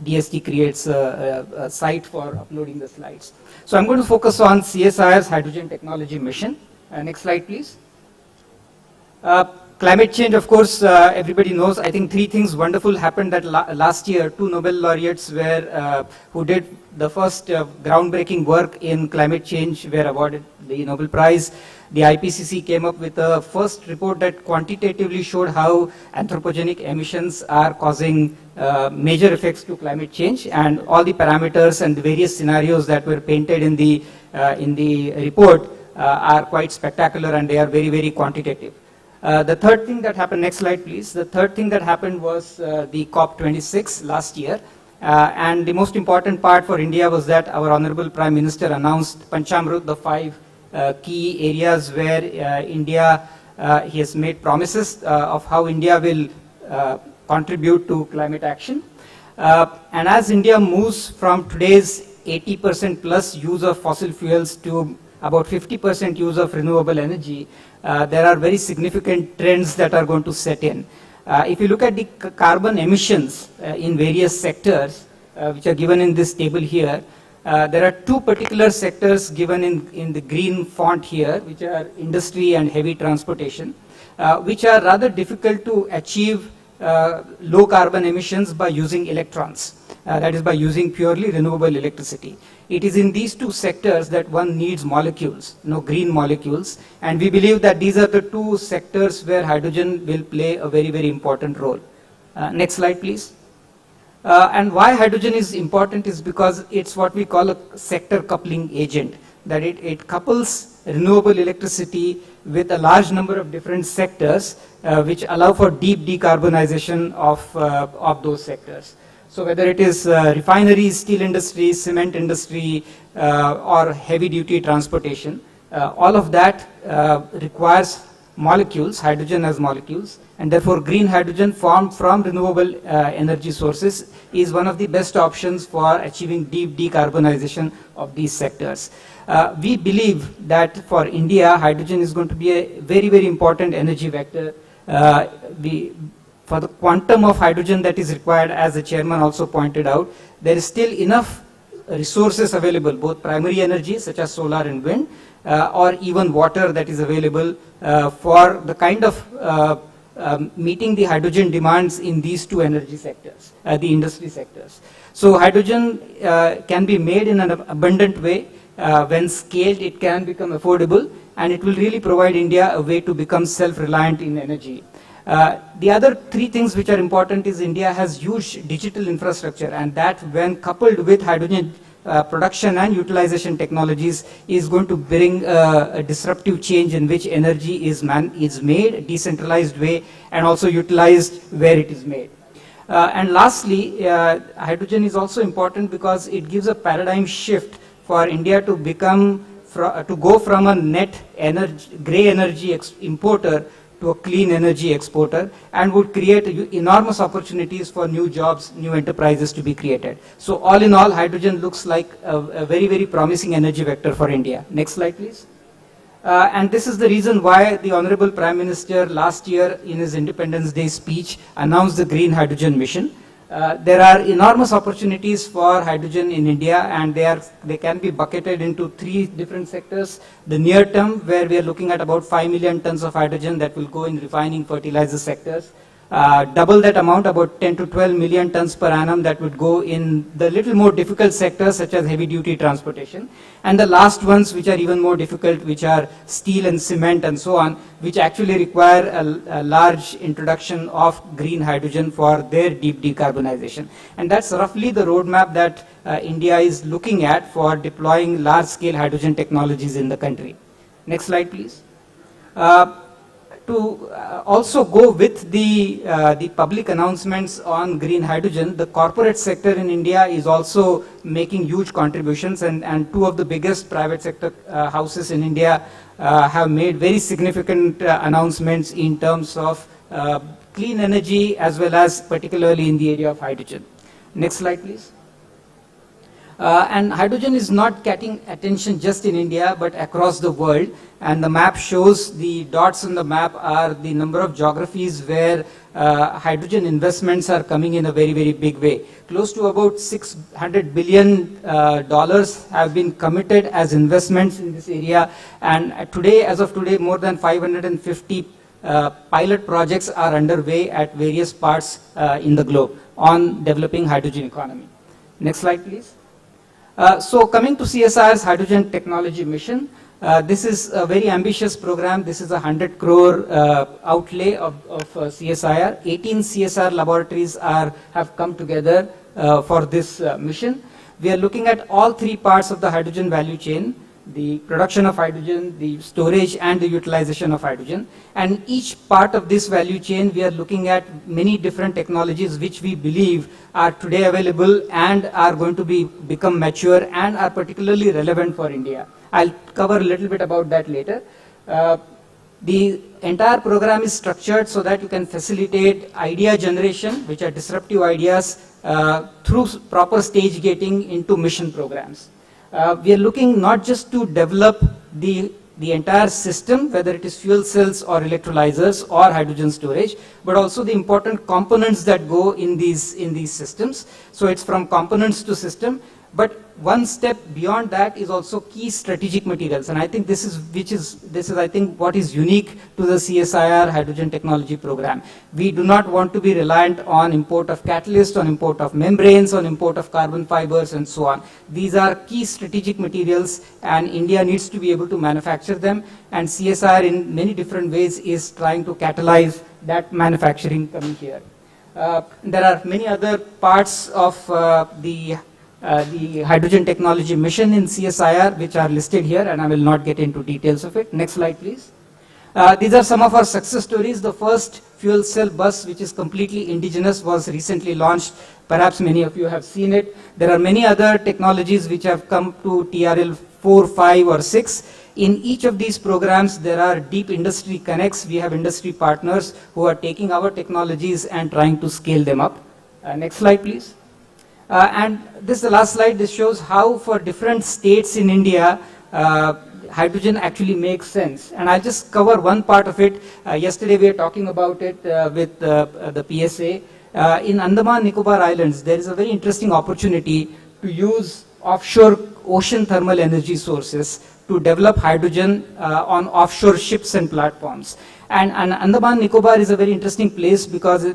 DST creates a site for uploading the slides. So I'm going to focus on CSIR's hydrogen technology mission. Next slide, please. Climate change, of course, everybody knows. I think 3 things wonderful happened that last year. 2 Nobel laureates who did the first groundbreaking work in climate change were awarded the Nobel Prize. The IPCC came up with a first report that quantitatively showed how anthropogenic emissions are causing major effects to climate change, and all the parameters and the various scenarios that were painted in the report are quite spectacular, and they are very, very quantitative. The third thing that happened, next slide please, the third thing that happened was the COP26 last year, and the most important part for India was that our Honorable Prime Minister announced Panchamrut, the 5 key areas where he has made promises of how India will contribute to climate action. And as India moves from today's 80% plus use of fossil fuels to about 50% use of renewable energy, there are very significant trends that are going to set in. If you look at the carbon emissions in various sectors, which are given in this table here, there are two particular sectors given in the green font here, which are industry and heavy transportation, which are rather difficult to achieve low carbon emissions by using electrons, that is by using purely renewable electricity. It is in these two sectors that one needs molecules, green molecules, and we believe that these are the two sectors where hydrogen will play a very, very important role. Next slide, please. And why hydrogen is important is because it's what we call a sector coupling agent, that it couples renewable electricity with a large number of different sectors which allow for deep decarbonization of those sectors. So whether it is refineries, steel industry, cement industry, or heavy duty transportation, all of that requires molecules, hydrogen as molecules, and therefore green hydrogen formed from renewable energy sources is one of the best options for achieving deep decarbonization of these sectors. We believe that for India, hydrogen is going to be a very, very important energy vector. For the quantum of hydrogen that is required, as the chairman also pointed out, there is still enough resources available, both primary energy such as solar and wind, or even water that is available for the kind of meeting the hydrogen demands in these two energy sectors, the industry sectors. So hydrogen can be made in an abundant way. When scaled, it can become affordable, and it will really provide India a way to become self-reliant in energy. The other three things which are important is India has huge digital infrastructure, and that when coupled with hydrogen production and utilization technologies is going to bring a disruptive change in which energy is made, a decentralized way, and also utilized where it is made. And lastly, hydrogen is also important because it gives a paradigm shift for India to go from a net grey energy importer to a clean energy exporter, and would create enormous opportunities for new jobs, new enterprises to be created. So all in all, hydrogen looks like a very, very promising energy vector for India. Next slide, please. And this is the reason why the Honorable Prime Minister last year in his Independence Day speech announced the Green Hydrogen Mission. There are enormous opportunities for hydrogen in India, and they can be bucketed into three different sectors. The near term, where we are looking at about 5 million tons of hydrogen that will go in refining, fertilizer sectors. Double that amount, about 10 to 12 million tons per annum, that would go in the little more difficult sectors such as heavy duty transportation. And the last ones, which are even more difficult, which are steel and cement and so on, which actually require a large introduction of green hydrogen for their deep decarbonization. And that's roughly the roadmap that India is looking at for deploying large scale hydrogen technologies in the country. Next slide, please. To also go with the public announcements on green hydrogen, the corporate sector in India is also making huge contributions, and two of the biggest private sector houses in India have made very significant announcements in terms of clean energy as well as particularly in the area of hydrogen. Next slide, please. And hydrogen is not getting attention just in India but across the world, and the map shows the dots on the map are the number of geographies where hydrogen investments are coming in a very, very big way. Close to about $600 billion have been committed as investments in this area, and today, as of today, more than 550 pilot projects are underway at various parts in the globe on developing hydrogen economy. Next slide, please. So coming to CSIR's Hydrogen Technology Mission, this is a very ambitious program. This is a 100 crore outlay of CSIR. 18 CSIR laboratories have come together for this mission. We are looking at all three parts of the hydrogen value chain: the production of hydrogen, the storage and the utilization of hydrogen. And each part of this value chain, we are looking at many different technologies which we believe are today available and are going to become mature and are particularly relevant for India. I'll cover a little bit about that later. The entire program is structured so that you can facilitate idea generation, which are disruptive ideas, through proper stage gating into mission programs. We are looking not just to develop the entire system, whether it is fuel cells or electrolyzers or hydrogen storage, but also the important components that go in these systems. So it's from components to system, but one step beyond that is also key strategic materials, and I think this is I think what is unique to the CSIR hydrogen technology program. We do not want to be reliant on import of catalyst, on import of membranes, on import of carbon fibers and so on. These are key strategic materials and India needs to be able to manufacture them, and CSIR in many different ways is trying to catalyze that manufacturing coming here. There are many other parts of the hydrogen technology mission in CSIR which are listed here, and I will not get into details of it. Next slide, please. These are some of our success stories. The first fuel cell bus, which is completely indigenous, was recently launched. Perhaps many of you have seen it. There are many other technologies which have come to TRL 4, 5 or 6. In each of these programs, there are deep industry connects. We have industry partners who are taking our technologies and trying to scale them up. Next slide, please. And this is the last slide. This shows how for different states in India, hydrogen actually makes sense. And I'll just cover one part of it. Yesterday we were talking about it with the PSA. In Andaman Nicobar Islands, there is a very interesting opportunity to use offshore ocean thermal energy sources to develop hydrogen on offshore ships and platforms. And Andaman Nicobar is a very interesting place because,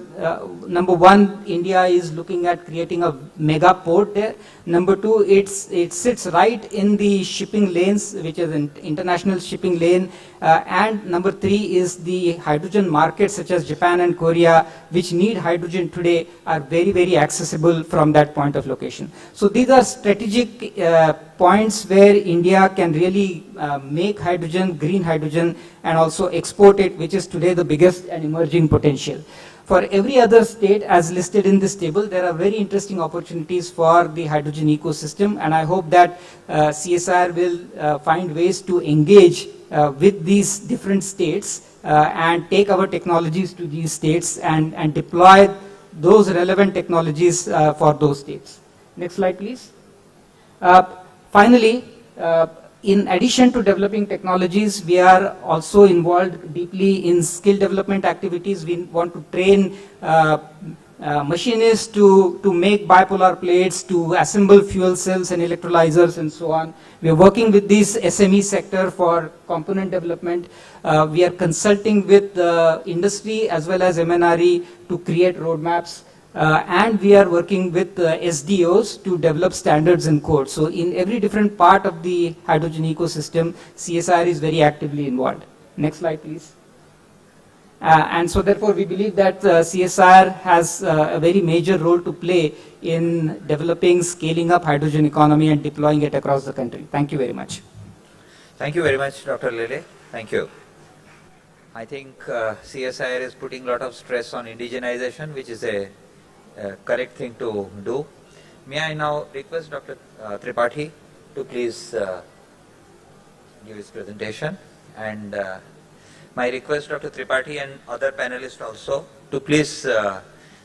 number one, India is looking at creating a mega port there. Number two, it sits right in the shipping lanes, which is an international shipping lane. And number three is the hydrogen markets such as Japan and Korea, which need hydrogen today, are very, very accessible from that point of location. So these are strategic points where India can really make hydrogen, green hydrogen, and also export it, which is today the biggest and emerging potential. For every other state, as listed in this table, there are very interesting opportunities for the hydrogen ecosystem, and I hope that CSIR will find ways to engage with these different states and take our technologies to these states and deploy those relevant technologies for those states. Next slide, please. Finally, in addition to developing technologies, we are also involved deeply in skill development activities. We want to train machinists to make bipolar plates, to assemble fuel cells and electrolyzers and so on. We are working with this SME sector for component development. We are consulting with the industry as well as MNRE to create roadmaps. And we are working with SDOs to develop standards and codes. So in every different part of the hydrogen ecosystem, CSIR is very actively involved. Next slide, please. And so therefore we believe that CSIR has a very major role to play in developing, scaling up hydrogen economy and deploying it across the country. Thank you very much. Thank you very much, Dr. Lele. Thank you. I think CSIR is putting a lot of stress on indigenization, which is a correct thing to do. May I now request Dr. Tripathi to please give his presentation, and my request Dr. Tripathi and other panelists also to please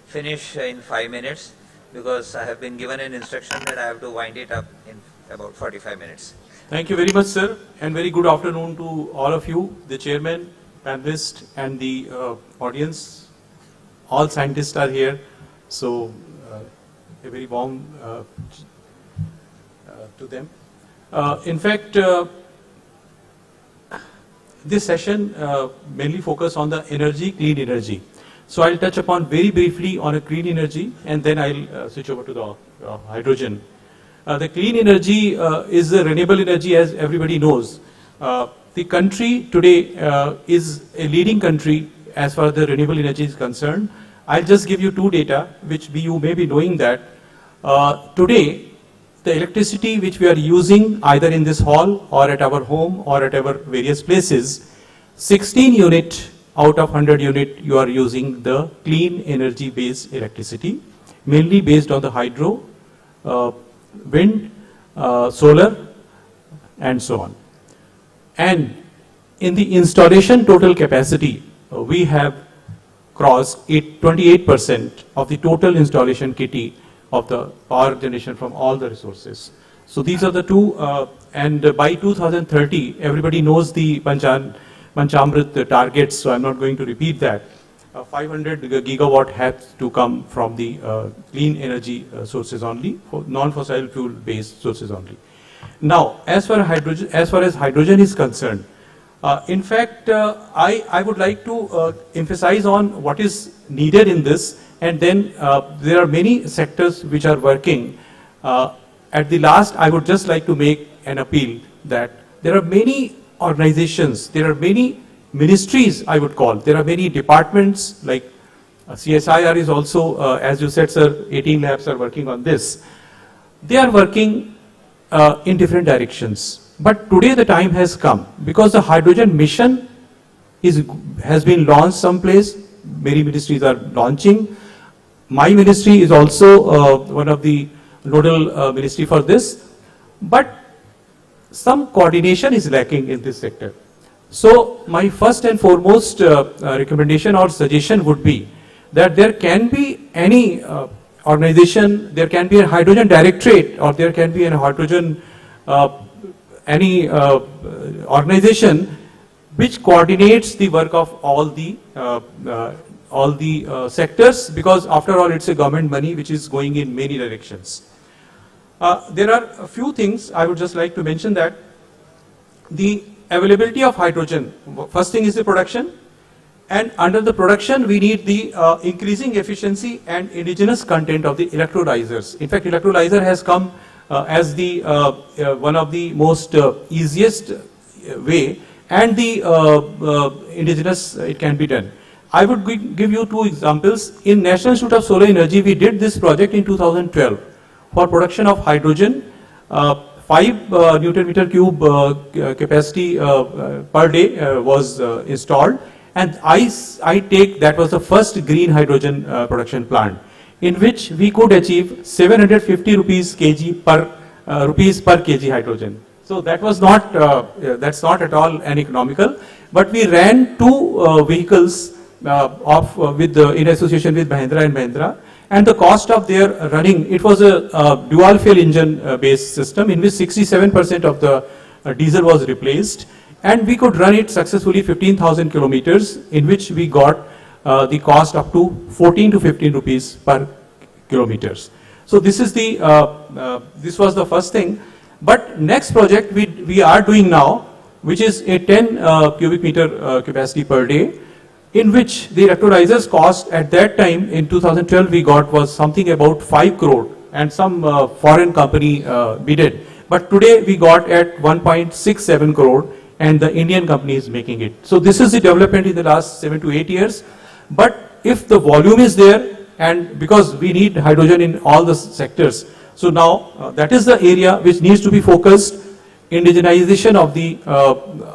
finish in 5 minutes, because I have been given an instruction that I have to wind it up in about 45 minutes. Thank you very much, sir, and very good afternoon to all of you, the chairman, panelists, and the audience. All scientists are here. So, a very warm to them. In fact, this session mainly focus on the energy, clean energy. So I'll touch upon very briefly on a clean energy, and then I'll switch over to the hydrogen. The clean energy is a renewable energy, as everybody knows. The country today is a leading country as far as the renewable energy is concerned. I'll just give you two data, which you may be knowing that. Today, the electricity which we are using either in this hall or at our home or at our various places, 16 unit out of 100 unit you are using the clean energy based electricity, mainly based on the hydro, wind, solar, and so on. And in the installation total capacity, we have crossed 28% of the total installation KT of the power generation from all the resources. So these are the two, and by 2030, everybody knows the Panchamrit targets, so I'm not going to repeat that. 500 gigawatt has to come from the clean energy sources only, for non-fossil fuel based sources only. Now, as far as hydrogen is concerned, in fact, I would like to emphasize on what is needed in this, and then there are many sectors which are working. At the last, I would just like to make an appeal that there are many organizations, there are many ministries, I would call. There are many departments like CSIR is also, as you said, sir, 18 labs are working on this. They are working in different directions. But today the time has come because the hydrogen mission has been launched someplace. Many ministries are launching. My ministry is also one of the nodal ministry for this. But some coordination is lacking in this sector. So my first and foremost recommendation or suggestion would be that there can be any organization, there can be a hydrogen directorate, or there can be a hydrogen organization which coordinates the work of all the sectors, because after all it's a government money which is going in many directions. There are a few things I would just like to mention. That the availability of hydrogen, first thing is the production, and under the production we need the increasing efficiency and indigenous content of the electrolyzers. In fact, electrolyzer has come as the one of the most easiest way, and the indigenous it can be done. I would give you two examples. In National Institute of Solar Energy, we did this project in 2012 for production of hydrogen. 5 Newton meter cube capacity per day was installed, and I take that was the first green hydrogen production plant, in which we could achieve 750 rupees per kg hydrogen. So that was not that's not at all uneconomical. But we ran 2 vehicles in association with Mahindra and Mahindra. And the cost of their running, it was a dual fuel engine based system in which 67% of the diesel was replaced, and we could run it successfully 15,000 kilometers, in which we got the cost up to 14 to 15 rupees per kilometers. So this is the this was the first thing. But next project we are doing now, which is a 10 cubic meter capacity per day, in which the electrolyzers cost at that time in 2012 we got was something about 5 crore, and some foreign company bid it. But today we got at 1.67 crore, and the Indian company is making it. So this is the development in the last 7 to 8 years. But if the volume is there, and because we need hydrogen in all the sectors, so now that is the area which needs to be focused, indigenization of the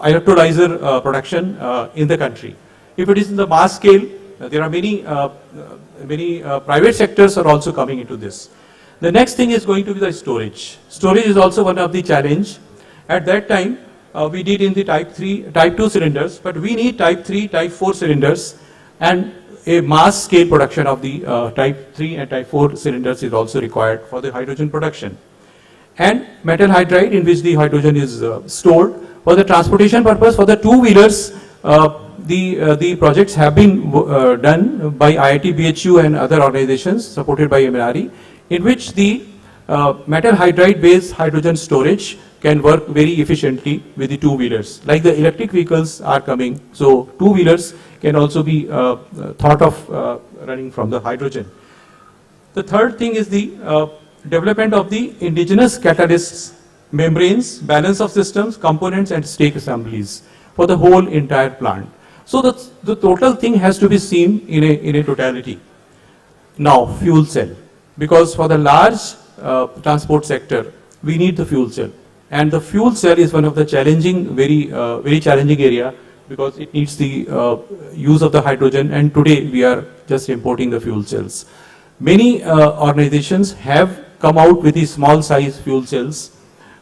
electrolyzer production in the country. If it is in the mass scale, there are many private sectors are also coming into this. The next thing is going to be the storage. Storage is also one of the challenge. At that time, we did in the type 2 cylinders, but we need type 3, type 4 cylinders, and a mass scale production of the type 3 and type 4 cylinders is also required for the hydrogen production. And metal hydride, in which the hydrogen is stored for the transportation purpose. For the 2-wheelers, the projects have been done by IIT, BHU and other organizations supported by MNRE, in which the metal hydride based hydrogen storage can work very efficiently with the 2-wheelers. Like the electric vehicles are coming, so 2-wheelers can also be thought of running from the hydrogen. The third thing is the development of the indigenous catalysts, membranes, balance of systems, components and stake assemblies for the whole entire plant. So the total thing has to be seen in a totality. Now, fuel cell, because for the large transport sector, we need the fuel cell. And the fuel cell is one of the challenging, very challenging area, because it needs the use of the hydrogen, and today we are just importing the fuel cells. Many organizations have come out with these small size fuel cells,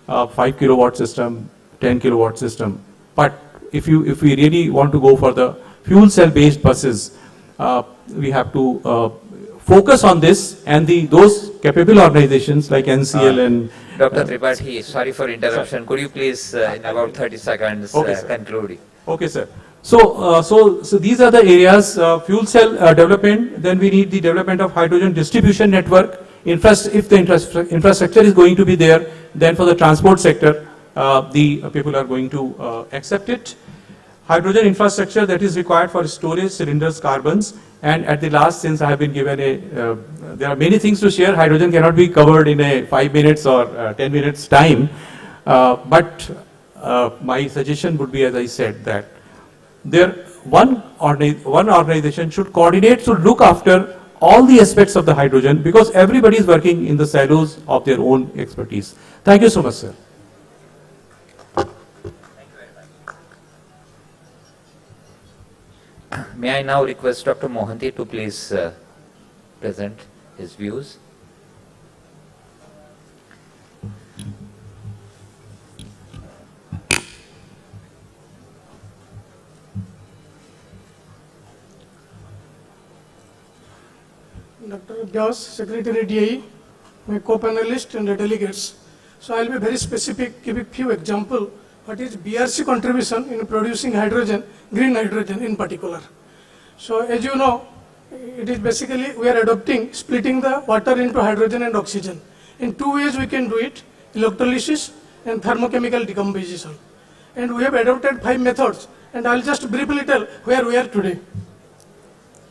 5 kilowatt system, 10 kilowatt system, but if we really want to go for the fuel cell based buses, we have to focus on this, and those capable organizations like NCL and Dr. Tripathi, sorry for interruption. Could you please, in about 30 seconds, conclude? Okay, sir. So these are the areas, fuel cell development, then we need the development of hydrogen distribution network. If the infrastructure is going to be there, then for the transport sector, the people are going to accept it. Hydrogen infrastructure that is required for storage, cylinders, carbons, and at the last, since I have been given there are many things to share, hydrogen cannot be covered in a 5 minutes or 10 minutes time, but my suggestion would be, as I said, that one organization should coordinate to look after all the aspects of the hydrogen, because everybody is working in the silos of their own expertise. Thank you so much, sir. May I now request Dr. Mohanty to please present his views. Dr. Vyas, Secretary DAE, my co-panelists and the delegates. So I will be very specific, giving few examples. What is BRC contribution in producing hydrogen, green hydrogen in particular. So as you know, it is basically we are adopting, splitting the water into hydrogen and oxygen. In two ways we can do it, electrolysis and thermochemical decomposition. And we have adopted 5 methods, and I will just briefly tell where we are today.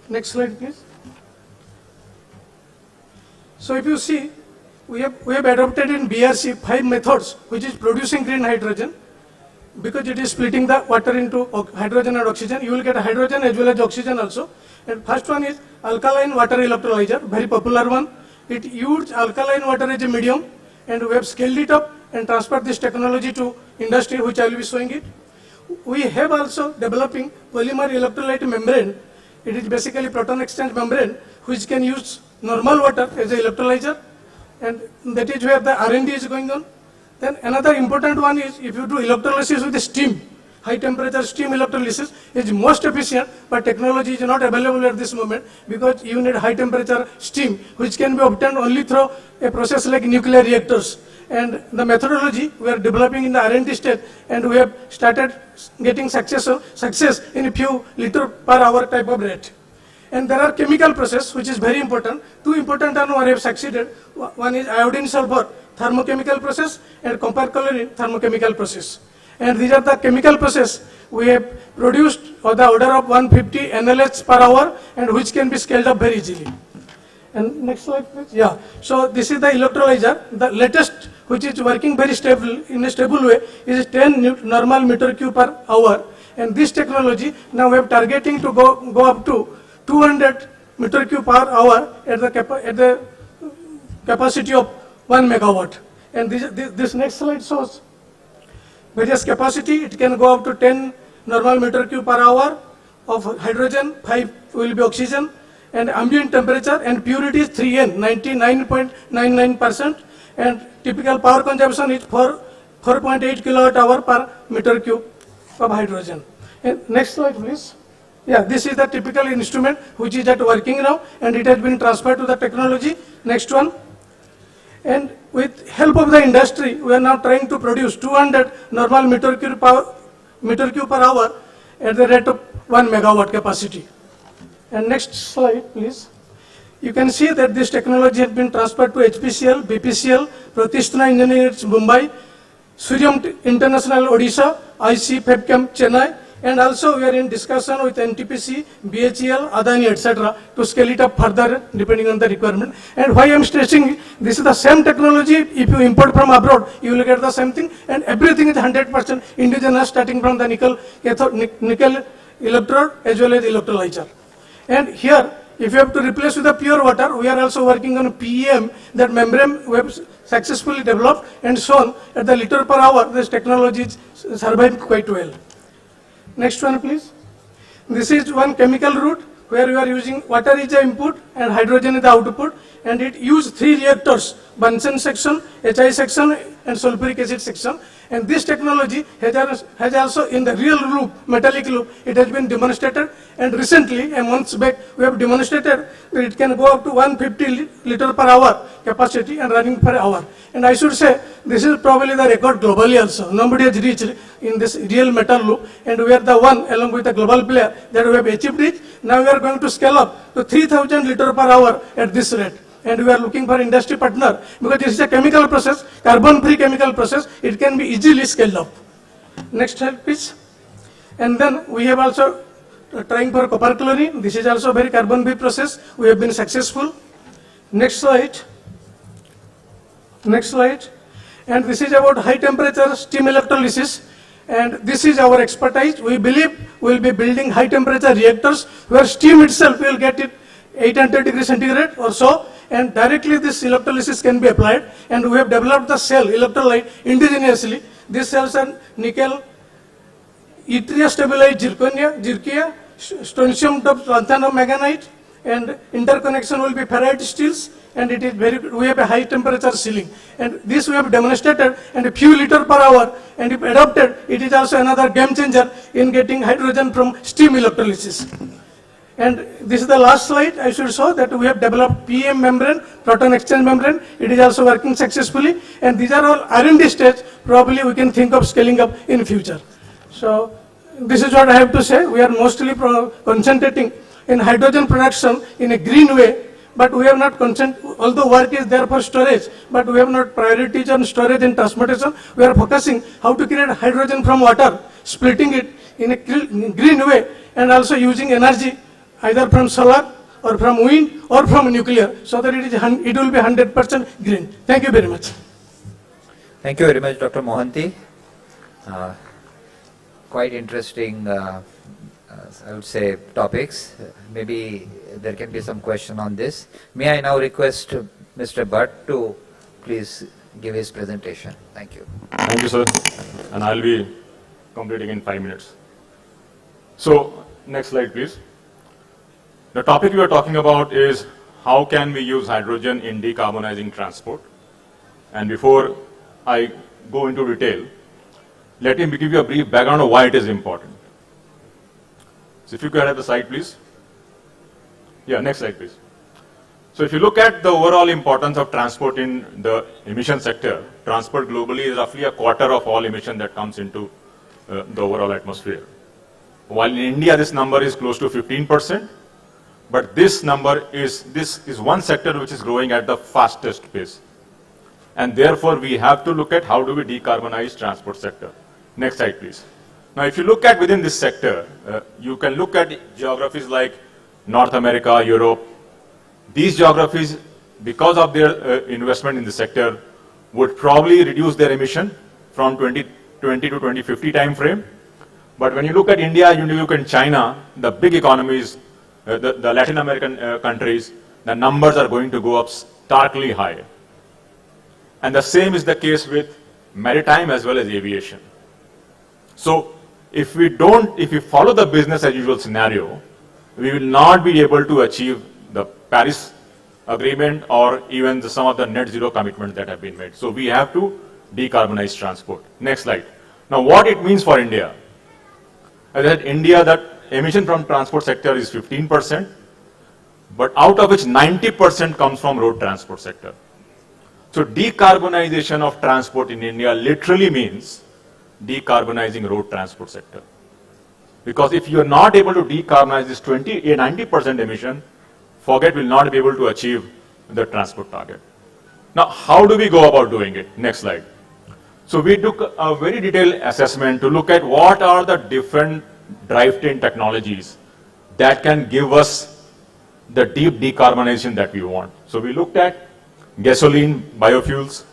Next slide, please. So if you see, we have adopted in BRC 5 methods, which is producing green hydrogen. Because it is splitting the water into hydrogen and oxygen, you will get hydrogen as well as oxygen also. And first one is alkaline water electrolyzer, very popular one. It uses alkaline water as a medium, and we have scaled it up and transferred this technology to industry, which I will be showing it. We have also developing polymer electrolyte membrane. It is basically proton exchange membrane, which can use normal water as an electrolyzer, and that is where the R&D is going on. Then another important one is if you do electrolysis with steam, high temperature steam electrolysis is most efficient, but technology is not available at this moment because you need high temperature steam, which can be obtained only through a process like nuclear reactors. And the methodology we are developing in the R&D stage, and we have started getting success in a few liter per hour type of rate. And there are chemical process which is very important. 2 important ones we have succeeded. One is iodine sulfur thermochemical process and copper chlorine thermochemical process. And these are the chemical process we have produced of the order of 150 NLH per hour, and which can be scaled up very easily. And next slide, please. Yeah. So this is the electrolyzer. The latest, which is working very stable in a stable way, is 10 normal meter cube per hour. And this technology now we are targeting to go up to 200 meter cube per hour at the capacity of 1 megawatt. And this next slide shows various capacity. It can go up to 10 normal meter cube per hour of hydrogen, 5 will be oxygen, and ambient temperature and purity is 3N, 99.99%, and typical power consumption is 4.8 kilowatt hour per meter cube of hydrogen. And next slide, please. Yeah, this is the typical instrument which is at working now, and it has been transferred to the technology. Next one. And with help of the industry, we are now trying to produce 200 normal meter cube per hour at the rate of 1 megawatt capacity. And next slide, please. You can see that this technology has been transferred to HPCL, BPCL, Pratisthana Engineers Mumbai, Suryam International Odisha, IC Febchem Chennai, and also we are in discussion with NTPC, BHEL, Adani, etc. to scale it up further depending on the requirement. And why I am stressing, this is the same technology. If you import from abroad, you will get the same thing, and everything is 100% indigenous, starting from the nickel electrode as well as electrolyzer. And here, if you have to replace with the pure water, we are also working on PEM, that membrane we have successfully developed and shown at the liter per hour. This technology is surviving quite well. Next one, please. This is one chemical route where you are using water is the input and hydrogen is the output, and it used 3 reactors, Bunsen section, HI section and sulfuric acid section. And this technology has also in the real loop, metallic loop, it has been demonstrated, and recently, a month back, we have demonstrated that it can go up to 150 liter per hour capacity and running per hour. And I should say, this is probably the record globally also. Nobody has reached in this real metal loop, and we are the one, along with the global player, that we have achieved it. Now we are going to scale up to 3,000 liter per hour at this rate. And we are looking for industry partner, because this is a chemical process, carbon-free chemical process, it can be easily scaled up. Next slide, please. And then we have also trying for copper chlorine. This is also very carbon-free process. We have been successful. Next slide. Next slide. And this is about high temperature steam electrolysis. And this is our expertise. We believe we will be building high temperature reactors where steam itself will get it 800 degrees centigrade or so, and directly this electrolysis can be applied. And we have developed the cell electrolyte indigenously. These cells are nickel, yttria stabilized zirconia, strontium doped lanthanum manganite, and interconnection will be ferrite steels, and it is we have a high temperature ceiling. And this we have demonstrated, and a few liter per hour, and if adopted, it is also another game changer in getting hydrogen from steam electrolysis. And this is the last slide. I should show that we have developed PEM membrane, proton exchange membrane. It is also working successfully. And these are all R&D stage. Probably we can think of scaling up in future. So this is what I have to say. We are mostly concentrating in hydrogen production in a green way. But we have not although work is there for storage, but we have not priorities on storage and transportation. We are focusing how to create hydrogen from water, splitting it in a green way, and also using energy either from solar or from wind or from nuclear, so that it will be 100% green. Thank you very much. Thank you very much, Dr. Mohanty. Quite interesting, I would say, topics. Maybe there can be some question on this. May I now request Mr. Bhatt to please give his presentation. Thank you. Thank you, sir. And I'll be completing in 5 minutes. So, next slide, please. The topic we are talking about is how can we use hydrogen in decarbonizing transport. And before I go into detail, let me give you a brief background of why it is important. So if you could have the slide, please. Yeah, next slide, please. So if you look at the overall importance of transport in the emission sector, transport globally is roughly a quarter of all emission that comes into the overall atmosphere. While in India, this number is close to 15%. But this is one sector which is growing at the fastest pace. And therefore, we have to look at how do we decarbonize transport sector. Next slide, please. Now, if you look at within this sector, you can look at geographies like North America, Europe. These geographies, because of their investment in the sector, would probably reduce their emission from 2020 to 2050 time frame. But when you look at India, you look at China, the big economies, the Latin American countries, the numbers are going to go up starkly high. And the same is the case with maritime as well as aviation. So if we follow the business as usual scenario, we will not be able to achieve the Paris Agreement or even some of the net zero commitments that have been made. So we have to decarbonize transport. Next slide. Now what it means for India. As I said, India, that emission from transport sector is 15%, but out of which 90% comes from road transport sector. So decarbonization of transport in India literally means decarbonizing road transport sector. Because if you are not able to decarbonize this 90% emission, forget we'll not be able to achieve the transport target. Now, how do we go about doing it? Next slide. So we took a very detailed assessment to look at what are the different drivetrain technologies that can give us the deep decarbonization that we want. So we looked at gasoline, biofuels,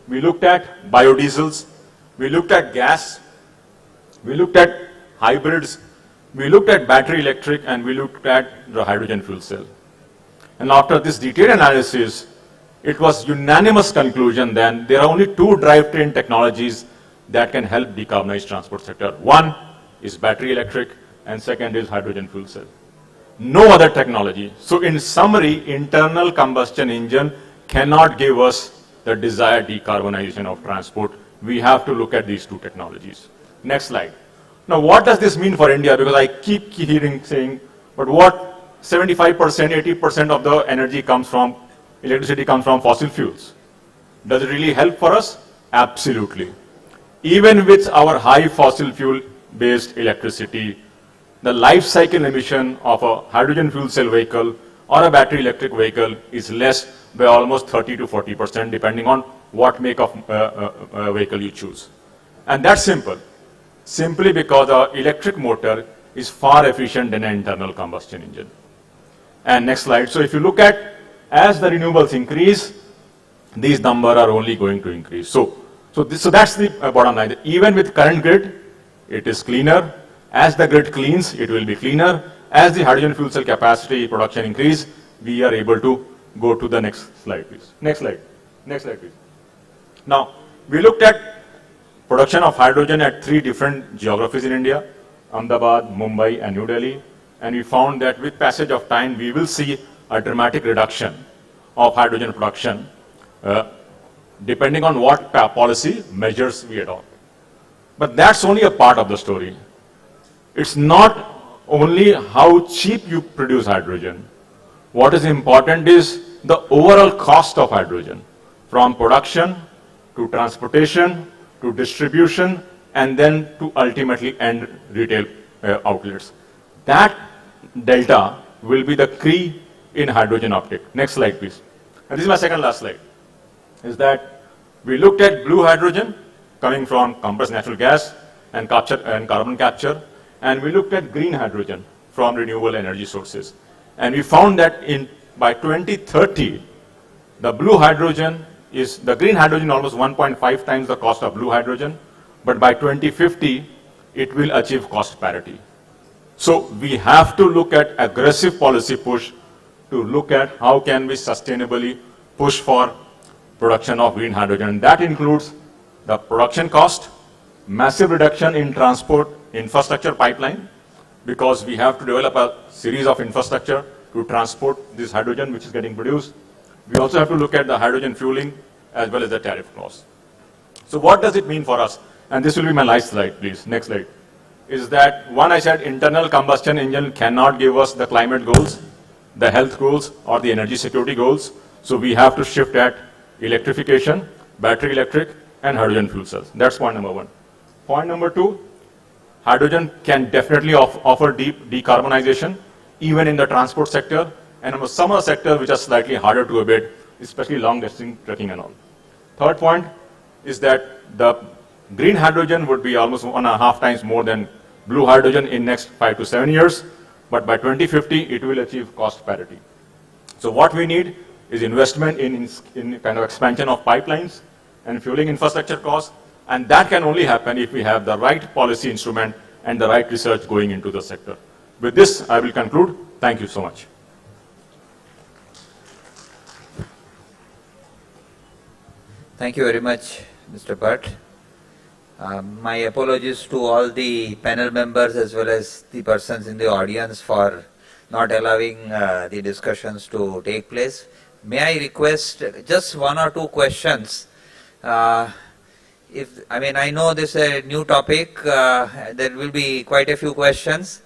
we looked at biodiesels, we looked at gas, we looked at hybrids, we looked at battery electric, and we looked at the hydrogen fuel cell. And after this detailed analysis, it was unanimous conclusion then there are only two drivetrain technologies that can help decarbonize transport sector. One is battery electric and second is hydrogen fuel cell. no other technology. So in summary, internal combustion engine cannot give us the desired decarbonization of transport. We have to look at these two technologies. Next slide. Now what does this mean for India? Because I keep hearing saying, but what 75%, 80% of the energy comes from, electricity comes from fossil fuels. Does it really help for us? Absolutely. Even with our high fossil fuel based electricity, the life cycle emission of a hydrogen fuel cell vehicle or a battery electric vehicle is less by almost 30 to 40% depending on what make of vehicle you choose. And that's simple. Simply because our electric motor is far efficient than an internal combustion engine. And next slide. So if you look at, as the renewables increase, these numbers are only going to increase. So that's the bottom line. Even with current grid, it is cleaner. As the grid cleans, it will be cleaner. As the hydrogen fuel cell capacity production increase, we are able to go to the next slide, please. Next slide. Next slide, please. Now, we looked at production of hydrogen at 3 different geographies in India, Ahmedabad, Mumbai, and New Delhi. And we found that with passage of time, we will see a dramatic reduction of hydrogen production depending on what policy measures we adopt. But that's only a part of the story. It's not only how cheap you produce hydrogen. What is important is the overall cost of hydrogen, from production to transportation to distribution and then to ultimately end retail outlets. That delta will be the key in hydrogen uptake. Next slide, please. And this is my second last slide. Is that we looked at blue hydrogen coming from compressed natural gas and carbon capture, and we looked at green hydrogen from renewable energy sources. And we found that by 2030, the green hydrogen almost 1.5 times the cost of blue hydrogen, but by 2050, it will achieve cost parity. So we have to look at aggressive policy push to look at how can we sustainably push for production of green hydrogen. That includes the production cost, massive reduction in transport infrastructure pipeline, because we have to develop a series of infrastructure to transport this hydrogen which is getting produced. We also have to look at the hydrogen fueling as well as the tariff clause. So what does it mean for us? And this will be my last slide, please. Next slide. Is that, one, I said internal combustion engine cannot give us the climate goals, the health goals, or the energy security goals. So we have to shift at electrification, battery electric, and hydrogen fuel cells. That's point number 1. Point number 2, hydrogen can definitely offer deep decarbonization, even in the transport sector, and some other sectors which are slightly harder to abate, especially long-distance trekking and all. Third point is that the green hydrogen would be almost 1.5 times more than blue hydrogen in next 5 to 7 years, but by 2050, it will achieve cost parity. So what we need is investment in kind of expansion of pipelines and fueling infrastructure costs, and that can only happen if we have the right policy instrument and the right research going into the sector. With this, I will conclude. Thank you so much. Thank you very much, Mr. Bhatt. My apologies to all the panel members as well as the persons in the audience for not allowing the discussions to take place. May I request just 1 or 2 questions? I know this is a new topic. There will be quite a few questions.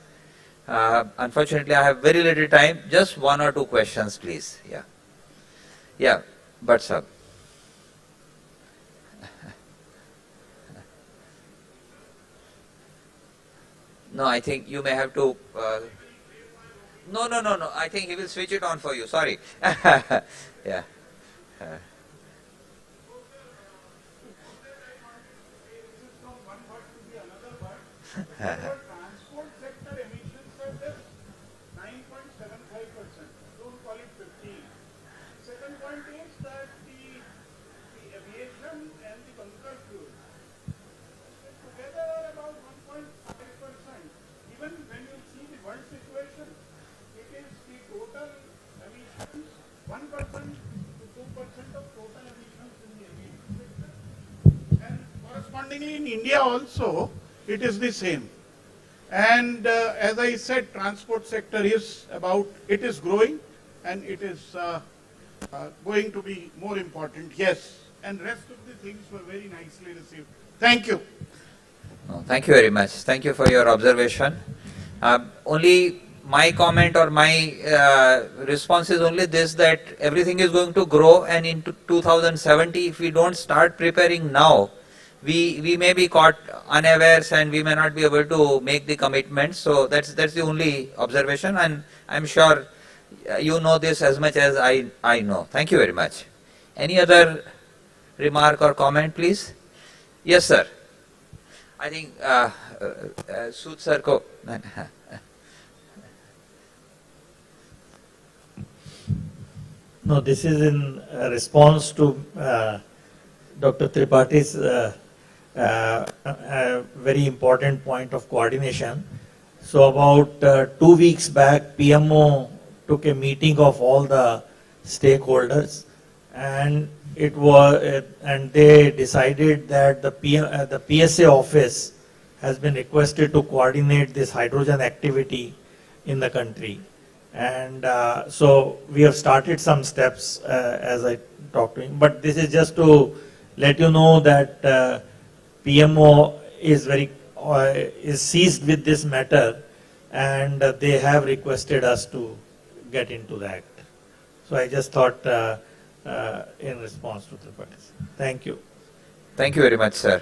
Unfortunately, I have very little time. Just 1 or 2 questions, please. Yeah, Bhatt sir. No, I think you may have to... No. I think he will switch it on for you. Sorry. Yeah. Transport sector emissions are just 9.75%. Don't call it 15. Second point is that the aviation and the bunker fuel together are about 1.5%. Even when you see the world situation, it is the total emissions 1% to 2% of total emissions in the aviation sector. And correspondingly in India also, it is the same. And as I said, transport sector is it is growing and it is going to be more important. Yes. And rest of the things were very nicely received. Thank you. Thank you very much. Thank you for your observation. Only my comment or my response is only this, that everything is going to grow, and in 2070, if we don't start preparing now, we may be caught unawares and we may not be able to make the commitments. So that's the only observation, and I'm sure you know this as much as I know. Thank you very much. Any other remark or comment, please? Yes, sir. I think Sood sir ko. No, this is in response to Dr. Tripathi's very important point of coordination. So about 2 weeks back, PMO took a meeting of all the stakeholders, and they decided that the PSA office has been requested to coordinate this hydrogen activity in the country. And so we have started some steps as I talked to him, but this is just to let you know that PMO is is seized with this matter, and they have requested us to get into that. So I just thought in response to the participants. Thank you. Thank you very much, sir.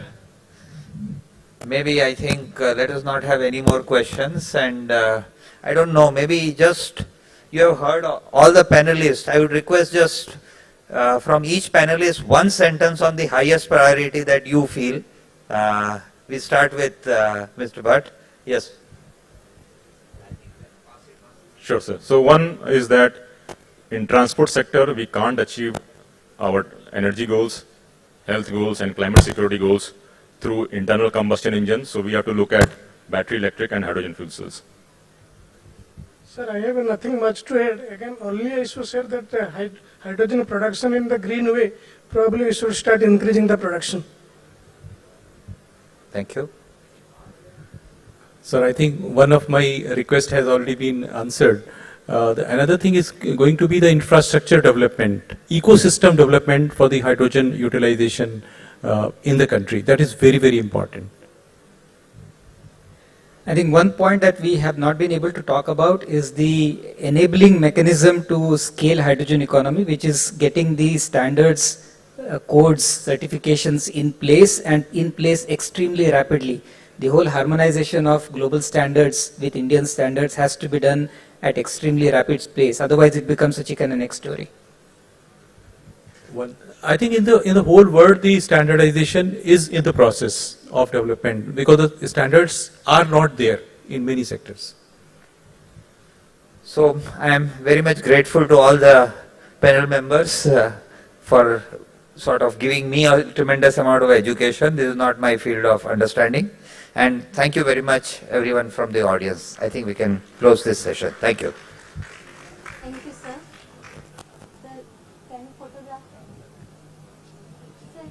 Maybe I think let us not have any more questions, and I don't know, maybe just you have heard all the panelists. I would request just from each panelist one sentence on the highest priority that you feel. We start with Mr. Bhatt. Yes. Sure, sir. So one is that in transport sector, we can't achieve our energy goals, health goals, and climate security goals through internal combustion engines. So we have to look at battery electric and hydrogen fuel cells. Sir, I have nothing much to add. Again, only I should say that hydrogen production in the green way, probably we should start increasing the production. Thank you. Sir, I think one of my requests has already been answered. Another thing is going to be the infrastructure development, ecosystem development for the hydrogen utilization in the country. That is very, very important. I think one point that we have not been able to talk about is the enabling mechanism to scale hydrogen economy, which is getting the standards, codes, certifications in place, and in place extremely rapidly. The whole harmonization of global standards with Indian standards has to be done at extremely rapid pace. Otherwise, it becomes a chicken and egg story. I think in the whole world, the standardization is in the process of development, because the standards are not there in many sectors. So I am very much grateful to all the panel members for sort of giving me a tremendous amount of education. This is not my field of understanding. And thank you very much, everyone from the audience. I think we can close this session. Thank you. Thank you, sir. Sir, can you photograph? Sir.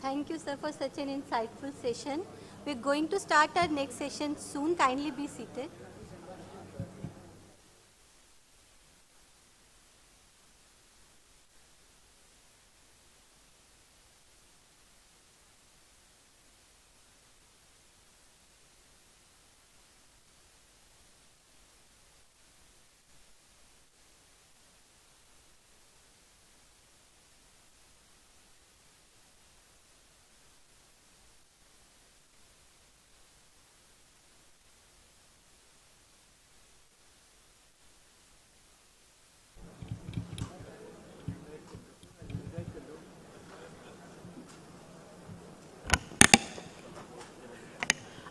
Thank you, sir, for such an insightful session. We're going to start our next session soon. Kindly be seated.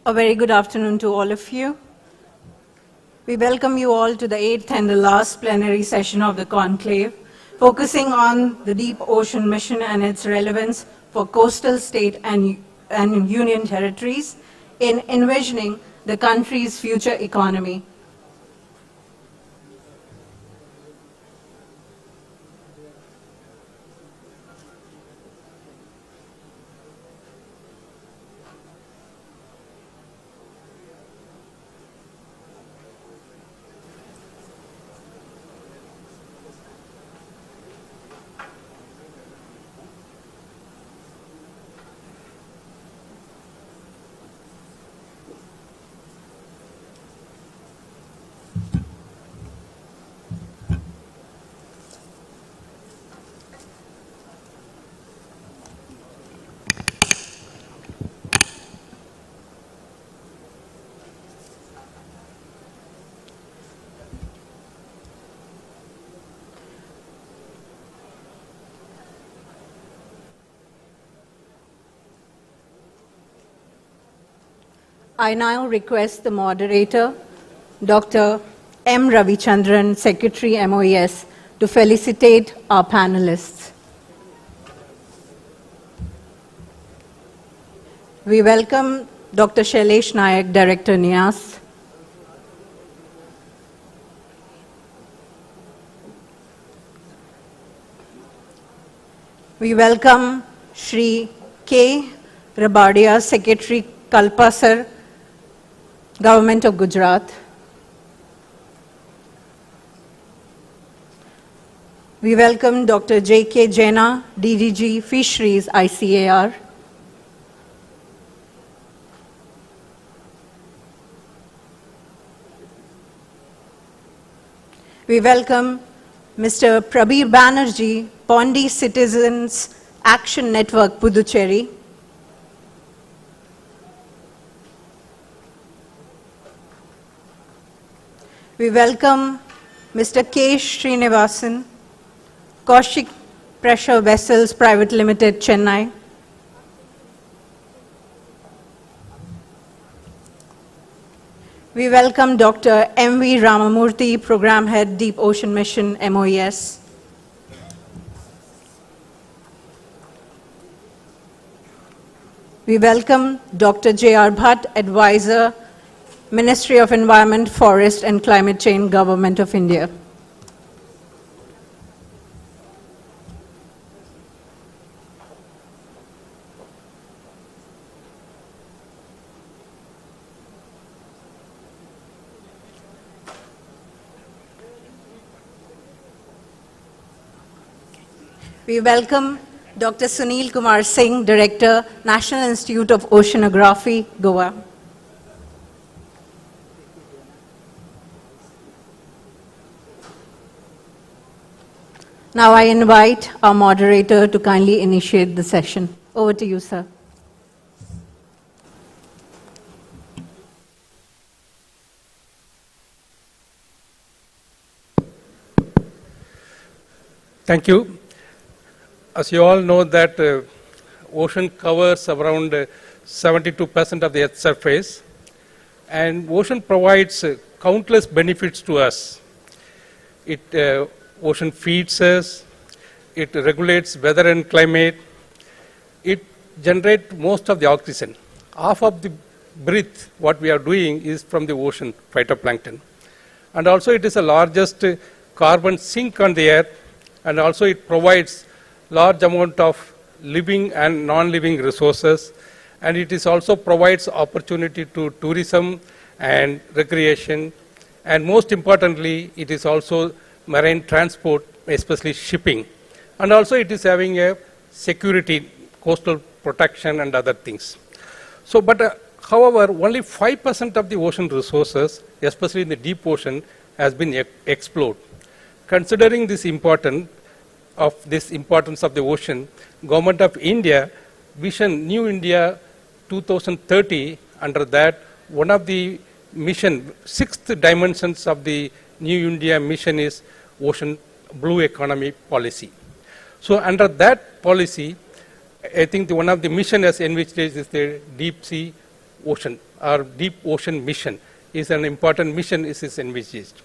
A very good afternoon to all of you. We welcome you all to the 8th and the last plenary session of the Conclave, focusing on the Deep Ocean Mission and its relevance for coastal state and union territories in envisioning the country's future economy. I now request the moderator, Dr. M. Ravichandran, Secretary MOES, to felicitate our panelists. We welcome Dr. Shailesh Nayak, Director NIAS. We welcome Shri K. Rabadia, Secretary Kalpasar, Government of Gujarat. We welcome Dr. J.K. Jaina, DDG Fisheries, ICAR. We welcome Mr. Prabir Banerjee, Pondi Citizens Action Network, Puducherry. We welcome Mr. K. Srinivasan, Kaushik Pressure Vessels Private Limited, Chennai. We welcome Dr. M.V. Ramamurthy, Program Head, Deep Ocean Mission, MOES. We welcome Dr. J.R. Bhatt, Advisor, Ministry of Environment, Forest and Climate Change, Government of India. We welcome Dr. Sunil Kumar Singh, Director, National Institute of Oceanography, Goa. Now I invite our moderator to kindly initiate the session. Over to you, sir. Thank you. As you all know that ocean covers around 72% of the Earth's surface, and ocean provides countless benefits to us. Ocean feeds us, it regulates weather and climate, it generates most of the oxygen. Half of the breath, what we are doing is from the ocean, phytoplankton. And also it is the largest carbon sink on the earth, and also it provides large amount of living and non-living resources, and it is also provides opportunity to tourism and recreation, and most importantly, it is also marine transport, especially shipping. And also it is having a security, coastal protection and other things. So, however, only 5% of the ocean resources, especially in the deep ocean, has been explored. Considering this importance of the ocean, Government of India Vision New India 2030, under that, one of the mission, sixth dimensions of the New India mission is ocean blue economy policy. So under that policy, I think one of the mission as envisaged is the deep sea ocean, our deep ocean mission is an important mission is envisaged.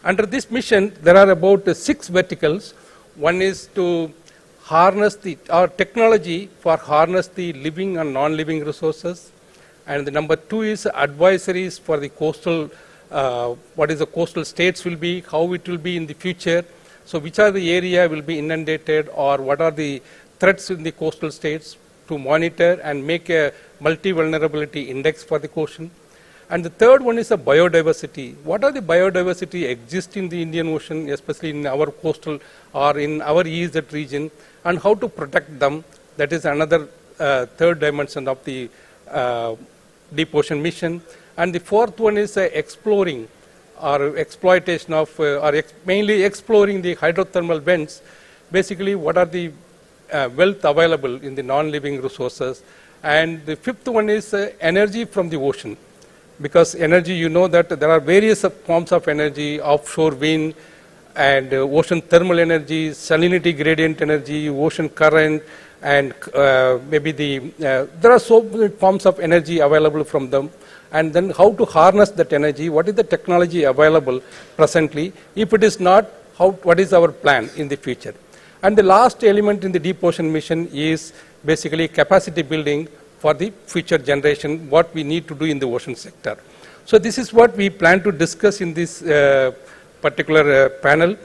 Under this mission, there are about 6 verticals. One is to harness our technology for harness the living and non-living resources. And the number 2 is advisories for the coastal, what is the coastal states will be, how it will be in the future. So which are the area will be inundated, or what are the threats in the coastal states, to monitor and make a multi-vulnerability index for the ocean. And the third one is a biodiversity. What are the biodiversity exist in the Indian Ocean, especially in our coastal or in our EEZ region, and how to protect them. That is another third dimension of the deep ocean mission. And the fourth one is exploring or exploitation of, mainly exploring the hydrothermal vents. Basically, what are the wealth available in the non-living resources. And the fifth one is energy from the ocean. Because energy, you know that there are various forms of energy, offshore wind and ocean thermal energy, salinity gradient energy, ocean current, and maybe there are so many forms of energy available from them. And then how to harness that energy, what is the technology available presently? If it is not, what is our plan in the future? And the last element in the deep ocean mission is basically capacity building for the future generation, what we need to do in the ocean sector. So this is what we plan to discuss in this particular panel.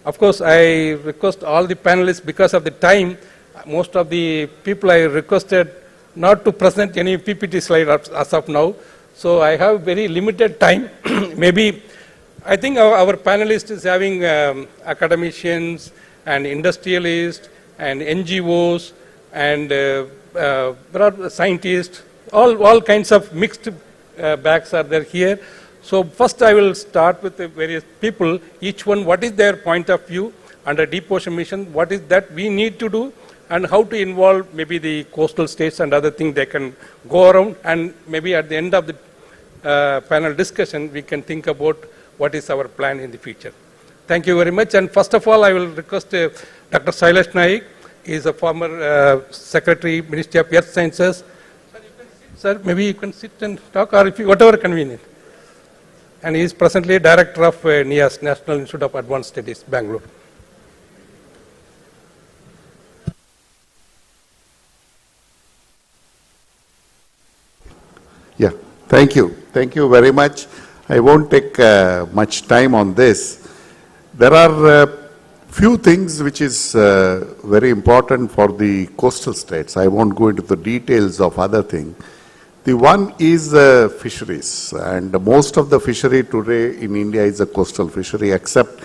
Of course, I request all the panelists, because of the time, most of the people I requested not to present any PPT slide as of now. So I have very limited time. Maybe, I think our panelists is having academicians and industrialists and NGOs and there are scientists, all kinds of mixed bags are there here. So first I will start with the various people, each one what is their point of view under deep ocean mission, what is that we need to do, and how to involve maybe the coastal states and other things they can go around, and maybe at the end of the panel discussion we can think about what is our plan in the future. Thank you very much. And first of all, I will request Dr. Sailesh Naik. He is a former Secretary, Ministry of Earth Sciences. Sir, maybe you can sit and talk, or if you, whatever convenient. And he is presently Director of NIAS, National Institute of Advanced Studies, Bangalore. Yeah, thank you. Thank you very much. I won't take much time on this. There are few things which is very important for the coastal states. I won't go into the details of other things. The one is fisheries, and most of the fishery today in India is a coastal fishery, except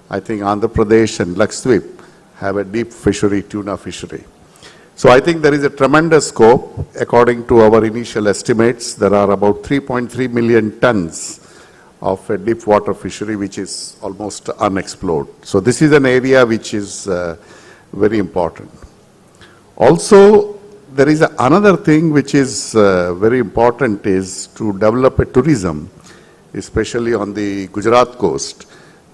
I think Andhra Pradesh and Lakshadweep have a deep fishery, tuna fishery. So I think there is a tremendous scope. According to our initial estimates, there are about 3.3 million tons of a deep water fishery which is almost unexplored. So this is an area which is very important. Also, there is another thing which is very important is to develop a tourism, especially on the Gujarat coast,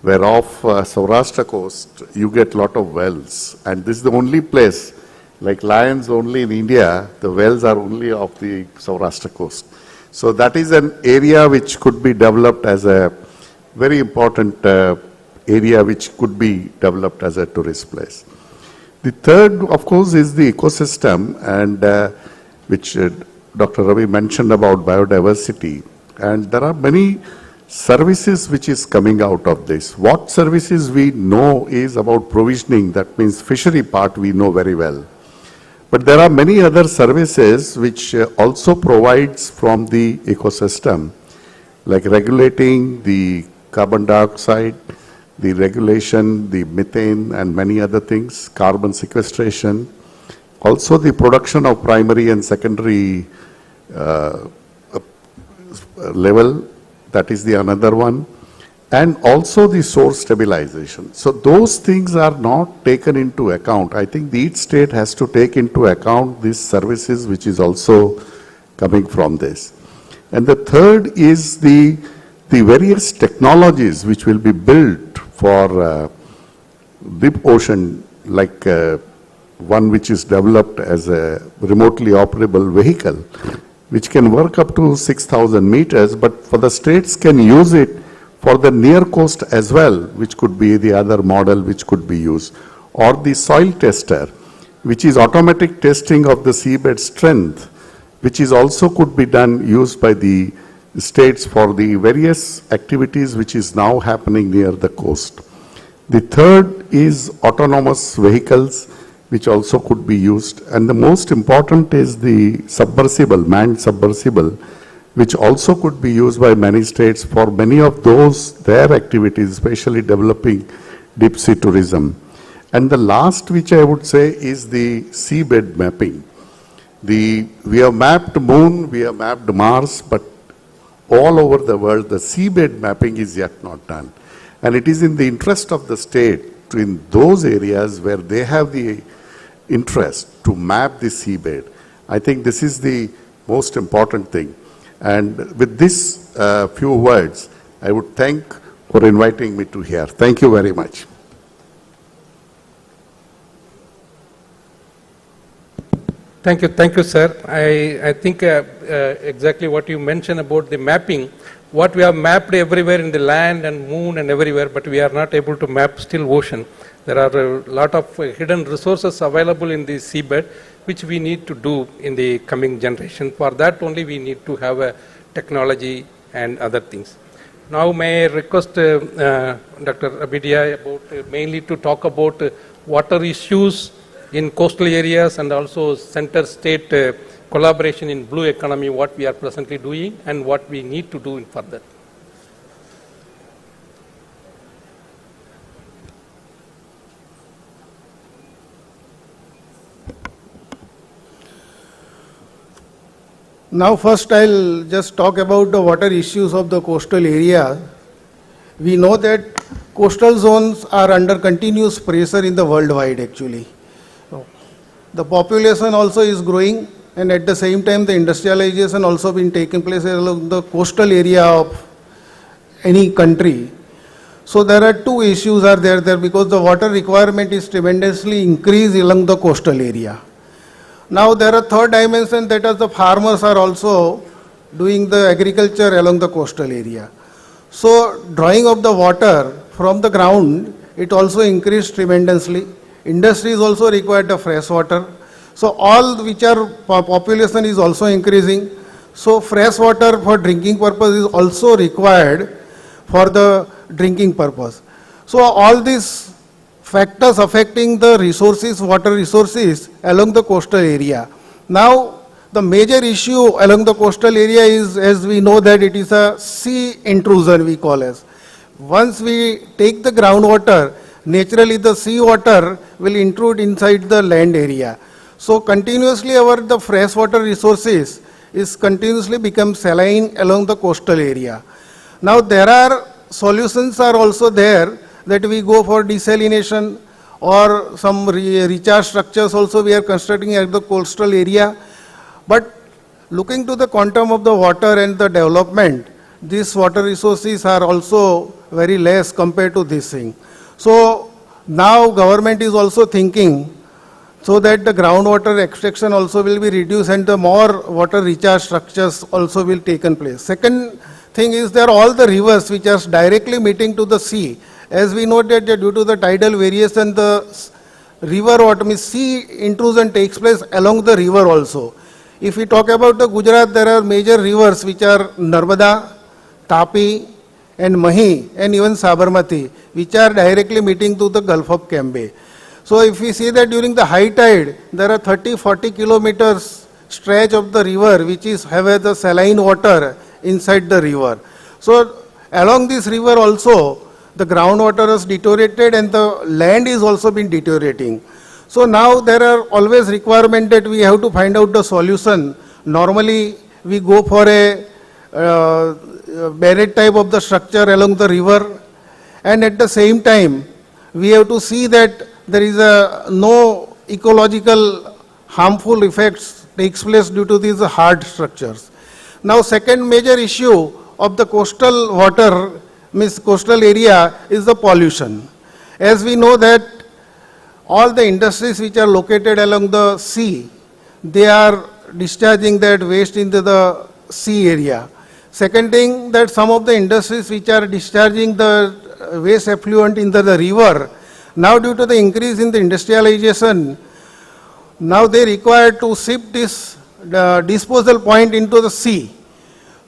where off Saurashtra coast you get a lot of wells, and this is the only place, like lions only in India, the wells are only off the Saurashtra coast. So that is an area which could be developed as a very important area which could be developed as a tourist place. The third, of course, is the ecosystem, and which Dr. Ravi mentioned about biodiversity. And there are many services which is coming out of this. What services we know is about provisioning, that means fishery part we know very well. But there are many other services which also provides from the ecosystem, like regulating the carbon dioxide, the regulation, the methane and many other things, carbon sequestration, also the production of primary and secondary level, that is the another one, and also the source stabilization. So those things are not taken into account. I think each state has to take into account these services which is also coming from this. And the third is the various technologies which will be built for deep ocean, like one which is developed as a remotely operable vehicle. which can work up to 6,000 meters, but for the states can use it for the near coast as well, which could be the other model which could be used, or the soil tester, which is automatic testing of the seabed strength, which is also could be done, used by the states for the various activities which is now happening near the coast. The third is autonomous vehicles, which also could be used. And the most important is the submersible, manned submersible, which also could be used by many states for many of those, their activities, especially developing deep sea tourism. And the last, which I would say, is the seabed mapping. We have mapped Moon, we have mapped Mars, but all over the world, the seabed mapping is yet not done. And it is in the interest of the state to, in those areas where they have the interest, to map the seabed. I think this is the most important thing. And with this few words, I would thank for inviting me to here. Thank you very much. Thank you, sir. I think exactly what you mentioned about the mapping, what we have mapped everywhere in the land and moon and everywhere, but we are not able to map still ocean. There are a lot of hidden resources available in the seabed, which we need to do in the coming generation. For that only we need to have a technology and other things. Now may I request Dr. Abidia about mainly to talk about water issues in coastal areas and also center-state collaboration in blue economy, what we are presently doing and what we need to do in further. Now first I'll just talk about the water issues of the coastal area. We know that coastal zones are under continuous pressure in the worldwide actually. The population also is growing, and at the same time the industrialization also been taking place along the coastal area of any country. So there are two issues are there because the water requirement is tremendously increased along the coastal area. Now there are third dimension, that is the farmers are also doing the agriculture along the coastal area. So drawing of the water from the ground, it also increased tremendously. Industries also require the fresh water. So all which are population is also increasing. So fresh water for drinking purpose is also required for the drinking purpose. So all these factors affecting the resources, water resources along the coastal area. Now the major issue along the coastal area is, as we know, that it is a sea intrusion we call as. Once we take the groundwater, naturally the sea water will intrude inside the land area. So continuously the freshwater resources is continuously become saline along the coastal area. Now there are solutions are also there, that we go for desalination or some recharge structures also we are constructing at the coastal area. But looking to the quantum of the water and the development, these water resources are also very less compared to this thing. So now government is also thinking so that the groundwater extraction also will be reduced and the more water recharge structures also will taken place. Second thing is there all the rivers which are directly meeting to the sea. As we know that due to the tidal variation, the river water means sea intrusion takes place along the river also. If we talk about the Gujarat, there are major rivers which are Narmada, Tapi and Mahi and even Sabarmati, which are directly meeting to the Gulf of Cambay. So if we see that during the high tide, there are 30-40 kilometers stretch of the river which is have the saline water inside the river. So along this river also, the groundwater is deteriorated and the land is also been deteriorating. So now there are always requirement that we have to find out the solution. Normally we go for a barrier type of the structure along the river, and at the same time we have to see that there is no ecological harmful effects takes place due to these hard structures. Now second major issue of the coastal water means coastal area is the pollution. As we know that all the industries which are located along the sea, they are discharging that waste into the sea area. Second thing, that some of the industries which are discharging the waste effluent into the river, now due to the increase in the industrialization, now they require to ship this disposal point into the sea.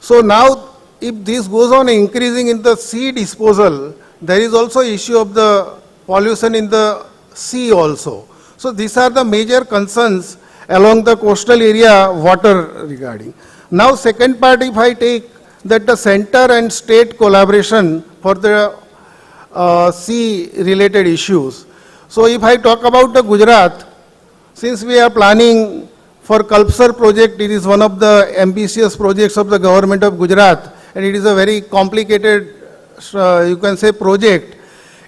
So now if this goes on increasing in the sea disposal, there is also issue of the pollution in the sea also. So these are the major concerns along the coastal area water regarding. Now second part, if I take that the center and state collaboration for the sea related issues. So if I talk about the Gujarat, since we are planning for Kalpsar project, it is one of the ambitious projects of the government of Gujarat, and it is a very complicated, you can say, project.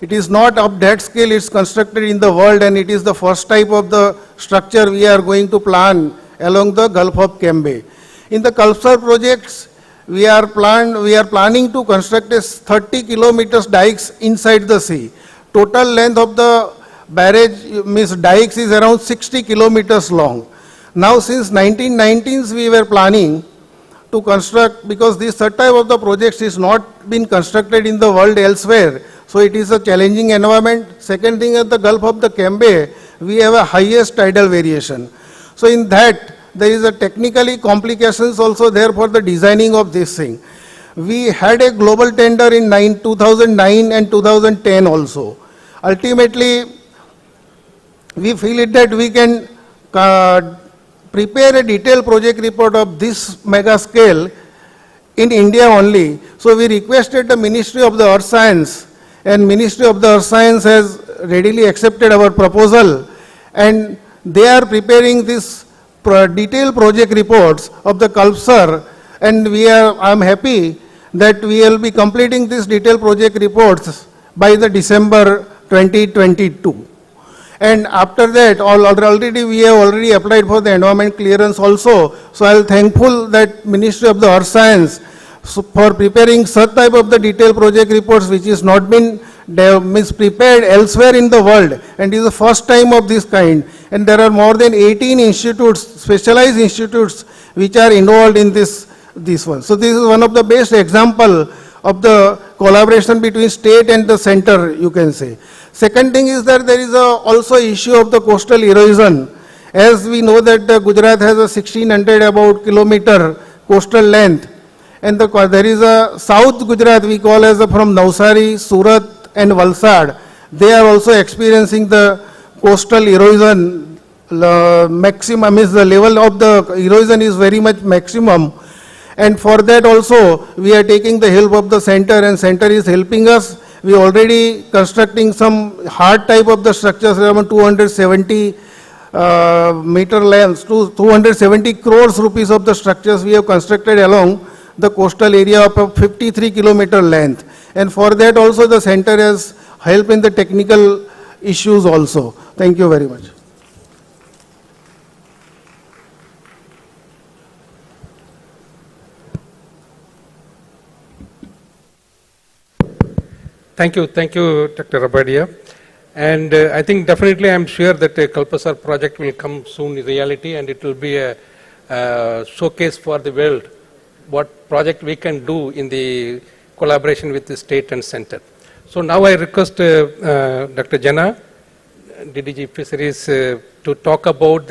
It is not of that scale, it's constructed in the world, and it is the first type of the structure we are going to plan along the Gulf of Cambay. In the Kalpsar projects, we are planning to construct a 30 kilometers dikes inside the sea. Total length of the barrage, means dikes, is around 60 kilometers long. Now since 1990s we were planning to construct, because this type of the projects is not been constructed in the world elsewhere, so it is a challenging environment. Second thing, at the Gulf of the Cambay, we have a highest tidal variation. So in that, there is a technically complications also there for the designing of this thing. We had a global tender in 2009 and 2010 also. Ultimately, we feel it that we can prepare a detailed project report of this mega scale in India only. So we requested the Ministry of the Earth Science, and Ministry of the Earth Science has readily accepted our proposal, and they are preparing this detailed project reports of the Kalpsar, and I am happy that we will be completing these detailed project reports by the December 2022. And after that, already we have already applied for the environment clearance also. So I am thankful that Ministry of the Earth Science for preparing such type of the detailed project reports which is not been prepared elsewhere in the world, and is the first time of this kind. And there are more than 18 institutes, specialized institutes, which are involved in this one. So this is one of the best example of the collaboration between state and the center, you can say. Second thing is that there is also issue of the coastal erosion. As we know that Gujarat has a 1600 about kilometer coastal length, and there is a South Gujarat we call as from Navsari, Surat and Valsad. They are also experiencing the coastal erosion maximum, is the level of the erosion is very much maximum. And for that also we are taking the help of the center, and center is helping us. We already constructing some hard type of the structures around 270 meter length, 270 crores rupees of the structures we have constructed along the coastal area of a 53 kilometer length. And for that also the center has helped in the technical issues also. Thank you very much. Thank you, Dr. Rabadia. And I think definitely I'm sure that the Kalpasar project will come soon in reality, and it will be a showcase for the world what project we can do in the collaboration with the state and center. So now I request Dr. Jana, DDG Fisheries, to talk about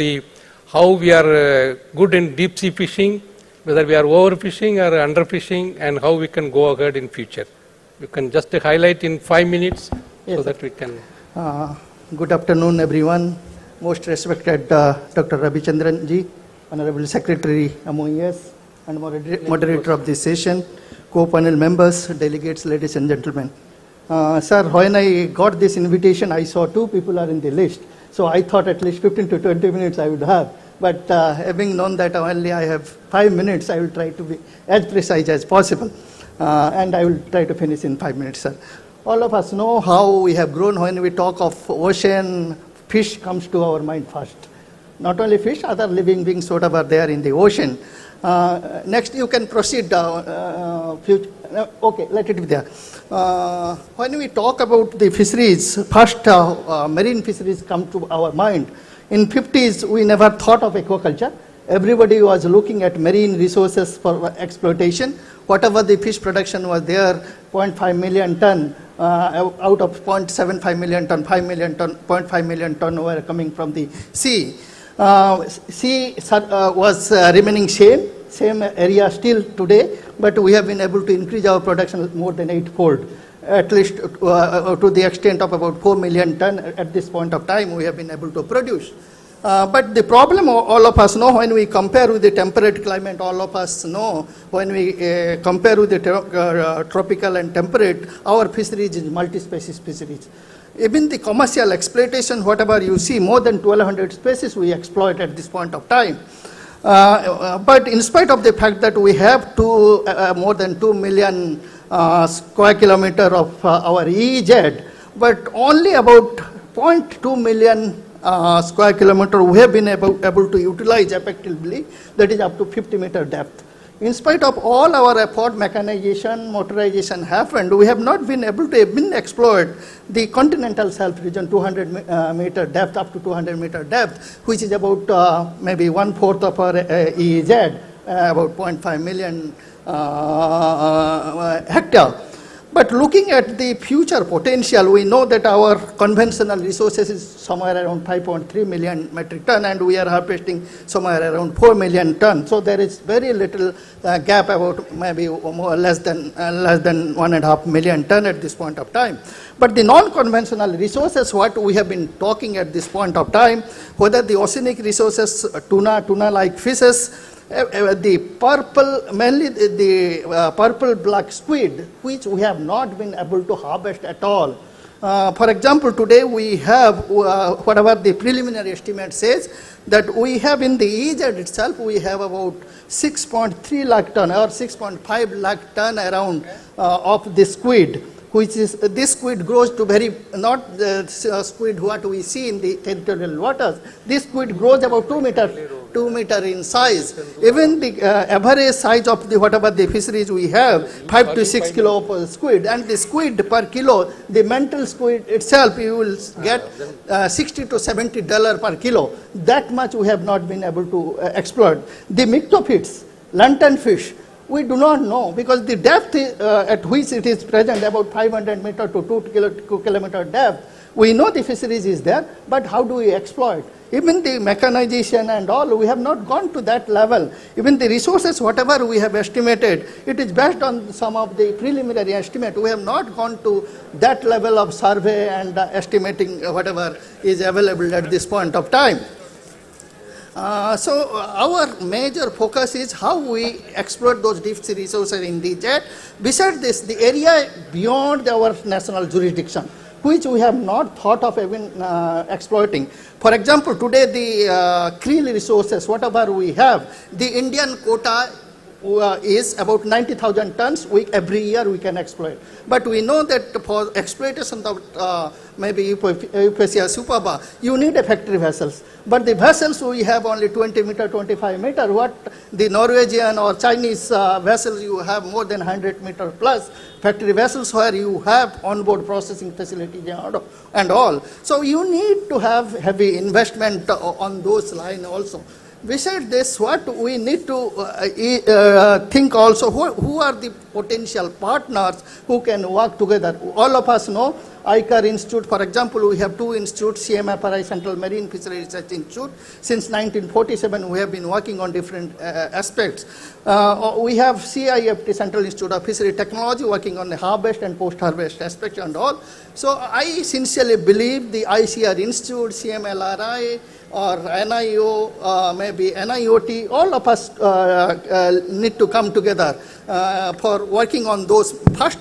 how we are good in deep sea fishing, whether we are overfishing or underfishing, and how we can go ahead in future. You can just highlight in 5 minutes, yes, so that we can. Good afternoon, everyone. Most respected Dr. Ravichandran ji, Honorable Secretary MOES, and moderator of this session, co-panel members, delegates, ladies and gentlemen. Sir, when I got this invitation, I saw 2 people are in the list. So I thought at least 15 to 20 minutes I would have. But having known that only I have 5 minutes, I will try to be as precise as possible. And I will try to finish in 5 minutes, sir. All of us know how we have grown. When we talk of ocean, fish comes to our mind first. Not only fish, other living beings, whatever they are in the ocean. Next, you can proceed. Okay, let it be there. When we talk about the fisheries, first marine fisheries come to our mind. In 50s, we never thought of aquaculture. everybody was looking at marine resources for exploitation. Whatever the fish production was there, 0.5 million ton, out of 0.75 million ton, 5 million ton, 0.5 million ton were coming from the sea. Sea was remaining same area still today, but we have been able to increase our production more than 8-fold, at least to the extent of about 4 million ton at this point of time we have been able to produce. But the problem all of us know when we compare with the temperate climate, all of us know when we compare with the tropical and temperate, our fisheries is multi-species fisheries. Even the commercial exploitation, whatever you see, more than 1,200 species we exploit at this point of time. But in spite of the fact that we have more than 2 million square kilometer of our EEZ, but only about 0.2 million square kilometer we have been able to utilize effectively, that is up to 50-meter depth. In spite of all our effort, mechanization, motorization happened, we have not been able to even exploit the continental shelf region 200-meter depth, up to 200-meter depth, which is about maybe 1/4 of our EEZ, about 0.5 million hectare. But looking at the future potential, we know that our conventional resources is somewhere around 5.3 million metric ton, and we are harvesting somewhere around 4 million ton. So there is very little gap, about maybe less than 1.5 million ton at this point of time. But the non-conventional resources, what we have been talking at this point of time, whether the oceanic resources, tuna-like fishes, the purple, mainly the purple black squid, which we have not been able to harvest at all. For example, today we have, whatever the preliminary estimate says, that we have in the EEZ itself, we have about 6.3 lakh ton or 6.5 lakh ton around of the squid, which is, this squid grows to very, not the squid what we see in the territorial waters. This squid grows about 2 meter in size. Even the average size of the whatever the fisheries we have, 5 to 6 kilo per squid, and the squid per kilo, the mental squid itself, you will get $60 to $70 per kilo. That much we have not been able to exploit. The myctophytes, lanternfish, we do not know, because the depth at which it is present, about 500 meter to 2 kilometer depth, we know the fisheries is there, but how do we exploit? Even the mechanization and all, we have not gone to that level. Even the resources, whatever we have estimated, it is based on some of the preliminary estimate. We have not gone to that level of survey and estimating whatever is available at this point of time. So our major focus is how we exploit those deep sea resources in the jet. Besides this, the area beyond our national jurisdiction, which we have not thought of even exploiting. For example, today the krill resources, whatever we have, the Indian quota is about 90,000 tons every year we can exploit. But we know that for exploitation of maybe Euphausia superba, you need a factory vessels. But the vessels we have only 20 meter, 25 meter. What the Norwegian or Chinese vessels, you have more than 100 meter plus factory vessels where you have onboard processing facilities and all. So you need to have heavy investment on those lines also. Besides this, what we need to think also, who are the potential partners who can work together? All of us know ICAR Institute, for example, we have two institutes, CMFRI, Central Marine Fishery Research Institute. Since 1947, we have been working on different aspects. We have CIFT, Central Institute of Fishery Technology, working on the harvest and post-harvest aspects and all. So I sincerely believe the ICR Institute, CMLRI, or NIO, maybe NIOT, all of us need to come together for working on those first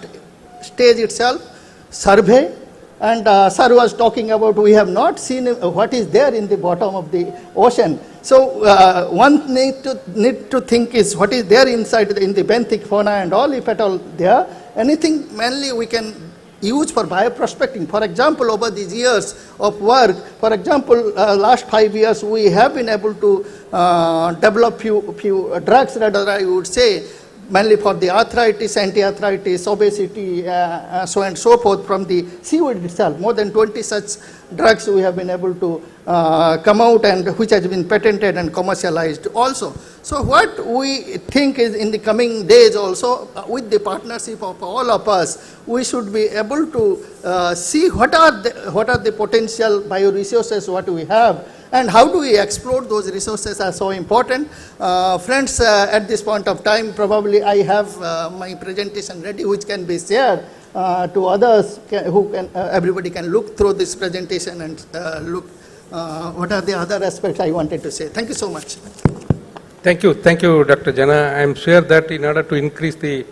stage itself, survey. And sir was talking about we have not seen what is there in the bottom of the ocean. So one need to think is what is there inside in the benthic fauna and all, if at all there. Anything mainly we can use for bioprospecting. For example, over these years of work, for example, last 5 years, we have been able to develop few drugs, rather I would say, mainly for the arthritis, anti-arthritis, obesity, so and so forth from the seaweed itself. More than 20 such drugs we have been able to come out, and which has been patented and commercialized also. So what we think is in the coming days also, with the partnership of all of us, we should be able to see what are the potential bioresources what we have, and how do we explore those resources are so important. Friends, at this point of time, probably I have my presentation ready, which can be shared to others, everybody can look through this presentation and look what are the other aspects I wanted to say. Thank you so much. Thank you, Dr. Jana. I am sure that in order to increase the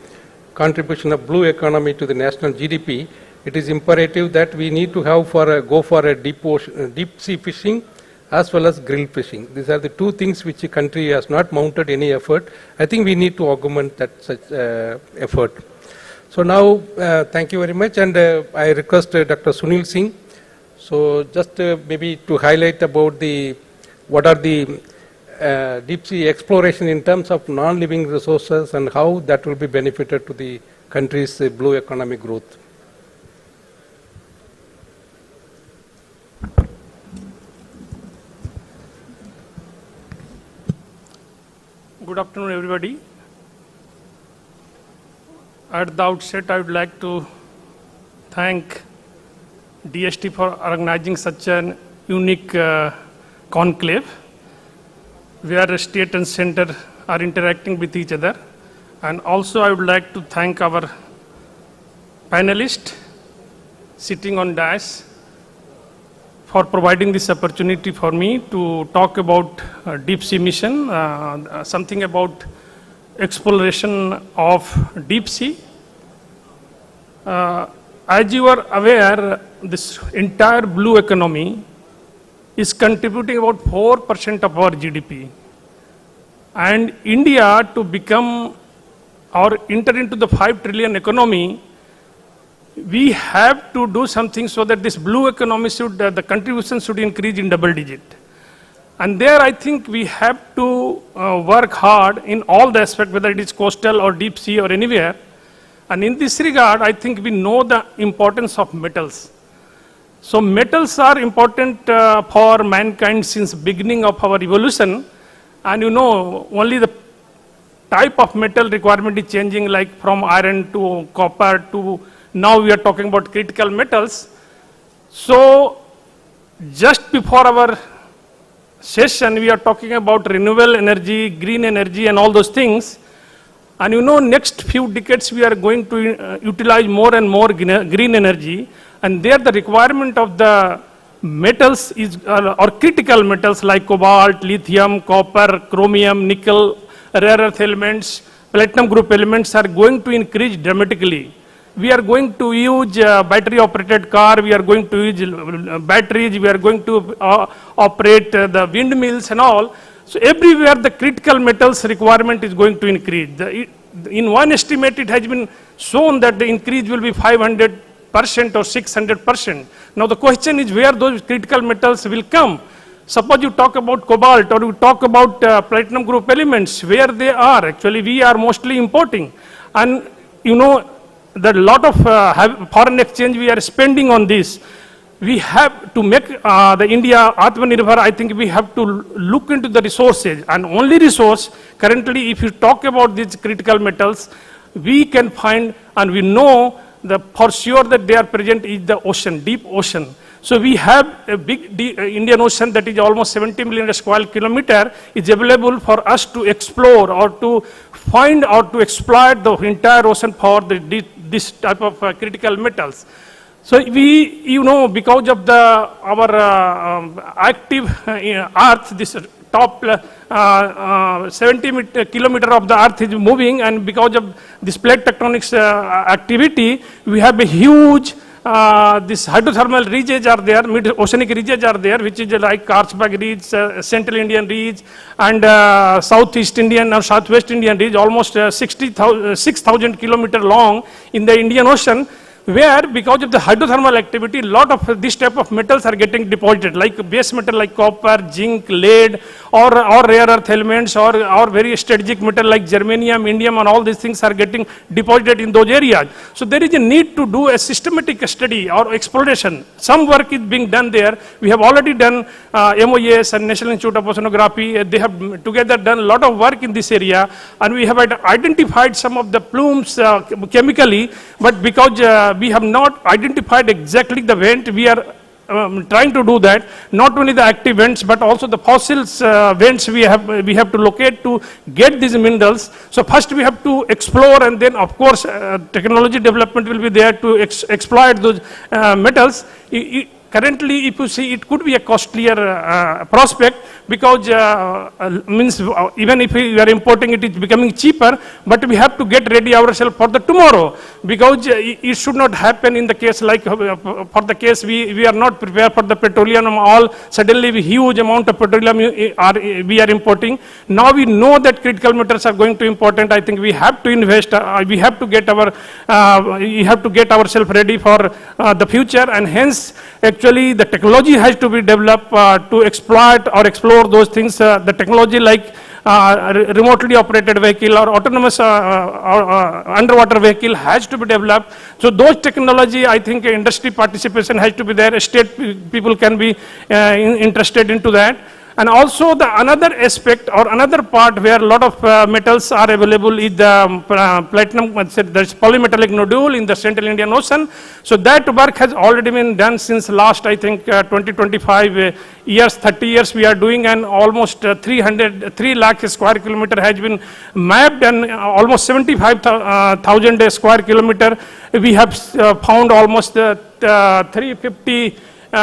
contribution of blue economy to the national GDP, it is imperative that we need to have go for a deep sea fishing as well as grill fishing. These are the two things which the country has not mounted any effort. I think we need to augment that such effort. So now, thank you very much, and I request Dr. Sunil Singh. So just maybe to highlight about what are the deep sea exploration in terms of non-living resources and how that will be benefited to the country's blue economic growth. Good afternoon, everybody. At the outset, I would like to thank DST for organizing such an unique conclave, where state and center are interacting with each other. And also, I would like to thank our panelists sitting on dais for providing this opportunity for me to talk about deep sea mission, something about exploration of deep sea. As you are aware, this entire blue economy is contributing about 4% of our GDP. And India, to become or enter into the 5 trillion economy, we have to do something so that this blue economy should, the contribution should increase in double digit. And there I think we have to work hard in all the aspects, whether it is coastal or deep sea or anywhere. And in this regard, I think we know the importance of metals. So metals are important for mankind since beginning of our evolution. And you know, only the type of metal requirement is changing, like from iron to copper to now we are talking about critical metals. So just before our session, we are talking about renewable energy, green energy and all those things. And you know, next few decades we are going to utilize more and more green energy. And there the requirement of the metals is, or critical metals like cobalt, lithium, copper, chromium, nickel, rare earth elements, platinum group elements are going to increase dramatically. We are going to use battery operated car, we are going to use batteries, we are going to operate the windmills and all. So everywhere the critical metals requirement is going to increase. In one estimate it has been shown that the increase will be 500% or 600%. Now the question is where those critical metals will come. Suppose you talk about cobalt or you talk about platinum group elements, where they are. Actually we are mostly importing. And you know, the lot of foreign exchange we are spending on this. We have to make the India Atmanirbhar, I think we have to look into the resources, and only resource currently if you talk about these critical metals, we can find and we know for sure that they are present in the ocean, deep ocean. So we have a big Indian Ocean that is almost 70 million square kilometer is available for us to explore or to find or to exploit the entire ocean for this type of critical metals. So we, you know, because of our active earth, this top 70 kilometer of the earth is moving, and because of this plate tectonics activity, we have a huge this hydrothermal ridges are there, mid-oceanic ridges are there, which is like Karlsberg Ridge, Central Indian Ridge, and Southeast Indian or Southwest Indian Ridge, almost 6,000 kilometers long in the Indian Ocean. where because of the hydrothermal activity, a lot of this type of metals are getting deposited, like base metal like copper, zinc, lead, or rare earth elements, or very strategic metal like germanium, indium, and all these things are getting deposited in those areas. So there is a need to do a systematic study or exploration. Some work is being done there. We have already done MOES and National Institute of Oceanography. They have together done a lot of work in this area, and we have identified some of the plumes chemically, but because we have not identified exactly the vent, we are trying to do that. Not only the active vents, but also the fossils vents we have to locate to get these minerals. So first we have to explore, and then of course technology development will be there to exploit those metals. Currently, if you see, it could be a costlier prospect, because even if we are importing it, it's becoming cheaper, but we have to get ready ourselves for the tomorrow, because it should not happen in the case like, for the case we are not prepared for the petroleum, all suddenly a huge amount of petroleum we are importing. Now we know that critical metals are going to important. I think we have to invest, we have to get ourselves ready for the future, and hence actually the technology has to be developed to exploit or explore those things. The technology like remotely operated vehicle or autonomous underwater vehicle has to be developed. So those technology, I think industry participation has to be there. State people can be interested into that. And also the another aspect or another part where a lot of metals are available is the platinum, there's polymetallic nodule in the Central Indian Ocean. So that work has already been done since last, I think, 20-25 years, 30 years we are doing, and almost 3 lakh square kilometer has been mapped, and almost 75,000 square kilometer. We have found almost 350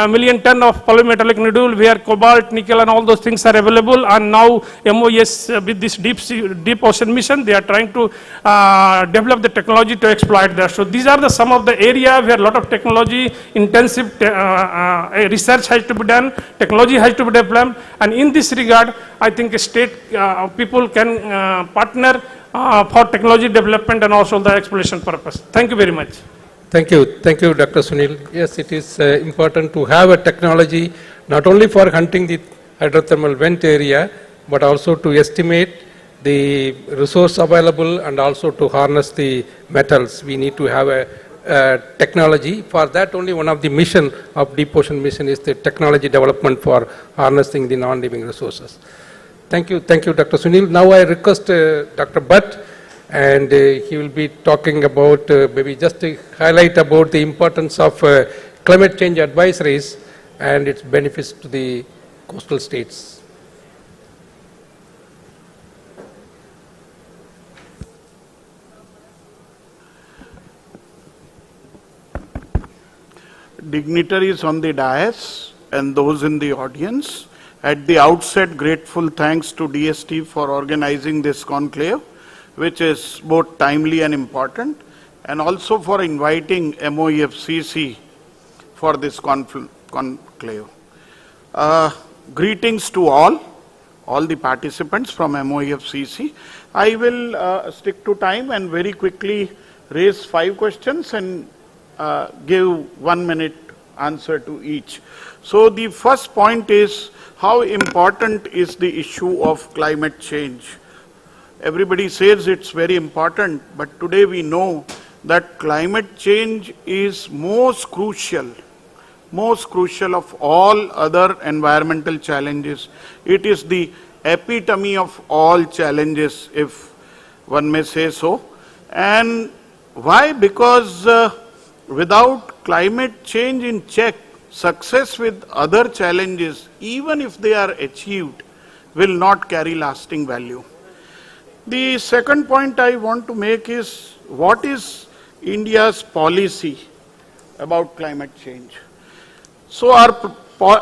million ton of polymetallic nodule where cobalt, nickel, and all those things are available. And now MOES with this deep ocean mission, they are trying to develop the technology to exploit that. So these are some of the area where a lot of technology intensive research has to be done, technology has to be developed, and in this regard, I think state people can partner for technology development and also the exploration purpose. Thank you very much. Thank you, Dr. Sunil. Yes, it is important to have a technology not only for hunting the hydrothermal vent area, but also to estimate the resource available and also to harness the metals. We need to have a technology. For that, only one of the mission of deep ocean mission is the technology development for harnessing the non-living resources. Thank you, Dr. Sunil. Now I request Dr. Bhatt, and he will be talking about maybe just to highlight about the importance of climate change advisories and its benefits to the coastal states. Dignitaries on the dais and those in the audience, at the outset, grateful thanks to DST for organizing this conclave, which is both timely and important, and also for inviting MOEFCC for this conclave. Greetings to all the participants from MOEFCC. I will stick to time and very quickly raise 5 questions and give 1 minute answer to each. So the first point is, how important is the issue of climate change? Everybody says it's very important, but today we know that climate change is most crucial of all other environmental challenges. It is the epitome of all challenges, if one may say so. And why? Because without climate change in check, success with other challenges, even if they are achieved, will not carry lasting value. The second point I want to make is, what is India's policy about climate change? So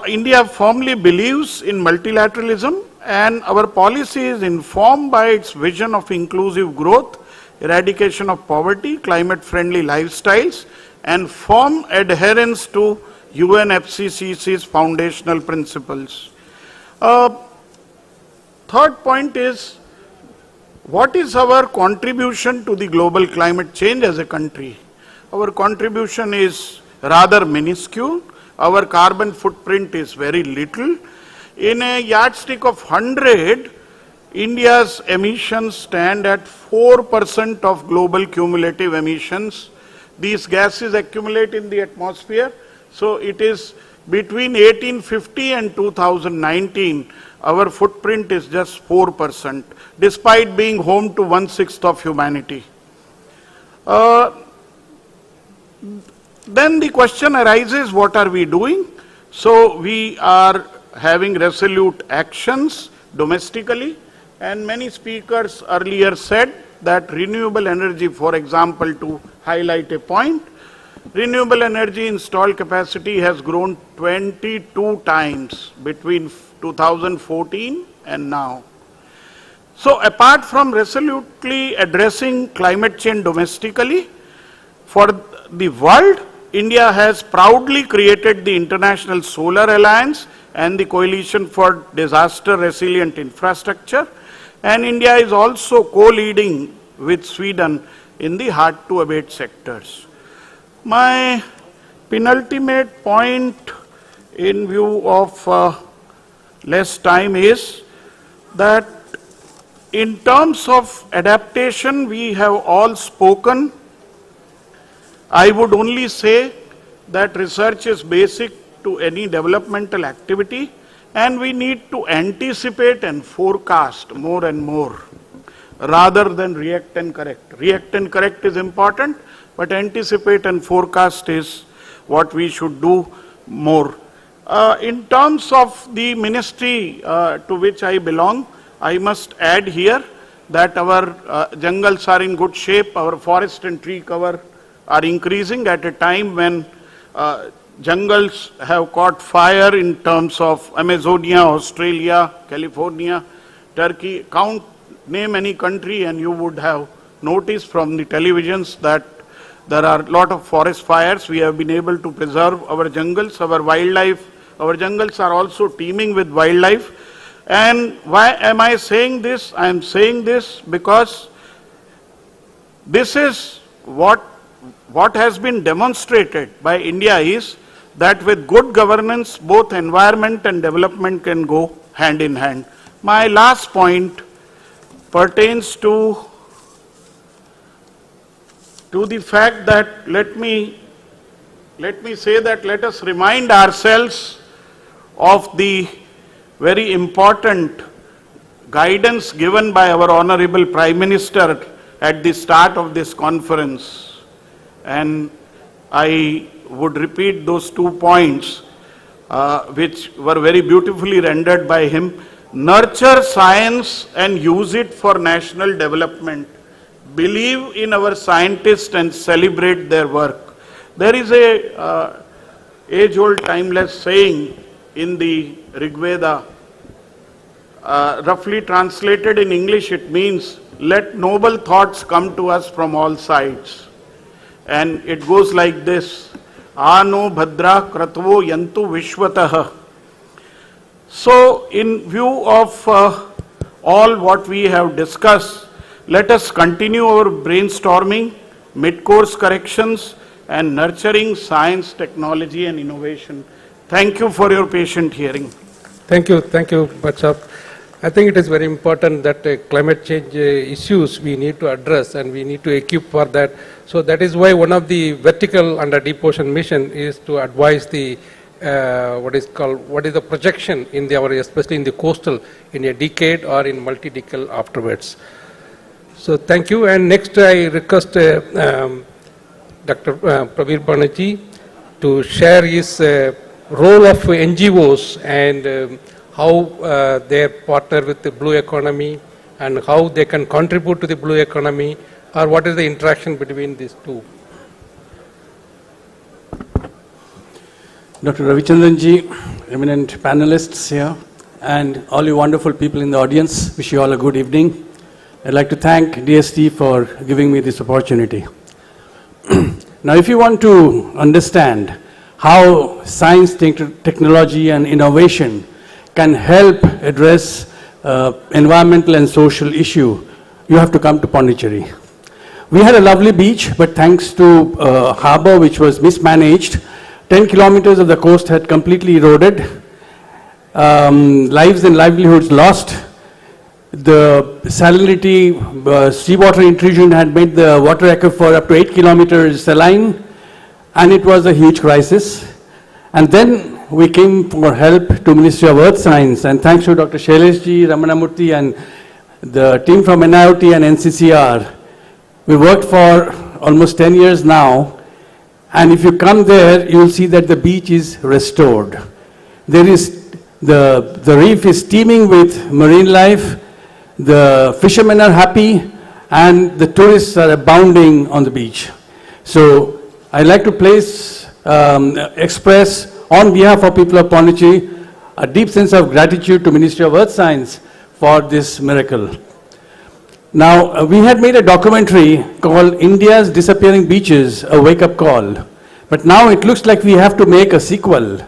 India firmly believes in multilateralism, and our policy is informed by its vision of inclusive growth, eradication of poverty, climate-friendly lifestyles, and firm adherence to UNFCCC's foundational principles. Third point is, what is our contribution to the global climate change as a country? our contribution is rather minuscule. Our carbon footprint is very little. In a yardstick of 100, India's emissions stand at 4% of global cumulative emissions. These gases accumulate in the atmosphere, so it is between 1850 and 2019, our footprint is just 4%, despite being home to 1/6 of humanity. Then the question arises, what are we doing? So we are having resolute actions domestically, and many speakers earlier said that renewable energy, for example, to highlight a point, renewable energy installed capacity has grown 22 times between 2014 and now. So apart from resolutely addressing climate change domestically, for the world, India has proudly created the International Solar Alliance and the Coalition for Disaster Resilient Infrastructure, and India is also co-leading with Sweden in the hard-to-abate sectors. My penultimate point in view of less time is that in terms of adaptation, we have all spoken. I would only say that research is basic to any developmental activity, and we need to anticipate and forecast more and more rather than react and correct. React and correct is important, but anticipate and forecast is what we should do more. In terms of the ministry to which I belong, I must add here that our jungles are in good shape, our forest and tree cover are increasing at a time when jungles have caught fire in terms of Amazonia, Australia, California, Turkey. Name any country and you would have noticed from the televisions that there are a lot of forest fires. We have been able to preserve our jungles, our wildlife. Our jungles are also teeming with wildlife. And why am I saying this? I am saying this because this is what has been demonstrated by India is that with good governance, both environment and development can go hand in hand. My last point pertains to the fact that let me say that let us remind ourselves of the very important guidance given by our Honorable Prime Minister at the start of this conference. And I would repeat those 2 points which were very beautifully rendered by him. Nurture science and use it for national development. Believe in our scientists and celebrate their work. There is a age-old timeless saying in the Rig Veda, roughly translated in English it means, let noble thoughts come to us from all sides. And it goes like this, Ano Bhadra Kratvo Yantu Vishwataha. So in view of all what we have discussed, let us continue our brainstorming, mid-course corrections, and nurturing science, technology, and innovation. Thank you for your patient hearing. Thank you, Bachap. I think it is very important that climate change issues we need to address and we need to equip for that. So that is why one of the vertical under deep ocean mission is to advise the what is the projection in the especially in the coastal in a decade or in multi-decade afterwards. So thank you, and next I request Dr. Prabir Banerjee to share his role of NGOs and how they partner with the blue economy and how they can contribute to the blue economy, or what is the interaction between these two. Dr. Ravichandranji, eminent panelists here, and all you wonderful people in the audience, wish you all a good evening. I'd like to thank DST for giving me this opportunity. Now, if you want to understand how science, technology, and innovation can help address environmental and social issue, you have to come to Pondicherry. We had a lovely beach, but thanks to harbor which was mismanaged, 10 kilometers of the coast had completely eroded, lives and livelihoods lost. The salinity, seawater intrusion had made the water aquifer up to 8 kilometers saline, and it was a huge crisis. And then we came for help to Ministry of Earth Science, and thanks to Dr. Shaileshji, Ramanamurthy, and the team from NIOT and NCCR, we worked for almost 10 years now, and if you come there, you will see that the beach is restored. There is, the reef is teeming with marine life, the fishermen are happy, and the tourists are abounding on the beach. So I'd like to express on behalf of people of Pondicherry a deep sense of gratitude to Ministry of Earth Science for this miracle. Now, we had made a documentary called India's Disappearing Beaches, a Wake-Up Call. But now it looks like we have to make a sequel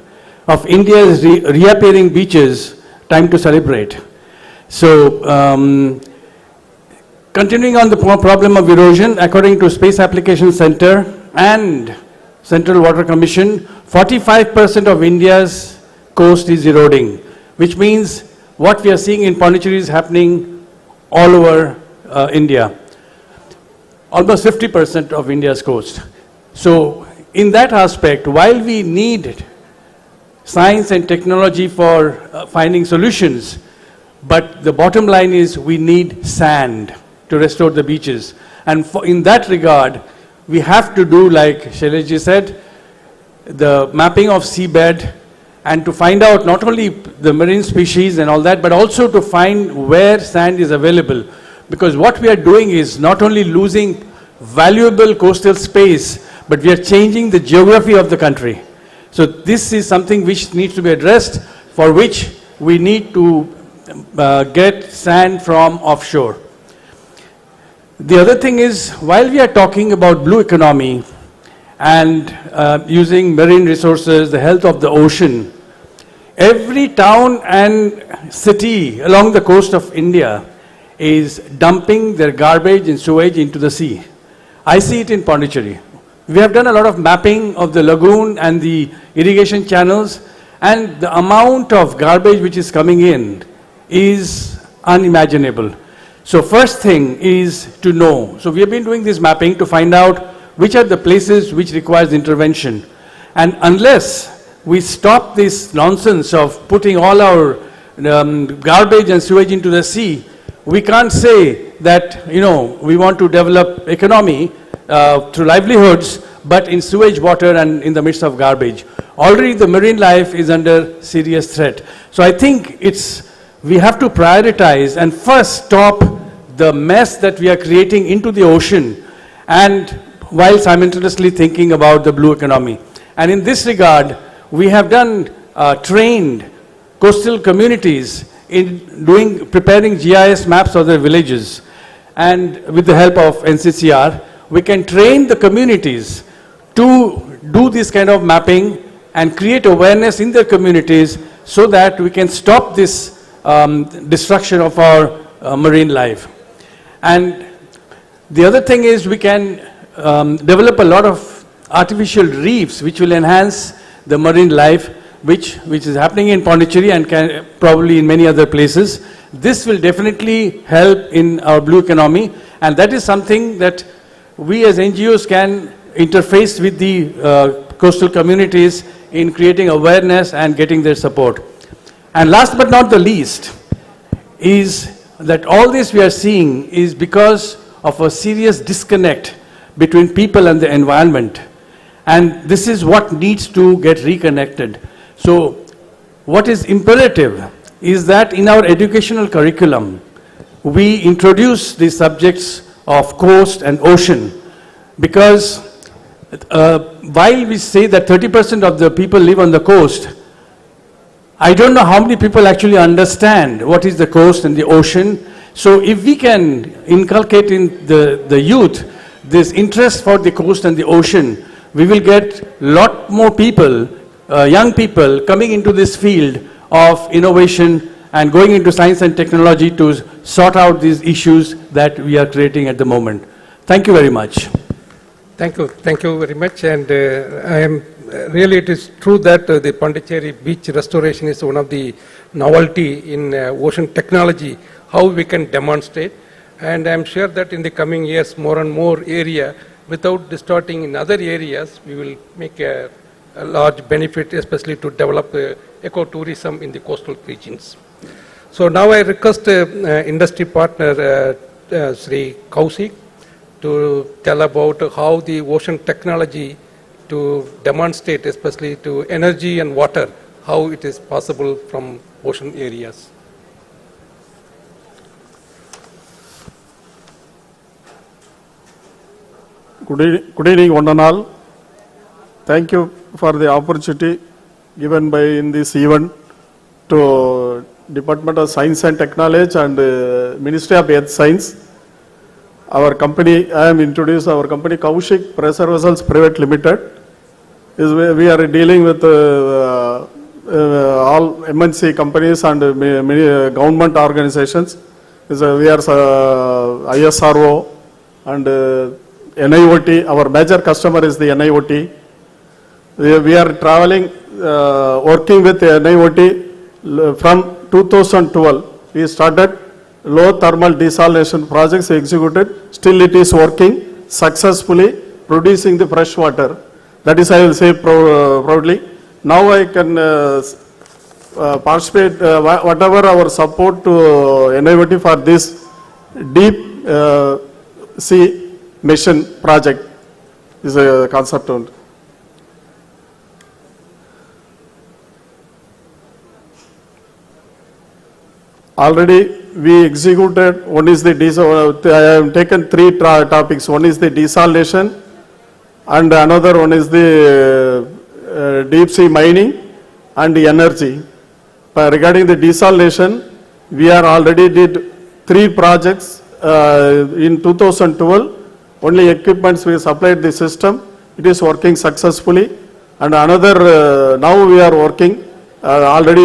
of India's reappearing beaches, Time to Celebrate. So, continuing on the problem of erosion, according to Space Application Center and Central Water Commission, 45% of India's coast is eroding, which means what we are seeing in Pondicherry is happening all over India. Almost 50% of India's coast. So, in that aspect, while we need science and technology for finding solutions, but the bottom line is we need sand to restore the beaches. And in that regard, we have to do, like Shaileshji said, the mapping of seabed, and to find out not only the marine species and all that, but also to find where sand is available. Because what we are doing is not only losing valuable coastal space, but we are changing the geography of the country. So this is something which needs to be addressed, for which we need to get sand from offshore. The other thing is, while we are talking about blue economy and using marine resources, the health of the ocean, every town and city along the coast of India is dumping their garbage and sewage into the sea. I see it in Pondicherry. We have done a lot of mapping of the lagoon and the irrigation channels, and the amount of garbage which is coming in is unimaginable. So first thing is to know. So we have been doing this mapping to find out which are the places which requires intervention. And unless we stop this nonsense of putting all our garbage and sewage into the sea, we can't say that, we want to develop economy through livelihoods, but in sewage water and in the midst of garbage. Already the marine life is under serious threat. So I think we have to prioritize and first stop the mess that we are creating into the ocean, and while simultaneously thinking about the blue economy. And in this regard, we have done trained coastal communities in preparing GIS maps of their villages. And with the help of NCCR, we can train the communities to do this kind of mapping and create awareness in their communities so that we can stop this destruction of our marine life. And the other thing is we can develop a lot of artificial reefs which will enhance the marine life, which is happening in Pondicherry and can probably in many other places. This will definitely help in our blue economy, and that is something that we as NGOs can interface with the coastal communities in creating awareness and getting their support. And last but not the least is that all this we are seeing is because of a serious disconnect between people and the environment. And this is what needs to get reconnected. So what is imperative is that in our educational curriculum, we introduce the subjects of coast and ocean, because while we say that 30% of the people live on the coast, I don't know how many people actually understand what is the coast and the ocean. So if we can inculcate in the youth this interest for the coast and the ocean, we will get a lot more people, young people, coming into this field of innovation and going into science and technology to sort out these issues that we are creating at the moment. Thank you very much. Thank you very much. And I am really, it is true that the Pondicherry beach restoration is one of the novelty in ocean technology, how we can demonstrate. And I am sure that in the coming years, more and more area, without distorting in other areas, we will make a large benefit, especially to develop ecotourism in the coastal regions. So now I request industry partner Sri Kaushik to tell about how the ocean technology to demonstrate, especially to energy and water, how it is possible from ocean areas. Good evening, one and all. Thank you for the opportunity given by in this event to Department of Science and Technology and Ministry of Earth Science. Our company, I am introduced our company Kaushik Pressure Vessels Private Limited. We are dealing with all MNC companies and many government organizations. We are ISRO and NIOT. Our major customer is the NIOT. We are traveling, working with NIOT from 2012. We started low thermal desalination projects executed. Still it is working successfully, producing the fresh water. That is, I will say proudly. Now I can participate, whatever our support to NIOT for this deep sea mission project is a concept only. Already we executed, one is the I have taken three topics. One is the desalination and another one is the deep sea mining and the energy. Regarding the desalination, we are already did 3 projects in 2012. Only equipments we supplied the system. It is working successfully. And another, now we are working, already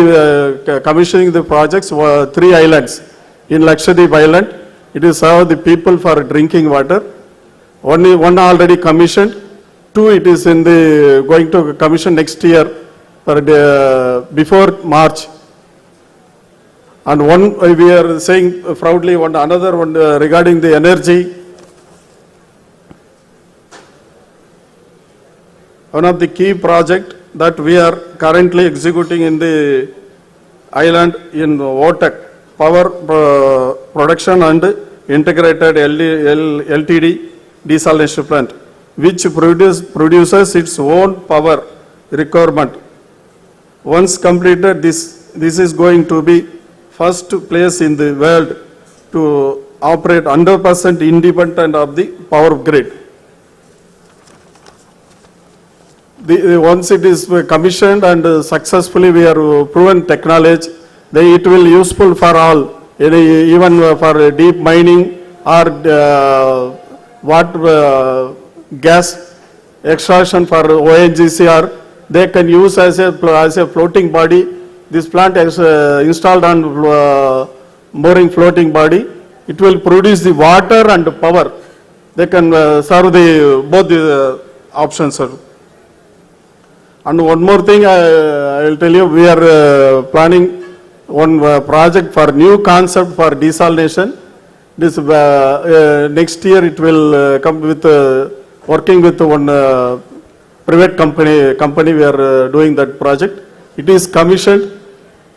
commissioning the projects, 3 islands. In Lakshadweep Island, it is serve the people for drinking water. One already commissioned. 2 it is in the going to commission next year for before March. And one we are saying proudly, another one regarding the energy. One of the key project that we are currently executing in the island in VOTEC, power production and integrated LTD desalination plant, which produces its own power requirement. Once completed, this is going to be first place in the world to operate 100% independent of the power grid. Once it is commissioned and successfully we are proven technology, then it will useful for all, even for deep mining or gas extraction for ONGC, they can use as a floating body. This plant is installed on mooring floating body. It will produce the water and power. They can serve both the options. And one more thing I will tell you, we are planning one project for new concept for desalination. This next year it will come with working with one private company. We are doing that project. It is commissioned.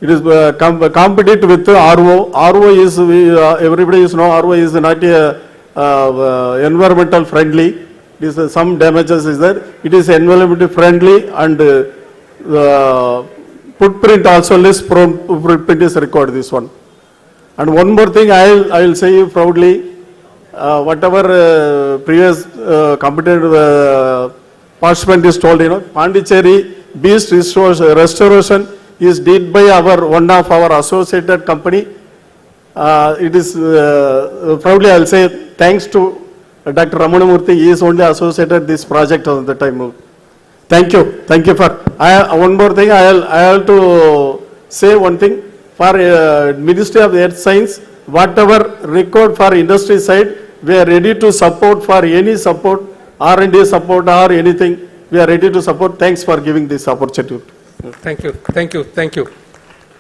It is competitive with RO. RO is everybody is know RO is not environmental friendly. Some damages is there. It is environmental friendly and footprint also less footprint is required, this one. And one more thing I will say proudly, whatever previous competent participant is told, Pondicherry beach restoration is did by one of our associated company. It is proudly I will say thanks to Dr. Ramanamurthy, he is only associated this project at the time. Thank you. Thank you for. One more thing, I have to say one thing. For Ministry of Earth Science, whatever record for industry side, we are ready to support for any support, R&D support or anything. We are ready to support. Thanks for giving this opportunity. Thank you, thank you, thank you.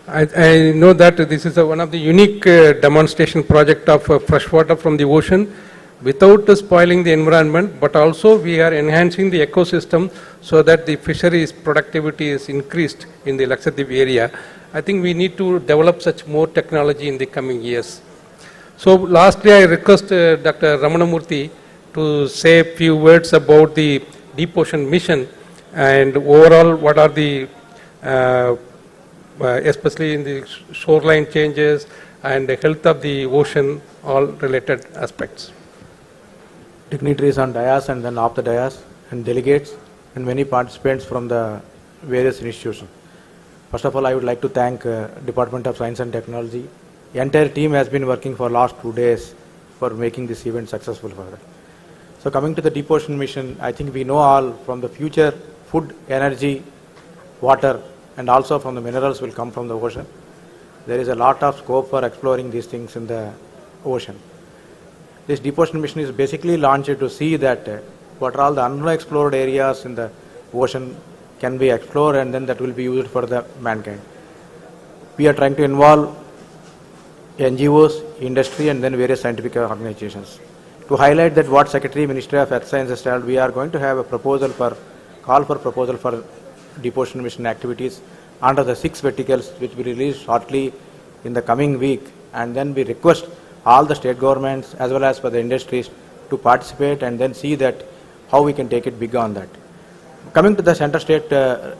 I know that this is one of the unique demonstration project of fresh water from the ocean without spoiling the environment, but also we are enhancing the ecosystem so that the fisheries productivity is increased in the Lakshadweep area. I think we need to develop such more technology in the coming years. So lastly, I request Dr. Ramanamurthy to say a few words about the deep ocean mission and overall what are the especially in the shoreline changes and the health of the ocean, all related aspects. Dignitaries on dais and then off the dais, and delegates and many participants from the various institutions. First of all, I would like to thank Department of Science and Technology. The entire team has been working for last 2 days for making this event successful for us. So coming to the deep ocean mission, I think we know all from the future food, energy, water, and also from the minerals will come from the ocean. There is a lot of scope for exploring these things in the ocean. This deep ocean mission is basically launched to see that what are all the unexplored areas in the ocean can be explored and then that will be used for the mankind. We are trying to involve NGOs, industry and then various scientific organizations. To highlight that what Secretary Ministry of Earth Sciences told, we are going to have a proposal for, call for proposal for deep ocean mission activities under the 6 verticals which will be released shortly in the coming week, and then we request all the state governments as well as for the industries to participate and then see that how we can take it big on that. Coming to the center-state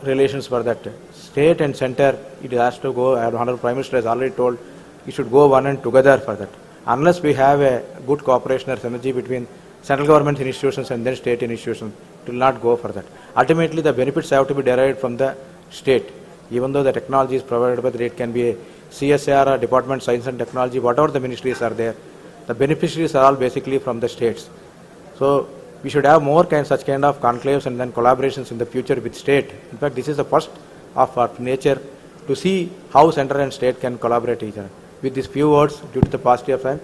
relations for that, state and center, it has to go, Honorable Prime Minister has already told, it should go one and together for that. Unless we have a good cooperation or synergy between central government institutions and then state institutions, it will not go for that. Ultimately, the benefits have to be derived from the state. Even though the technology is provided, whether it can be a CSR or Department of Science and Technology, whatever the ministries are there, the beneficiaries are all basically from the states. So we should have more such kind of conclaves and then collaborations in the future with state. In fact, this is the first of our nature to see how center and state can collaborate each other. With these few words, due to the paucity of time,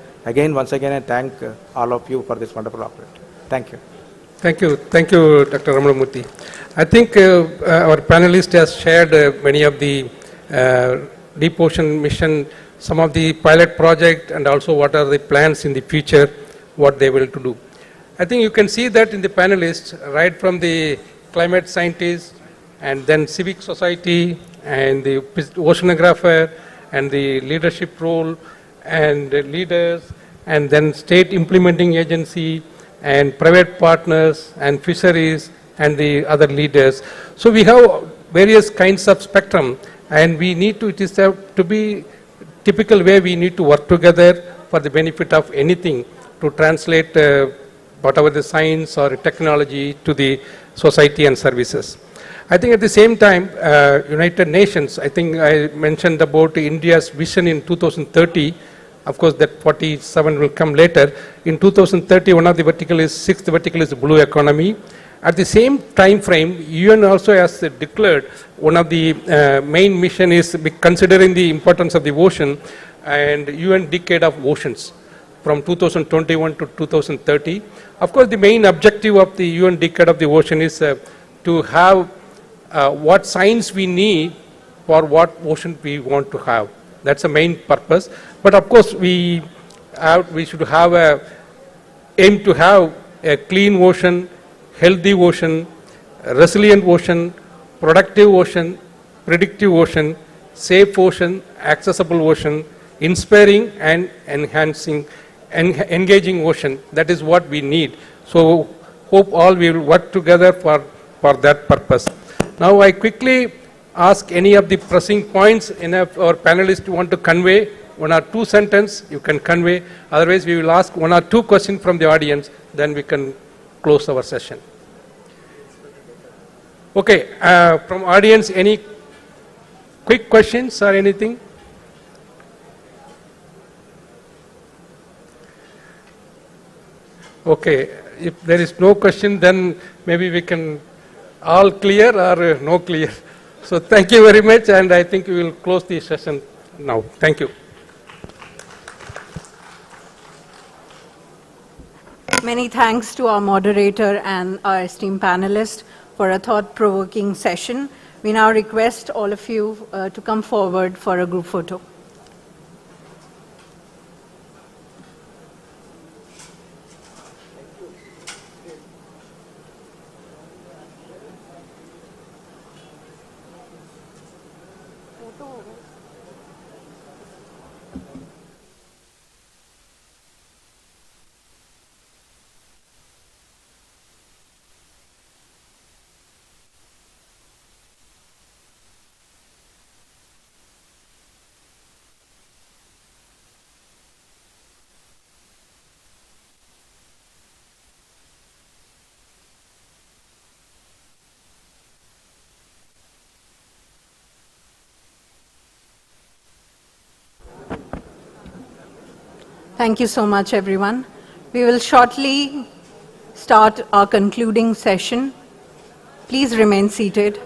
once again, I thank all of you for this wonderful opportunity. Thank you. Thank you, Dr. Ramanamurthy. I think our panelist has shared many of the deep ocean mission, some of the pilot project, and also what are the plans in the future, what they will to do. I think you can see that in the panelists, right from the climate scientists, and then civic society, and the oceanographer, and the leadership role, and the leaders, and then state implementing agency, and private partners, and fisheries, and the other leaders. So we have various kinds of spectrum, and we need to, it is to be typical way we need to work together for the benefit of anything to translate whatever the science or technology to the society and services. I think at the same time, United Nations, I think I mentioned about India's vision in 2030. Of course, that 47 will come later. In 2030, one of the vertical is, 6th vertical is blue economy. At the same time frame, UN also has declared one of the main mission is considering the importance of the ocean and UN decade of oceans from 2021 to 2030. Of course, the main objective of the UN decade of the ocean is to have what science we need for what ocean we want to have. That's the main purpose. But of course, we should have aim to have a clean ocean, healthy ocean, resilient ocean, productive ocean, predictive ocean, safe ocean, accessible ocean, inspiring and enhancing, engaging ocean. That is what we need. So hope all we will work together for that purpose. Now I quickly ask any of the pressing points our panelists want to convey. 1 or 2 sentences you can convey. Otherwise we will ask 1 or 2 questions from the audience. Then we can close our session. Okay, from audience, any quick questions or anything? Okay, if there is no question, then maybe we can all clear or no clear. So thank you very much, and I think we will close the session now. Thank you. Many thanks to our moderator and our esteemed panelists for a thought-provoking session. We now request all of you to come forward for a group photo. Thank you so much, everyone. We will shortly start our concluding session. Please remain seated.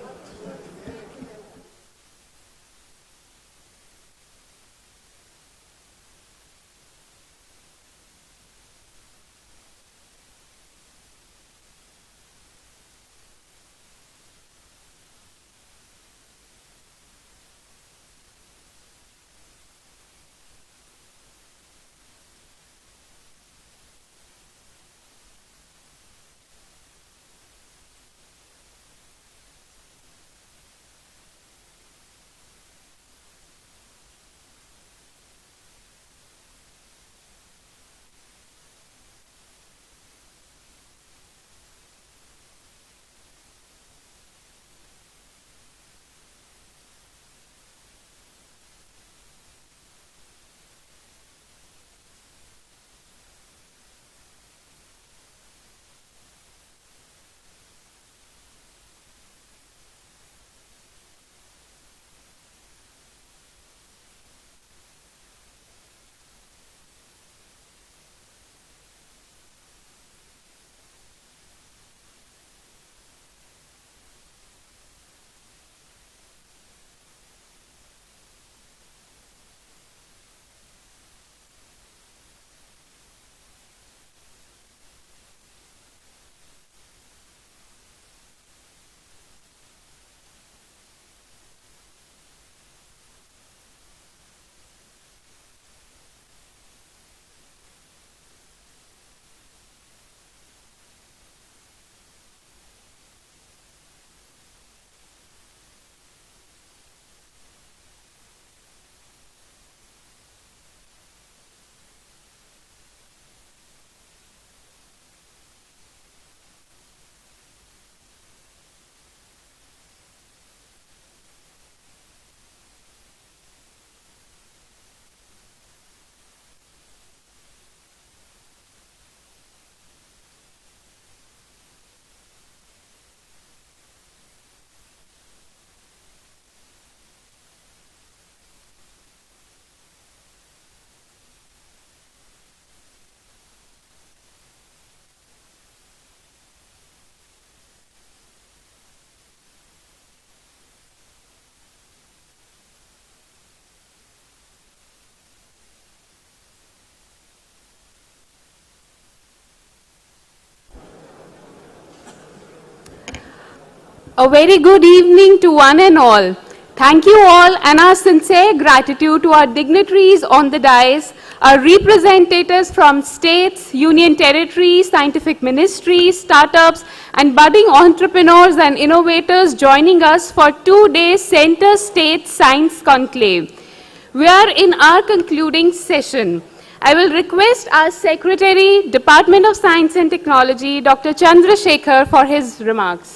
A very good evening to one and all. Thank you all and our sincere gratitude to our dignitaries on the dais, our representatives from states, union territories, scientific ministries, startups, and budding entrepreneurs and innovators joining us for 2 days Center State Science Conclave. We are in our concluding session. I will request our Secretary, Department of Science and Technology, Dr. Chandrasekhar, for his remarks.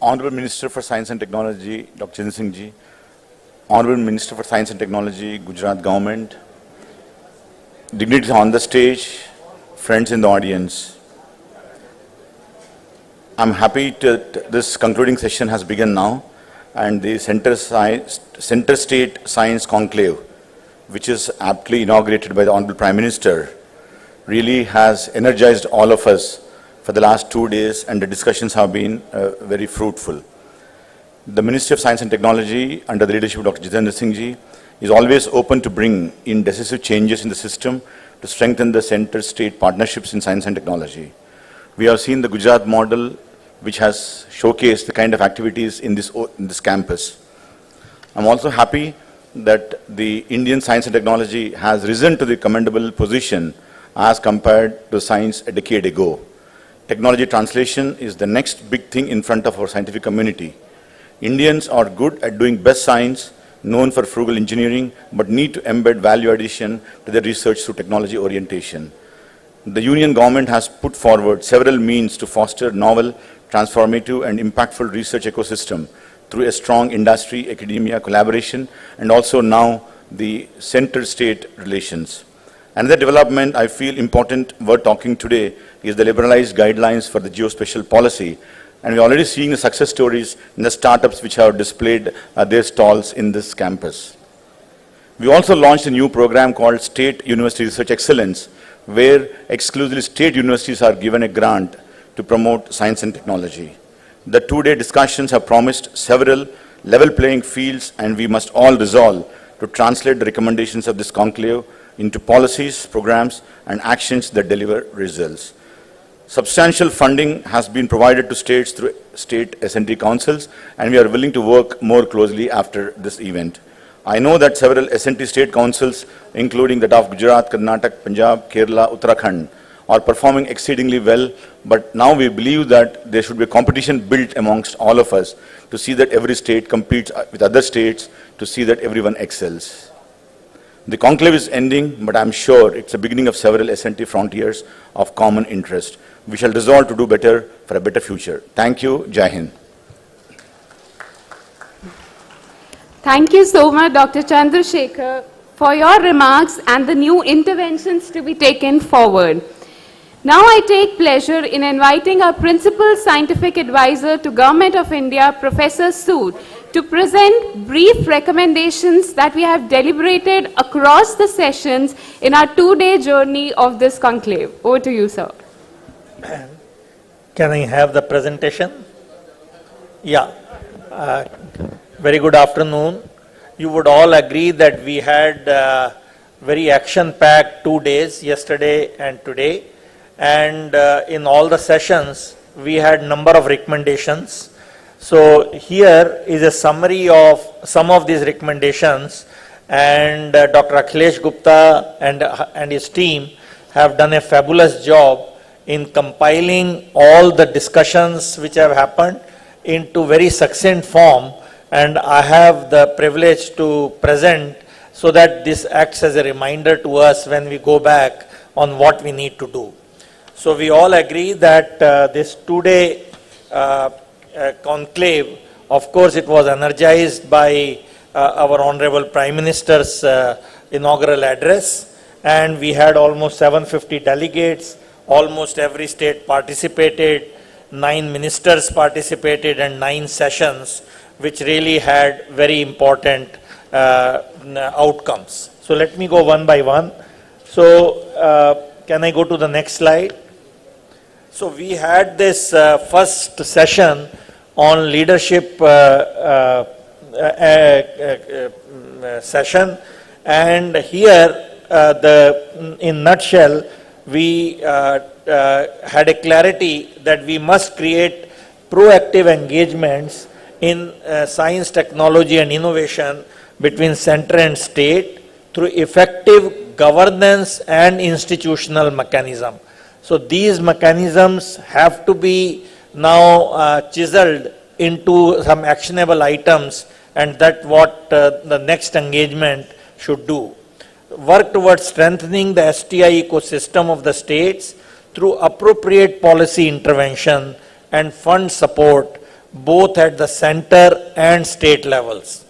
Honorable Minister for Science and Technology, Dr. Jitin Singh Ji, Honorable Minister for Science and Technology, Gujarat Government, dignitaries on the stage, friends in the audience. I'm happy that this concluding session has begun now, and the Center State Science Conclave which is aptly inaugurated by the Honorable Prime Minister, really has energized all of us for the last 2 days, and the discussions have been very fruitful. The Ministry of Science and Technology, under the leadership of Dr. Jitendra Singh Ji, is always open to bring in decisive changes in the system to strengthen the center-state partnerships in science and technology. We have seen the Gujarat model, which has showcased the kind of activities in this campus. I'm also happy that the Indian science and technology has risen to the commendable position as compared to science a decade ago. Technology translation is the next big thing in front of our scientific community. Indians are good at doing best science, known for frugal engineering, but need to embed value addition to their research through technology orientation. The Union government has put forward several means to foster novel, transformative and impactful research ecosystem through a strong industry-academia collaboration and also now the center-state relations. Another development I feel important worth talking today is the liberalized guidelines for the geospatial policy, and we're already seeing the success stories in the startups which have displayed their stalls in this campus. We also launched a new program called State University Research Excellence, where exclusively state universities are given a grant to promote science and technology. The 2-day discussions have promised several level playing fields, and we must all resolve to translate the recommendations of this conclave into policies, programs, and actions that deliver results. Substantial funding has been provided to states through state S&T councils, and we are willing to work more closely after this event. I know that several S&T state councils, including that of Gujarat, Karnataka, Punjab, Kerala, Uttarakhand, are performing exceedingly well, but now we believe that there should be a competition built amongst all of us to see that every state competes with other states, to see that everyone excels. The conclave is ending, but I'm sure it's the beginning of several S&T frontiers of common interest. We shall resolve to do better for a better future. Thank you. Jai Hind. Thank you so much, Dr. Chandrasekhar, for your remarks and the new interventions to be taken forward. Now I take pleasure in inviting our Principal Scientific Advisor to Government of India, Professor Sood, to present brief recommendations that we have deliberated across the sessions in our 2-day journey of this conclave. Over to you, sir. Can I have the presentation? Yeah. Very good afternoon. You would all agree that we had very action-packed 2 days, yesterday and today. And in all the sessions, we had number of recommendations. So here is a summary of some of these recommendations, and Dr. Akhilesh Gupta and his team have done a fabulous job in compiling all the discussions which have happened into very succinct form, and I have the privilege to present so that this acts as a reminder to us when we go back on what we need to do. So we all agree that this 2-day conclave, of course it was energized by our Honorable Prime Minister's inaugural address, and we had almost 750 delegates, almost every state participated, 9 ministers participated, and 9 sessions, which really had very important outcomes. So let me go one by one. So can I go to the next slide? So we had this first session on leadership session, and here in nutshell we had a clarity that we must create proactive engagements in science, technology and innovation between center and state through effective governance and institutional mechanism. So these mechanisms have to be now chiseled into some actionable items, and that's what the next engagement should do. Work towards strengthening the STI ecosystem of the states through appropriate policy intervention and fund support both at the center and state levels.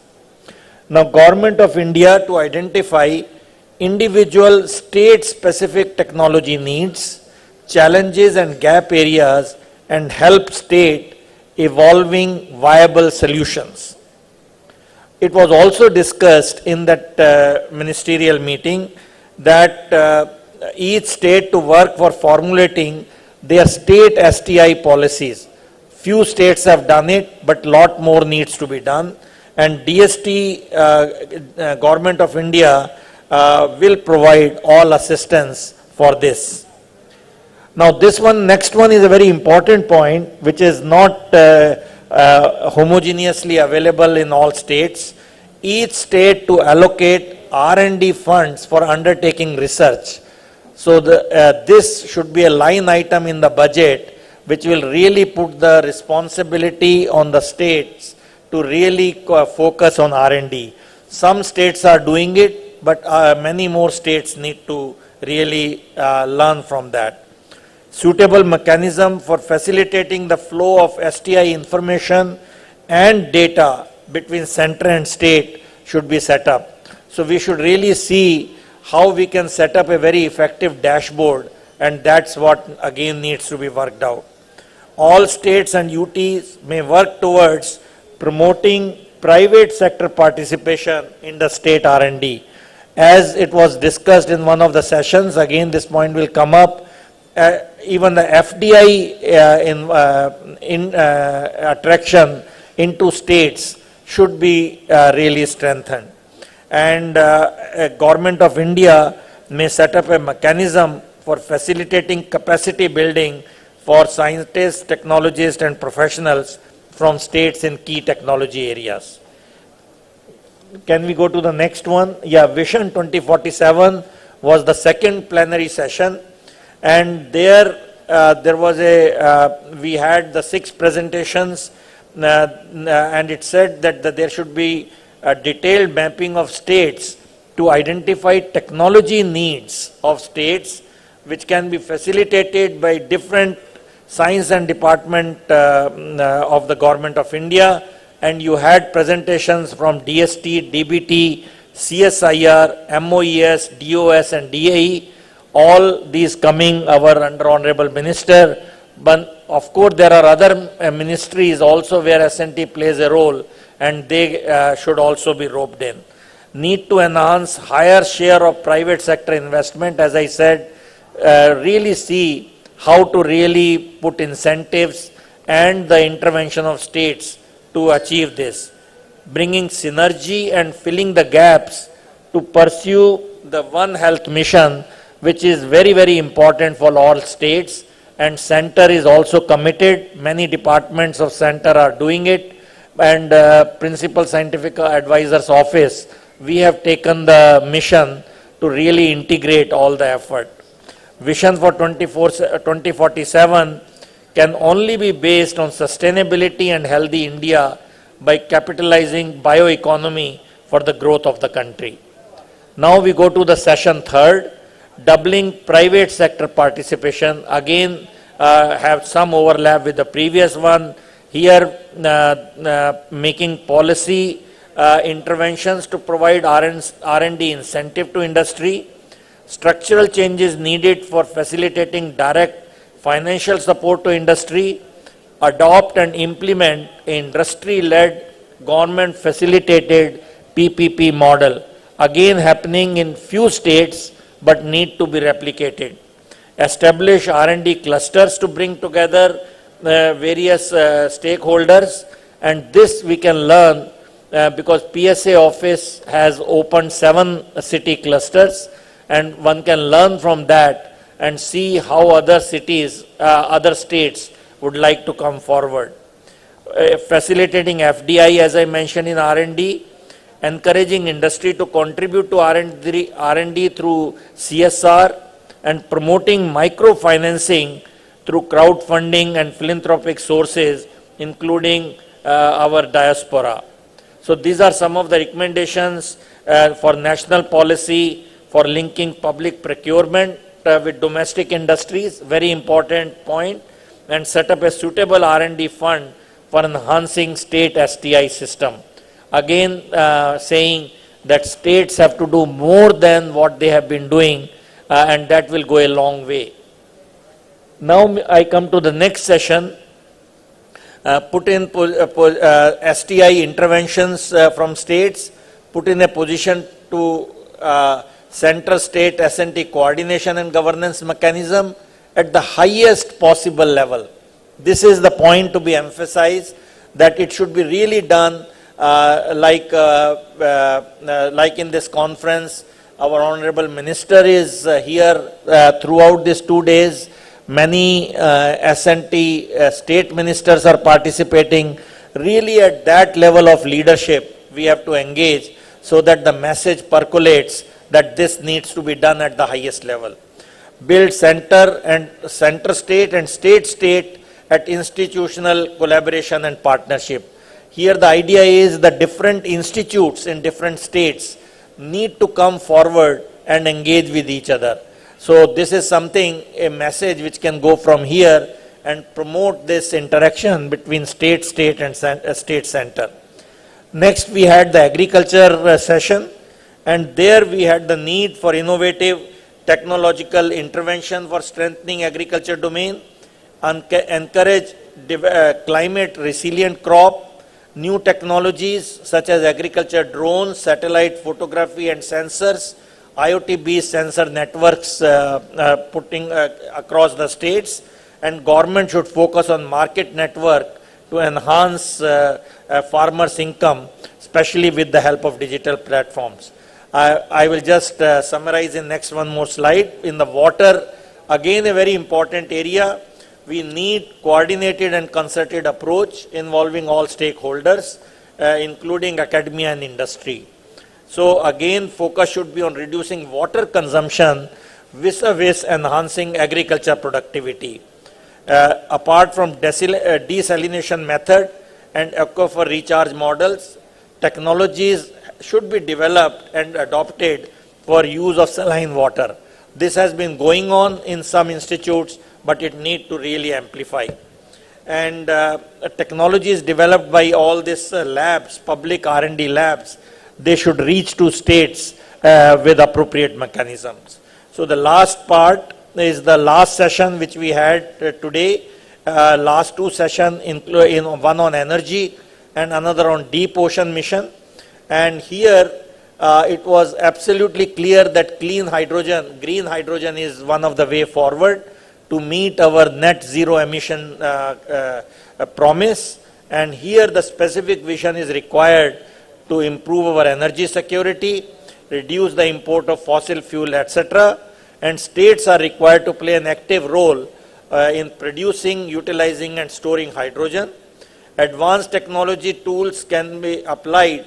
Now, Government of India to identify individual state-specific technology needs, challenges and gap areas, and help state evolving viable solutions. it was also discussed in that ministerial meeting that each state to work for formulating their state STI policies. Few states have done it, but lot more needs to be done. And DST, Government of India, will provide all assistance for this. Now this one, next one is a very important point, which is not homogeneously available in all states. Each state to allocate R&D funds for undertaking research. So this should be a line item in the budget, which will really put the responsibility on the states to really focus on R&D. Some states are doing it, but many more states need to really learn from that. Suitable mechanism for facilitating the flow of STI information and data between center and state should be set up. So we should really see how we can set up a very effective dashboard, and that's what again needs to be worked out. All states and UTs may work towards promoting private sector participation in the state R&D. As it was discussed in one of the sessions, again this point will come up, even the FDI attraction into states should be really strengthened. And Government of India may set up a mechanism for facilitating capacity building for scientists, technologists and professionals from states in key technology areas. Can we go to the next one? Yeah, Vision 2047 was the second plenary session, and there was we had the 6 presentations, and it said that there should be a detailed mapping of states to identify technology needs of states, which can be facilitated by different science and department of the Government of India. And you had presentations from DST, DBT, CSIR, MOES, DOS and DAE, all these coming our under Honorable Minister. But of course there are other ministries also where S&T plays a role, and they should also be roped in. Need to enhance higher share of private sector investment, as I said, really see how to really put incentives and the intervention of states to achieve this. Bringing synergy and filling the gaps to pursue the One Health mission, which is very, very important for all states, and center is also committed. Many departments of center are doing it, and Principal Scientific Advisor's Office, we have taken the mission to really integrate all the effort. Vision for 2047 can only be based on sustainability and healthy India by capitalizing bioeconomy for the growth of the country. Now we go to the session third, doubling private sector participation. Again, have some overlap with the previous one. Here, making policy interventions to provide R&D incentive to industry, structural changes needed for facilitating direct financial support to industry, adopt and implement industry-led, government-facilitated PPP model, again happening in few states but need to be replicated. Establish R&D clusters to bring together various stakeholders, and this we can learn because PSA office has opened 7 city clusters, and one can learn from that and see how other cities, other states would like to come forward. Facilitating FDI, as I mentioned, in R&D, encouraging industry to contribute to R&D through CSR, and promoting microfinancing through crowdfunding and philanthropic sources, including our diaspora. So these are some of the recommendations for national policy for linking public procurement with domestic industries, very important point, and set up a suitable R&D fund for enhancing state STI system. Again, saying that states have to do more than what they have been doing, and that will go a long way. Now I come to the next session, put in STI interventions from states, put in a position to center-state S&T coordination and governance mechanism at the highest possible level. This is the point to be emphasized, that it should be really done like in this conference. Our Honorable Minister is here throughout these 2 days. Many S&T state ministers are participating. Really at that level of leadership, we have to engage so that the message percolates that this needs to be done at the highest level. Build center state and state at institutional collaboration and partnership. Here the idea is that different institutes in different states need to come forward and engage with each other. So this is something, a message which can go from here and promote this interaction between state and state center. Next we had the agriculture session, and there we had the need for innovative technological intervention for strengthening agriculture domain, encourage climate resilient crop, new technologies such as agriculture drones, satellite photography and sensors, IoT-based sensor networks putting across the states, and government should focus on market network to enhance farmers' income, especially with the help of digital platforms. I will just summarize in next one more slide. In the water, again a very important area. We need coordinated and concerted approach involving all stakeholders, including academia and industry. So again, focus should be on reducing water consumption vis-a-vis enhancing agriculture productivity. Apart from desalination method and aquifer recharge models, technologies should be developed and adopted for use of saline water. This has been going on in some institutes, but it needs to really amplify. And technologies developed by all these labs, public R&D labs, they should reach to states with appropriate mechanisms. So the last part is the last session which we had today. Last 2 sessions, one on energy and another on deep ocean mission. And here it was absolutely clear that clean hydrogen, green hydrogen is one of the way forward to meet our net zero emission promise. And here the specific vision is required to improve our energy security, reduce the import of fossil fuel, etc. And states are required to play an active role in producing, utilizing and storing hydrogen. Advanced technology tools can be applied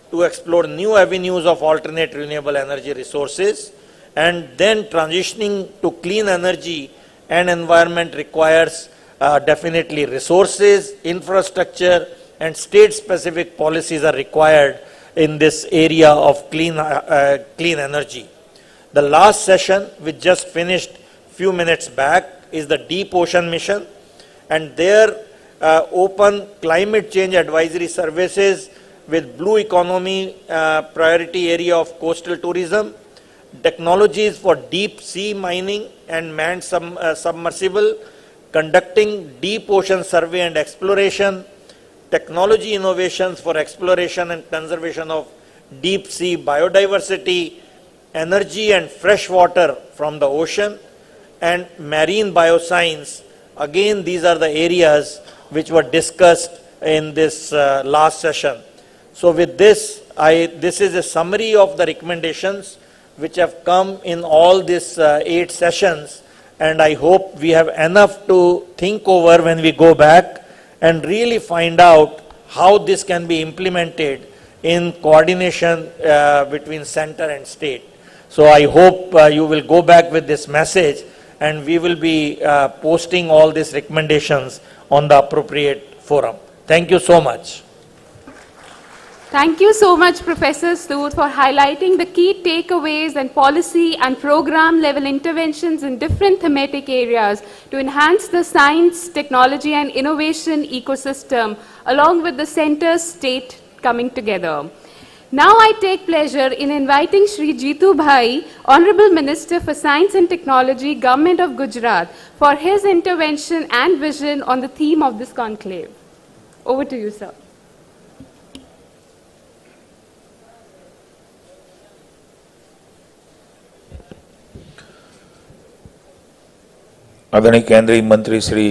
to explore new avenues of alternate renewable energy resources, and then transitioning to clean energy and environment requires definitely resources, infrastructure, and state-specific policies are required in this area of clean energy. The last session, which just finished few minutes back, is the Deep Ocean Mission, and there open climate change advisory services with blue economy priority area of coastal tourism, technologies for deep sea mining and manned submersible, conducting deep ocean survey and exploration, technology innovations for exploration and conservation of deep sea biodiversity, energy and fresh water from the ocean, and marine bioscience. Again, these are the areas which were discussed in this last session. So with this, this is a summary of the recommendations which have come in all these 8 sessions, and I hope we have enough to think over when we go back and really find out how this can be implemented in coordination between center and state. So I hope you will go back with this message, and we will be posting all these recommendations on the appropriate forum. Thank you so much. Thank you so much, Professor Sood, for highlighting the key takeaways and policy and program level interventions in different thematic areas to enhance the science, technology and innovation ecosystem along with the center state coming together. Now I take pleasure in inviting Shri Jitu Bhai, Honorable Minister for Science and Technology, Government of Gujarat, for his intervention and vision on the theme of this conclave. Over to you, sir. आदरणीय केंद्रीय मंत्री Shri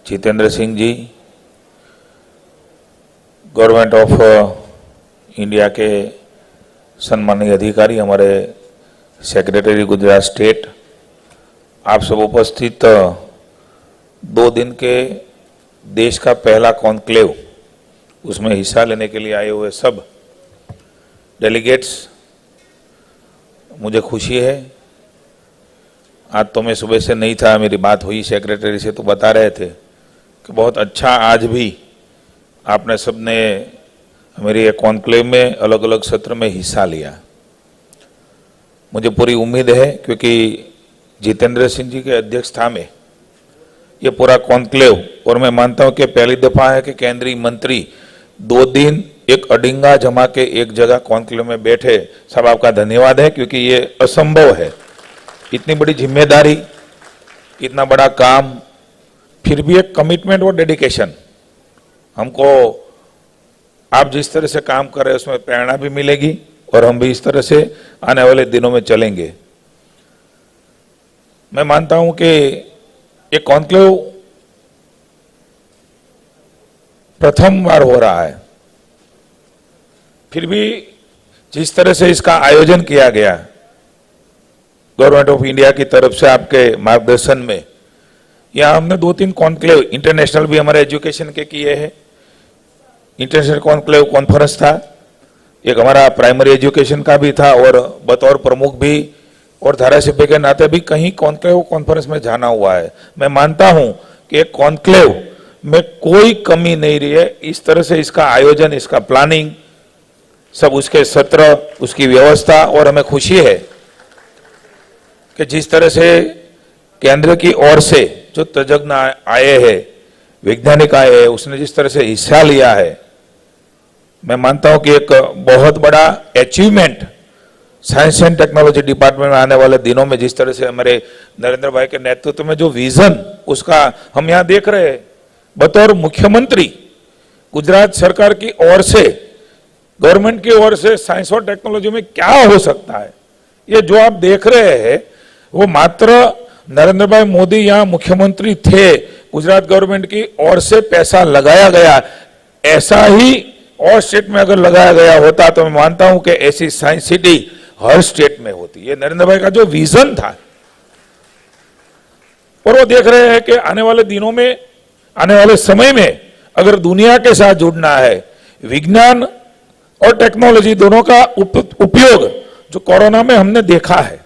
Jitendra Singh ji, government of India के सम्मानीय अधिकारी, हमारे secretary Gujarat state, आप सब उपस्थित 2 दिन के देश का पहला कॉन्क्लेव उसमें हिस्सा लेने के लिए आए हुए सब डेलीगेट्स, मुझे खुशी है। आज तो मैं सुबह से नहीं था, मेरी बात हुई सेक्रेटरी से तो बता रहे थे कि बहुत अच्छा आज भी आपने सबने मेरे ये कॉन्क्लेव में अलग अलग सत्र में हिस्सा लिया। मुझे पूरी उम्मीद है क्योंकि जितेंद्र सिंह जी के अध्यक्षता में ये पूरा कॉन्क्लेव, और मैं मानता हूं कि पहली दफा है कि केंद्रीय मंत्री 2 दिन एक अडिंगा जमा के एक जगह कॉन्क्लेव में बैठे। सब आपका धन्यवाद है क्योंकि ये असंभव है, इतनी बड़ी जिम्मेदारी, इतना बड़ा काम, फिर भी एक कमिटमेंट और डेडिकेशन। हमको आप जिस तरह से काम कर रहे हैं उसमें प्रेरणा भी मिलेगी और हम भी इस तरह से आने वाले दिनों में चलेंगे। मैं मानता हूं कि ये कॉन्क्लेव प्रथम बार हो रहा है, फिर भी जिस तरह से इसका आयोजन किया गया गवर्नमेंट ऑफ इंडिया की तरफ से आपके मार्गदर्शन में, यहाँ हमने 2-3 कॉन्क्लेव इंटरनेशनल भी हमारे एजुकेशन के किए हैं। इंटरनेशनल कॉन्क्लेव कॉन्फ्रेंस था, एक हमारा प्राइमरी एजुकेशन का भी था और बतौर प्रमुख भी और धारासभ्य के नाते भी कहीं कॉन्क्लेव कॉन्फ्रेंस में जाना हुआ है। मैं मानता हूं कि एक कॉन्क्लेव में कोई कमी नहीं रही है। इस तरह से इसका आयोजन, इसका प्लानिंग, सब उसके सत्र, उसकी व्यवस्था, और हमें खुशी है कि जिस तरह से केंद्र की ओर से जो तज्ञ आए हैं, वैज्ञानिक आए हैं, उसने जिस तरह से हिस्सा लिया है, मैं मानता हूं कि एक बहुत बड़ा achievement science and technology department में आने वाले दिनों में जिस तरह से हमारे नरेंद्र भाई के नेतृत्व में जो विजन उसका हम यहाँ देख रहे हैं, बतौर मुख्यमंत्री गुजरात सरकार की ओर से, गवर्नमेंट की ओर से साइंस और टेक्नोलॉजी में क्या हो सकता है, ये जो आप देख रहे हैं वो मात्र नरेंद्र भाई मोदी यहाँ मुख्यमंत्री थे, गुजरात गवर्नमेंट की ओर से पैसा लगाया गया। ऐसा ही और स्टेट में अगर लगाया गया होता तो मैं मानता हूं कि ऐसी साइंस सिटी हर स्टेट में होती। ये नरेंद्र भाई का जो विजन था, और वो देख रहे हैं कि आने वाले दिनों में, आने वाले समय में अगर दुनिया के साथ जुड़ना है, विज्ञान और टेक्नोलॉजी दोनों का उपयोग जो कोरोना में हमने देखा है,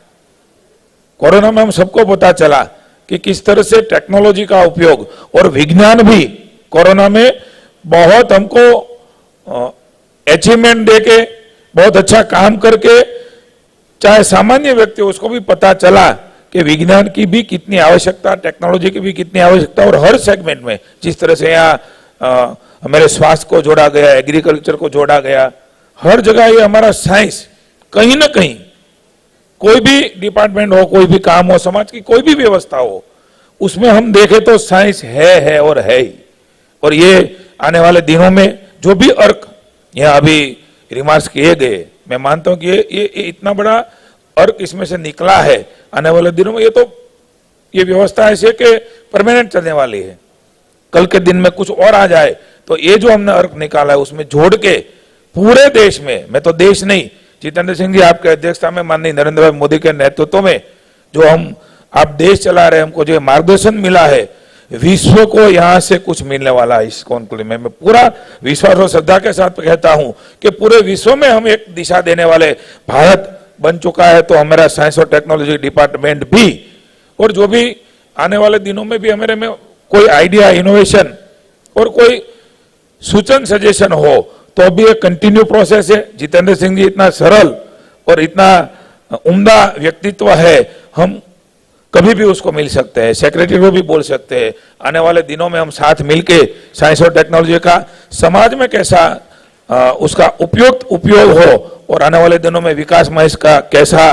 कोरोना में हम सबको पता चला कि किस तरह से टेक्नोलॉजी का उपयोग और विज्ञान भी कोरोना में बहुत हमको अचीवमेंट देके, बहुत अच्छा काम करके, चाहे सामान्य व्यक्ति उसको भी पता चला कि विज्ञान की भी कितनी आवश्यकता, टेक्नोलॉजी की भी कितनी आवश्यकता, और हर सेगमेंट में जिस तरह से यहाँ हमारे स्वास्थ्य को जोड़ा गया, एग्रीकल्चर को जोड़ा गया, हर जगह ये हमारा साइंस कहीं ना कहीं, कोई भी डिपार्टमेंट हो, कोई भी काम हो, समाज की कोई भी व्यवस्था हो, उसमें हम देखें तो साइंस है और है ही। और ये आने वाले दिनों में जो भी अर्क यहाँ अभी रिमार्क्स किए गए, मैं मानता हूं कि ये इतना बड़ा अर्क इसमें से निकला है। आने वाले दिनों में ये व्यवस्था ऐसी है कि परमानेंट चलने वाली है। कल के दिन में कुछ और आ जाए तो ये जो हमने अर्क निकाला है उसमें जोड़ के पूरे देश में, मैं तो देश नहीं, जितेंद्र सिंह जी आपके अध्यक्षता में माननीय नरेंद्र भाई मोदी के नेतृत्व में जो आप देश चला रहे हैं, हमको जो मार्गदर्शन मिला है, विश्व को यहां से कुछ मिलने वाला है। इस कॉन्क्लेव में मैं पूरा विश्वास और श्रद्धा के साथ कहता हूं कि पूरे विश्व में हम एक दिशा देने वाले भारत बन चुका है। तो हमारा साइंस और टेक्नोलॉजी डिपार्टमेंट भी, और जो भी आने वाले दिनों में भी हमारे में कोई आइडिया, इनोवेशन और कोई सूचन, सजेशन हो तो भी एक कंटिन्यू प्रोसेस है। जितेंद्र सिंह जी इतना सरल और इतना उम्दा व्यक्तित्व है, हम कभी भी उसको मिल सकते हैं, सेक्रेटरी को भी बोल सकते हैं। आने वाले दिनों में हम साथ मिलके साइंस और टेक्नोलॉजी का समाज में कैसा उसका उपयुक्त उपयोग हो, और आने वाले दिनों में विकास में इसका कैसा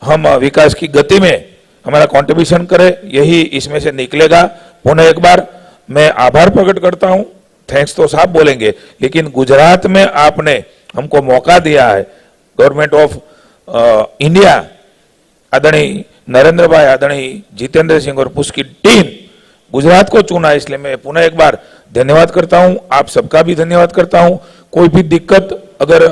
हम विकास की गति में हमारा कंट्रीब्यूशन करें, यही इसमें से निकलेगा। पुनः एक बार मैं आभार प्रकट करता हूं। थैंक्स तो साहब बोलेंगे, लेकिन गुजरात में आपने हमको मौका दिया है, गवर्नमेंट ऑफ इंडिया, आदरणीय नरेंद्र भाई, आदरणीय जितेंद्र सिंह और उसकी टीम गुजरात को चुना, इसलिए मैं पुनः एक बार धन्यवाद करता हूं, आप सबका भी धन्यवाद करता हूं। कोई भी दिक्कत अगर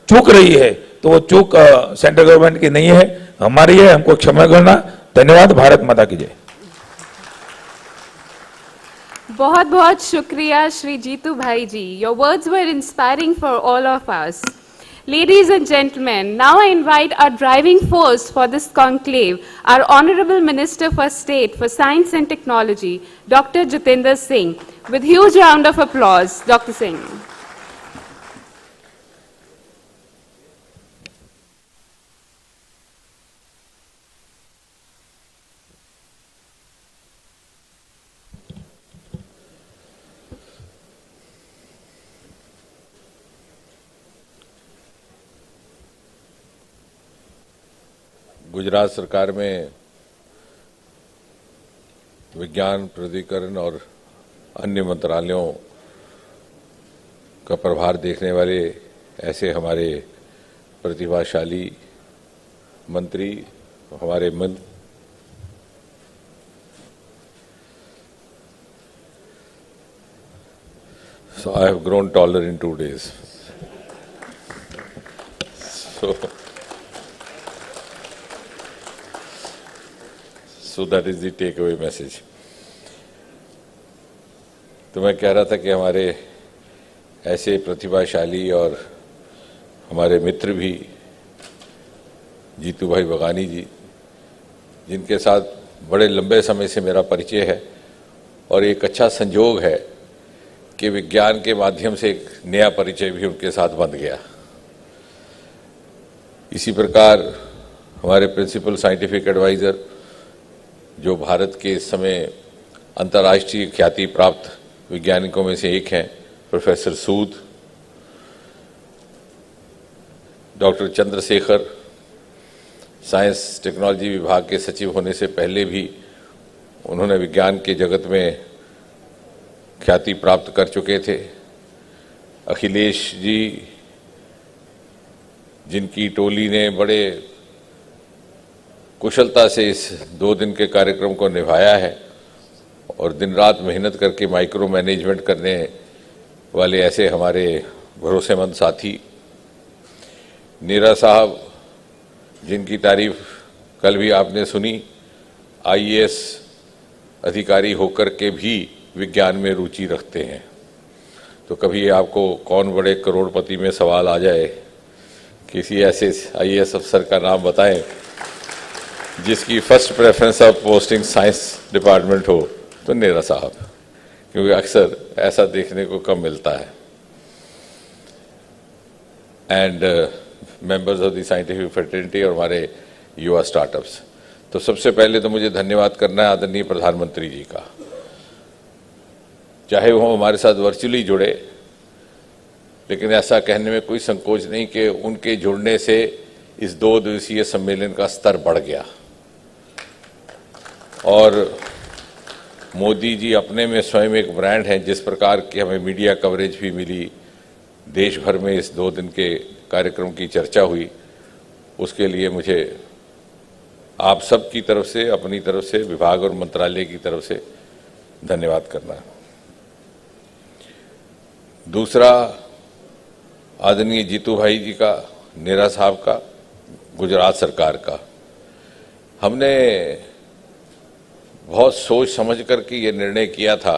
चूक रही है तो वो चूक सेंट्रल गवर्नमेंट की नहीं है, हमारी है, हमको क्षमा करना। धन्यवाद। भारत माता की जय। बहुत बहुत शुक्रिया श्री जीतू भाई जी. Your words were inspiring for all of us. Ladies and gentlemen, now I invite our driving force for this conclave, our Honorable Minister for State for Science and Technology, Dr. Jitendra Singh. With huge round of applause, Dr. Singh. Gujarat सरकार में विज्ञान, प्राधिकरण और अन्य मंत्रालयों का प्रभार देखने वाले ऐसे हमारे प्रतिभाशाली मंत्री, हमारे मंत्री, so I have grown taller in 2 days. So that is the takeaway message. तो मैं कह रहा था कि हमारे ऐसे प्रतिभाशाली और हमारे मित्र भी जीतू भाई बगानी जी, जिनके साथ बड़े लंबे समय से मेरा परिचय है और एक अच्छा संजोग है कि विज्ञान के माध्यम से एक नया परिचय भी उनके साथ बन गया। इसी प्रकार हमारे प्रिंसिपल साइंटिफिक एडवाइज़र, जो भारत के इस समय अंतर्राष्ट्रीय ख्याति प्राप्त वैज्ञानिकों में से एक हैं, प्रोफेसर सूद, डॉक्टर चंद्रशेखर, साइंस टेक्नोलॉजी विभाग के सचिव होने से पहले भी उन्होंने विज्ञान के जगत में ख्याति प्राप्त कर चुके थे। अखिलेश जी, जिनकी टोली ने बड़े कुशलता से इस 2 दिन के कार्यक्रम को निभाया है और दिन रात मेहनत करके माइक्रो मैनेजमेंट करने वाले ऐसे हमारे भरोसेमंद साथी, नीरा साहब, जिनकी तारीफ कल भी आपने सुनी, आईएएस अधिकारी होकर के भी विज्ञान में रुचि रखते हैं। तो कभी आपको कौन बड़े करोड़पति में सवाल आ जाए, किसी ऐसे आईएएस अफसर का नाम बताएं जिसकी first preference of posting science department हो, तो नीरा साहब, क्योंकि अक्सर ऐसा देखने को कम मिलता है। And members of the scientific fraternity और हमारे युवा स्टार्टअप्स। तो सबसे पहले तो मुझे धन्यवाद करना है आदरणीय प्रधानमंत्री जी का, चाहे वो हमारे साथ वर्चुअली जुड़े, लेकिन ऐसा कहने में कोई संकोच नहीं कि उनके जुड़ने से इस 2 दिवसीय सम्मेलन का स्तर बढ़ गया। और मोदी जी अपने में स्वयं एक ब्रांड हैं। जिस प्रकार की हमें मीडिया कवरेज भी मिली, देश भर में इस 2 दिन के कार्यक्रम की चर्चा हुई, उसके लिए मुझे आप सब की तरफ से, अपनी तरफ से, विभाग और मंत्रालय की तरफ से धन्यवाद करना। दूसरा, आदरणीय जीतू भाई जी का, नीरा साहब का, गुजरात सरकार का, हमने बहुत सोच समझ कर के ये निर्णय किया था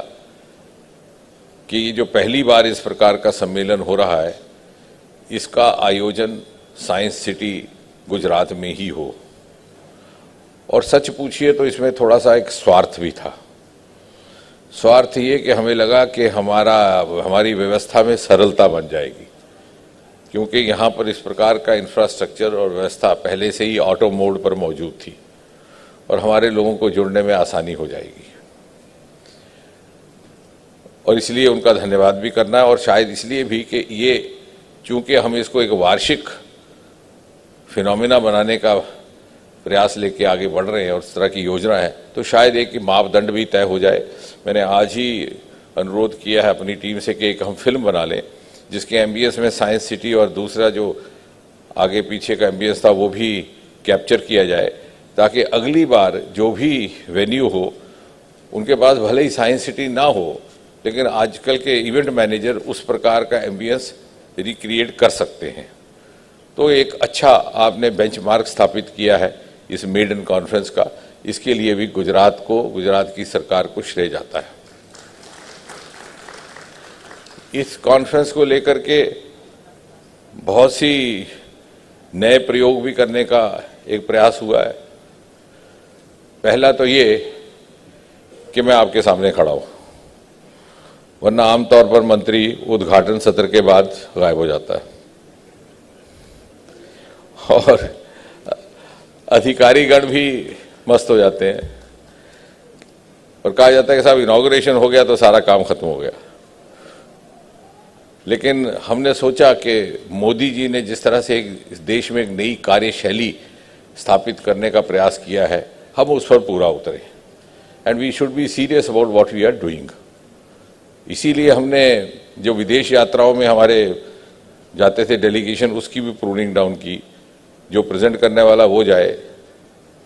कि ये जो पहली बार इस प्रकार का सम्मेलन हो रहा है, इसका आयोजन साइंस सिटी गुजरात में ही हो। और सच पूछिए तो इसमें थोड़ा सा एक स्वार्थ भी था। स्वार्थ ये कि हमें लगा कि हमारी व्यवस्था में सरलता बन जाएगी, क्योंकि यहाँ पर इस प्रकार का इंफ्रास्ट्रक्चर और व्यवस्था पहले से ही ऑटो मोड पर मौजूद थी और हमारे लोगों को जुड़ने में आसानी हो जाएगी। और इसलिए उनका धन्यवाद भी करना है, और शायद इसलिए भी कि ये चूंकि हम इसको एक वार्षिक फिनोमिना बनाने का प्रयास लेके आगे बढ़ रहे हैं और इस तरह की योजना है, तो शायद एक मापदंड भी तय हो जाए। मैंने आज ही अनुरोध किया है अपनी टीम से कि एक हम फिल्म बना लें जिसके एमबीएस में साइंस सिटी और दूसरा जो आगे पीछे का एमबीएस था वो भी कैप्चर किया जाए, ताकि अगली बार जो भी वेन्यू हो उनके पास भले ही साइंस सिटी ना हो, लेकिन आजकल के इवेंट मैनेजर उस प्रकार का एमबीएस रिक्रिएट कर सकते हैं। तो एक अच्छा आपने बेंचमार्क स्थापित किया है इस मेडन कॉन्फ्रेंस का, इसके लिए भी गुजरात को, गुजरात की सरकार को श्रेय जाता है। इस कॉन्फ्रेंस को लेकर के बहुत सी नए प्रयोग भी करने का एक प्रयास हुआ है। पहला तो ये कि मैं आपके सामने खड़ा हूं, वरना आमतौर पर मंत्री उद्घाटन सत्र के बाद गायब हो जाता है और अधिकारीगण भी मस्त हो जाते हैं और कहा जाता है कि साहब इनॉग्रेशन हो गया तो सारा काम खत्म हो गया। लेकिन हमने सोचा कि मोदी जी ने जिस तरह से इस देश में एक नई कार्यशैली स्थापित करने का प्रयास किया है, हम उस पर पूरा उतरे and we should be serious about what we are doing. इसीलिए हमने जो विदेश यात्राओं में हमारे जाते थे डेलीगेशन, उसकी भी प्रूनिंग डाउन की, जो प्रेजेंट करने वाला वो जाए।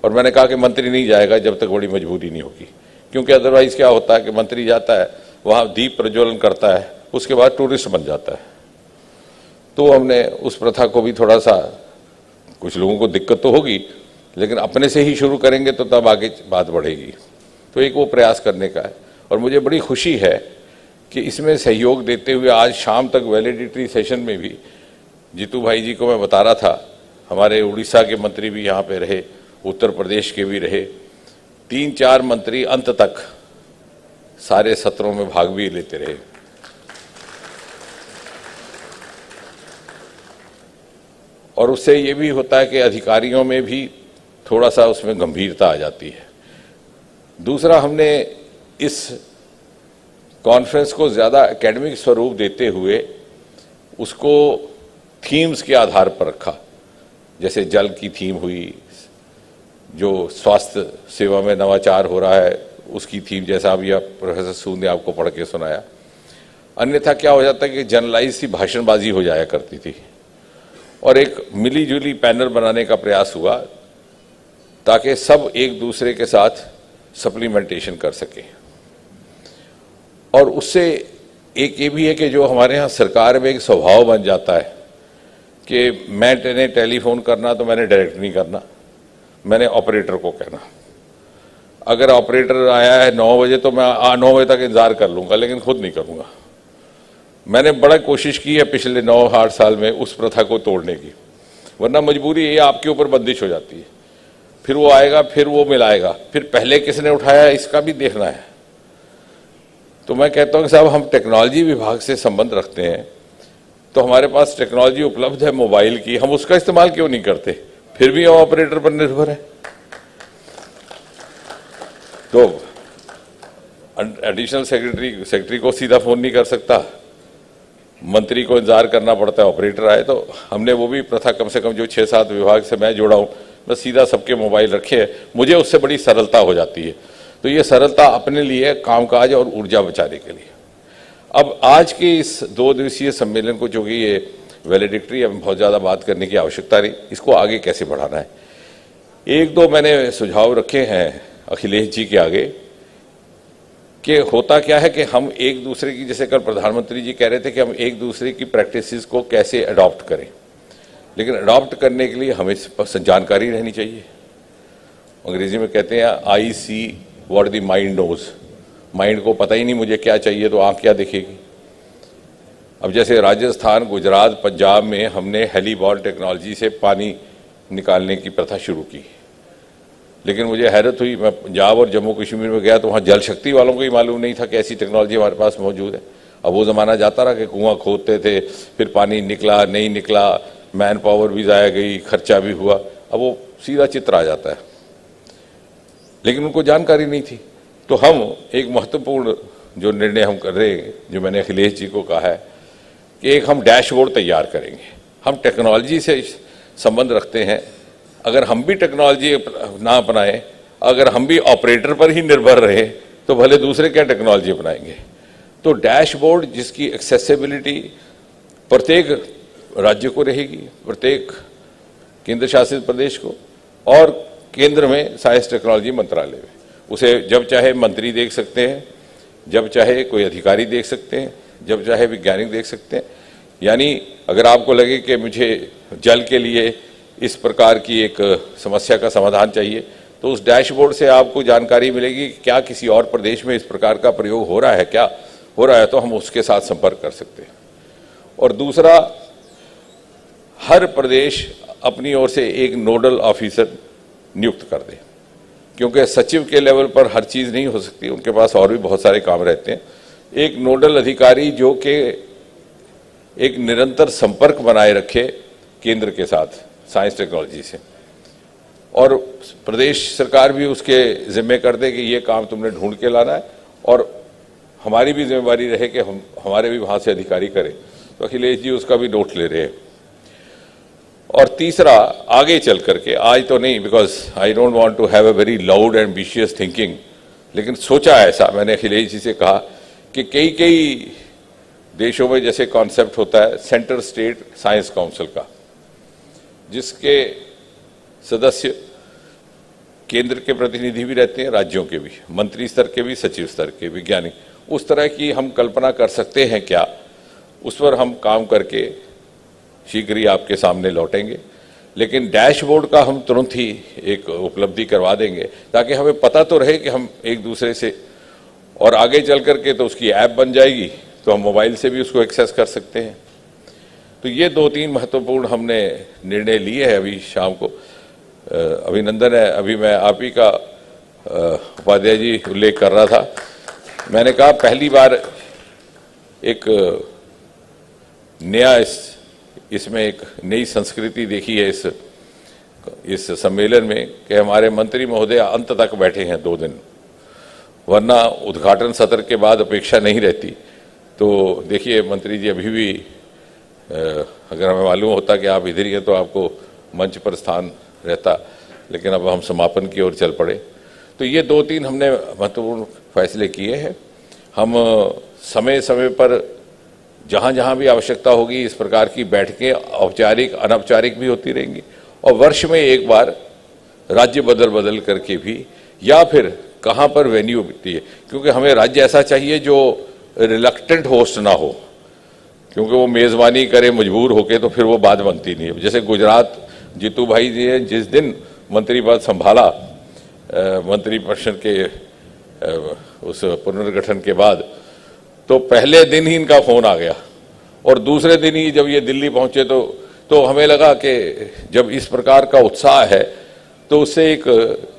और मैंने कहा कि मंत्री नहीं जाएगा जब तक बड़ी मजबूरी नहीं होगी, क्योंकि अदरवाइज क्या होता है कि मंत्री जाता है, वहाँ दीप प्रज्वलन करता है, उसके बाद टूरिस्ट बन जाता है। तो हमने उस प्रथा को भी थोड़ा सा, कुछ लोगों को दिक्कत तो होगी, लेकिन अपने से ही शुरू करेंगे तो तब आगे बात बढ़ेगी। तो एक वो प्रयास करने का है और मुझे बड़ी खुशी है कि इसमें सहयोग देते हुए आज शाम तक वैलिडिटी सेशन में भी जीतू भाई जी को मैं बता रहा था, हमारे उड़ीसा के मंत्री भी यहाँ पे रहे, उत्तर प्रदेश के भी रहे, 3-4 मंत्री अंत तक सारे सत्रों में भाग भी लेते रहे। और उससे ये भी होता है कि अधिकारियों में भी थोड़ा सा उसमें गंभीरता आ जाती है। दूसरा, हमने इस कॉन्फ्रेंस को ज़्यादा एकेडमिक स्वरूप देते हुए उसको थीम्स के आधार पर रखा, जैसे जल की थीम हुई, जो स्वास्थ्य सेवा में नवाचार हो रहा है उसकी थीम, जैसा अभी प्रोफेसर सूद ने आपको पढ़ के सुनाया। अन्यथा क्या हो जाता है कि जनरलाइज सी भाषणबाजी हो जाया करती थी और एक मिली जुली पैनल बनाने का प्रयास हुआ ताकि सब एक दूसरे के साथ सप्लीमेंटेशन कर सके। और उससे एक ये भी है कि जो हमारे यहाँ सरकार में एक स्वभाव बन जाता है कि मैंने टेलीफोन करना तो मैंने डायरेक्ट नहीं करना, मैंने ऑपरेटर को कहना। अगर ऑपरेटर आया है 9 बजे तो मैं 9 बजे तक इंतजार कर लूंगा, लेकिन खुद नहीं करूंगा। मैंने बड़ा कोशिश की है पिछले 9-8 साल में उस प्रथा को तोड़ने की, वरना मजबूरी ये आपके ऊपर बंदिश हो जाती है। फिर वो आएगा, फिर वो मिलाएगा, फिर पहले किसने उठाया इसका भी देखना है। तो मैं कहता हूँ कि साहब हम टेक्नोलॉजी विभाग से संबंध रखते हैं, तो हमारे पास टेक्नोलॉजी उपलब्ध है मोबाइल की, हम उसका इस्तेमाल क्यों नहीं करते? फिर भी हम ऑपरेटर पर निर्भर है। तो एडिशनल सेक्रेटरी को सीधा फोन नहीं कर सकता, मंत्री को इंतजार करना पड़ता है ऑपरेटर आए। तो हमने वो भी प्रथा कम से कम जो 6-7 विभाग से मैं जुड़ा हूं, मैं सीधा सबके मोबाइल रखे है, मुझे उससे बड़ी सरलता हो जाती है। तो ये सरलता अपने लिए, कामकाज और ऊर्जा बचाने के लिए। अब आज के इस 2 दिवसीय सम्मेलन को, जो कि ये वैलिडिक्टरी, अब बहुत ज़्यादा बात करने की आवश्यकता नहीं, इसको आगे कैसे बढ़ाना है। 1-2 मैंने सुझाव रखे हैं अखिलेश जी के आगे कि होता क्या है कि हम एक दूसरे की, जैसे कल प्रधानमंत्री जी कह रहे थे कि हम एक दूसरे की प्रैक्टिसेस को कैसे अडॉप्ट करें, लेकिन अडॉप्ट करने के लिए हमें जानकारी रहनी चाहिए। अंग्रेजी में कहते हैं I see what the mind knows. Mind को पता ही नहीं मुझे क्या चाहिए, तो आंख क्या देखेगी। अब जैसे राजस्थान, गुजरात, पंजाब में हमने हेलीबॉल टेक्नोलॉजी से पानी निकालने की प्रथा शुरू की, लेकिन मुझे हैरत हुई, मैं पंजाब और जम्मू कश्मीर में गया तो वहाँ जल शक्ति वालों को ही मालूम नहीं था कि ऐसी टेक्नोलॉजी हमारे पास मौजूद है। अब वो ज़माना जाता रहा कि कुआं खोदते थे, फिर पानी निकला नहीं निकला, मैन पावर भी ज़ाया गई, खर्चा भी हुआ। अब वो सीधा चित्र आ जाता है, लेकिन उनको जानकारी नहीं थी। तो हम एक महत्वपूर्ण जो निर्णय हम कर रहे हैं, जो मैंने अखिलेश जी को कहा है कि एक हम डैशबोर्ड तैयार करेंगे। हम टेक्नोलॉजी से संबंध रखते हैं, अगर हम भी टेक्नोलॉजी ना अपनाएं, अगर हम भी ऑपरेटर पर ही निर्भर रहे, तो भले दूसरे क्या टेक्नोलॉजी अपनाएंगे। तो डैशबोर्ड जिसकी एक्सेसिबिलिटी प्रत्येक राज्य को रहेगी, प्रत्येक केंद्र शासित प्रदेश को, और केंद्र में साइंस टेक्नोलॉजी मंत्रालय में, उसे जब चाहे मंत्री देख सकते हैं, जब चाहे कोई अधिकारी देख सकते हैं, जब चाहे वैज्ञानिक देख सकते हैं। यानी अगर आपको लगे कि मुझे जल के लिए इस प्रकार की एक समस्या का समाधान चाहिए, तो उस डैशबोर्ड से आपको जानकारी मिलेगी कि क्या किसी और प्रदेश में इस प्रकार का प्रयोग हो रहा है, क्या हो रहा है, तो हम उसके साथ संपर्क कर सकते हैं। और दूसरा, हर प्रदेश अपनी ओर से एक नोडल ऑफिसर नियुक्त कर दे, क्योंकि सचिव के लेवल पर हर चीज नहीं हो सकती, उनके पास और भी बहुत सारे काम रहते हैं। एक नोडल अधिकारी जो कि एक निरंतर संपर्क बनाए रखे केंद्र के साथ साइंस टेक्नोलॉजी से, और प्रदेश सरकार भी उसके जिम्मे कर दे कि ये काम तुमने ढूंढ के लाना है, और हमारी भी जिम्मेवारी रहे कि हमारे भी वहां से अधिकारी करें। तो अखिलेश जी उसका भी नोट ले रहे हैं। और तीसरा, आगे चल करके, आज तो नहीं, because I don't want to have a very loud ambitious thinking, लेकिन सोचा ऐसा मैंने अखिलेश जी से कहा कि कई कई देशों में जैसे कॉन्सेप्ट होता है सेंटर स्टेट साइंस काउंसिल का, जिसके सदस्य केंद्र के प्रतिनिधि भी रहते हैं, राज्यों के भी, मंत्री स्तर के भी, सचिव स्तर के, वैज्ञानिक, उस तरह की हम कल्पना कर सकते हैं क्या, उस पर हम काम करके शीघ्र ही आपके सामने लौटेंगे। लेकिन डैशबोर्ड का हम तुरंत ही एक उपलब्धि करवा देंगे, ताकि हमें पता तो रहे कि हम एक दूसरे से, और आगे चल करके तो उसकी ऐप बन जाएगी, तो हम मोबाइल से भी उसको एक्सेस कर सकते हैं। तो ये 2-3 महत्वपूर्ण हमने निर्णय लिए हैं अभी शाम को। अभिनंदन है, अभी मैं आप ही का उपाध्याय जी उल्लेख कर रहा था, मैंने कहा पहली बार एक नया इसमें एक नई संस्कृति देखी है इस सम्मेलन में, कि हमारे मंत्री महोदय अंत तक बैठे हैं 2 दिन, वरना उद्घाटन सत्र के बाद अपेक्षा नहीं रहती। तो देखिए मंत्री जी, अभी भी अगर हमें मालूम होता कि आप इधर ही हैं तो आपको मंच पर स्थान रहता, लेकिन अब हम समापन की ओर चल पड़े। तो ये 2-3 हमने महत्वपूर्ण फैसले किए हैं। हम समय समय पर जहाँ जहाँ भी आवश्यकता होगी इस प्रकार की बैठकें औपचारिक अनौपचारिक भी होती रहेंगी, और वर्ष में एक बार राज्य बदल बदल करके भी, या फिर कहाँ पर वेन्यू होती है, क्योंकि हमें राज्य ऐसा चाहिए जो रिलक्टेंट होस्ट ना हो, क्योंकि वो मेज़बानी करे मजबूर होके तो फिर वो बात बनती नहीं है। जैसे गुजरात जीतू भाई जी ने जिस दिन मंत्री पद संभाला, मंत्री परिषद के उस पुनर्गठन के बाद, तो पहले दिन ही इनका फोन आ गया, और दूसरे दिन ही जब ये दिल्ली पहुंचे तो हमें लगा कि जब इस प्रकार का उत्साह है तो उससे एक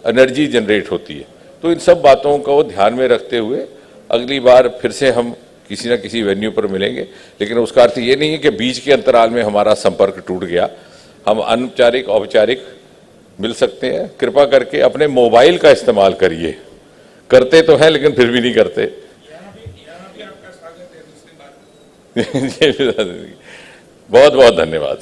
एनर्जी जनरेट होती है। तो इन सब बातों को ध्यान में रखते हुए अगली बार फिर से हम किसी न किसी वेन्यू पर मिलेंगे, लेकिन उसका अर्थ ये नहीं है कि बीच के अंतराल में हमारा संपर्क टूट गया। हम अनौपचारिक औपचारिक मिल सकते हैं। कृपा करके अपने मोबाइल का इस्तेमाल करिए, करते तो हैं लेकिन फिर भी नहीं करते। बहुत बहुत धन्यवाद।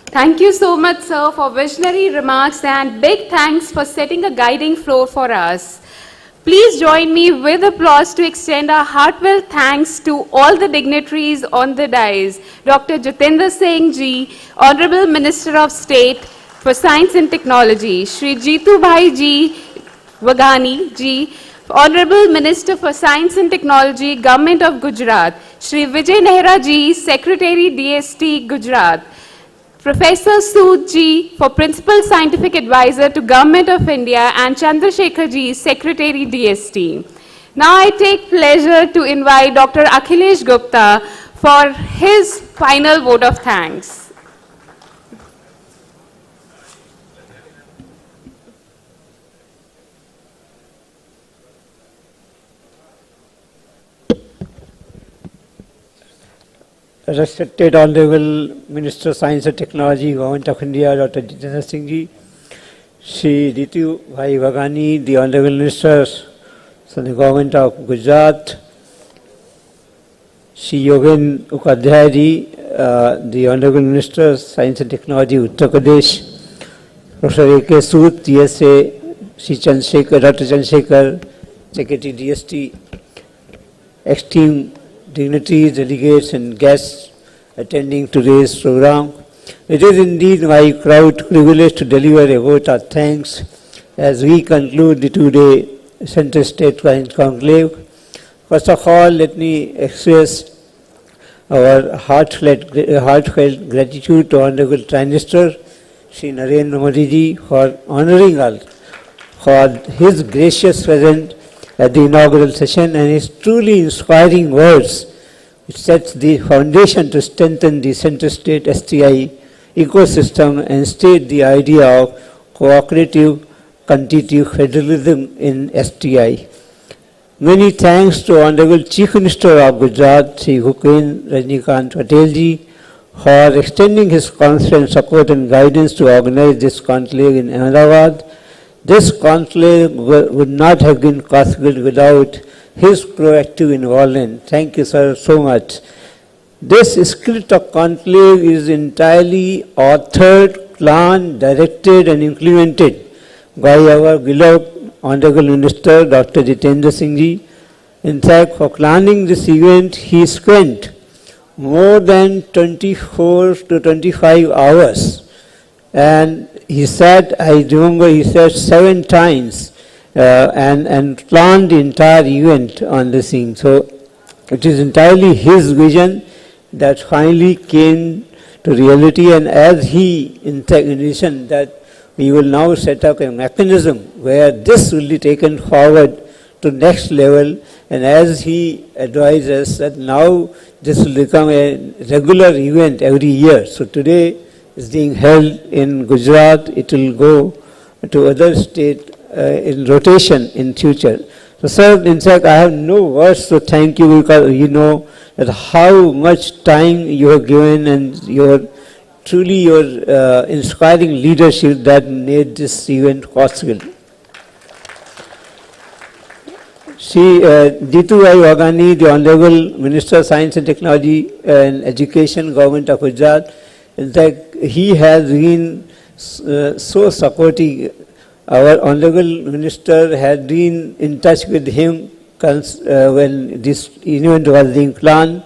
Thank you so much, sir, for visionary remarks, and big thanks for setting a guiding floor for us. Please join me with applause to extend our heartfelt thanks to all the dignitaries on the dais. Dr. Jitendra Singh Ji, Honorable Minister of State for Science and Technology, Shri Jeetu Bhai Ji Waghani Ji, Honorable Minister for Science and Technology, Government of Gujarat, Shri Vijay Nehra Ji, Secretary DST Gujarat, Professor Sood Ji for Principal Scientific Advisor to Government of India, and Chandrasekhar Ji, Secretary DST. Now I take pleasure to invite Dr. Akhilesh Gupta for his final vote of thanks. Respected Honorable Minister of Science and Technology, Government of India, Dr. Jitendra Singh Ji, Shri Jeetu Bhai Waghani, the Honorable Ministers from the Government of Gujarat, Shri Yogen Upadhyay Ji, the Honorable Minister of Science and Technology, Uttar Pradesh, Professor A.K. Sood, TSA, Sri Chandrasekhar, Dr. Chandrasekhar, Secretary DST, esteemed dignitaries, delegates and guests attending today's program. It is indeed my proud privilege to deliver a vote of thanks as we conclude the two-day Central State Conclave. First of all, let me express our heartfelt gratitude to Honorable Prime Minister Shri Narendra Modi ji for honoring us for his gracious presence at the inaugural session and his truly inspiring words, which sets the foundation to strengthen the Central State STI ecosystem and state the idea of cooperative, continuative federalism in STI. Many thanks to Honorable Chief Minister of Gujarat, Shri Bhupen Rajnikant Patel ji, for extending his constant support and guidance to organize this conclave in Ahmedabad. This conclave would not have been possible without his proactive involvement. Thank you, sir, so much. This script of conclave is entirely authored, planned, directed and implemented by our beloved Honorable Minister Dr. Jitendra Singh ji. In fact, for planning this event, he spent more than 24 to 25 hours. And he said, I remember he said 7 times and planned the entire event on this thing. So it is entirely his vision that finally came to reality. And as he mentioned that we will now set up a mechanism where this will be taken forward to next level. And as he advised us that now this will become a regular event every year. So today is being held in Gujarat. It will go to other states in rotation in future. So sir, in fact, I have no words to thank you because you know that how much time you have given and your inspiring leadership that made this event possible. Shri Jitubhai Wagani, the Honorable Minister of Science and Technology and Education, Government of Gujarat, in fact, he has been so supportive. Our Honorable Minister had been in touch with him when this event was being planned,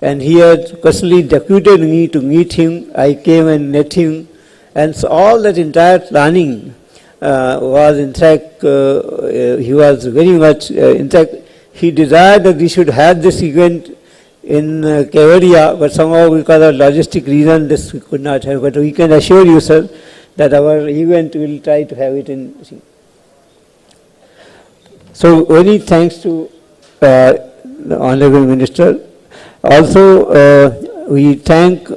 and he had personally deputed me to meet him. I came and met him, and so all that entire planning was in fact, he was very much, in fact, he desired that we should have this event in Kevadia, but somehow because of logistic reason this we could not have. But we can assure you, sir, that our event will try to have it in. So many thanks to the Honorable Minister. Also, we thank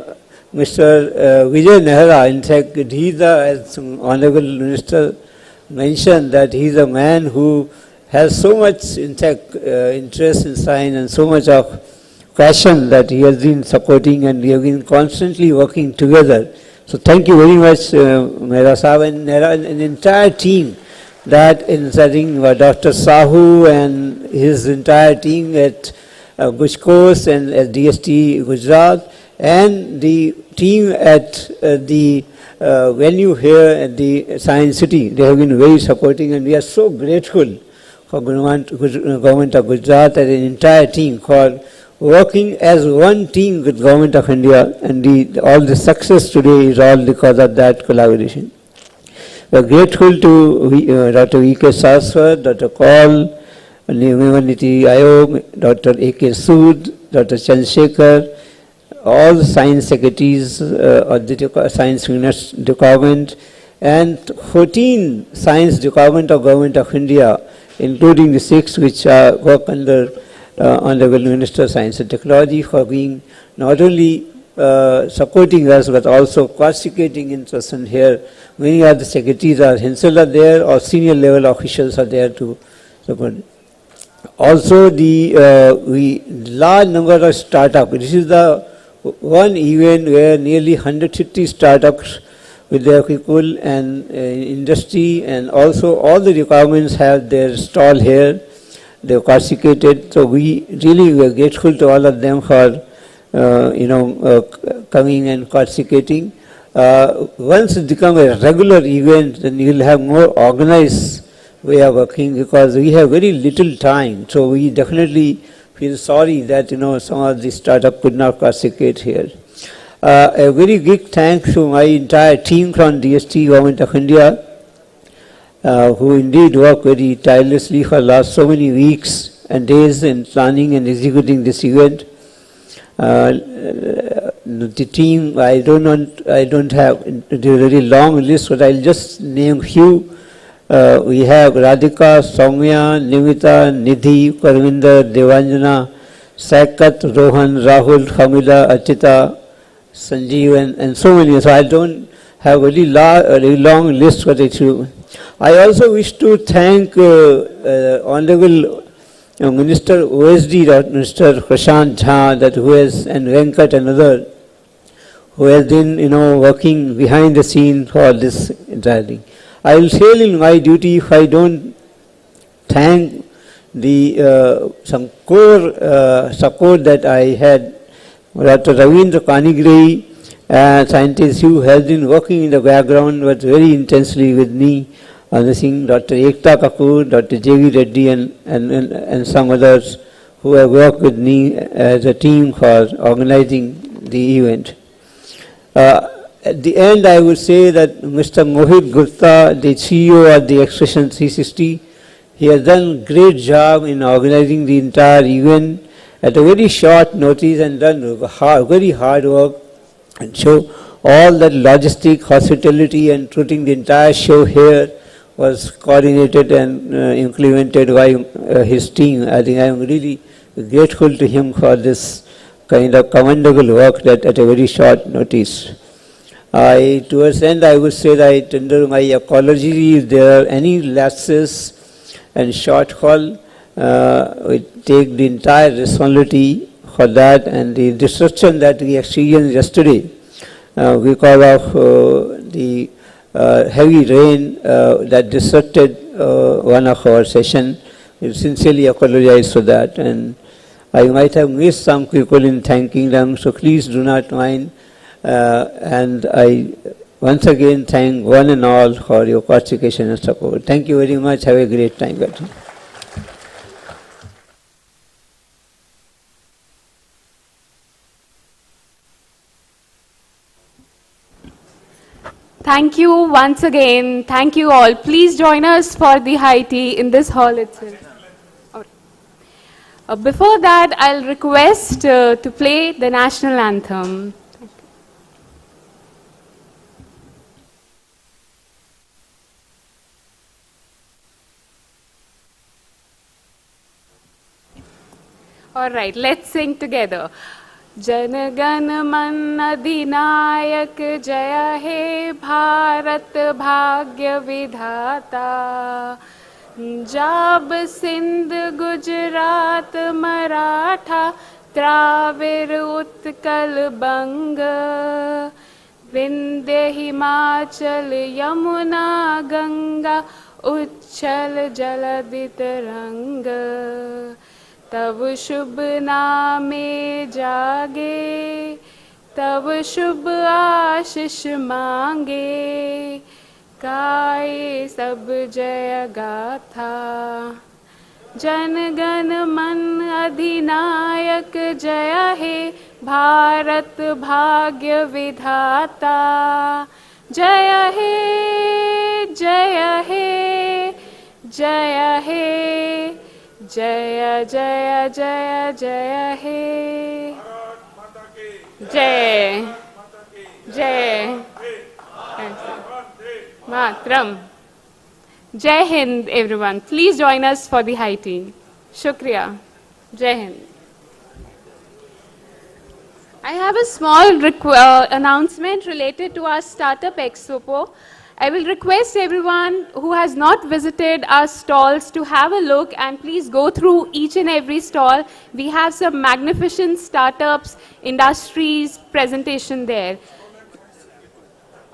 Mr. Vijay Nehra. In fact, he's as Honorable Minister mentioned, that he's a man who has so much, in fact, interest in science and so much of passion that he has been supporting, and we have been constantly working together. So thank you very much, Mehra Sahab and Nehra and the entire team that including Dr. Sahu and his entire team at GUJCOST and at DST Gujarat, and the team at the venue here at the Science City. They have been very supporting, and we are so grateful for Government of Gujarat and the entire team for working as one team with Government of India, and all the success today is all because of that collaboration. We are grateful to Dr. V.K. Saraswat, Dr. Kaul, Niti Ayog, Dr. A.K. Sood, Dr. Chandrasekhar, all the science secretaries of the Science Department, and 14 Science Department of Government of India, including the 6 which work under Honorable Minister of Science and Technology, for being not only supporting us but also participating in session here. Many of the secretaries are himself there, or senior level officials are there to support. Also, the large number of startups. This is the one event where nearly 150 startups with their people and industry, and also all the departments have their stall here. They have participated. So we really were grateful to all of them for coming and participating. once it becomes a regular event, then you will have more organized way of working, because we have very little time. So we definitely feel sorry that some of the startup could not participate here. A very big thanks to my entire team from DST Government of India, who indeed worked very tirelessly for last so many weeks and days in planning and executing this event. The team, I don't have a very long list, but I'll just name few. We have Radhika, Soumya, Nimita, Nidhi, Parvinder, Devanjana, Saikat, Rohan, Rahul, Hamida, Achita, Sanjeev, and so many. So I don't have a very long list, but I also wish to thank Honorable Minister OSD, Mr. Prashant Jha, who has, and Venkat, another, who has been, working behind the scene for this entire thing. I will fail in my duty if I don't thank the some core support that I had. Dr. Ravindra Kanigrai, scientist who has been working in the background but very intensely with me. Dr. Ekta Kapoor, Dr. J.V. Reddy, and some others who have worked with me as a team for organizing the event. At the end, I would say that Mr. Mohit Gupta, the CEO of the Expression 360, he has done a great job in organizing the entire event at a very short notice and done very hard work, and so all that logistic, hospitality, and putting the entire show here was coordinated and implemented by his team. I think I am really grateful to him for this kind of commendable work that at a very short notice. Towards the end, I would say that I tender my apology if there are any lapses and shortfall. We take the entire responsibility for that, and the disruption that we experienced yesterday because of the heavy rain that disrupted one of our session. We sincerely apologize for that, and I might have missed some people in thanking them, so please do not mind. And I once again thank one and all for your participation and support. Thank you very much. Have a great time. Thank you once again. Thank you all. Please join us for the high tea in this hall itself. Before that, I'll request to play the national anthem. All right, let's sing together. Jana Gana मन अधिनायक जय हे भारत भाग्य विधाता पंजाब सिंध गुजरात मराठा द्राविड़ उत्कल बंग विंध्य हिमाचल यमुना गंगा उच्छल जलधि तरंग तब शुभ नामे जागे तब शुभ आशीष मांगे गाए सब जय गाथा जन गण मन अधिनायक जय हे भारत भाग्य विधाता जय हे जय हे जय हे जय जय जय जय हे जय जय Matram. Jai Hind, everyone. Please join us for the high tea. Shukriya. Jai Hind. I have a small announcement related to our Startup Expo. I will request everyone who has not visited our stalls to have a look and please go through each and every stall. We have some magnificent startups, industries, presentation there.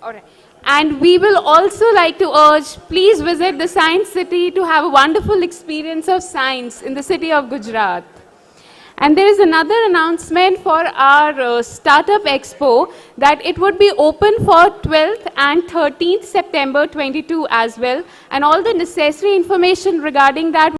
All right. And we will also like to urge, please visit the Science City to have a wonderful experience of science in the city of Gujarat. And there is another announcement for our Startup Expo that it would be open for 12th and 13th September 22 as well. And all the necessary information regarding that